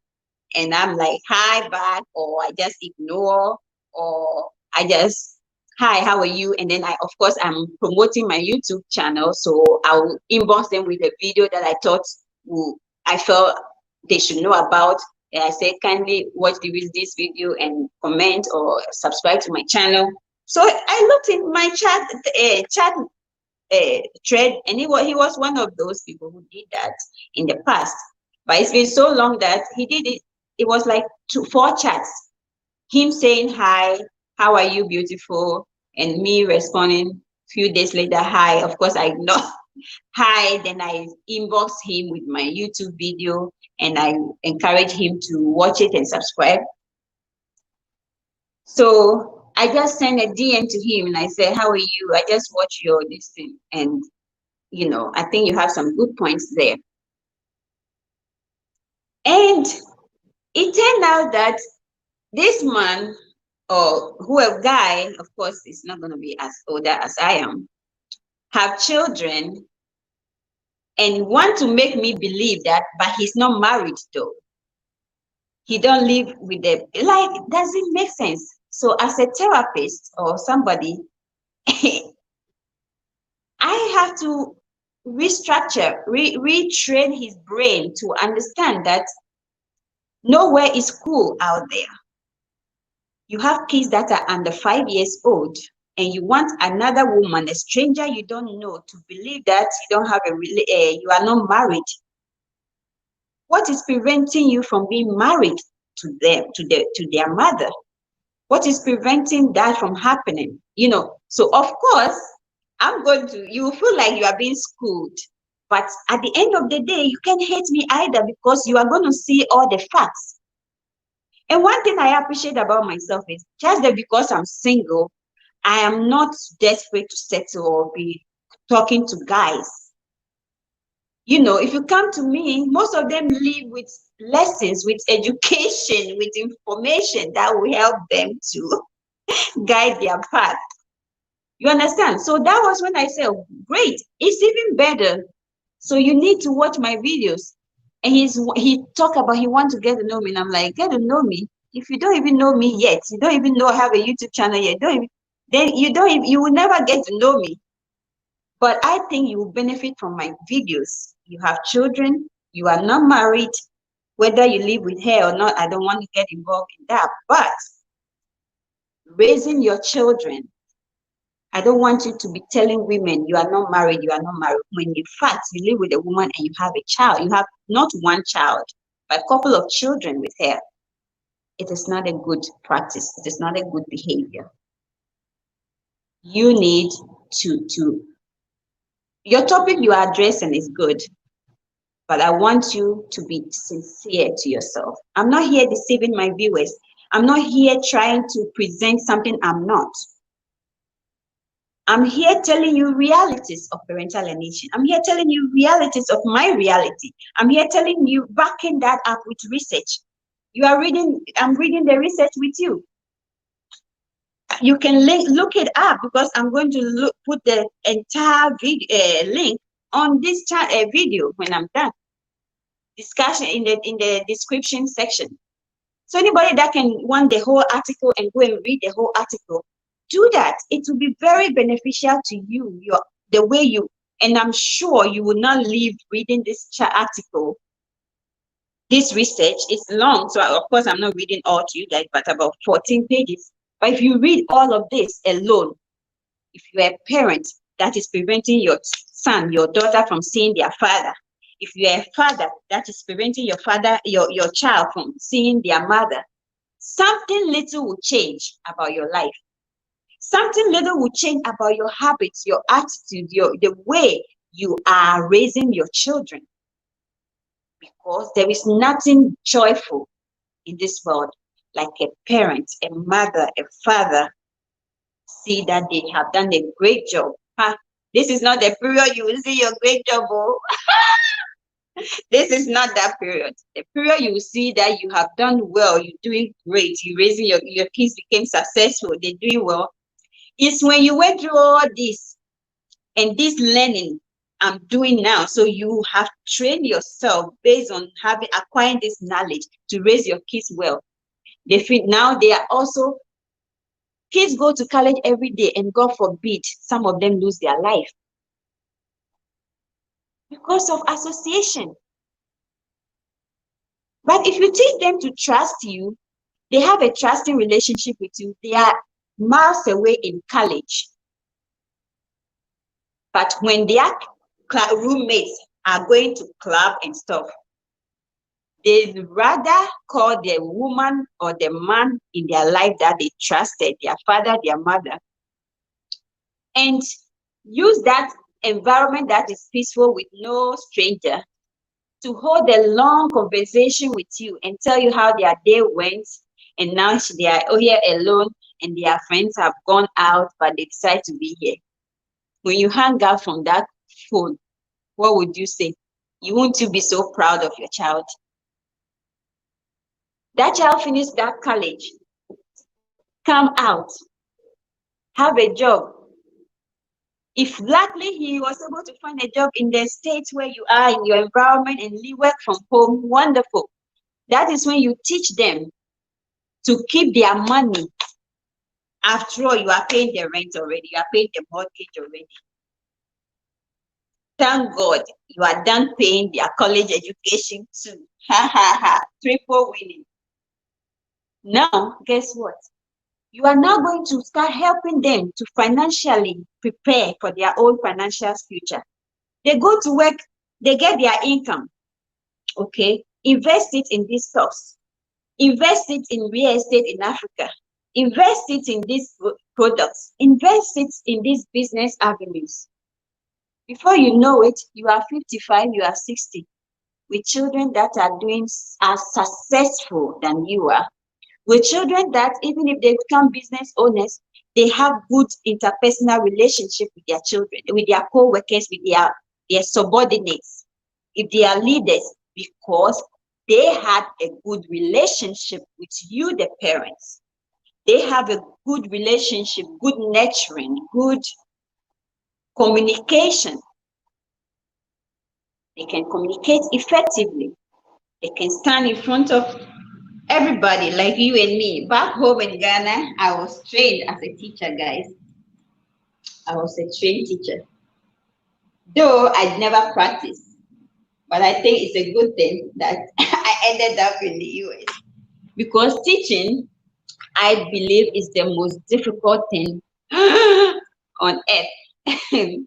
And I'm like, hi back, or I just ignore, or I just, hi, how are you? And then of course, I'm promoting my YouTube channel. So I'll inbox them with a video that I felt they should know about. And I say, kindly watch this video and comment or subscribe to my channel. So I looked in my chat thread, and he was one of those people who did that in the past. But it's been so long that he did it. It was like 4 chats. Him saying, hi, how are you, beautiful? And me responding a few days later, hi. Of course, I ignore hi. Then I inbox him with my YouTube video, and I encourage him to watch it and subscribe. So I just sent a DM to him, and I said, how are you? I just watched your this thing, and I think you have some good points there. And it turned out that this man, or whoever guy, of course, is not going to be as older as I am, have children, and want to make me believe that, but he's not married though. He don't live with them. Like, does it make sense? So as a therapist or somebody, I have to restructure, retrain his brain to understand that nowhere is cool out there. You have kids that are under 5 years old, and you want another woman, a stranger you don't know, to believe that you don't have you are not married. What is preventing you from being married to them, to their mother? What is preventing that from happening? So of course, you feel like you are being schooled, but at the end of the day, you can't hate me either, because you are going to see all the facts. And one thing I appreciate about myself is just that because I'm single, I am not desperate to settle or be talking to guys. If you come to me, most of them live with lessons, with education, with information that will help them to guide their path. You understand? So that was when I said, oh, great, it's even better. So you need to watch my videos. And he talked about he want to get to know me. And I'm like, get to know me? If you don't even know me yet, you don't even know I have a YouTube channel yet, you will never get to know me. But I think you will benefit from my videos. You have children, you are not married, whether you live with her or not, I don't want to get involved in that. But raising your children, I don't want you to be telling women you are not married, you are not married. When in fact you live with a woman and you have a child, you have not one child, but a couple of children with her. It is not a good practice. It is not a good behavior. You need to your topic you are addressing is good, but I want you to be sincere to yourself. I'm not here deceiving my viewers. I'm not here trying to present something I'm not. I'm here telling you realities of parental alienation. I'm here telling you realities of my reality. I'm here telling you, backing that up with research. You are reading, I'm reading the research with you. You can look it up, because I'm going to put the entire link on this video when I'm done. Discussion in the description section. So anybody that can want the whole article and go and read the whole article, do that. It will be very beneficial to you, the way you, and I'm sure you will not leave reading this article. This research is long, so of course I'm not reading all to you guys, but about 14 pages. But if you read all of this alone, if you're a parent that is preventing your son, your daughter from seeing their father, if you're a father that is preventing your child from seeing their mother, something little will change about your life. Something little will change about your habits, your attitude, the way you are raising your children. Because there is nothing joyful in this world like a parent, a mother, a father, see that they have done a great job. This is not the period you will see your great job. Oh. This is not that period. The period you will see that you have done well, you're doing great, you're raising your kids became successful, they're doing well, is when you went through all this and this learning I'm doing now. So you have trained yourself based on acquiring this knowledge to raise your kids well. They feel now they are also, kids go to college every day, and God forbid, some of them lose their life because of association. But if you teach them to trust you, they have a trusting relationship with you. They are miles away in college. But when their roommates are going to club and stuff, they rather call the woman or the man in their life that they trusted, their father, their mother, and use that environment that is peaceful with no stranger to hold a long conversation with you and tell you how their day went, and now they are here alone and their friends have gone out, but they decide to be here. When you hang out from that phone, what would you say? You won't you be so proud of your child? That child finished that college, come out, have a job. If luckily he was able to find a job in the state where you are, in your environment, and work from home, wonderful. That is when you teach them to keep their money. After all, you are paying the rent already, you are paying the mortgage already. Thank God you are done paying their college education too. Ha ha ha, triple winning. Now, guess what? You are now going to start helping them to financially prepare for their own financial future. They go to work, they get their income. Okay, invest it in these stocks. Invest it in real estate in Africa. Invest it in these products. Invest it in these business avenues. Before you know it, you are 55, you are 60, with children that are doing as successful than you are. With children that even if they become business owners, they have good interpersonal relationship with their children, with their co-workers, with their subordinates, if they are leaders, because they had a good relationship with you, the parents. They have a good relationship, good nurturing, good communication. They can communicate effectively. They can stand in front of everybody like you and me. Back home in Ghana, I was trained as a teacher, guys. I was a trained teacher. Though I never practiced, but I think it's a good thing that I ended up in the US. Because teaching, I believe, is the most difficult thing on earth.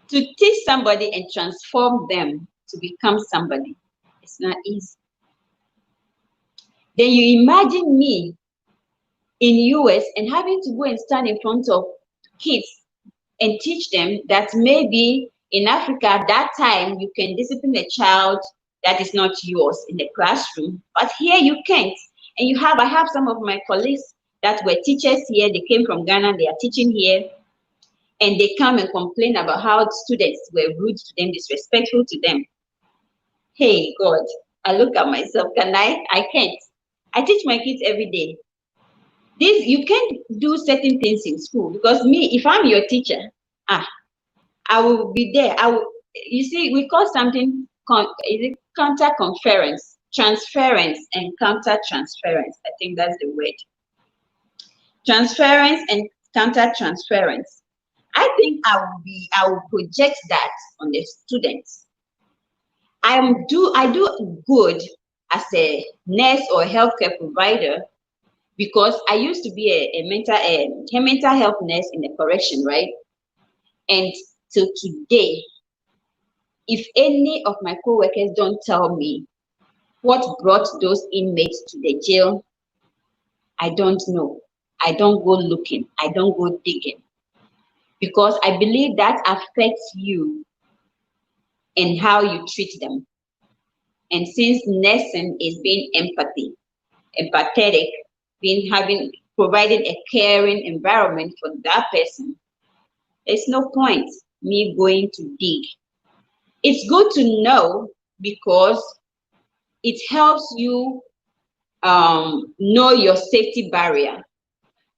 To teach somebody and transform them to become somebody, it's not easy. Then you imagine me in US and having to go and stand in front of kids and teach them that maybe in Africa at that time you can discipline a child that is not yours in the classroom, but here you can't. And I have some of my colleagues that were teachers here, they came from Ghana, they are teaching here, and they come and complain about how students were rude to them, disrespectful to them. Hey God, I look at myself, can I can't. I teach my kids every day. This, you can't do certain things in school, because me, if I'm your teacher, I will be there. You see, we call something is it counter conference, transference and counter transference. I think that's the word. Transference and counter transference. I think I will project that on the students. I do good as a nurse or healthcare provider, because I used to be a mental health nurse in a correction, right? And till today, if any of my co-workers don't tell me what brought those inmates to the jail, I don't know. I don't go looking. I don't go digging. Because I believe that affects you and how you treat them. And since nursing is being empathetic, providing a caring environment for that person, there's no point me going to dig. It's good to know, because it helps you know your safety barrier.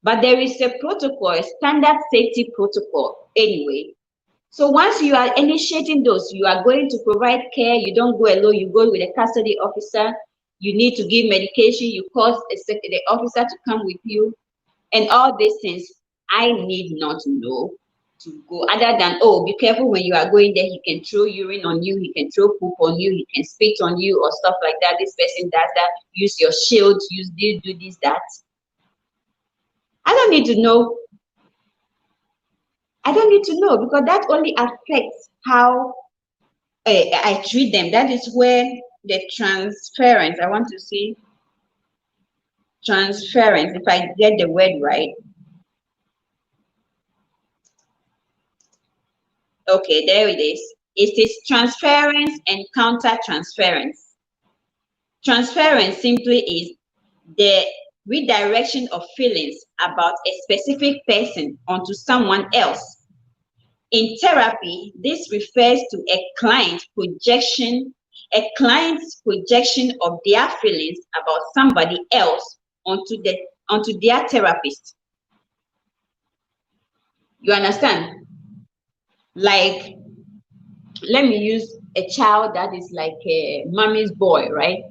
But there is a protocol, a standard safety protocol anyway. So once you are initiating those, you are going to provide care. You don't go alone, you go with a custody officer. You need to give medication, you call the officer to come with you. And all these things, I need not know to go, other than, oh, be careful when you are going there. He can throw urine on you, he can throw poop on you, he can spit on you or stuff like that. This person does that. Use your shield, do this, that. I don't need to know. I don't need to know, because that only affects how I treat them. That is where the transference, I want to see transference, if I get the word right. Okay, there it is. It is transference and counter transference. Transference simply is the redirection of feelings about a specific person onto someone else. In therapy, this refers to a client's projection of their feelings about somebody else onto their therapist. You understand? Like, let me use a child that is like a mommy's boy, right?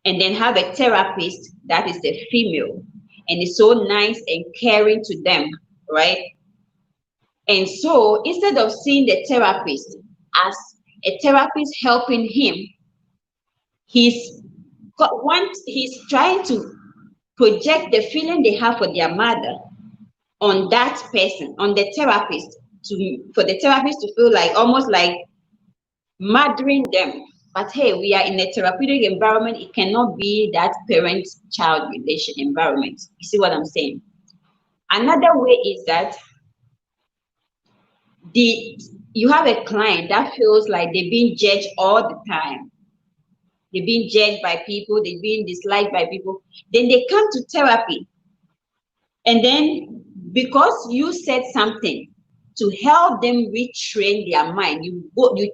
And then have a therapist that is a female and is so nice and caring to them, right? And so instead of seeing the therapist as a therapist helping him, he's trying to project the feeling they have for their mother on that person, on the therapist, for the therapist to feel like almost like mothering them. But hey, we are in a therapeutic environment. It cannot be that parent-child relation environment. You see what I'm saying? Another way is that you have a client that feels like they're being judged all the time. They're being judged by people, they're being disliked by people. Then they come to therapy. And then because you said something to help them retrain their mind, you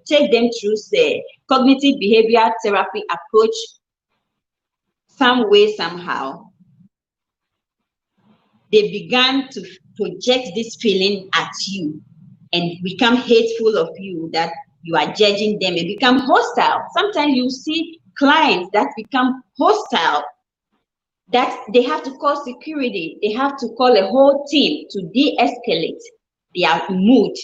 take them through, say, cognitive behavioral therapy approach, some way, somehow. They began to project this feeling at you and become hateful of you, that you are judging them, and become hostile. Sometimes you see clients that become hostile, that they have to call security, they have to call a whole team to de-escalate their mood.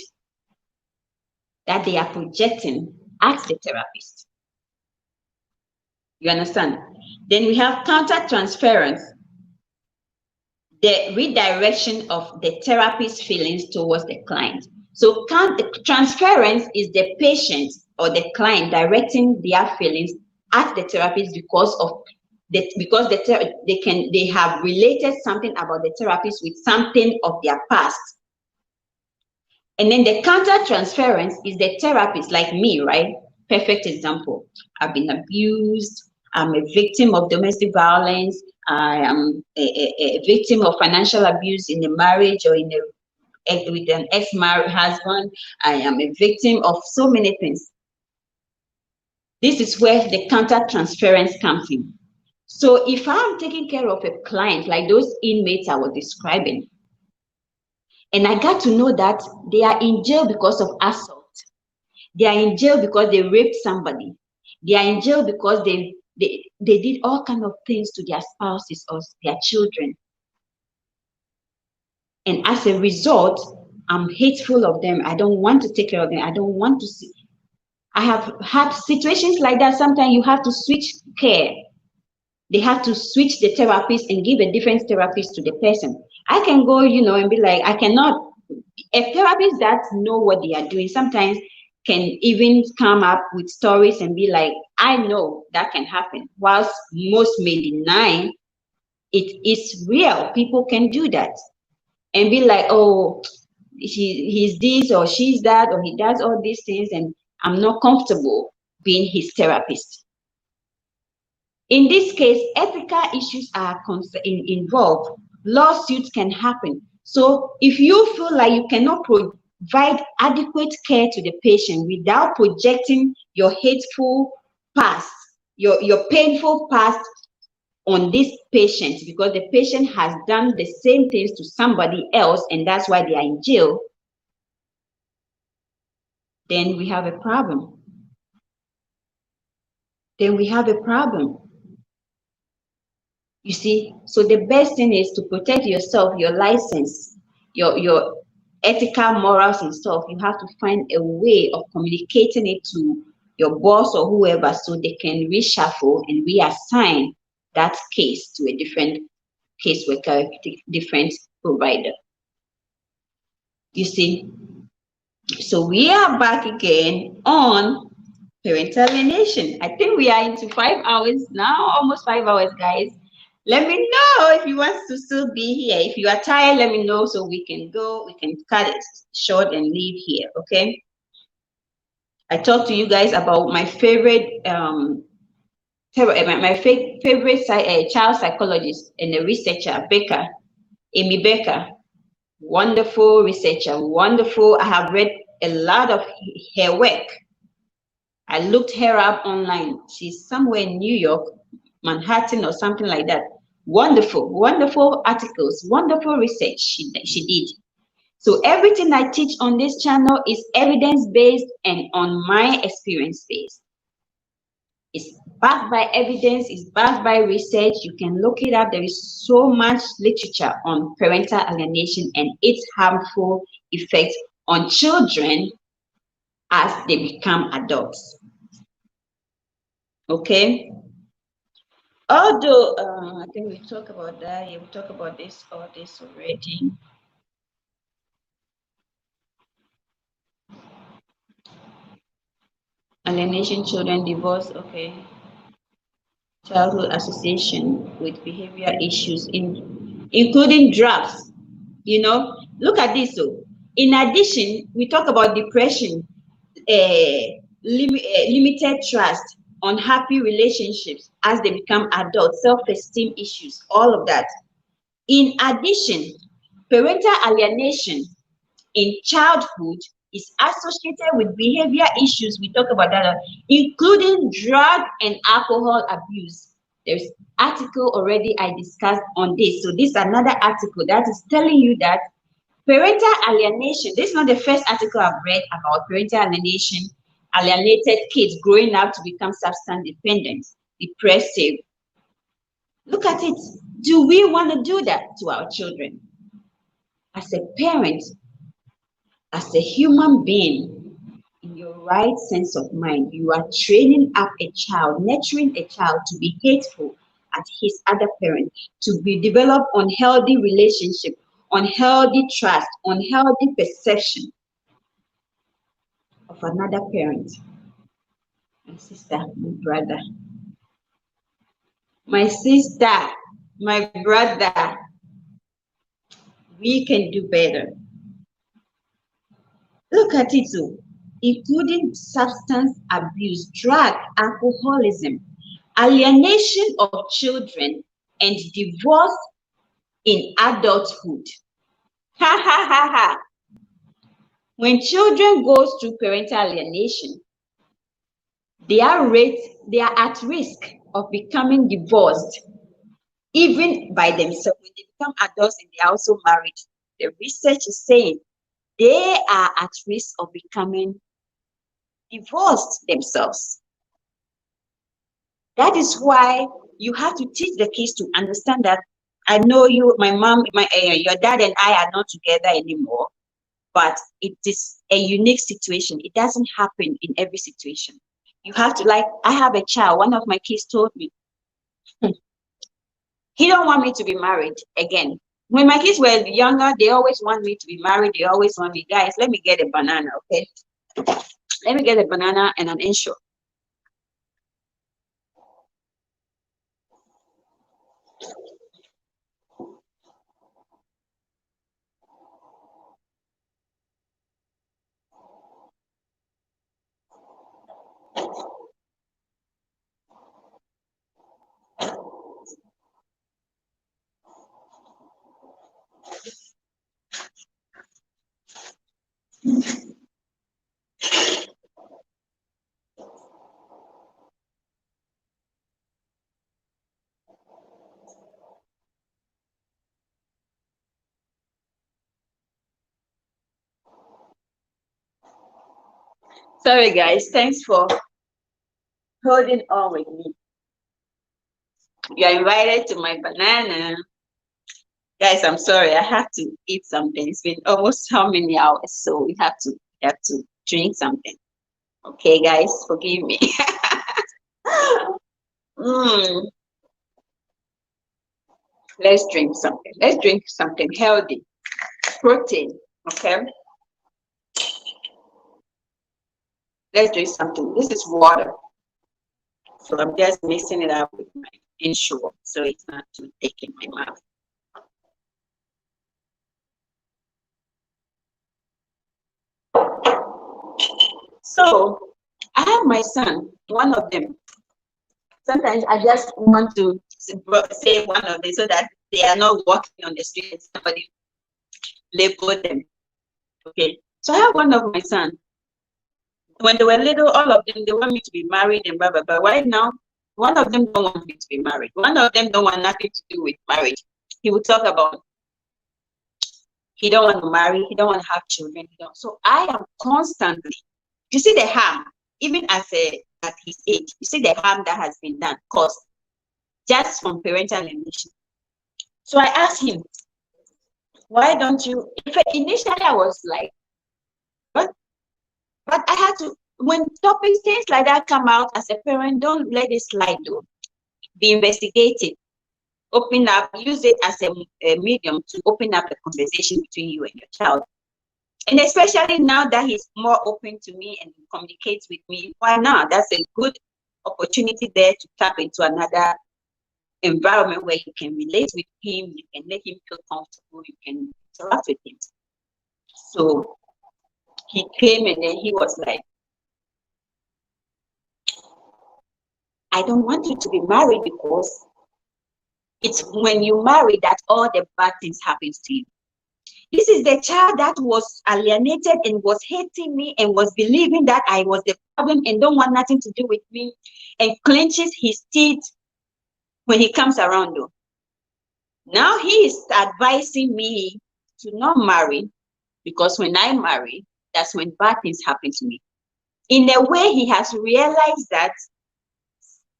that they are projecting at the therapist. You understand? Then we have counter-transference, the redirection of the therapist's feelings towards the client. So transference is the patient or the client directing their feelings at the therapist because they have related something about the therapist with something of their past. And then the counter transference is the therapist, like me, right? Perfect example. I've been abused. I'm a victim of domestic violence. I am a victim of financial abuse in a marriage or with an ex-married husband. I am a victim of so many things. This is where the counter transference comes in. So if I'm taking care of a client like those inmates I was describing, and I got to know that they are in jail because of assault, they are in jail because they raped somebody, they are in jail because they did all kinds of things to their spouses or their children. And as a result, I'm hateful of them. I don't want to take care of them. I don't want to see. I have had situations like that. Sometimes you have to switch care. They have to switch the therapist and give a different therapist to the person. I can go, and be like, I cannot. A therapist that know what they are doing sometimes can even come up with stories and be like, I know that can happen. Whilst most may deny, it is real. People can do that and be like, oh, he's this or she's that, or he does all these things, and I'm not comfortable being his therapist. In this case, ethical issues are involved. Lawsuits can happen. So if you feel like you cannot provide adequate care to the patient without projecting your hateful past, your painful past on this patient, because the patient has done the same things to somebody else and that's why they are in jail, then we have a problem. You see, so the best thing is to protect yourself, your license, your ethical morals and stuff. You have to find a way of communicating it to your boss or whoever so they can reshuffle and reassign that case to a different caseworker, different provider. You see, so we are back again on parental alienation. I think we are into 5 hours now, almost 5 hours, guys. Let me know if you want to still be here. If you are tired, let me know so we can cut it short and leave here, okay? I talked to you guys about my favorite child psychologist and a researcher, Amy Becker. Wonderful researcher, wonderful. I have read a lot of her work. I looked her up online. She's somewhere in New York, Manhattan or something like that. Wonderful, wonderful articles, wonderful research she did. So everything I teach on this channel is evidence-based and on my experience-based. It's backed by evidence, it's backed by research. You can look it up. There is so much literature on parental alienation and its harmful effects on children as they become adults. Okay? Although, I think we talk about that. Yeah, we talk about this already. Alienation, children, divorce, okay. Childhood association with behavior issues, including drugs. Look at this. So, in addition, we talk about depression, limited trust, unhappy relationships as they become adults, self-esteem issues, all of that. In addition, parental alienation in childhood is associated with behavior issues. We talk about that, including drug and alcohol abuse. There's article already I discussed on this. So this is another article that is telling you that parental alienation, this is not the first article I've read about parental alienation, alienated kids growing up to become substance dependent, depressive. Look at it. Do we want to do that to our children? As a parent, as a human being, in right sense of mind, you are training up a child, nurturing a child to be hateful at his other parent, to be developed unhealthy relationship, unhealthy trust, unhealthy perception of another parent. My sister, my brother, my sister, my brother, we can do better. Look at it too, including substance abuse, drug, alcoholism, alienation of children, and divorce in adulthood. Ha ha ha ha. When children go through parental alienation, they are at risk of becoming divorced, even by themselves. When they become adults and they are also married, the research is saying they are at risk of becoming divorced themselves. That is why you have to teach the kids to understand that I know you, my mom, your dad and I are not together anymore, but it is a unique situation. It doesn't happen in every situation. You have to, like, I have a child. One of my kids told me, he don't want me to be married again. When my kids were younger, they always want me to be married. They always want me, guys, let me get a banana, okay? Let me get a banana and an insure. Sorry, guys. Thanks for holding on with me. You are invited to my banana. Guys, I'm sorry. I have to eat something. It's been almost how many hours? So we have to drink something. Okay, guys, forgive me. Let's drink something. Let's drink something healthy. Protein. Okay. Let's drink something. This is water. So I'm just mixing it up with my insure so it's not too thick in my mouth. So I have my son, one of them. Sometimes I just want to say one of them so that they are not walking on the street and somebody label them. Okay. So I have one of my sons. When they were little, all of them, they want me to be married and blah, blah, blah. Right now, one of them don't want me to be married. One of them don't want nothing to do with marriage. He would talk about he don't want to marry, he don't want to have children. So I am constantly, you see the harm, even at his age, you see the harm that has been done, caused just from parental alienation. So I asked him, why don't you, initially I was like, what? But I had to, when topics, things like that come out as a parent, don't let it slide though. Be investigative. Open up, use it as a medium to open up a conversation between you and your child. And especially now that he's more open to me and communicates with me, why not? That's a good opportunity there to tap into another environment where you can relate with him, you can make him feel comfortable, you can interact with him. So he came and then he was like, I don't want you to be married because it's when you marry that all the bad things happen to you. This is the child that was alienated and was hating me and was believing that I was the problem and don't want nothing to do with me and clenches his teeth when he comes around though. Now he is advising me to not marry because when I marry, that's when bad things happen to me. In a way, he has realized that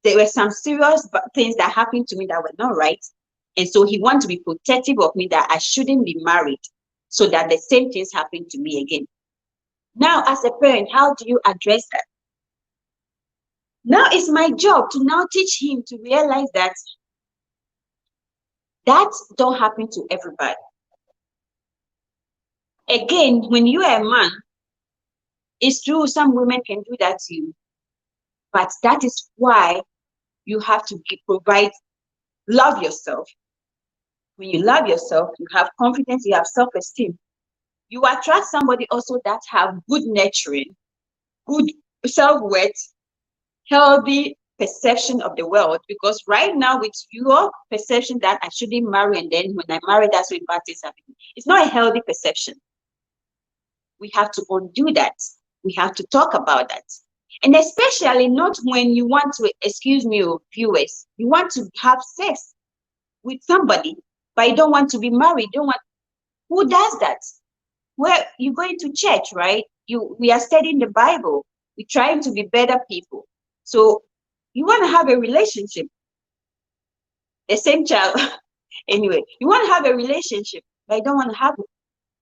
there were some serious things that happened to me that were not right. And so he wants to be protective of me, that I shouldn't be married so that the same things happen to me again. Now, as a parent, how do you address that? Now it's my job to now teach him to realize that that don't happen to everybody. Again, when you are a man, it's true some women can do that to you, but that is why you have to provide, love yourself. When you love yourself, you have confidence, you have self-esteem. You attract somebody also that have good nurturing, good self-worth, healthy perception of the world. Because right now, with your perception that I shouldn't marry, and then when I marry, that's when bad things happen, it's not a healthy perception. We have to undo that. We have to talk about that. And especially not when you want to, excuse me, viewers, you want to have sex with somebody, but you don't want to be married. Don't want. Who does that? Well, you're going to church, right? We are studying the Bible. We're trying to be better people. So you want to have a relationship. The same child. Anyway, you want to have a relationship, but you don't want to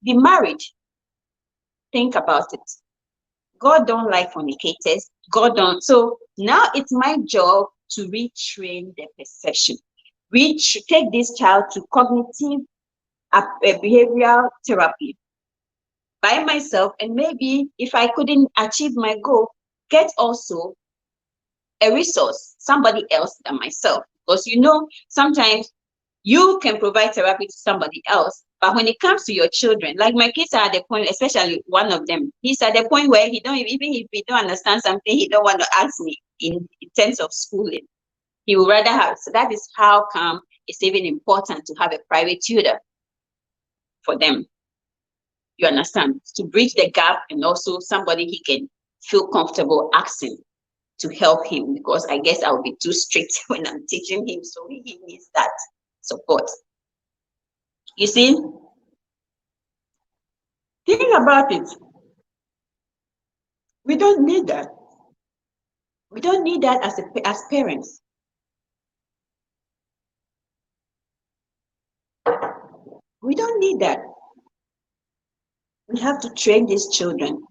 be married. Think about it. God don't like fornicators. God don't. So now it's my job to retrain the perception. Take this child to cognitive behavioral therapy by myself, and maybe if I couldn't achieve my goal, get also a resource, somebody else than myself. Because sometimes you can provide therapy to somebody else, but when it comes to your children, like my kids are at the point, especially one of them, he's at the point where he don't, even if he don't understand something, he don't want to ask me in terms of schooling. He would rather have. So that is how come it's even important to have a private tutor for them. You understand? To bridge the gap, and also somebody he can feel comfortable asking to help him, because I guess I'll be too strict when I'm teaching him. So he needs that support. You see? Think about it. We don't need that. We don't need that as parents. We don't need that. We have to train these children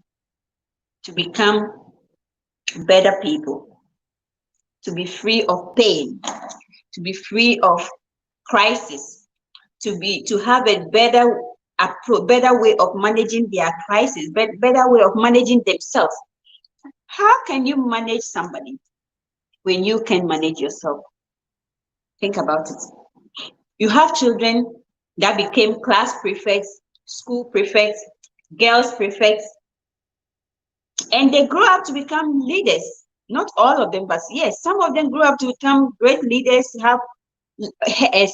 to become better people, to be free of pain, to be free of crisis, to have a better way of managing their crisis, better way of managing themselves. How can you manage somebody when you can manage yourself? Think about it. You have children that became class prefects, school prefects, girls prefects, and they grow up to become leaders. Not all of them, but yes, some of them grew up to become great leaders, have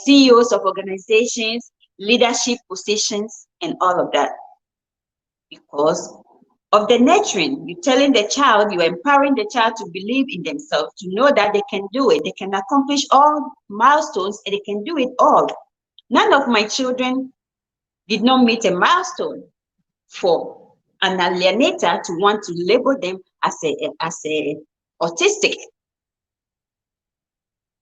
CEOs of organizations, leadership positions, and all of that. Because of the nurturing, you're telling the child, you're empowering the child to believe in themselves, to know that they can do it, they can accomplish all milestones, and they can do it all. None of my children did not meet a milestone for an alienator to want to label them as a autistic.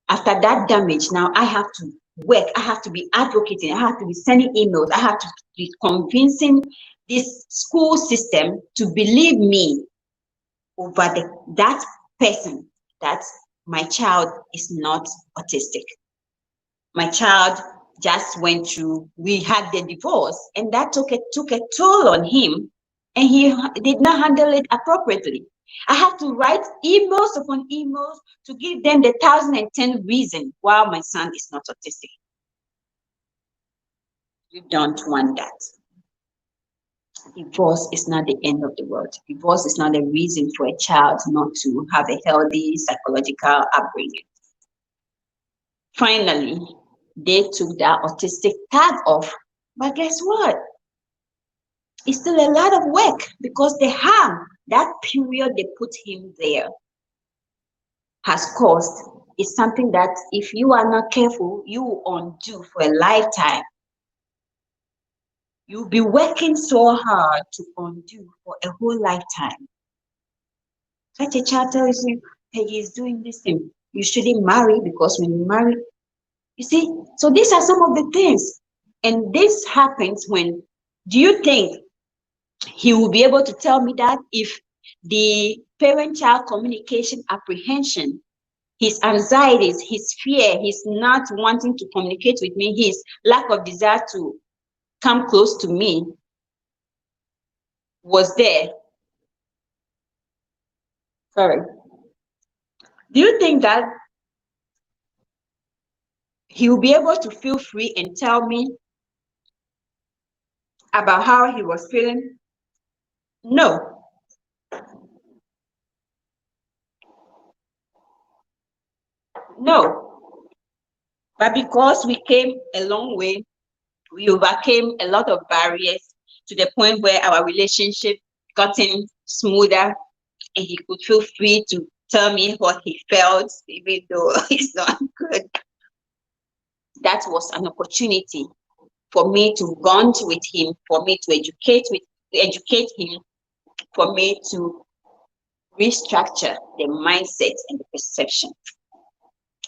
After that damage, now I have to work, I have to be advocating, I have to be sending emails, I have to be convincing this school system to believe me over that person, that my child is not autistic. My child just went through, we had the divorce, and that took a toll on him, and he did not handle it appropriately. I have to write emails upon emails to give them the 1,010 reasons why my son is not autistic. You don't want that. Divorce is not the end of the world. Divorce is not a reason for a child not to have a healthy psychological upbringing. Finally, they took that autistic tag off, but guess what? It's still a lot of work, because the harm, that period they put him there, has caused, is something that if you are not careful, you will undo for a lifetime. You'll be working so hard to undo for a whole lifetime. Such a child tells you, hey, he's doing this thing. You shouldn't marry, because when you marry, you see, so these are some of the things. And this happens when, do you think He will be able to tell me that if the parent-child communication apprehension, his anxieties, his fear, his not wanting to communicate with me, his lack of desire to come close to me was there. Sorry. Do you think that he will be able to feel free and tell me about how he was feeling? No. No. But because we came a long way, we overcame a lot of barriers to the point where our relationship gotten smoother, and he could feel free to tell me what he felt, even though it's not good. That was an opportunity for me to bond with him, for me to educate him, for me to restructure the mindset and the perception,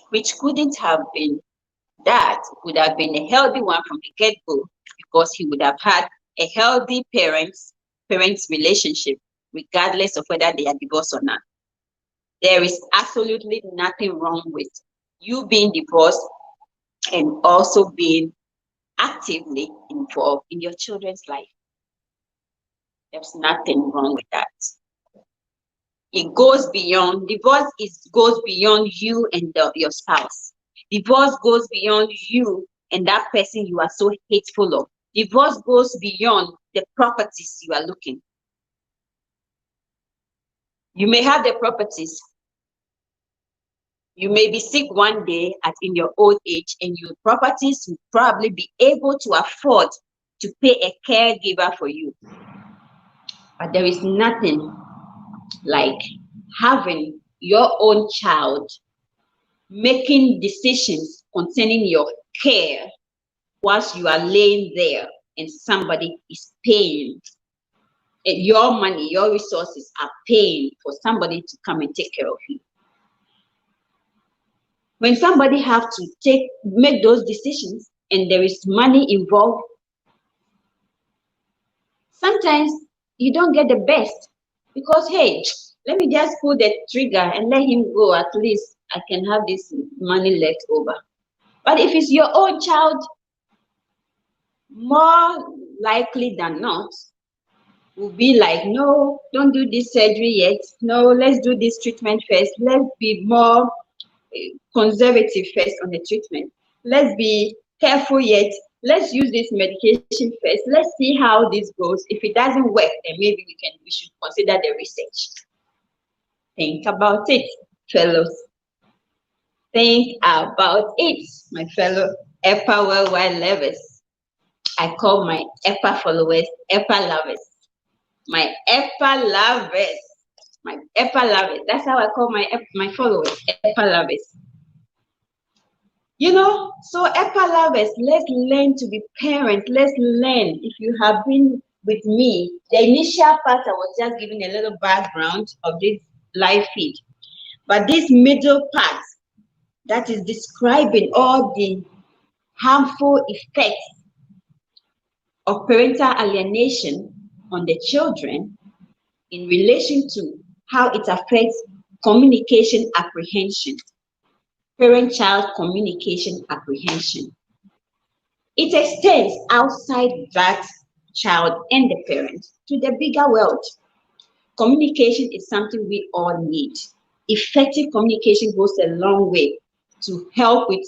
which couldn't have been that, would have been a healthy one from the get-go, because he would have had a healthy parents relationship, regardless of whether they are divorced or not. There is absolutely nothing wrong with you being divorced and also being actively involved in your children's life. There's nothing wrong with that. It goes beyond, divorce goes beyond you and your spouse. Divorce goes beyond you and that person you are so hateful of. Divorce goes beyond the properties you are looking. You may have the properties. You may be sick one day in your old age, and your properties will probably be able to afford to pay a caregiver for you. But there is nothing like having your own child making decisions concerning your care whilst you are laying there and somebody is paying. And your money, your resources are paying for somebody to come and take care of you. When somebody have to make those decisions and there is money involved, sometimes you don't get the best, because, hey, let me just pull the trigger and let him go. At least I can have this money left over. But if it's your own child, more likely than not, will be like, no, don't do this surgery yet. No, let's do this treatment first. Let's be more conservative first on the treatment. Let's be careful yet. Let's use this medication first. Let's see how this goes. If it doesn't work, then maybe we should consider the research. Think about it, fellows. Think about it, my fellow Eppa worldwide lovers. I call my Eppa followers Eppa lovers. My Eppa lovers. My Eppa lovers. That's how I call my followers, Eppa lovers. You know, so Eppa lovers, let's learn to be parents. Let's learn. If you have been with me, the initial part I was just giving a little background of this live feed. But this middle part, that is describing all the harmful effects of parental alienation on the children in relation to how it affects communication apprehension, parent-child communication apprehension. It extends outside that child and the parent to the bigger world. Communication is something we all need. Effective communication goes a long way to help with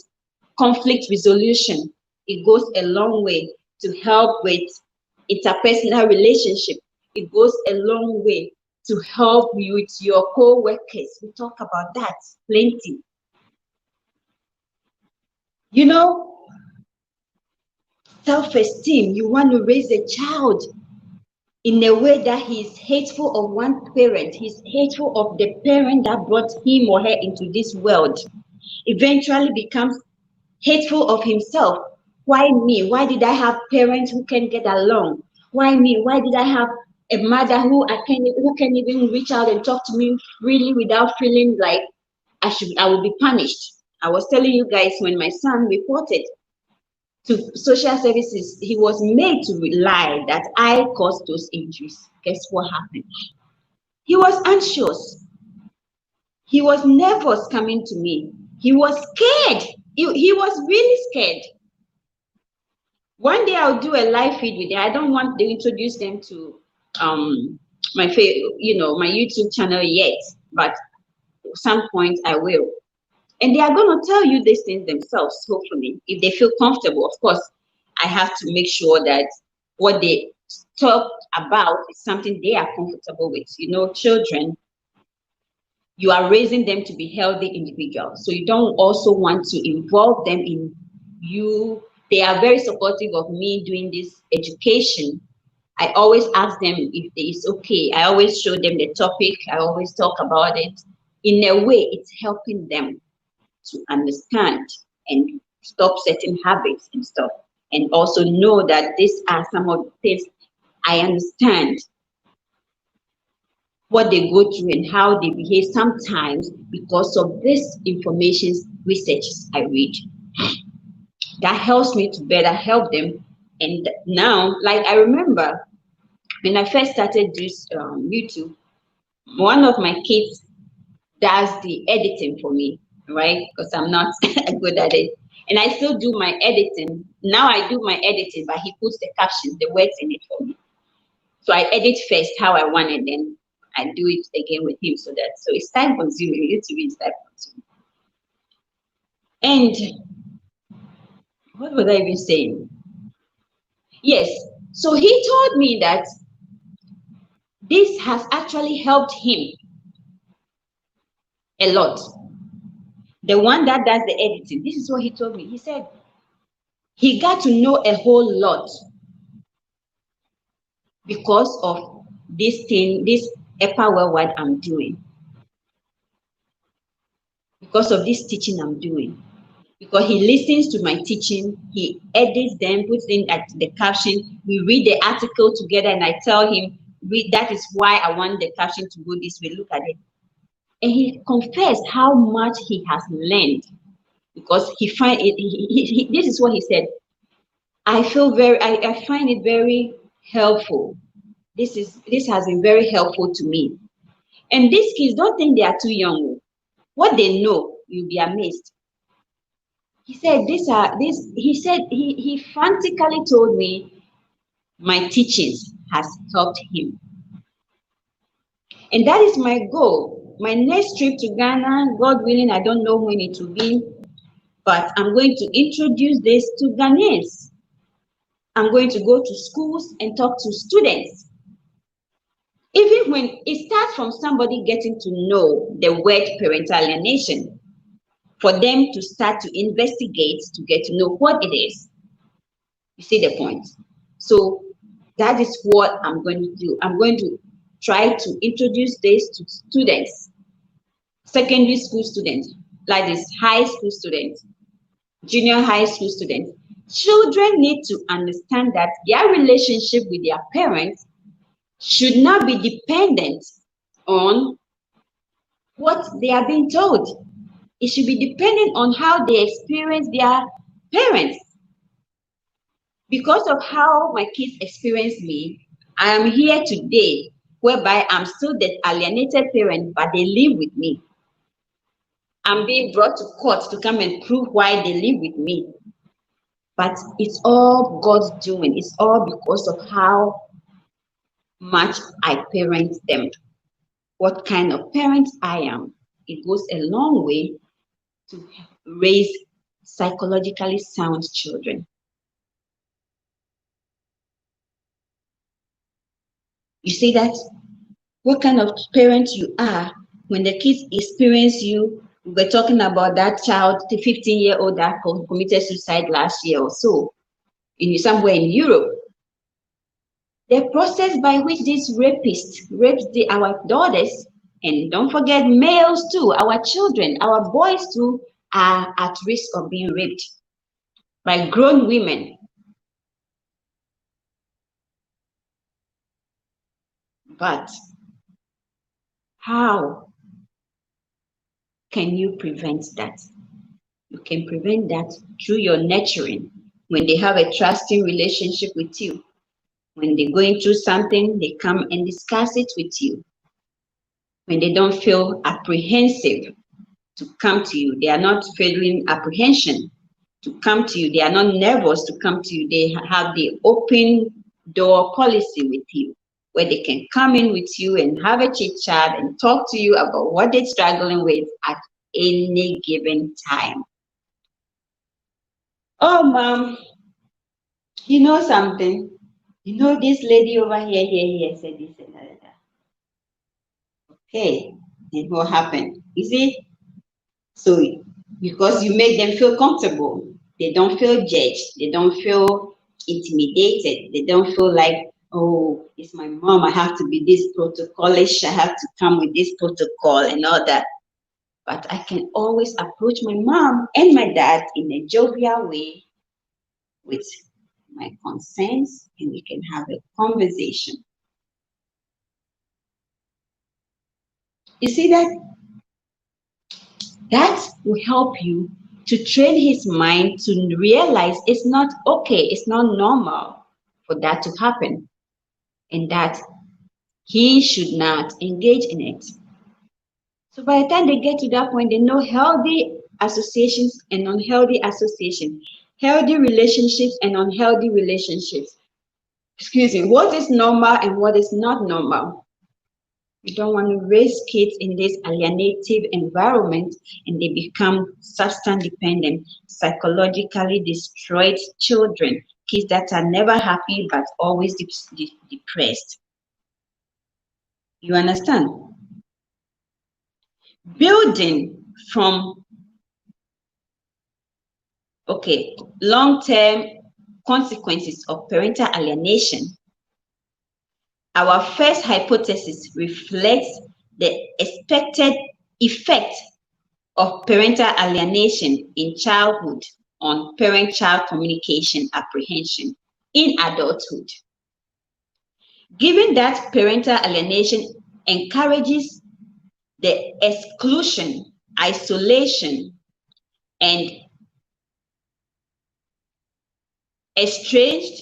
conflict resolution. It goes a long way to help with interpersonal relationship. It goes a long way to help you with your co-workers. We talk about that plenty. You know, self-esteem, you want to raise a child in a way that he's hateful of one parent, he's hateful of the parent that brought him or her into this world, eventually becomes hateful of himself. Why me? Why did I have parents who can get along? Why me? Why did I have a mother who can even reach out and talk to me freely without feeling like I will be punished? I was telling you guys, when my son reported to social services, he was made to lie that I caused those injuries. Guess what happened? He was anxious. He was nervous coming to me. He was scared. He was really scared. One day I'll do a live feed with them. I don't want to introduce them to my my YouTube channel yet, but at some point I will. And they are going to tell you these things themselves, hopefully, if they feel comfortable. Of course, I have to make sure that what they talk about is something they are comfortable with. You know, children, you are raising them to be healthy individuals. So you don't also want to involve them in you. They are very supportive of me doing this education. I always ask them if it's okay. I always show them the topic. I always talk about it. In a way, it's helping them to understand and stop certain habits and stuff. And also know that these are some of the things I understand what they go through and how they behave sometimes because of this information researches I read. That helps me to better help them. And now, like I remember when I first started this YouTube, one of my kids does the editing for me, right? Because I'm not good at it. And I still do my editing. Now I do my editing, but he puts the captions, the words in it for me. So I edit first how I want it, then I do it again with him so it's time consuming. YouTube is time consuming. And what was I even saying? Yes. So he told me that this has actually helped him a lot. The one that does the editing, this is what he told me. He said he got to know a whole lot because of this thing, this Eppa what I'm doing. Because of this teaching I'm doing. Because he listens to my teaching, he edits them, puts in at the caption. We read the article together, and I tell him, that is why I want the caption to go this way. Look at it. And he confessed how much he has learned because he find it. This is what he said. I find it very helpful. This has been very helpful to me. And these kids, don't think they are too young. What they know, you'll be amazed. He said he frantically told me my teachings has helped him. And that is my goal. My next trip to Ghana, God willing, I don't know when it will be, but I'm going to introduce this to Ghanaians. I'm going to go to schools and talk to students. Even when it starts from somebody getting to know the word parental alienation, for them to start to investigate, to get to know what it is. You see the point? So that is what I'm going to do. I'm going to try to introduce this to students, secondary school students, like this high school students, junior high school students. Children need to understand that their relationship with their parents should not be dependent on what they are being told. It should be dependent on how they experience their parents. Because of how my kids experience me, I am here today, whereby I'm still the alienated parent, but they live with me. I'm being brought to court to come and prove why they live with me. But it's all God's doing. It's all because of how much I parent them. What kind of parent I am. It goes a long way to raise psychologically sound children. You see that? What kind of parent you are when the kids experience you. We were talking about that child, the 15-year-old that committed suicide last year or so, somewhere in Europe. The process by which these rapists rape our daughters, and don't forget males too, our children, our boys too, are at risk of being raped by grown women. But how can you prevent that? You can prevent that through your nurturing, when they have a trusting relationship with you. When they're going through something, they come and discuss it with you. When they don't feel apprehensive to come to you, they are not feeling apprehension to come to you. They are not nervous to come to you. They have the open door policy with you, where they can come in with you and have a chit chat and talk to you about what they're struggling with at any given time. Oh, mom, you know something? You know this lady over here said this and that. Okay, and what happened? You see? So, because you make them feel comfortable, they don't feel judged, they don't feel intimidated, they don't feel like, oh, it's my mom, I have to be this protocolish, I have to come with this protocol and all that. But I can always approach my mom and my dad in a jovial way with my concerns, and we can have a conversation. You see that? That will help you to train his mind to realize it's not okay, it's not normal for that to happen, and that he should not engage in it. So by the time they get to that point, they know healthy associations and unhealthy associations, healthy relationships and unhealthy relationships. Excuse me, what is normal and what is not normal. You don't want to raise kids in this alienative environment and they become substance dependent, psychologically destroyed children, kids that are never happy but always depressed. You understand? Building from, okay, long-term consequences of parental alienation. Our first hypothesis reflects the expected effect of parental alienation in childhood on parent-child communication apprehension in adulthood. Given that parental alienation encourages the exclusion, isolation, and estranged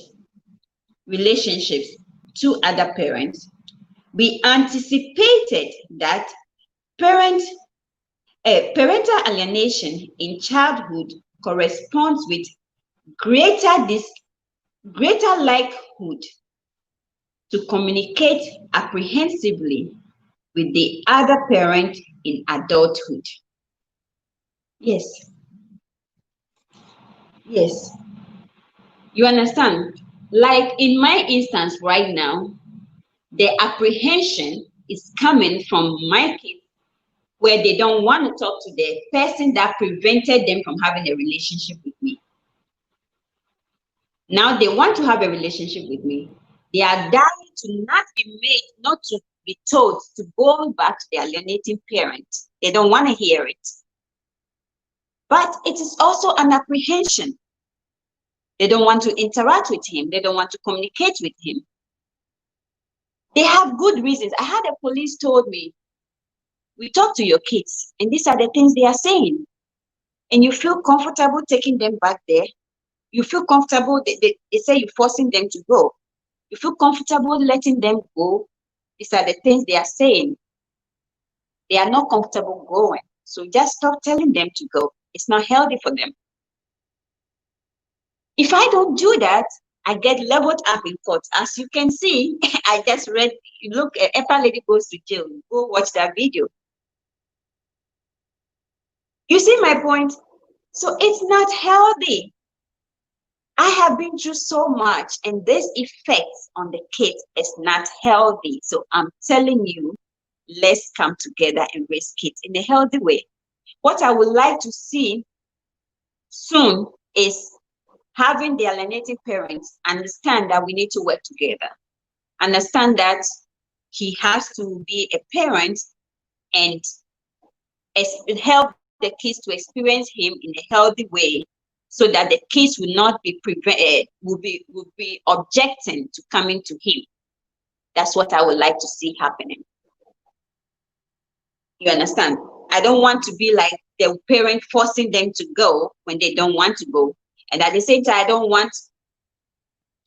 relationships to other parents, we anticipated that parental alienation in childhood corresponds with greater likelihood to communicate apprehensively with the other parent in adulthood. Yes. Yes. You understand? Like in my instance right now, the apprehension is coming from my kids where they don't want to talk to the person that prevented them from having a relationship with me. Now they want to have a relationship with me. They are dying to not be made, not to be told to go back to their alienating parent. They don't want to hear it. But it is also an apprehension. They don't want to interact with him. They don't want to communicate with him. They have good reasons. I had a police told me, we talk to your kids, and these are the things they are saying. And you feel comfortable taking them back there. You feel comfortable, they say you're forcing them to go. You feel comfortable letting them go. These are the things they are saying. They are not comfortable going. So just stop telling them to go. It's not healthy for them. If I don't do that, I get leveled up in court. As you can see, I just read, look, Eppa lady goes to jail. Go watch that video. You see my point? So it's not healthy. I have been through so much, and this effects on the kids is not healthy. So I'm telling you, let's come together and raise kids in a healthy way. What I would like to see soon is having the alienating parents understand that we need to work together. Understand that he has to be a parent and help the kids to experience him in a healthy way, so that the kids will not be will be objecting to coming to him. That's what I would like to see happening. You understand? I don't want to be like the parent forcing them to go when they don't want to go. And at the same time, I don't want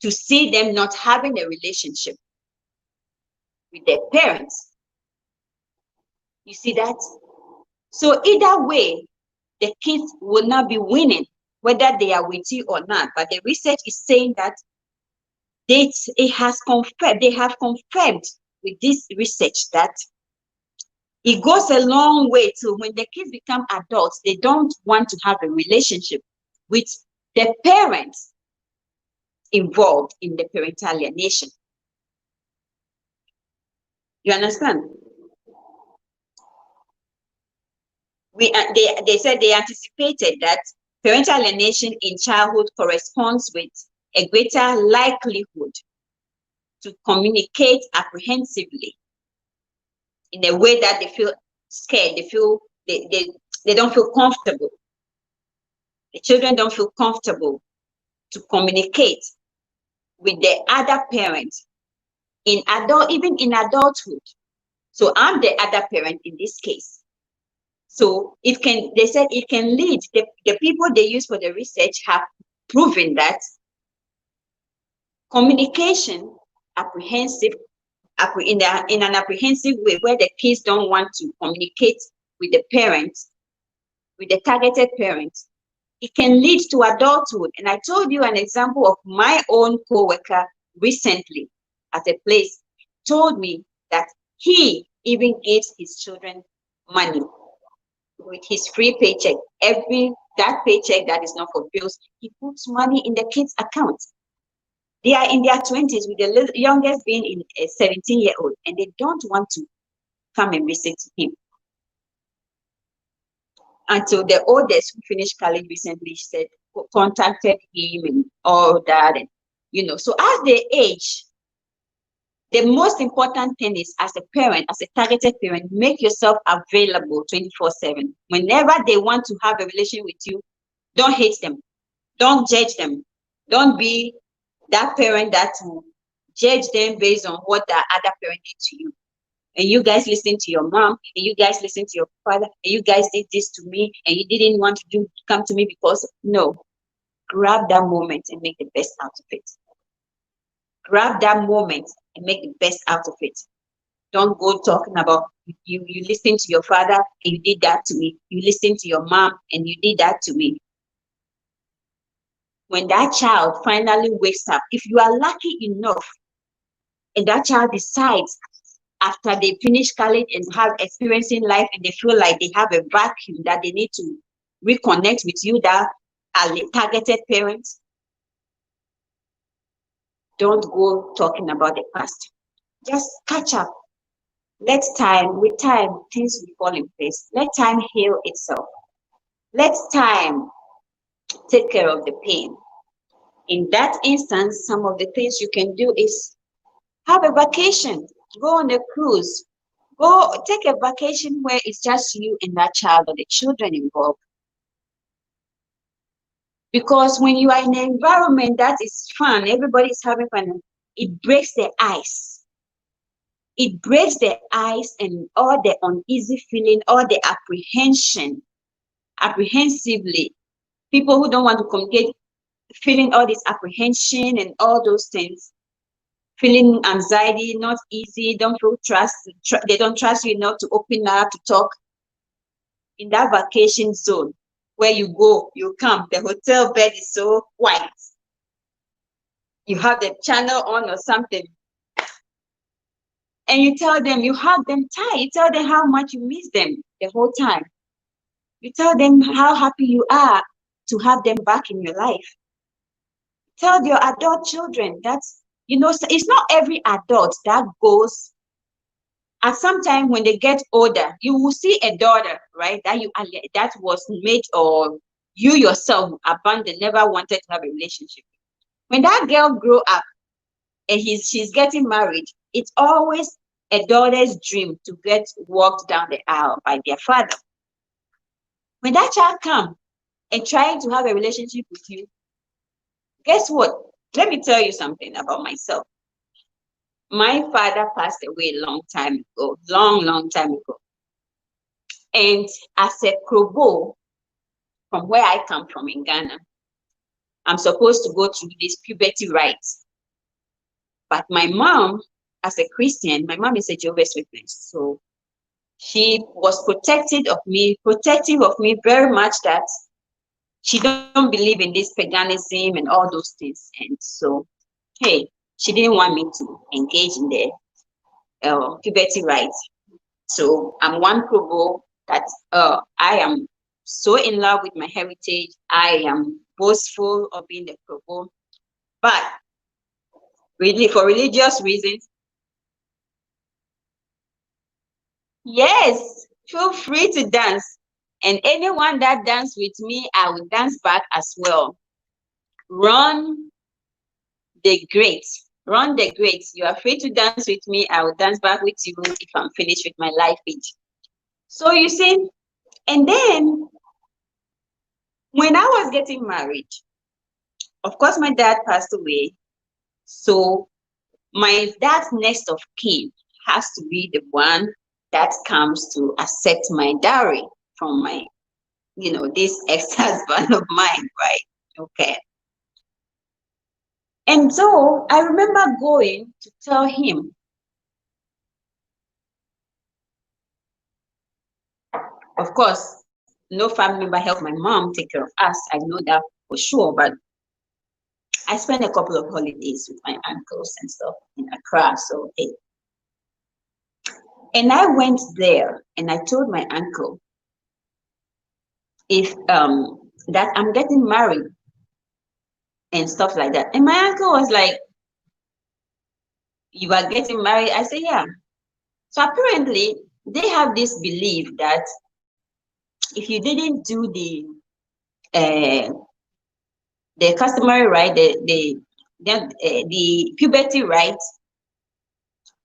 to see them not having a relationship with their parents. You see that? So either way, the kids will not be winning, whether they are with you or not. But the research is saying that they have confirmed with this research that it goes a long way to when the kids become adults, they don't want to have a relationship with the parents involved in the parental alienation. You understand? They said they anticipated that parental alienation in childhood corresponds with a greater likelihood to communicate apprehensively in a way that they feel scared, they don't feel comfortable. The children don't feel comfortable to communicate with the other parent even in adulthood. So I'm the other parent in this case. So they said it can lead, the people they use for the research have proven that communication in an apprehensive way, where the kids don't want to communicate with the parents, with the targeted parents, it can lead to adulthood. And I told you an example of my own co-worker recently at a place, told me that he even gives his children money with his free paycheck. That paycheck that is not for bills, he puts money in the kids' accounts. They are in their 20s, with the youngest being in a 17-year-old, and they don't want to come and visit him. Until the oldest, who finished college recently, said, contacted him and all that. And, so as they age, the most important thing is, as a parent, as a targeted parent, make yourself available 24/7. Whenever they want to have a relation with you, don't hate them. Don't judge them. Don't be that parent that will judge them based on what the other parent did to you. And you guys listen to your mom, and you guys listen to your father, and you guys did this to me, and you didn't want to come to me because, no. Grab that moment and make the best out of it. Grab that moment and make the best out of it. Don't go talking about you listened to your father and you did that to me. You listened to your mom and you did that to me. When that child finally wakes up, if you are lucky enough and that child decides after they finish college and have experiencing life and they feel like they have a vacuum that they need to reconnect with you, that are targeted parents, don't go talking about the past. Just catch up. With time, things will fall in place. Let time heal itself. Let time take care of the pain. In that instance, some of the things you can do is have a vacation, go on a cruise, go take a vacation where it's just you and that child or the children involved. Because when you are in an environment that is fun, everybody's having fun, it breaks the ice. It breaks the ice and all the uneasy feeling, all the apprehensively. People who don't want to communicate, feeling all this apprehension and all those things, feeling anxiety, not easy, don't feel trust, they don't trust you enough to open up, to talk. In that vacation zone, where you go, you come, the hotel bed is so white. You have the channel on or something. And you tell them, you hug them tight. You tell them how much you miss them the whole time. You tell them how happy you are to have them back in your life. Tell your adult children that, it's not every adult that goes. At some time when they get older, you will see a daughter, right, that was made, or you yourself abandoned, never wanted to have a relationship. When that girl grow up and she's getting married, it's always a daughter's dream to get walked down the aisle by their father. When that child comes and trying to have a relationship with you, guess what? Let me tell you something about myself. My father passed away a long time ago, long time ago. And as a Krobo, from where I come from in Ghana, I'm supposed to go through this puberty rites. But my mom, as a Christian, my mom is a Jehovah's Witness. So she was protective of me very much, that she don't believe in this paganism and all those things. And so, hey, she didn't want me to engage in the puberty rites. So I'm one provo that I am so in love with my heritage. I am boastful of being the provo, but really for religious reasons, yes, feel free to dance. And anyone that dance with me, I will dance back as well. Run the great. Run the great. You are free to dance with me. I will dance back with you if I'm finished with my life page. So you see, and then when I was getting married, of course, my dad passed away. So my dad's next of kin has to be the one that comes to accept my dowry from my, this ex-husband of mine, right? Okay. And so I remember going to tell him, of course, no family member helped my mom take care of us. I know that for sure, but I spent a couple of holidays with my uncles and stuff in Accra. So, hey. And I went there and I told my uncle if that I'm getting married and stuff like that. And my uncle was like, "You are getting married?" I said, "Yeah." So apparently they have this belief that if you didn't do the customary right, the puberty right,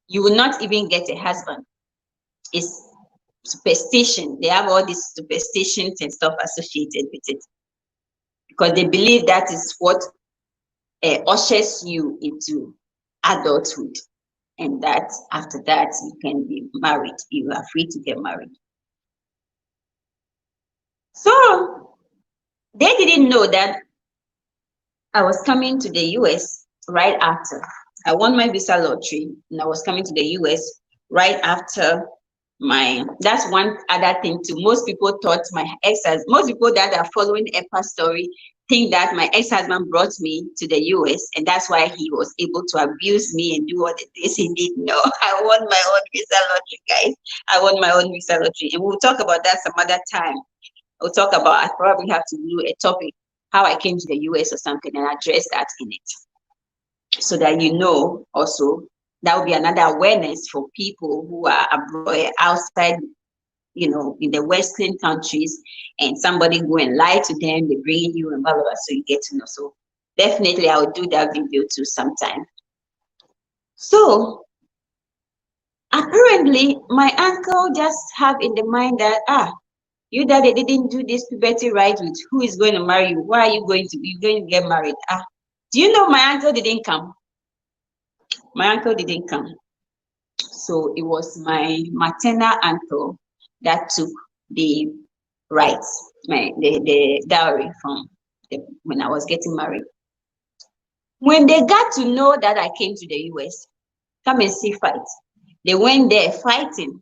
you will not even get a husband. It's superstition. They have all these superstitions and stuff associated with it, because they believe that is what ushers you into adulthood, and that after that you can be married. You are free to get married. So they didn't know that I was coming to the US right after. I won my visa lottery and I was coming to the US right after that's one other thing too. Most people thought most people that are following Eppa's story think that my ex-husband brought me to the US and that's why he was able to abuse me and do all the things he did. No, I won my own visa lottery, guys. I won my own visa lottery. And we'll talk about that some other time. We'll talk about, I probably have to do a topic, how I came to the US or something, and address that in it. So that also, that will be another awareness for people who are abroad, outside, in the Western countries, and somebody go and lie to them, they bring you and blah, blah, blah, so you get to know. So definitely I will do that video too sometime. So apparently my uncle just have in the mind that, you that they didn't do this puberty right with who is going to marry you, why are you going to get married? Do you know my uncle didn't come? My uncle didn't come. So it was my maternal uncle that took the rights, the dowry from when I was getting married. When they got to know that I came to the US, come and see fight, they went there fighting,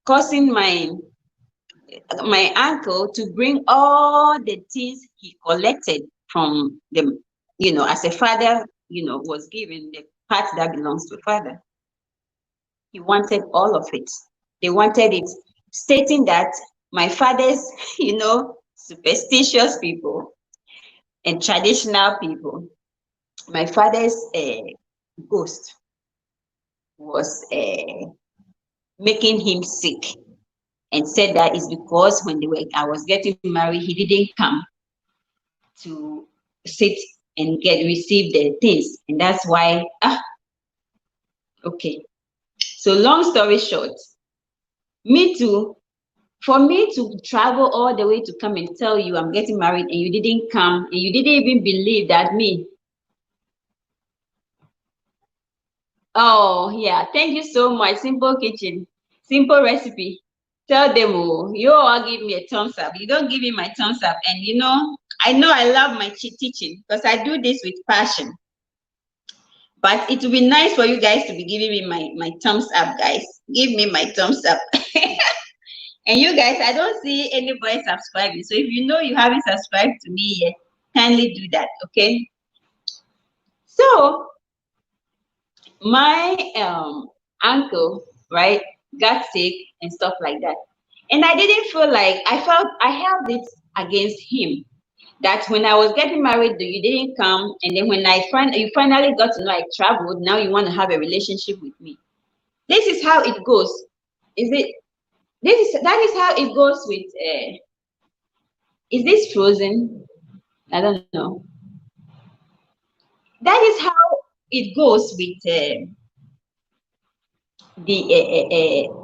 causing my uncle to bring all the things he collected from them, as a father, was given the part that belongs to a father. He wanted all of it. They wanted it, stating that my father's, superstitious people and traditional people, my father's ghost was making him sick, and said that is because when I was getting married, he didn't come to sit and receive the things, and that's why. Okay. So long story short, for me to travel all the way to come and tell you I'm getting married and you didn't come and you didn't even believe that me. Oh yeah, thank you so much. Simple kitchen, simple recipe. Tell them, you all give me a thumbs up. You don't give me my thumbs up, and I know I love my teaching because I do this with passion. But it would be nice for you guys to be giving me my thumbs up, guys. Give me my thumbs up. And you guys, I don't see anybody subscribing. So if you know you haven't subscribed to me yet, kindly do that, okay? So my uncle, right, got sick and stuff like that. And I didn't feel like, I felt I held it against him that when I was getting married, you didn't come. And then when you finally got to know I traveled, now you want to have a relationship with me. This is how it goes. That is how it goes with, is this frozen? I don't know. That is how it goes with the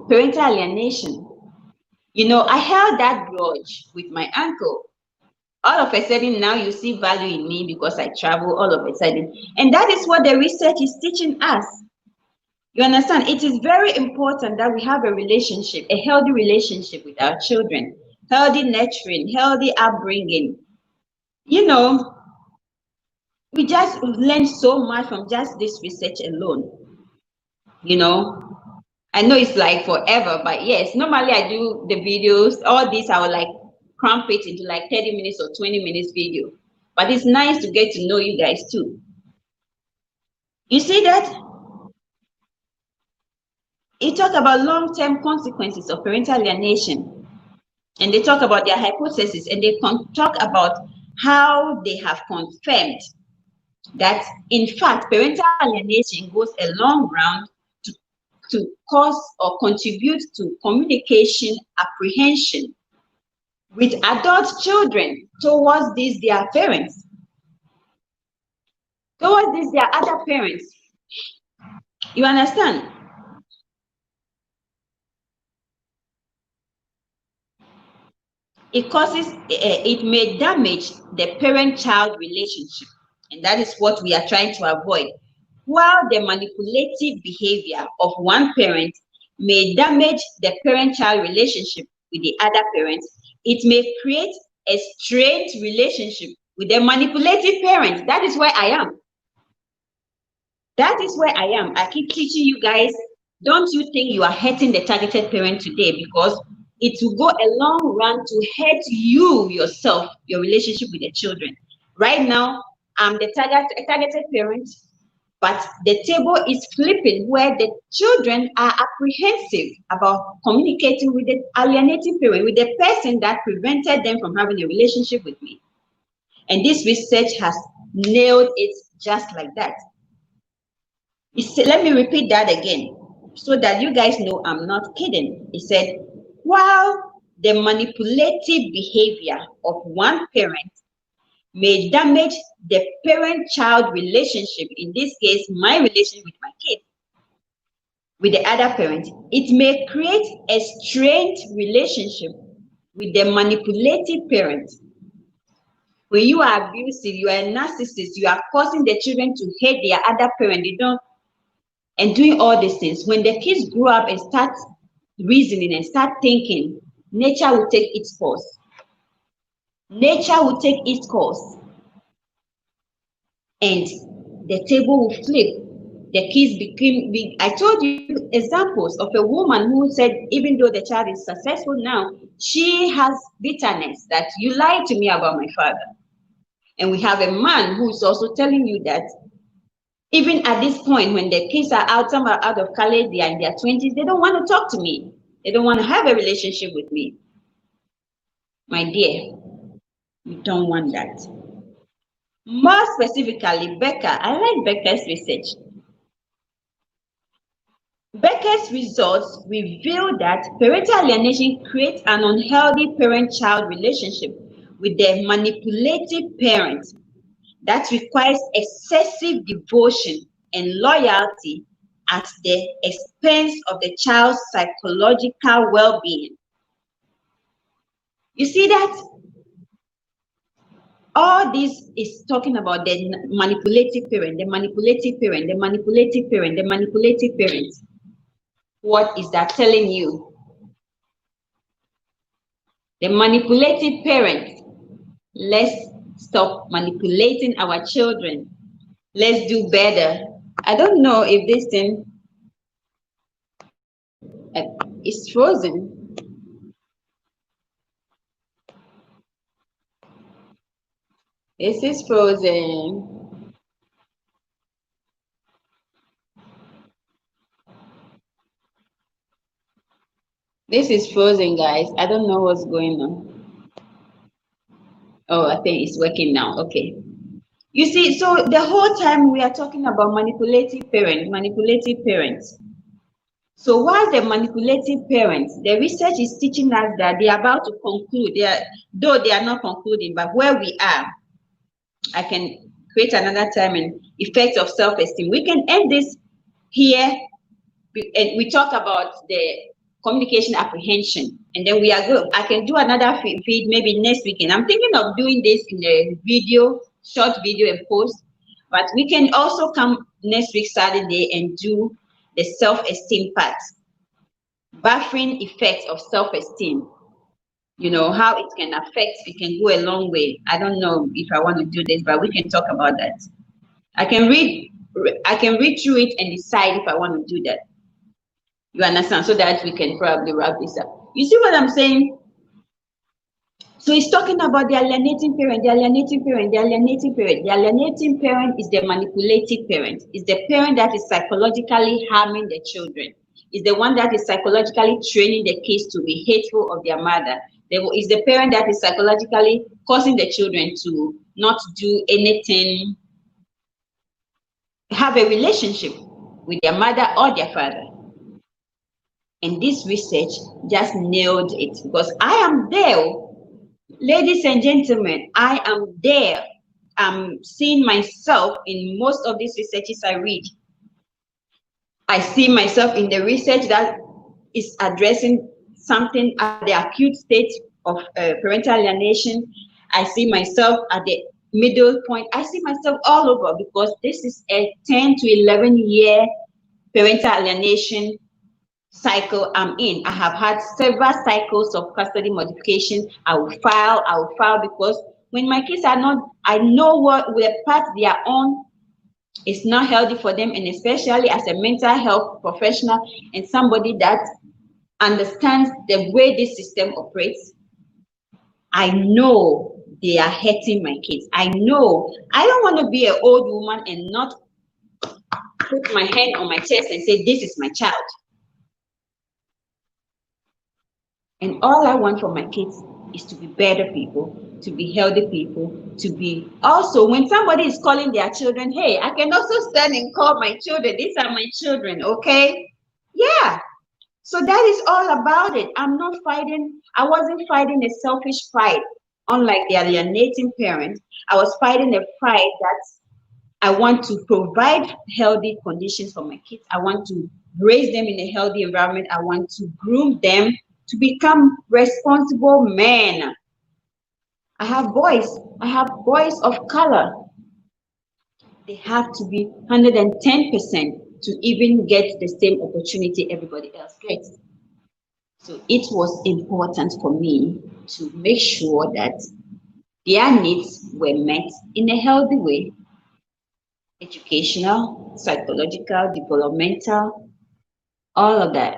parental alienation. You know, I held that grudge with my uncle. All of a sudden, now you see value in me because I travel all of a sudden. And that is what the research is teaching us. You understand? It is very important that we have a relationship, a healthy relationship with our children, healthy nurturing, healthy upbringing. You know, we just learn so much from just this research alone. You know, I know it's like forever, but yes, normally I do the videos, all these I will like cramp it into like 30 minutes or 20 minutes video. But it's nice to get to know you guys too. You see that? You talk about long-term consequences of parental alienation, and they talk about their hypothesis, and they talk about how they have confirmed that, in fact, parental alienation goes a long round to cause or contribute to communication apprehension with adult children towards these their parents, towards these their other parents. You understand? It may damage the parent-child relationship, and that is what we are trying to avoid. While the manipulative behavior of one parent may damage the parent-child relationship with the other parent, it may create a strained relationship with the manipulative parent. That is where I am. That is where I am. I keep teaching you guys, don't you think you are hurting the targeted parent today, because it will go a long run to hurt you yourself, your relationship with the children. Right now, I'm the targeted parent, but the table is flipping where the children are apprehensive about communicating with the alienating parent, with the person that prevented them from having a relationship with me. And this research has nailed it just like that. Let me repeat that again so that you guys know I'm not kidding. It said, while the manipulative behavior of one parent may damage the parent-child relationship, in this case, my relationship with my kid, with the other parent, it may create a strained relationship with the manipulative parent. When you are abusive, you are a narcissist, you are causing the children to hate their other parent, and doing all these things. When the kids grow up and start reasoning and start thinking, nature will take its course. Nature will take its course. And the table will flip. The kids became big. I told you examples of a woman who said, even though the child is successful now, she has bitterness that you lied to me about my father. And we have a man who is also telling you that even at this point, when the kids are out, some are out of college, they are in their 20s, they don't want to talk to me. They don't want to have a relationship with me. My dear, you don't want that. More specifically, Becca, I like Becca's research. Becca's results reveal that parental alienation creates an unhealthy parent-child relationship with the manipulative parent that requires excessive devotion and loyalty at the expense of the child's psychological well-being. You see that? All this is talking about the manipulative parent, the manipulative parent, the manipulative parent, the manipulative parent. What is that telling you? The manipulative parent, let's stop manipulating our children. Let's do better. I don't know if this thing is frozen. This is frozen. This is frozen, guys. I don't know what's going on. Oh, I think it's working now. Okay. You see, so the whole time we are talking about manipulative parents. So while the manipulative parents, the research is teaching us that they are about to conclude. Though they are not concluding, but where we are, I can create another time and effects of self-esteem. We can end this here. We talk about the communication apprehension, and then we are good. I can do another feed maybe next weekend. I'm thinking of doing this in a video, short video and post, but we can also come next week Saturday and do the self-esteem part, buffering effects of self-esteem. You know how it can affect. It can go a long way. I don't know if I want to do this, but we can talk about that. I can read through it and decide if I want to do that. You understand? So that we can probably wrap this up. You see what I'm saying? So he's talking about the alienating parent, the alienating parent, the alienating parent. The alienating parent is the manipulative parent. It's the parent that is psychologically harming the children. It's the one that is psychologically training the kids to be hateful of their mother. It's the parent that is psychologically causing the children to not do anything, have a relationship with their mother or their father. And this research just nailed it, because I am there. Ladies and gentlemen, I am there. I'm seeing myself in most of these researches I read. I see myself in the research that is addressing something at the acute state of parental alienation. I see myself at the middle point. I see myself all over, because this is a 10 to 11 year parental alienation cycle I'm in. I have had several cycles of custody modification. I will file, because when my kids are not, I know what the path they are on is not healthy for them, and especially as a mental health professional and somebody that understands the way this system operates, I know they are hurting my kids. I know. I don't want to be an old woman and not put my hand on my chest and say, this is my child. And all I want for my kids is to be better people, to be healthy people, to be also, when somebody is calling their children, hey, I can also stand and call my children, these are my children, okay? Yeah. So that is all about it. I'm not fighting, I wasn't fighting a selfish fight, unlike the alienating parent. I was fighting a fight that I want to provide healthy conditions for my kids. I want to raise them in a healthy environment. I want to groom them to become responsible men. I have boys of color. They have to be 110% to even get the same opportunity everybody else gets. So it was important for me to make sure that their needs were met in a healthy way. Educational, psychological, developmental, all of that.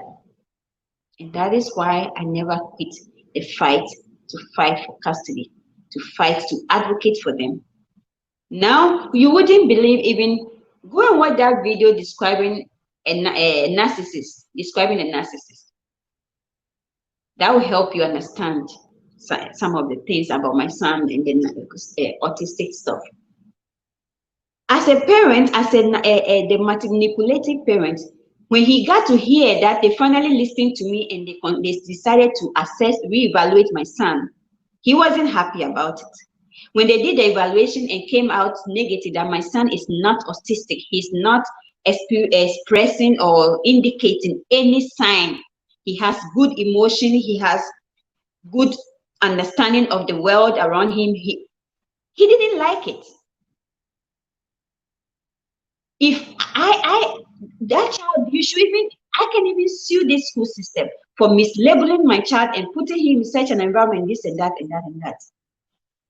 And that is why I never quit the fight to fight for custody, to fight to advocate for them. Now, you wouldn't believe, even go and watch that video describing a narcissist, That will help you understand some of the things about my son and the autistic stuff. As a parent, as the manipulative parent, when he got to hear that they finally listened to me and they decided to reevaluate my son, he wasn't happy about it. When they did the evaluation and came out negative that my son is not autistic, he's not expressing or indicating any sign. He has good emotion, he has good understanding of the world around him. He didn't like it. If that child, I can even sue this school system for mislabeling my child and putting him in such an environment, this and that and that and that.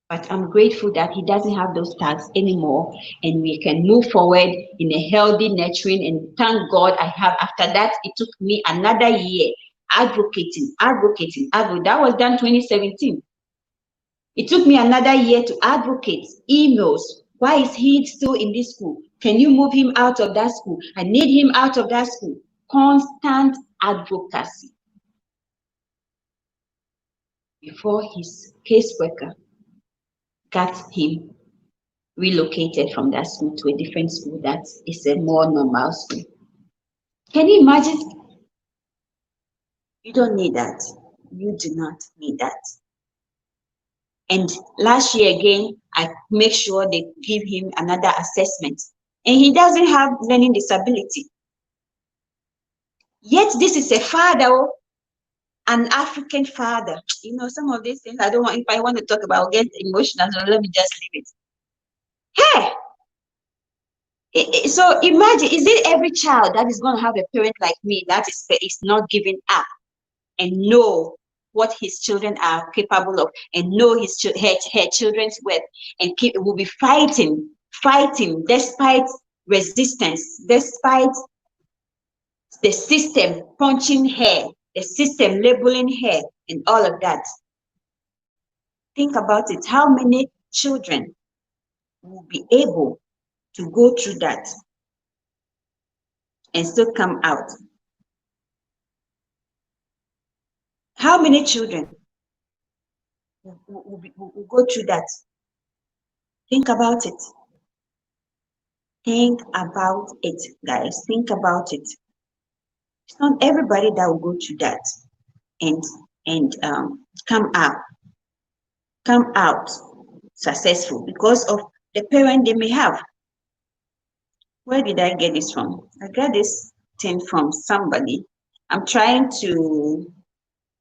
But I'm grateful that he doesn't have those tags anymore, and we can move forward in a healthy nurturing. And thank God I have. After that, it took me another year advocating. That was done 2017. It took me another year to advocate. Emails. Why is he still in this school? Can you move him out of that school? I need him out of that school. Constant advocacy before his caseworker got him relocated from that school to a different school that is a more normal school. Can you imagine? You don't need that. You do not need that. And last year again, I make sure they give him another assessment. And he doesn't have learning disability. Yet this is a father, an African father. You know, some of these things I don't want, if I want to talk about, I'll get emotional, so let me just leave it. Hey! So imagine, is it every child that is going to have a parent like me that is not giving up and know what his children are capable of, and know her children's worth, and will be fighting despite resistance, despite the system punching her, the system labeling her, and all of that? Think about it. How many children will be able to go through that and still come out? How many children will go through that? Think about it. Think about it, guys. Think about it. It's not everybody that will go through that and come out successful because of the parent they may have. Where did I get this from? I got this thing from somebody. I'm trying to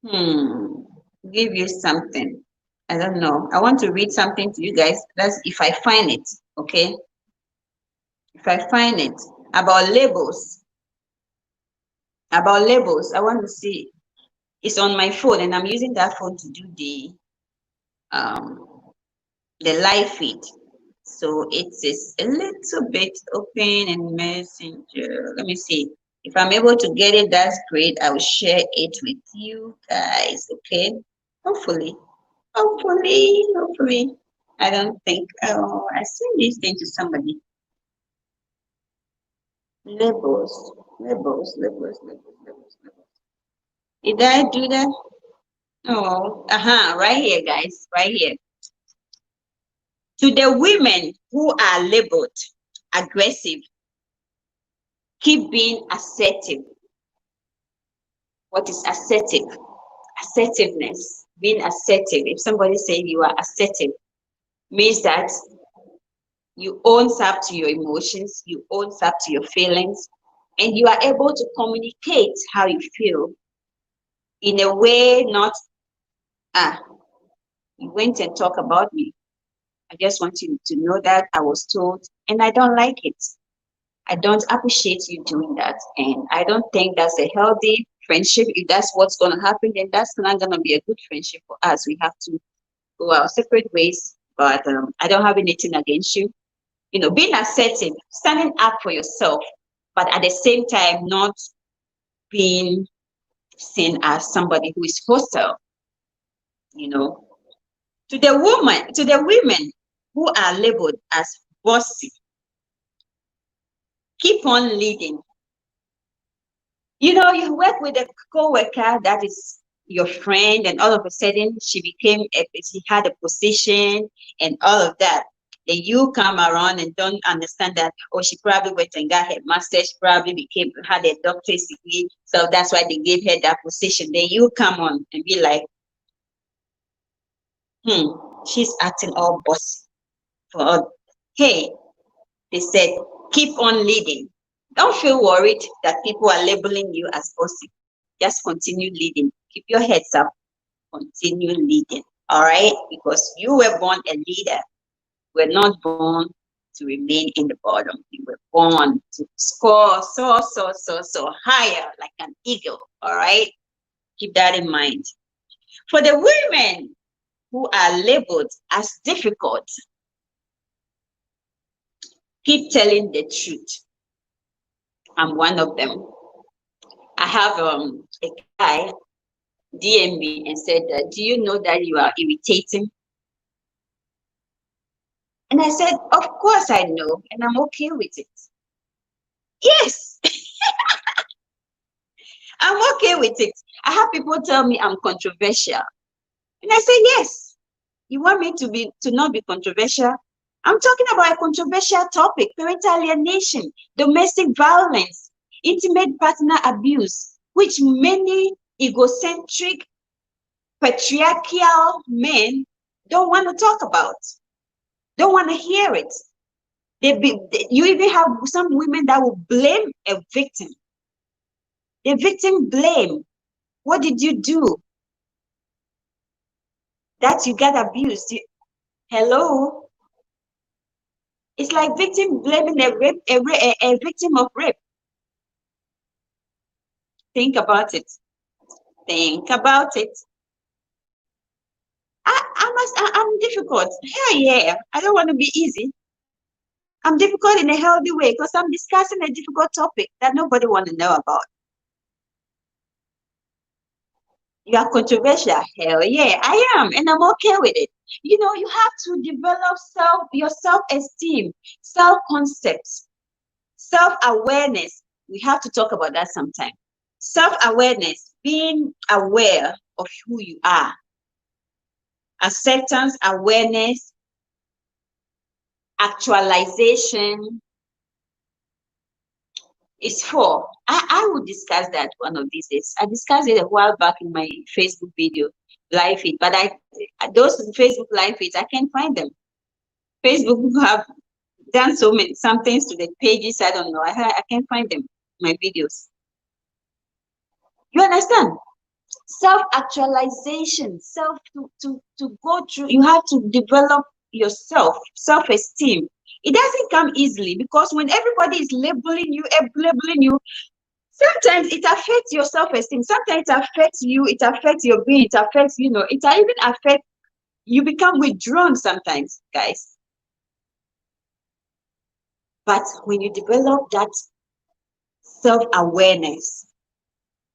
give you something. I don't know. I want to read something to you guys. That's if I find it, okay? If I find it about labels. About labels. I want to see. It's on my phone, and I'm using that phone to do the live feed. So it is a little bit open in Messenger. Let me see. If I'm able to get it, that's great. I will share it with you guys, okay? Hopefully. I don't think, oh, I sent this thing to somebody. Labels. Did I do that? Oh, right here, guys, right here. To the women who are labeled aggressive, keep being assertive. What is assertive? Assertiveness, being assertive. If somebody says you are assertive, means that you own up to your emotions, you own up to your feelings, and you are able to communicate how you feel in a way not, you went and talk about me. I just want you to know that I was told, and I don't like it. I don't appreciate you doing that, and I don't think that's a healthy friendship. If that's what's going to happen, then that's not going to be a good friendship for us. We have to go our separate ways, but I don't have anything against you. You know, being assertive, standing up for yourself, but at the same time not being seen as somebody who is hostile. You know, to the women who are labeled as bossy, keep on leading. You know, you work with a co-worker that is your friend, and all of a sudden she had a position and all of that. Then you come around and don't understand that, oh, she probably went and got her master's, she probably had a doctorate degree, so that's why they gave her that position. Then you come on and be like, she's acting all bossy. Hey, they said, keep on leading. Don't feel worried that people are labeling you as bossy. Just continue leading. Keep your heads up. Continue leading. All right? Because you were born a leader. You were not born to remain in the bottom. You were born to score so higher like an eagle. All right? Keep that in mind. For the women who are labeled as difficult keep telling the truth. I'm one of them. I have a guy DM me and said, do you know that you are irritating? And I said, of course I know, and I'm okay with it. Yes, I'm okay with it. I have people tell me I'm controversial. And I say, yes, you want me to not be controversial? I'm talking about a controversial topic: parental alienation, domestic violence, intimate partner abuse, which many egocentric, patriarchal men don't want to talk about, don't want to hear it. You even have some women that will blame a victim. The victim blame. What did you do that you got abused? Hello? It's like victim blaming a victim of rape. Think about it. Think about it. I'm difficult. Hell yeah. I don't want to be easy. I'm difficult in a healthy way because I'm discussing a difficult topic that nobody wants to know about. You are controversial. Hell yeah, I am, and I'm okay with it. You know, you have to develop your self-esteem, self-concepts, self-awareness. We have to talk about that sometime. Self-awareness, being aware of who you are. Acceptance, awareness, actualization is for. I will discuss that one of these days. I discussed it a while back in my Facebook video live feed, but those Facebook live feeds, I can't find them. Facebook have done some things to the pages. I don't know. I can't find them. My videos. You understand? Self-actualization, to go through. You have to develop yourself, self-esteem. It doesn't come easily because when everybody is labeling you, sometimes it affects your self-esteem. Sometimes it affects you. It affects your being. It affects, it even affects, you become withdrawn sometimes, guys. But when you develop that self-awareness,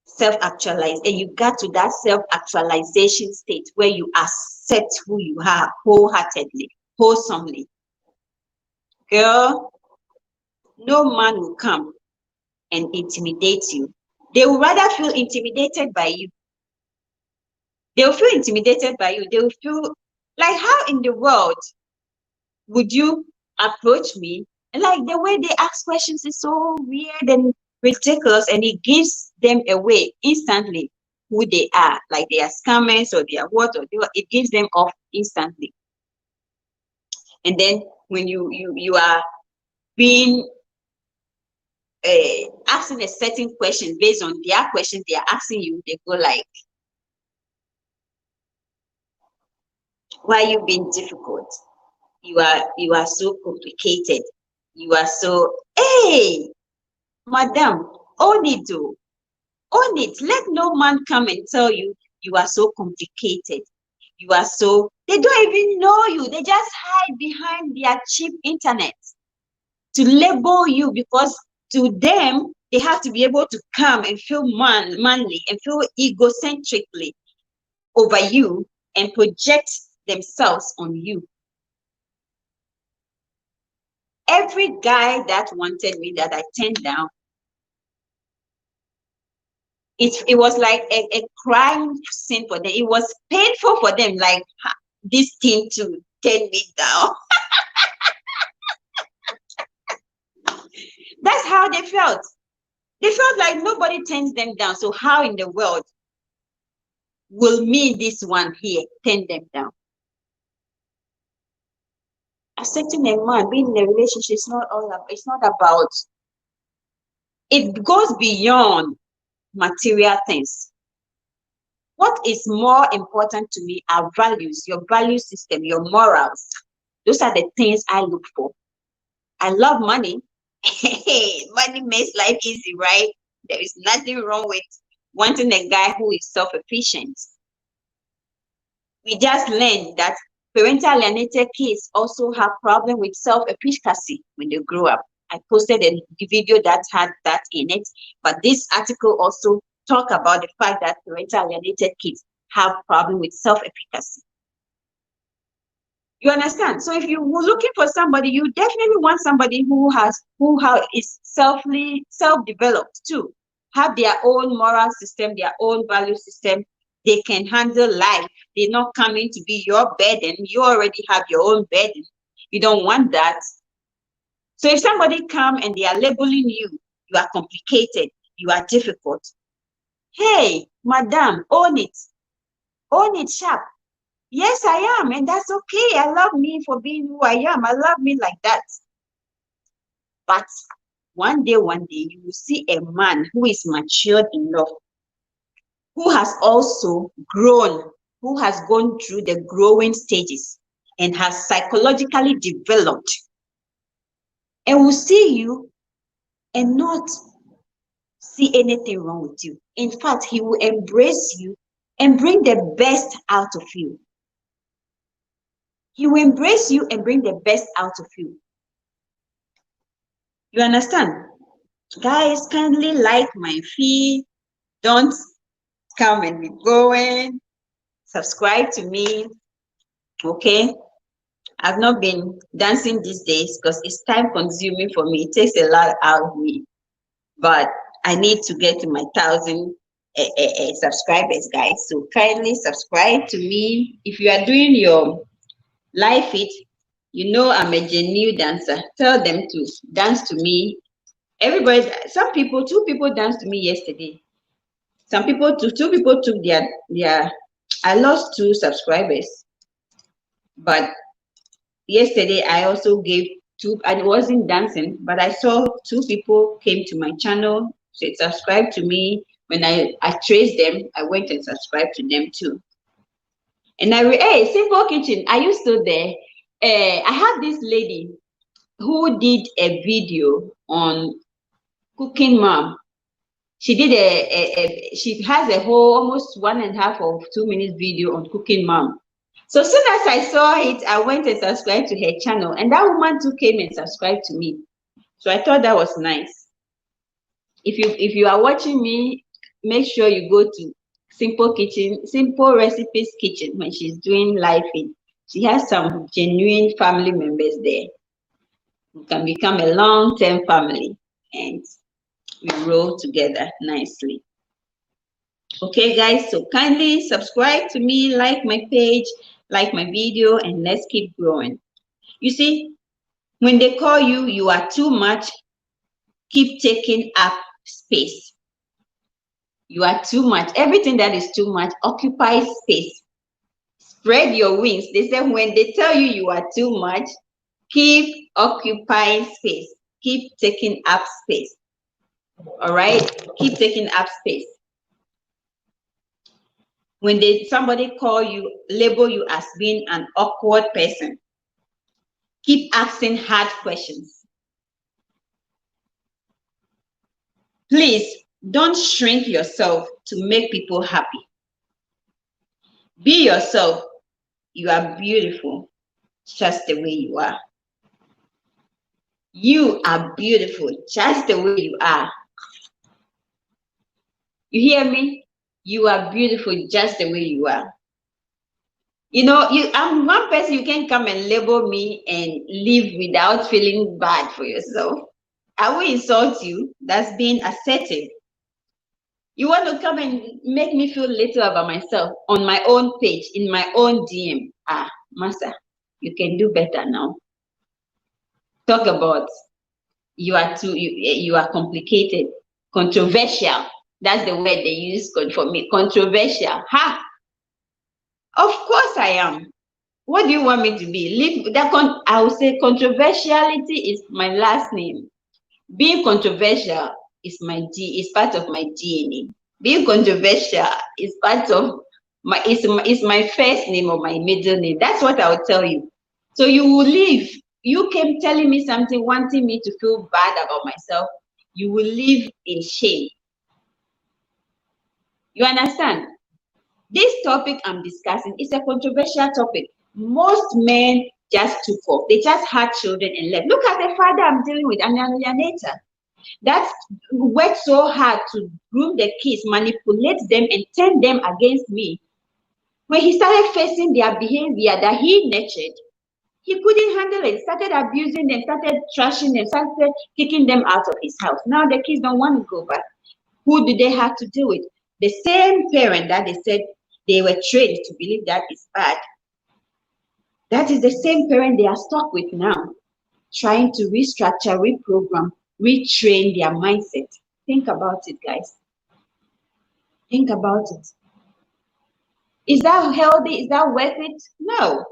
self-actualize, and you got to that self-actualization state where you accept who you are wholeheartedly, wholesomely, girl, no man will come and intimidate you. They will rather feel intimidated by you. They will feel intimidated by you. They will feel like, how in the world would you approach me? And like the way they ask questions is so weird and ridiculous, and it gives them away instantly who they are. Like they are scammers or they are what, or it gives them off instantly. And then when you are being asking a certain question based on their questions they are asking you, they go like, why are you being difficult? You are so complicated. You are so, hey, madam, own it, though. Own it. Let no man come and tell you you are so complicated. You are so, they don't even know you. They just hide behind their cheap internet to label you, because to them, they have to be able to come and feel manly and feel egocentrically over you and project themselves on you. Every guy that wanted me that I turned down, it was like a crime scene for them. It was painful for them, like this thing to turn me down. That's how they felt. They felt like nobody turns them down. So how in the world will me, this one here, turn them down? Accepting a man, being in a relationship is not all about, it's not about, it goes beyond material things. What is more important to me are values, your value system, your morals. Those are the things I look for. I love money. Money makes life easy, right? There is nothing wrong with wanting a guy who is self-efficient. We just learned that parental alienated kids also have problem with self-efficacy when they grow up. I posted a video that had that in it, but this article also talk about the fact that parental alienated kids have problem with self-efficacy. You understand? So if you were looking for somebody, you definitely want somebody who is self-developed too, have their own moral system, their own value system. They can handle life. They're not coming to be your burden. You already have your own burden. You don't want that. So if somebody come and they are labeling you, you are complicated, you are difficult. Hey, madam, own it. Own it sharp. Yes, I am, and that's okay. I love me for being who I am. I love me like that. But one day, you will see a man who is matured enough, who has also grown, who has gone through the growing stages and has psychologically developed, and will see you and not see anything wrong with you. In fact, he will embrace you and bring the best out of you. He will embrace you and bring the best out of you. You understand? Guys, kindly like my feed. Don't come and be going. Subscribe to me. Okay? I've not been dancing these days because it's time consuming for me. It takes a lot out of me. But I need to get to my 1,000 subscribers, guys. So kindly subscribe to me. If you are doing your live feed, you know I'm a genuine dancer. Tell them to dance to me. Everybody, two people danced to me yesterday. Two people took their, I lost 2 subscribers. But yesterday I also gave 2, I wasn't dancing, but I saw 2 people came to my channel, said subscribe to me. When I traced them, I went and subscribed to them too. And hey, Simple Kitchen, are you still there? I had this lady who did a video on Cooking Mom. She did she has a whole almost 1.5 or 2 minutes video on Cooking Mom. So as soon as I saw it, I went and subscribed to her channel, and that woman too came and subscribed to me. So I thought that was nice. If you are watching me, make sure you go to Simple Recipes Kitchen when she's doing live feed. She has some genuine family members there. We can become a long-term family and we roll together nicely. Okay, guys, so kindly subscribe to me, like my page, like my video, and let's keep growing. You see, when they call you, you are too much, keep taking up space. You are too much. Everything that is too much occupies space. Spread your wings. They say when they tell you you are too much, keep occupying space. Keep taking up space. All right? Keep taking up space. When somebody call you, label you as being an awkward person, keep asking hard questions. Please don't shrink yourself to make people happy. Be yourself. You are beautiful just the way you are. You are beautiful just the way you are. You hear me? You are beautiful just the way you are. You know, I'm one person you can come and label me and live without feeling bad for yourself. I will insult you. That's being assertive. You want to come and make me feel little about myself on my own page, in my own DM. Ah, Master, you can do better now. Talk about you are complicated, controversial. That's the word they use for me. Controversial. Ha! Of course I am. What do you want me to be? I will say controversiality is my last name. Being controversial is part of my DNA. Being controversial is part of is my first name or my middle name. That's what I will tell you. So you will leave. You came telling me something, wanting me to feel bad about myself. You will live in shame. You understand? This topic I'm discussing is a controversial topic. Most men just took off. They just had children and left. Look at the father I'm dealing with, an alienator. That worked so hard to groom the kids, manipulate them, and turn them against me. When he started facing their behavior that he nurtured, he couldn't handle it. Started abusing them, started trashing them, started kicking them out of his house. Now the kids don't want to go back. Who do they have to do with? The same parent that they said they were trained to believe that is bad. That is the same parent they are stuck with now, trying to restructure, reprogram, retrain their mindset. Think about it, guys. Think about it. Is that healthy? Is that worth it? No.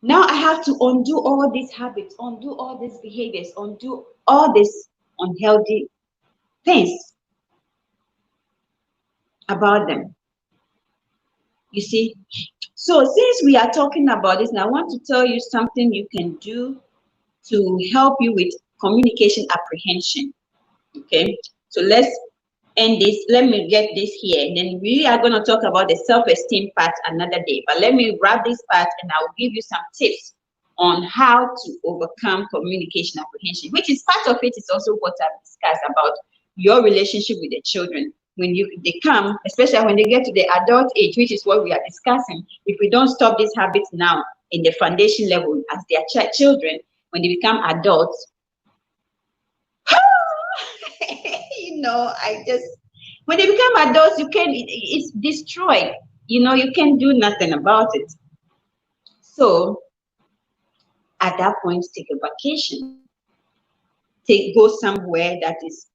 Now I have to undo all these habits, undo all these behaviors, undo all these unhealthy things about them. You see? So since we are talking about this, now I want to tell you something you can do to help you with communication apprehension. Okay? So let's end this. Let me get this here. And then we are going to talk about the self-esteem part another day. But let me wrap this part and I'll give you some tips on how to overcome communication apprehension, which is part of it is also what I've discussed about your relationship with the children. When they come, especially when they get to the adult age, which is what we are discussing, if we don't stop these habits now in the foundation level as their children, when they become adults, when they become adults, it's destroyed. You can do nothing about it. So at that point, take a vacation. Go somewhere that is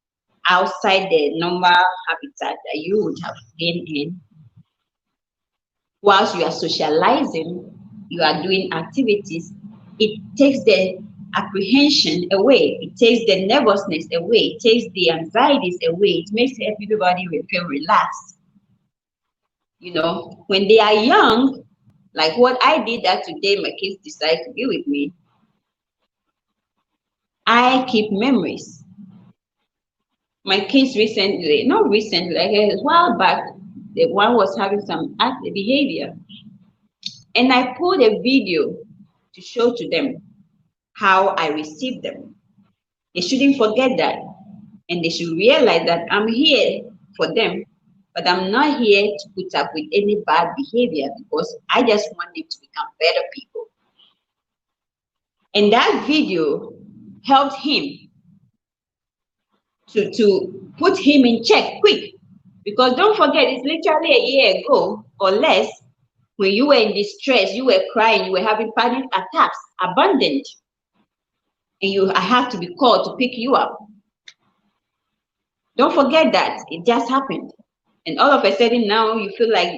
outside the normal habitat that you would have been in. Whilst you are socializing, you are doing activities, it takes the apprehension away, it takes the nervousness away, it takes the anxieties away, it makes everybody feel relaxed. When they are young, like what I did that today, my kids decided to be with me, I keep memories. My kids not recently, like a while back, the one was having some active behavior. And I pulled a video to show to them how I received them. They shouldn't forget that. And they should realize that I'm here for them, but I'm not here to put up with any bad behavior because I just want them to become better people. And that video helped him to put him in check quick. Because don't forget, it's literally a year ago or less when you were in distress, you were crying, you were having panic attacks, abandoned. And I have to be called to pick you up. Don't forget that it just happened. And all of a sudden now you feel like,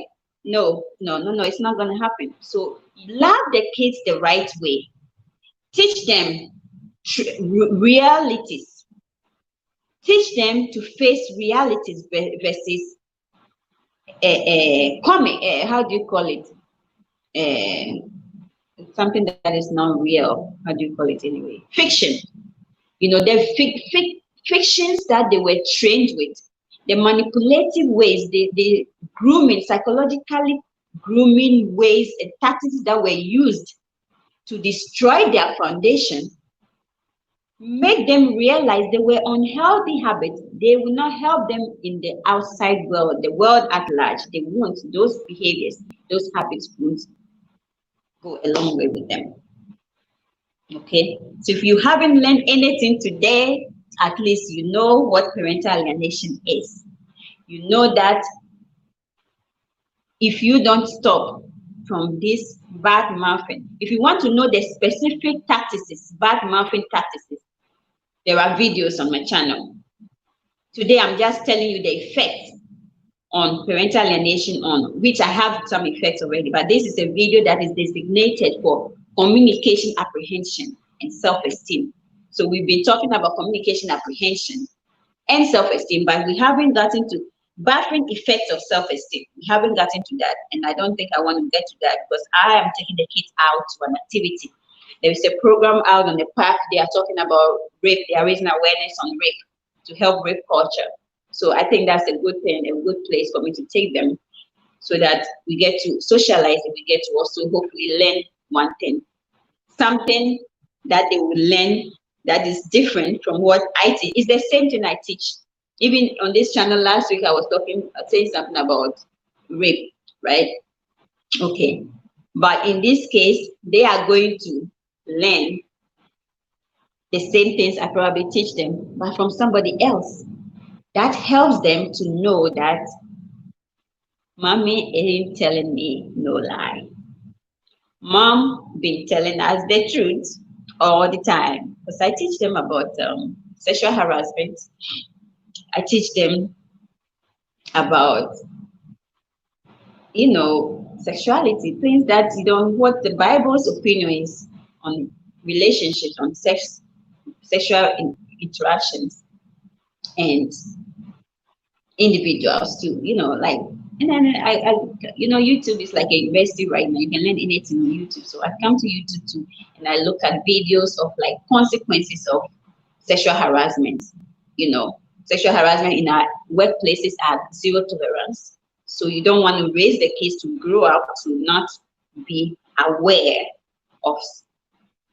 no, it's not going to happen. So love the kids the right way. Teach them realities. Teach them to face realities versus how do you call it? Something that is not real. How do you call it anyway? Fiction. The fictions that they were trained with, the manipulative ways, the grooming, psychologically grooming ways and tactics that were used to destroy their foundation, make them realize they were unhealthy habits. They will not help them in the outside world, the world at large. They won't. Those behaviors, those habits won't go a long way with them. Okay, so if you haven't learned anything today, at least you know what parental alienation is. You know that if you don't stop from this bad mouthing, if you want to know the specific tactics, bad mouthing tactics, there are videos on my channel. Today, I'm just telling you the effects on parental alienation, on which I have some effects already, but this is a video that is designated for communication apprehension and self-esteem. So we've been talking about communication apprehension and self-esteem, but we haven't gotten to baffling effects of self-esteem. We haven't gotten to that, and I don't think I want to get to that because I am taking the kids out to an activity. There is a program out on the park. They are talking about rape. They are raising awareness on rape to help rape culture. So I think that's a good thing, a good place for me to take them, so that we get to socialize and we get to also hopefully learn one thing, something that they will learn that is different from what I teach. It's the same thing I teach. Even on this channel last week, I was saying something about rape, right? Okay. But in this case, they are going to learn the same things I probably teach them, but from somebody else. That helps them to know that mommy ain't telling me no lie. Mom been telling us the truth all the time. Because I teach them about sexual harassment. I teach them about, sexuality, things that what the Bible's opinion is on relationships, on sexual interactions, and individuals too, like, and then YouTube is like a university right now. You can learn anything on YouTube. So I come to YouTube too, and I look at videos of like consequences of sexual harassment. Sexual harassment in our workplaces are zero tolerance. So you don't want to raise the kids to grow up to not be aware of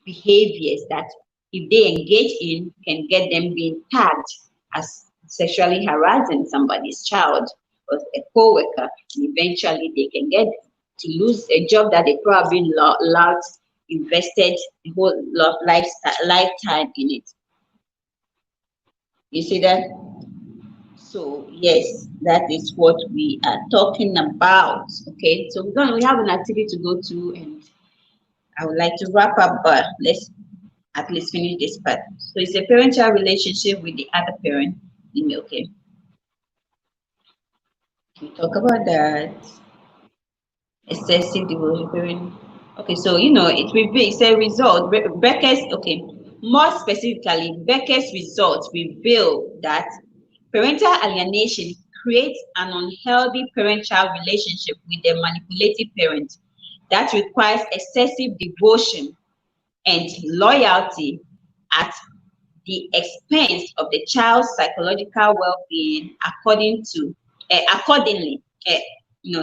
behaviors that, if they engage in, can get them being tagged as sexually harassing somebody's child or a co-worker, and eventually they can get to lose a job that they probably loved, invested the whole lifetime in it. You see that? So yes, that is what we are talking about. Okay, so we have an activity to go to, and I would like to wrap up, but let's at least finish this part. So it's a parent-child relationship with the other parent. Okay. We talk about that. Excessive devotion. Okay, so it's a result. Becker's, okay, more specifically, Becker's results reveal that parental alienation creates an unhealthy parent-child relationship with the manipulative parent that requires excessive devotion and loyalty at the expense of the child's psychological well-being.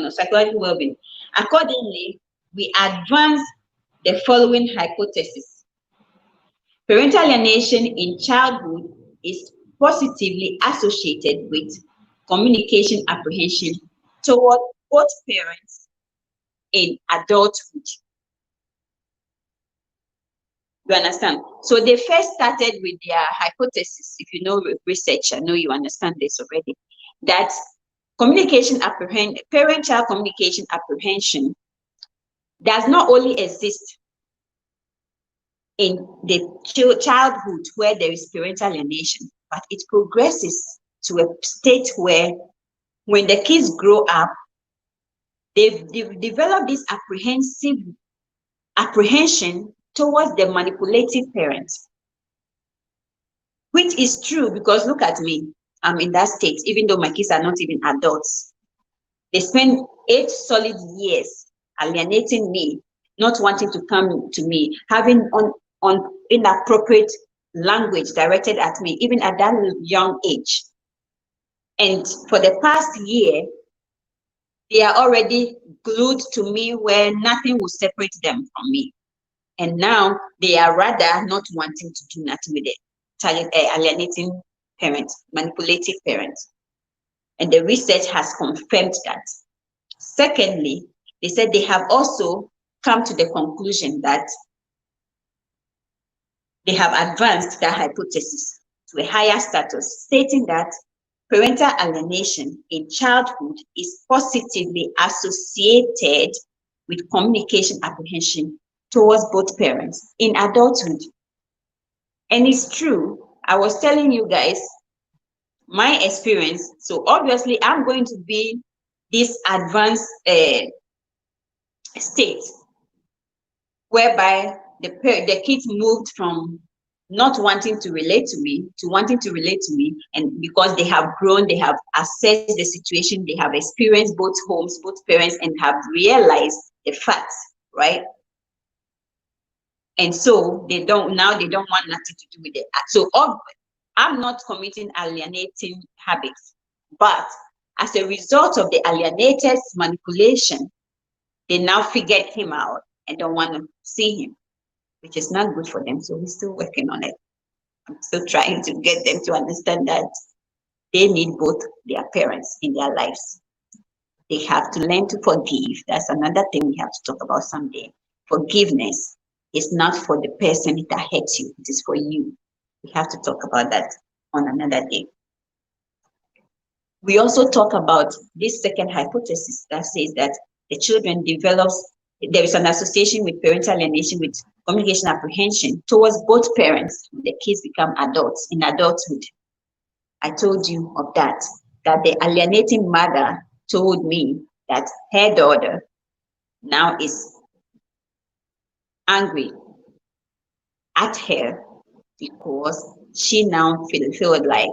Psychological well-being. Accordingly, we advance the following hypothesis. Parental alienation in childhood is positively associated with communication apprehension toward both parents in adulthood. You understand? So they first started with their hypothesis. If you know research, I know you understand this already, that parent-child communication apprehension does not only exist in the childhood where there is parental alienation, but it progresses to a state where, when the kids grow up, they've developed this apprehension towards the manipulative parents, which is true, because look at me. I'm in that state, even though my kids are not even adults. They spend 8 solid years alienating me, not wanting to come to me, having on inappropriate language directed at me, even at that young age. And for the past year, they are already glued to me, where nothing will separate them from me. And now they are rather not wanting to do nothing with it, alienating parents, manipulative parents. And the research has confirmed that. Secondly, they said they have also come to the conclusion that they have advanced that hypothesis to a higher status, stating that parental alienation in childhood is positively associated with communication apprehension towards both parents in adulthood. And it's true. I was telling you guys my experience. So obviously I'm going to be this advanced state whereby the kids moved from not wanting to relate to me to wanting to relate to me, and because they have grown, they have assessed the situation, they have experienced both homes, both parents, and have realized the facts, right? And so they don't want nothing to do with it. So I'm not committing alienating habits. But as a result of the alienators' manipulation, they now figured him out and don't want to see him, which is not good for them. So we're still working on it. I'm still trying to get them to understand that they need both their parents in their lives. They have to learn to forgive. That's another thing we have to talk about someday. Forgiveness is not for the person that hurts you, it is for you. We have to talk about that on another day. We also talk about this second hypothesis that says that the children develops, there is an association with parental alienation with communication apprehension towards both parents when the kids become adults in adulthood. I told you of that the alienating mother told me that her daughter now is angry at her because she now feel like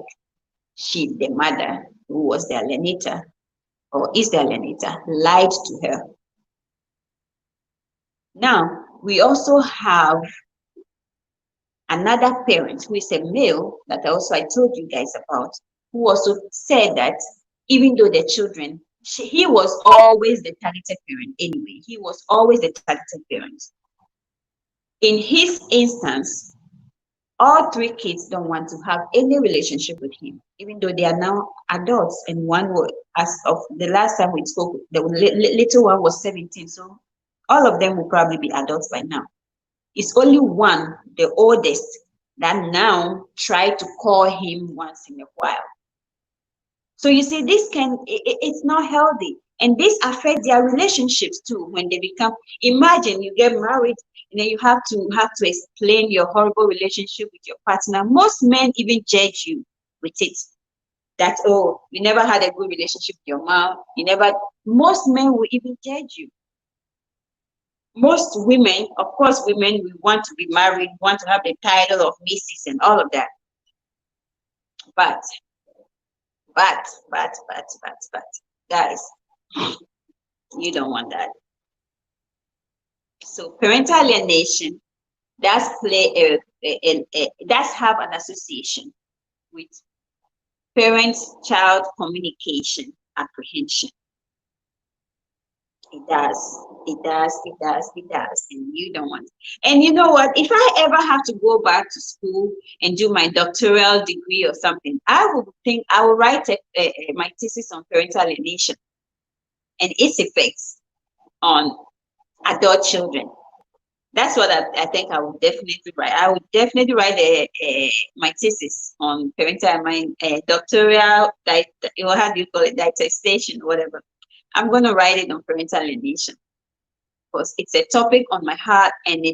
she, the mother who was the alienator or is the alienator, lied to her. Now, we also have another parent who is a male that also I told you guys about, who also said that even though the children, he was always the targeted parent anyway. He was always the targeted parent. In his instance, all three kids don't want to have any relationship with him, even though they are now adults. And one was, as of the last time we spoke, the little one was 17. So all of them will probably be adults by now. It's only one, the oldest, that now try to call him once in a while. So you see, this it's not healthy. And this affects their relationships too when they become, imagine you get married and then you have to explain your horrible relationship with your partner. Most men even judge you with it. That, oh, you never had a good relationship with your mom. Most men will even judge you. Most women, of course, women, we want to be married, want to have the title of Mrs. and all of that. But, guys, you don't want that. So parental alienation does play does have an association with parent-child communication apprehension. It does, and you don't want it. And you know what? If I ever have to go back to school and do my doctoral degree or something, I will write my thesis on parental alienation and its effects on adult children. That's what I think I would definitely write. I would definitely write my thesis on parental, my doctoral, how do you call it, dissertation, whatever. I'm going to write it on parental alienation because it's a topic on my heart, and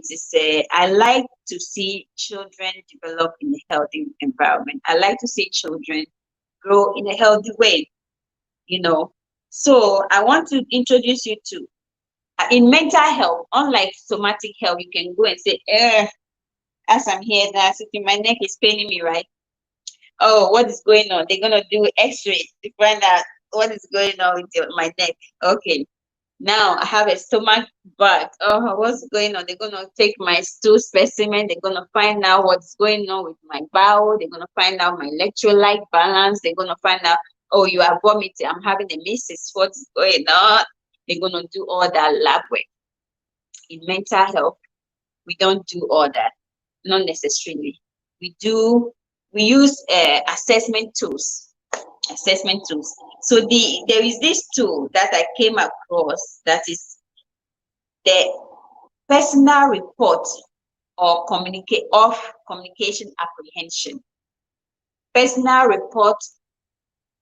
I like to see children develop in a healthy environment. I like to see children grow in a healthy way, you know. So I want to introduce you to, in mental health, unlike somatic health, you can go and say, as I'm here now, sitting, my neck is paining me, right? Oh, what is going on? They're going to do x-rays to find out what is going on with my neck. Okay, now I have a stomach bug. Oh, what's going on? They're going to take my stool specimen. They're going to find out what's going on with my bowel. They're going to find out my electrolyte balance. They're going to find out, oh, you are vomiting. I'm having a measles. What's going on? They're going to do all that lab work. In mental health, we don't do all that, not necessarily. We use assessment tools. So there is this tool that I came across that is the personal report of communication apprehension. Personal report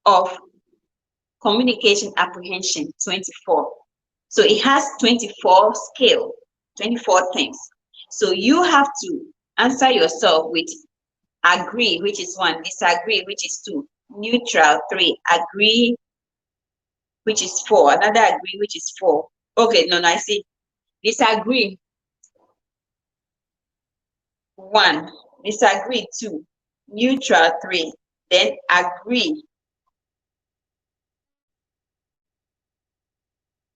of communication apprehension 24. So it has 24 scale, 24 things. So you have to answer yourself with agree, which is 1, disagree, which is 2, neutral 3, agree, which is 4, another agree, which is 4. Okay, no, I see. Disagree 1, disagree 2, neutral 3, then agree.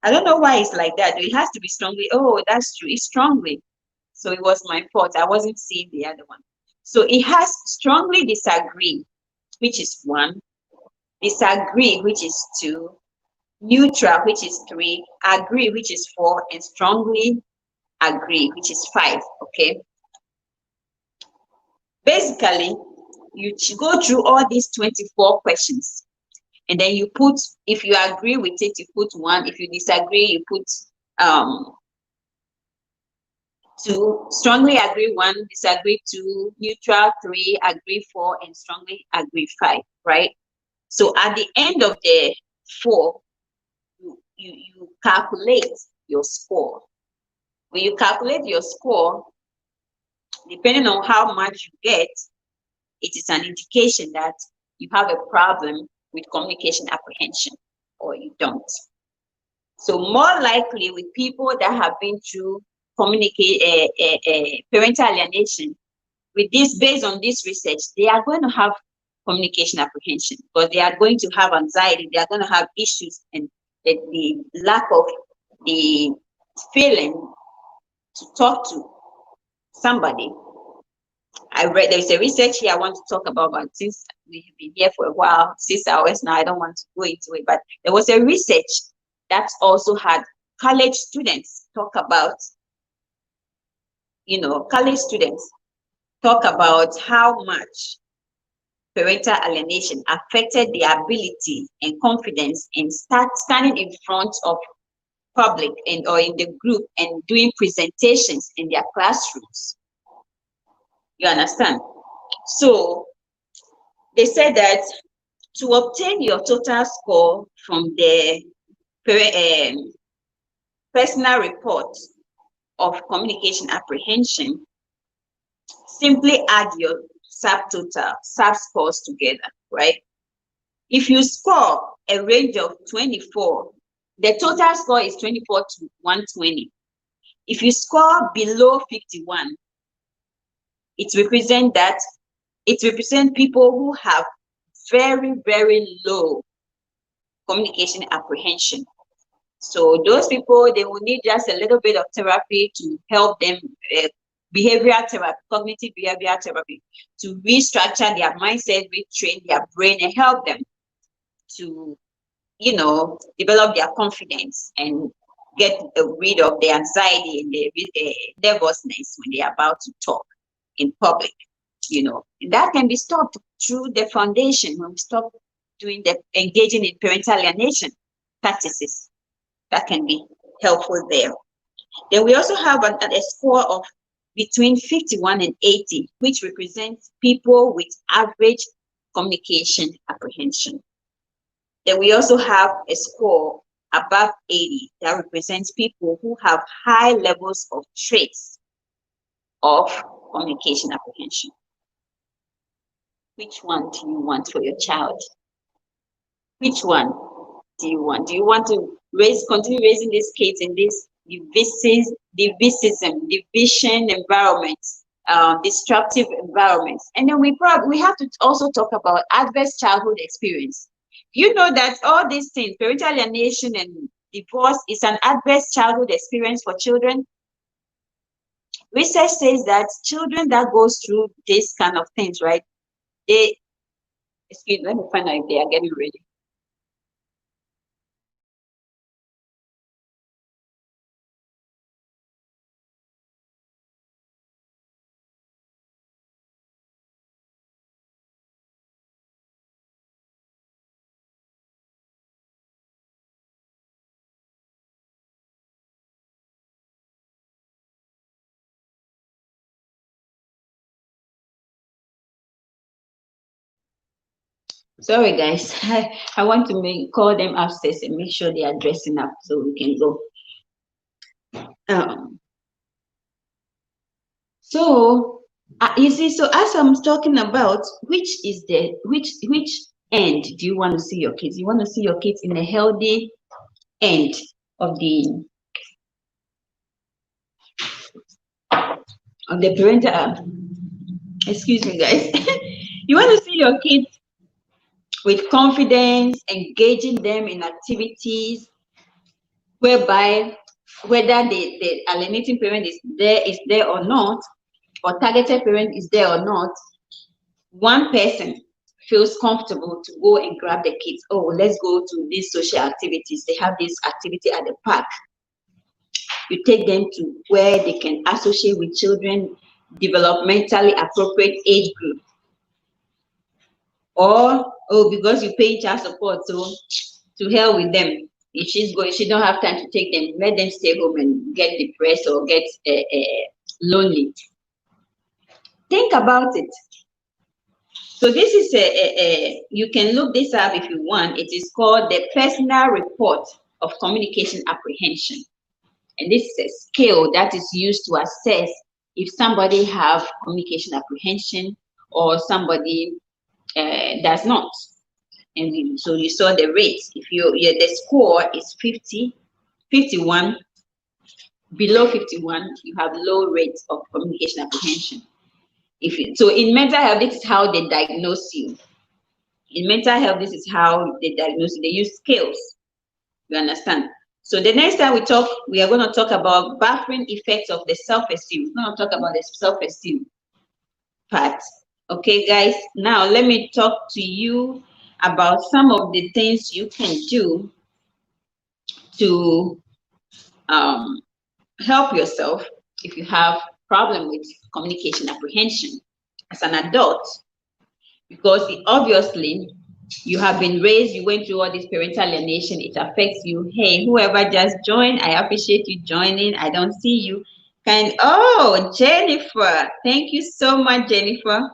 I don't know why it's like that. It has to be strongly. Oh, that's true. It's strongly. So it was my fault. I wasn't seeing the other one. So it has strongly disagree, which is 1. disagree, which is 2, neutral, which is 3, agree, which is 4, and strongly agree, which is 5. Okay. Basically, you go through all these 24 questions, and then you put, if you agree with it, you put 1. If you disagree, you put 2. Strongly agree 1, disagree 2, neutral 3, agree 4, and strongly agree 5. Right. So at the end of the 4, you calculate your score. When you calculate your score, depending on how much you get, it is an indication that you have a problem with communication apprehension or you don't. So more likely with people that have been through parental alienation, with this, based on this research, they are going to have communication apprehension because they are going to have anxiety, they are going to have issues, and the lack of the feeling to talk to somebody. I read, there's a research here I want to talk about, but since we have been here for a while, 6 hours now, I don't want to go into it. But there was a research that also had college students talk about, college students talk about how much parental alienation affected their ability and confidence in standing in front of public and or in the group and doing presentations in their classrooms. You understand? So they said that to obtain your total score from the personal report of communication apprehension, simply add your sub scores together, right? If you score a range of 24, the total score is 24 to 120. If you score below 51, it represents people who have very, very low communication apprehension. So those people, they will need just a little bit of therapy to help them, behavioral therapy, cognitive behavioral therapy, to restructure their mindset, retrain their brain, and help them to, develop their confidence and get rid of the anxiety and the nervousness when they are about to talk in public. And that can be stopped through the foundation when we stop engaging in parental alienation practices. That can be helpful there. Then we also have a score of between 51 and 80, which represents people with average communication apprehension. Then we also have a score above 80 that represents people who have high levels of traits of communication apprehension. Which one do you want for your child? Which one do you want? Do you want to continue raising these kids in this division environments, destructive environments? And then we have to also talk about adverse childhood experience. You know that all these things, parental alienation and divorce, is an adverse childhood experience for children. Research says that children that goes through this kind of things, right? Excuse me, let me find out if they are getting ready. Sorry, guys. I want to call them upstairs and make sure they are dressing up so we can go. So you see, so as I'm talking about, which end do you want to see your kids? You want to see your kids in a healthy end of the parental. Excuse me, guys. You want to see your kids with confidence, engaging them in activities whereby whether the alienating parent is there or not, or targeted parent is there or not, one person feels comfortable to go and grab the kids. Oh, let's go to these social activities. They have this activity at the park. You take them to where they can associate with children, developmentally appropriate age group. Or, oh, because you pay child support, so to hell with them. If she's going, she don't have time to take them. Let them stay home and get depressed or get lonely. Think about it. So this is you can look this up if you want. It is called the Personal Report of Communication Apprehension. And this is a scale that is used to assess if somebody have communication apprehension or somebody does not. And so you saw the rates. If the score is 50, 51, below 51, you have low rates of communication apprehension. So in mental health, this is how they diagnose you. In mental health, this is how they diagnose you. They use scales. You understand? So the next time we are going to talk about buffering effects of the self-esteem. We're going to talk about the self-esteem part. Okay, guys. Now let me talk to you about some of the things you can do to help yourself if you have problem with communication apprehension as an adult, because obviously you have been raised, you went through all this parental alienation, it affects you. Hey, whoever just joined, I appreciate you joining. I don't see you. Oh, Jennifer, thank you so much, Jennifer,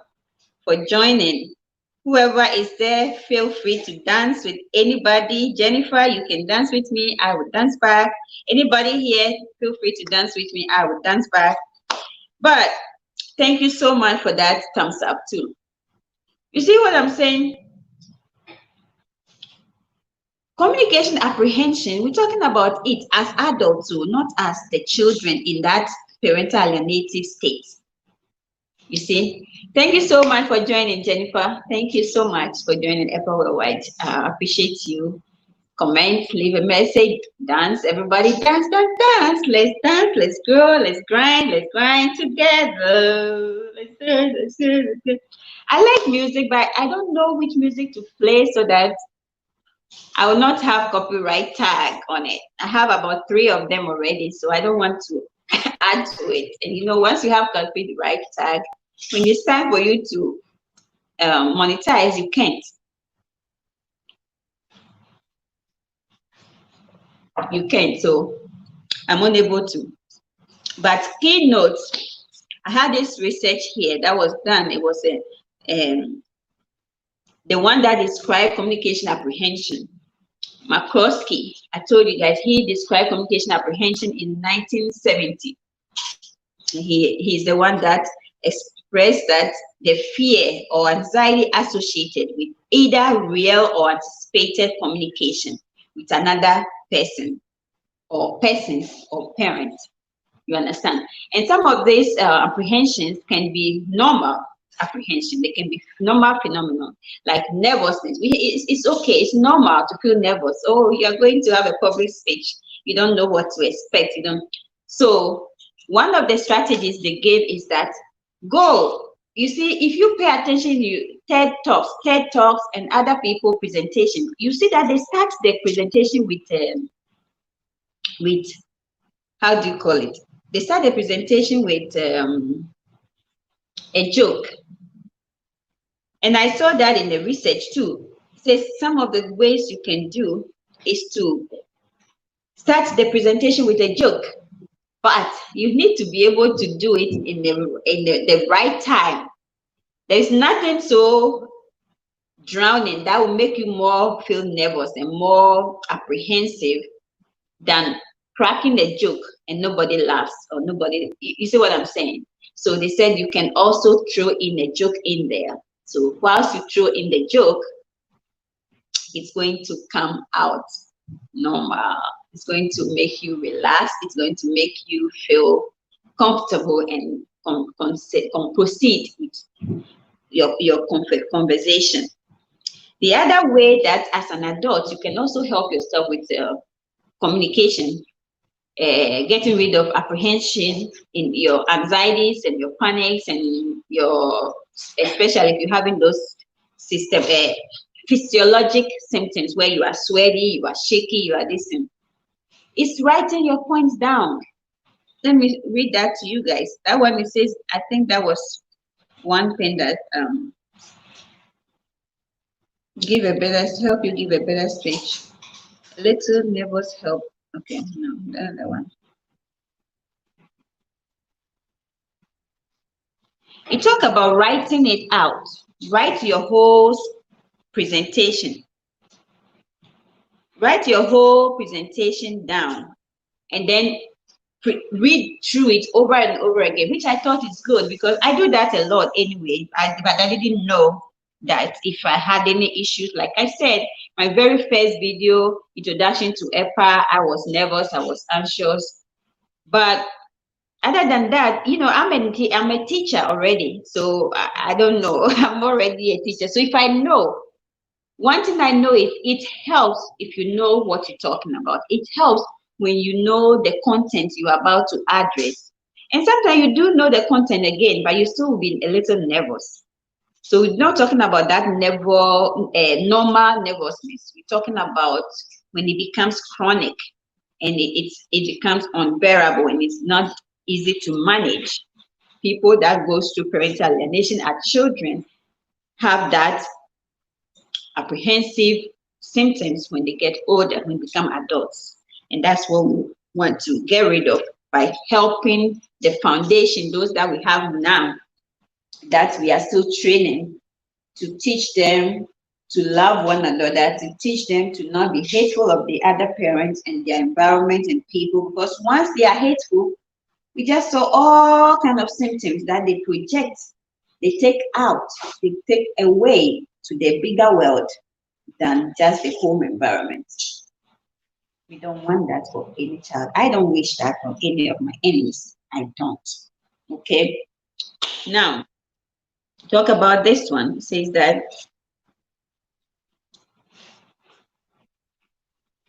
for joining. Whoever is there, feel free to dance with anybody. Jennifer, you can dance with me, I will dance back. Anybody here, feel free to dance with me, I will dance back. But thank you so much for that thumbs up too. You see what I'm saying? Communication apprehension, we're talking about it as adults too, not as the children in that parental alienative state. You see? Thank you so much for joining, Jennifer. Thank you so much for joining Eppa Worldwide. I appreciate you. Comment, leave a message, dance. Everybody dance, dance, dance. Let's grow, let's grind together. Let's do. I like music, but I don't know which music to play so that I will not have copyright tag on it. I have about 3 of them already, so I don't want to add to it. And you know, once you have copyright tag, when it's time for you to monetize, you can't. You can't, so I'm unable to. But keynotes, I had this research here that was done. It was the one that described communication apprehension. McCloskey, I told you guys, he described communication apprehension in 1970. He's the one that expressed that the fear or anxiety associated with either real or anticipated communication with another person or persons or parents. You understand? And some of these apprehensions can be normal apprehension. They can be normal phenomenon, like nervousness. It's okay. It's normal to feel nervous. Oh, you're going to have a public speech. You don't know what to expect. You don't. So one of the strategies they gave is that go. You see, if you pay attention to TED Talks and other people presentation, you see that they start their presentation with how do you call it? They start the presentation with a joke. And I saw that in the research too. It says some of the ways you can do is to start the presentation with a joke, but you need to be able to do it in the right time. There's nothing so drowning that will make you more feel nervous and more apprehensive than cracking a joke and nobody laughs or nobody, you see what I'm saying? So they said you can also throw in a joke in there. So whilst you throw in the joke, it's going to come out normal. It's going to make you relax. It's going to make you feel comfortable and proceed with your conversation. The other way that as an adult, you can also help yourself with communication, getting rid of apprehension in your anxieties and your panics and your, especially if you're having those system, physiologic symptoms where you are sweaty, you are shaky, you are this thing. It's writing your points down. Let me read that to you guys. That one, it says, I think that was one thing that help you give a better speech. Little nervous help. Okay, no, the other one. You talk about writing it out. Write your whole presentation. Write your whole presentation down and then read through it over and over again, which I thought is good because I do that a lot anyway. But I didn't know that if I had any issues, like I said, my very first video, introduction to Eppa, I was nervous, I was anxious. But other than that, you know, I'm a teacher already, so I don't know. I'm already a teacher. So if I know, one thing I know is it helps if you know what you're talking about. It helps when you know the content you are about to address. And sometimes you do know the content again, but you still be a little nervous. So we're not talking about that normal nervousness. We're talking about when it becomes chronic and it becomes unbearable and it's not easy to manage. People that goes through parental alienation as children have that apprehensive symptoms when they get older, when they become adults. And that's what we want to get rid of by helping the foundation, those that we have now, that we are still training, to teach them to love one another, to teach them to not be hateful of the other parents and their environment and people. Because once they are hateful, we just saw all kind of symptoms that they project, they take out, they take away to the bigger world than just the home environment. We don't want that for any child. I don't wish that for any of my enemies. I don't. Okay. Now, talk about this one. It says that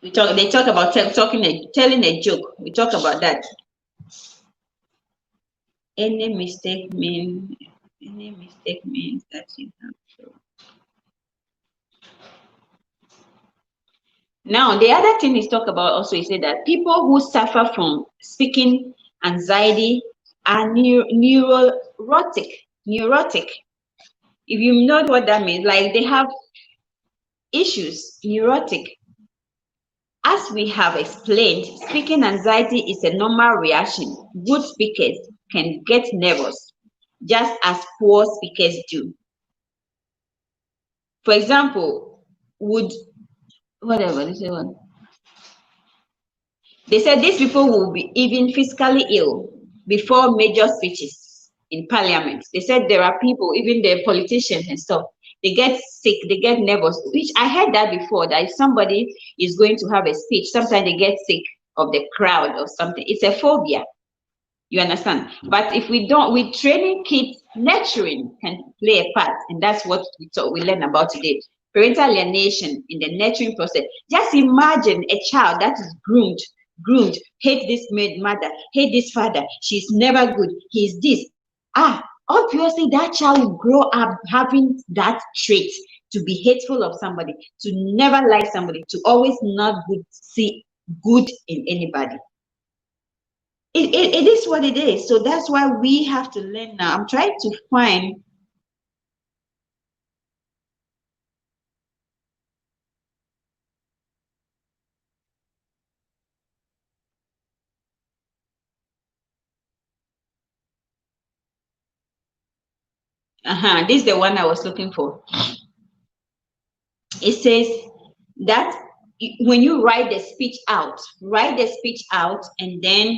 they talk about telling a joke. We talk about that. Any mistake means that you have to. Now, the other thing is talk about also is that people who suffer from speaking anxiety are neurotic. If you know what that means, like they have issues, neurotic. As we have explained, speaking anxiety is a normal reaction. Good speakers can get nervous, just as poor speakers do. For example, they said these people will be even physically ill before major speeches in parliament. They said there are people, even the politicians and stuff, they get sick, they get nervous, which I heard that before, that if somebody is going to have a speech, sometimes they get sick of the crowd or something. It's a phobia. You understand? But if we don't, with training kids, nurturing can play a part, and that's what we learn about today. Parental alienation in the nurturing process. Just imagine a child that is groomed, hate this mother, hate this father, she's never good, he's this. Obviously that child will grow up having that trait, to be hateful of somebody, to never like somebody, to always not see good in anybody. It is what it is. So that's why we have to learn now. I'm trying to find this is the one I was looking for. It says that when you write the speech out and then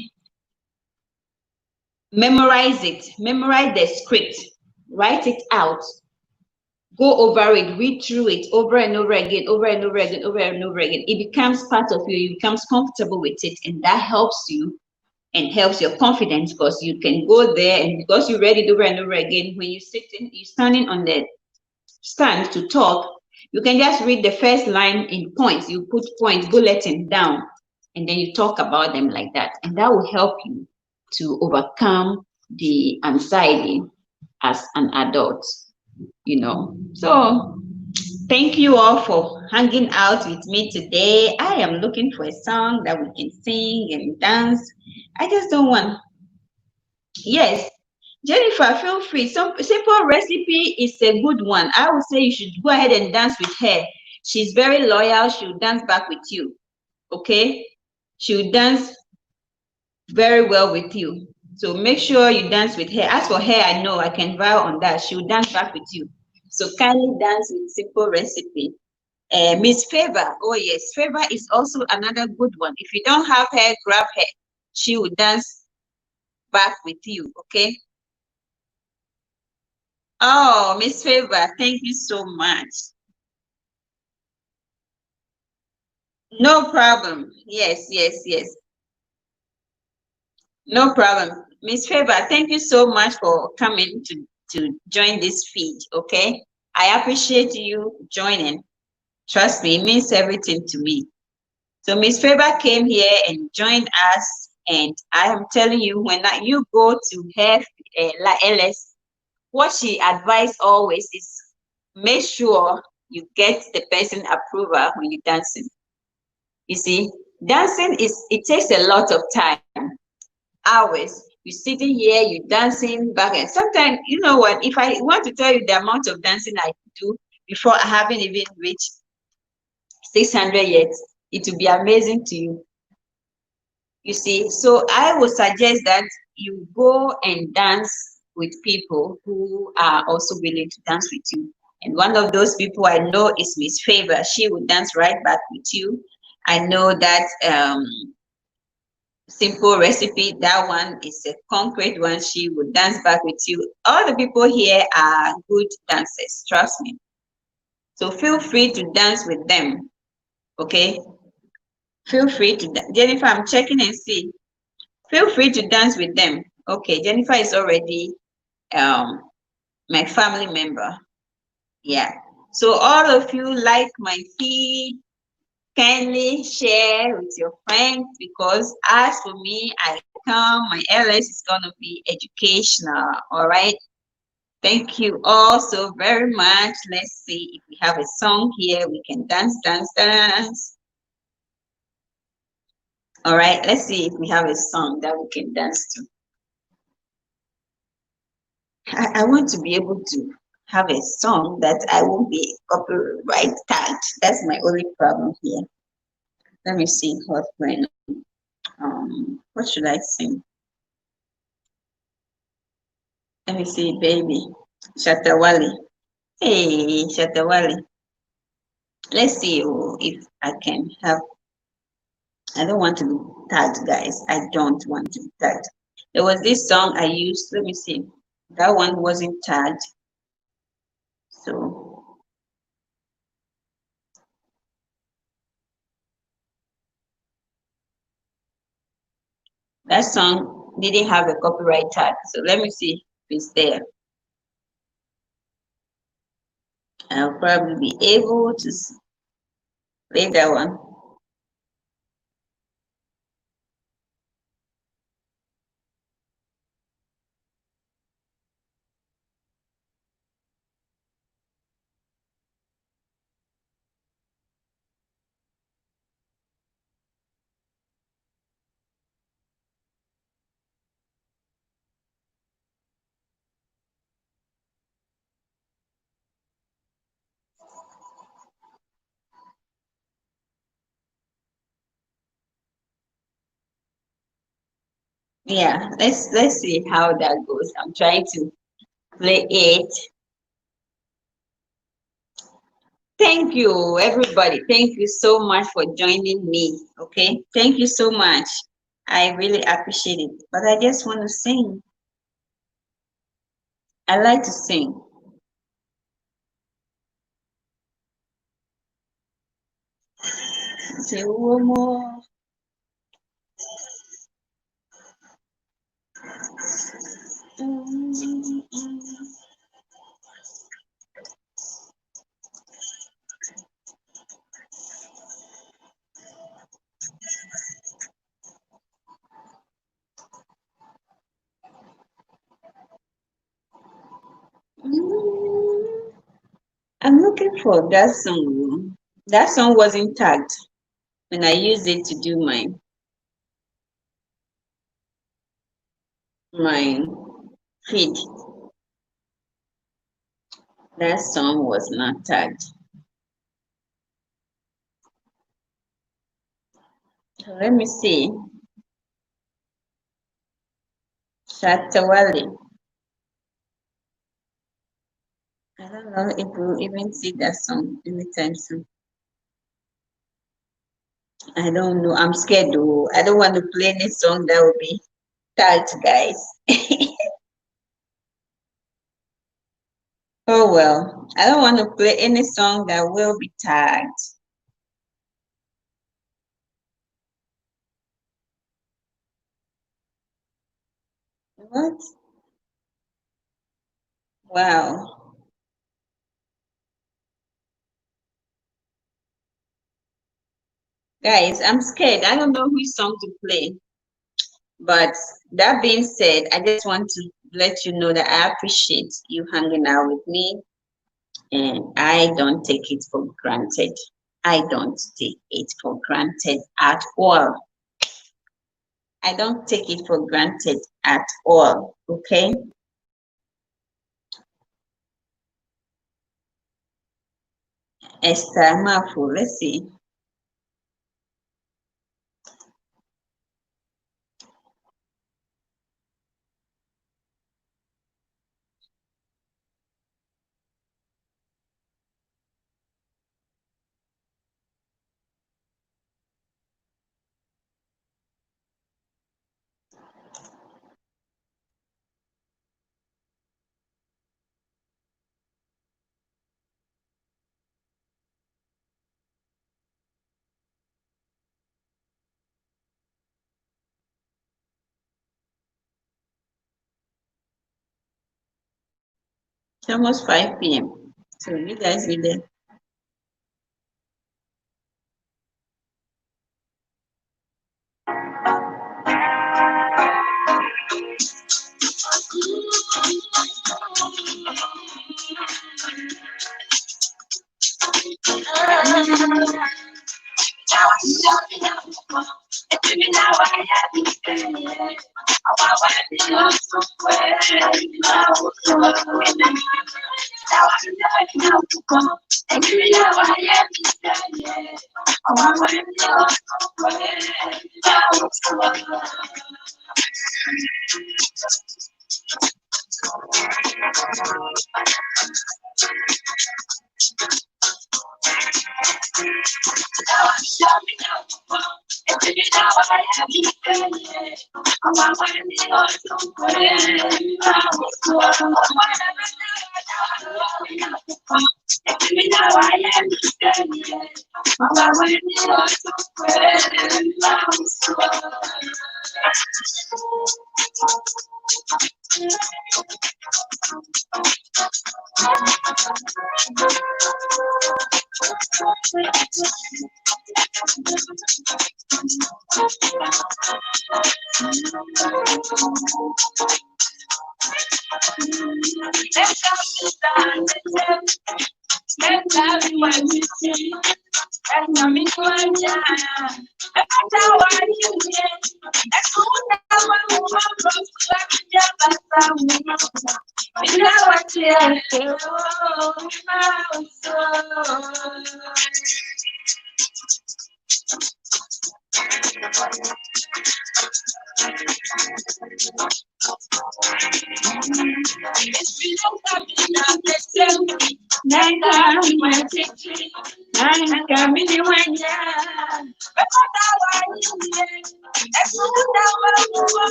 memorize the script, write it out, go over it, read through it over and over again. It becomes part of you, becomes comfortable with it, and that helps you and helps your confidence, because you can go there, and because you read it over and over again, when you're standing on the stand to talk, you can just read the first line in points. You put points, bulletin down, and then you talk about them like that, and that will help you to overcome the anxiety as an adult, you know. So Thank you all for hanging out with me today. I am looking for a song that we can sing and dance. I just don't want. Yes, Jennifer, feel free. Some simple recipe is a good one. I would say you should go ahead and dance with her. She's very loyal. She'll dance back with you. Okay? She'll dance very well with you. So make sure you dance with her. As for her, I know I can vow on that. She'll dance back with you. So kindly dance with simple recipe. Miss Favor, oh yes, Favor is also another good one. If you don't have her, grab her. She will dance back with you, okay? Oh, Miss Favor, thank you so much. No problem. Yes, yes, yes. No problem. Miss Favor, thank you so much for coming to join this feed, okay? I appreciate you joining. Trust me, it means everything to me. So Miss Favor came here and joined us, and I am telling you, when you go to have LS, what she advised always is make sure you get the person approval when you're dancing. You see, dancing it takes a lot of time, hours. You're sitting here, you're dancing back, and sometimes you know what? If I want to tell you the amount of dancing I do before I haven't even reached 600 yet, it will be amazing to you. You see, so I would suggest that you go and dance with people who are also willing to dance with you. And one of those people I know is Miss Favor. She will dance right back with you. I know that simple recipe, that one is a concrete one. She will dance back with you. All the people here are good dancers, trust me. So feel free to dance with them, okay? Feel free to, Jennifer, I'm checking and see. Feel free to dance with them. Okay, Jennifer is already my family member. Yeah. So all of you like my feed, kindly share with your friends, because as for me, I come, my LS is gonna be educational. All right. Thank you all so very much. Let's see if we have a song here. We can dance, dance, dance. All right, let's see if we have a song that we can dance to. I want to be able to have a song that I won't be copyright tagged. That's my only problem here. Let me see what's going on. What should I sing? Let me see, baby. Shatawali. Hey, Shatawali. Let's see if I can have. I don't want to be tagged, guys. I don't want to be tagged. There was this song I used. Let me see. That one wasn't tagged. So that song didn't have a copyright tag. So let me see if it's there. I'll probably be able to play that one. Yeah, let's see how that goes. I'm trying to play it. Thank you, everybody. Thank you so much for joining me. Okay, thank you so much. I really appreciate it. But I just want to sing. I like to sing. Say one more. I'm looking for that song. That song wasn't tagged when I used it to do my feed. That song was not tagged. So let me see. Shatawali. I don't know if we'll even see that song anytime soon. I don't know. I'm scared though. I don't want to play any song that will be tagged, guys. Oh well. I don't want to play any song that will be tagged. What? Wow. Guys, I'm scared. I don't know which song to play. But that being said, I just want to let you know that I appreciate you hanging out with me, and I don't take it for granted. I don't take it for granted at all. I don't take it for granted at all. Okay? Esther Mafu, let's see. It's almost 5 p.m. So you guys be there.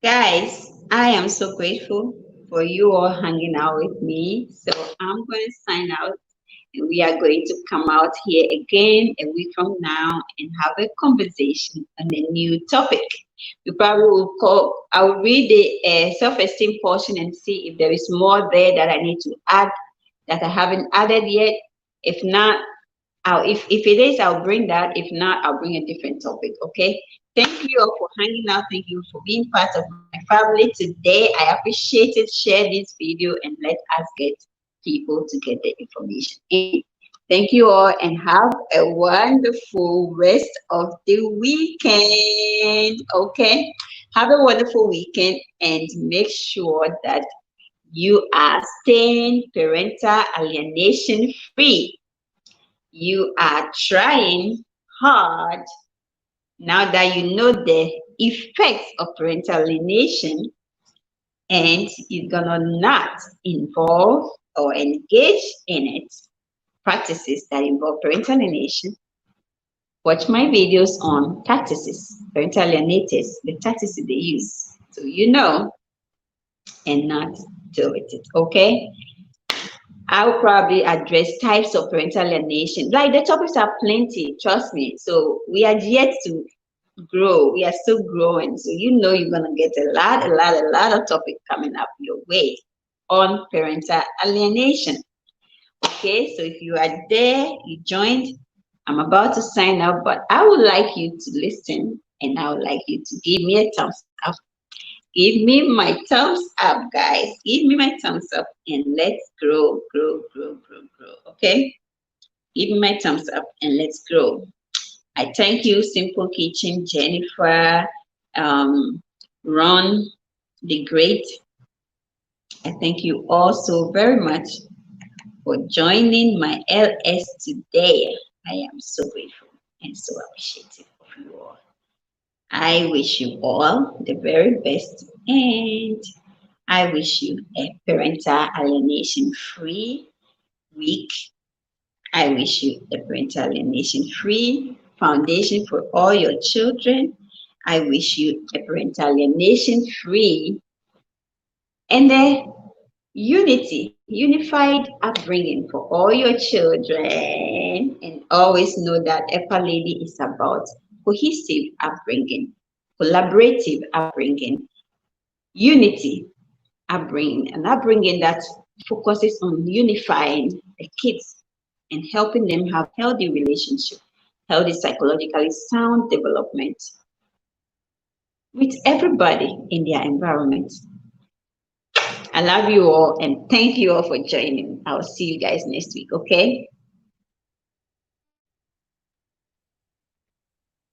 Guys, I am so grateful for you all hanging out with me. So I'm going to sign out, and we are going to come out here again a week from now and have a conversation on a new topic. We probably will call, I'll read the self-esteem portion and see if there is more there that I need to add that I haven't added yet. If not, if it is, I'll bring that. If not, I'll bring a different topic. Okay. Thank you all for hanging out. Thank you for being part of my family today. I appreciate it. Share this video and let us get people to get the information in. Thank you all and have a wonderful rest of the weekend. Okay. Have a wonderful weekend and make sure that you are staying parental alienation free. You are trying hard now that you know the effects of parental alienation, and you're gonna not involve or engage in it practices that involve parental alienation. Watch my videos on practices, parental alienators, the tactics they use, so you know, and not deal with it. Okay. I'll probably address types of parental alienation. Like the topics are plenty, trust me. So we are yet to grow. We are still growing. So you know you're gonna get a lot of topics coming up your way on parental alienation. Okay, so if you are there, you joined. I'm about to sign up, but I would like you to listen and I would like you to give me a thumbs up. Give me my thumbs up, guys. Give me my thumbs up and let's grow. Okay? Give me my thumbs up and let's grow. I thank you, Simple Kitchen, Jennifer, Ron, the Great. I thank you all so very much for joining my LS today. I am so grateful and so appreciative of you all. I wish you all the very best, and I wish you a parental alienation free week. I wish you a parental alienation free foundation for all your children. I wish you a parental alienation free and a unified upbringing for all your children. And always know that Eppa Lady is about cohesive upbringing. collaborative upbringing, unity upbringing, an upbringing that focuses on unifying the kids and helping them have healthy relationships, healthy psychologically sound development with everybody in their environment. I love you all and thank you all for joining. I'll see you guys next week, okay?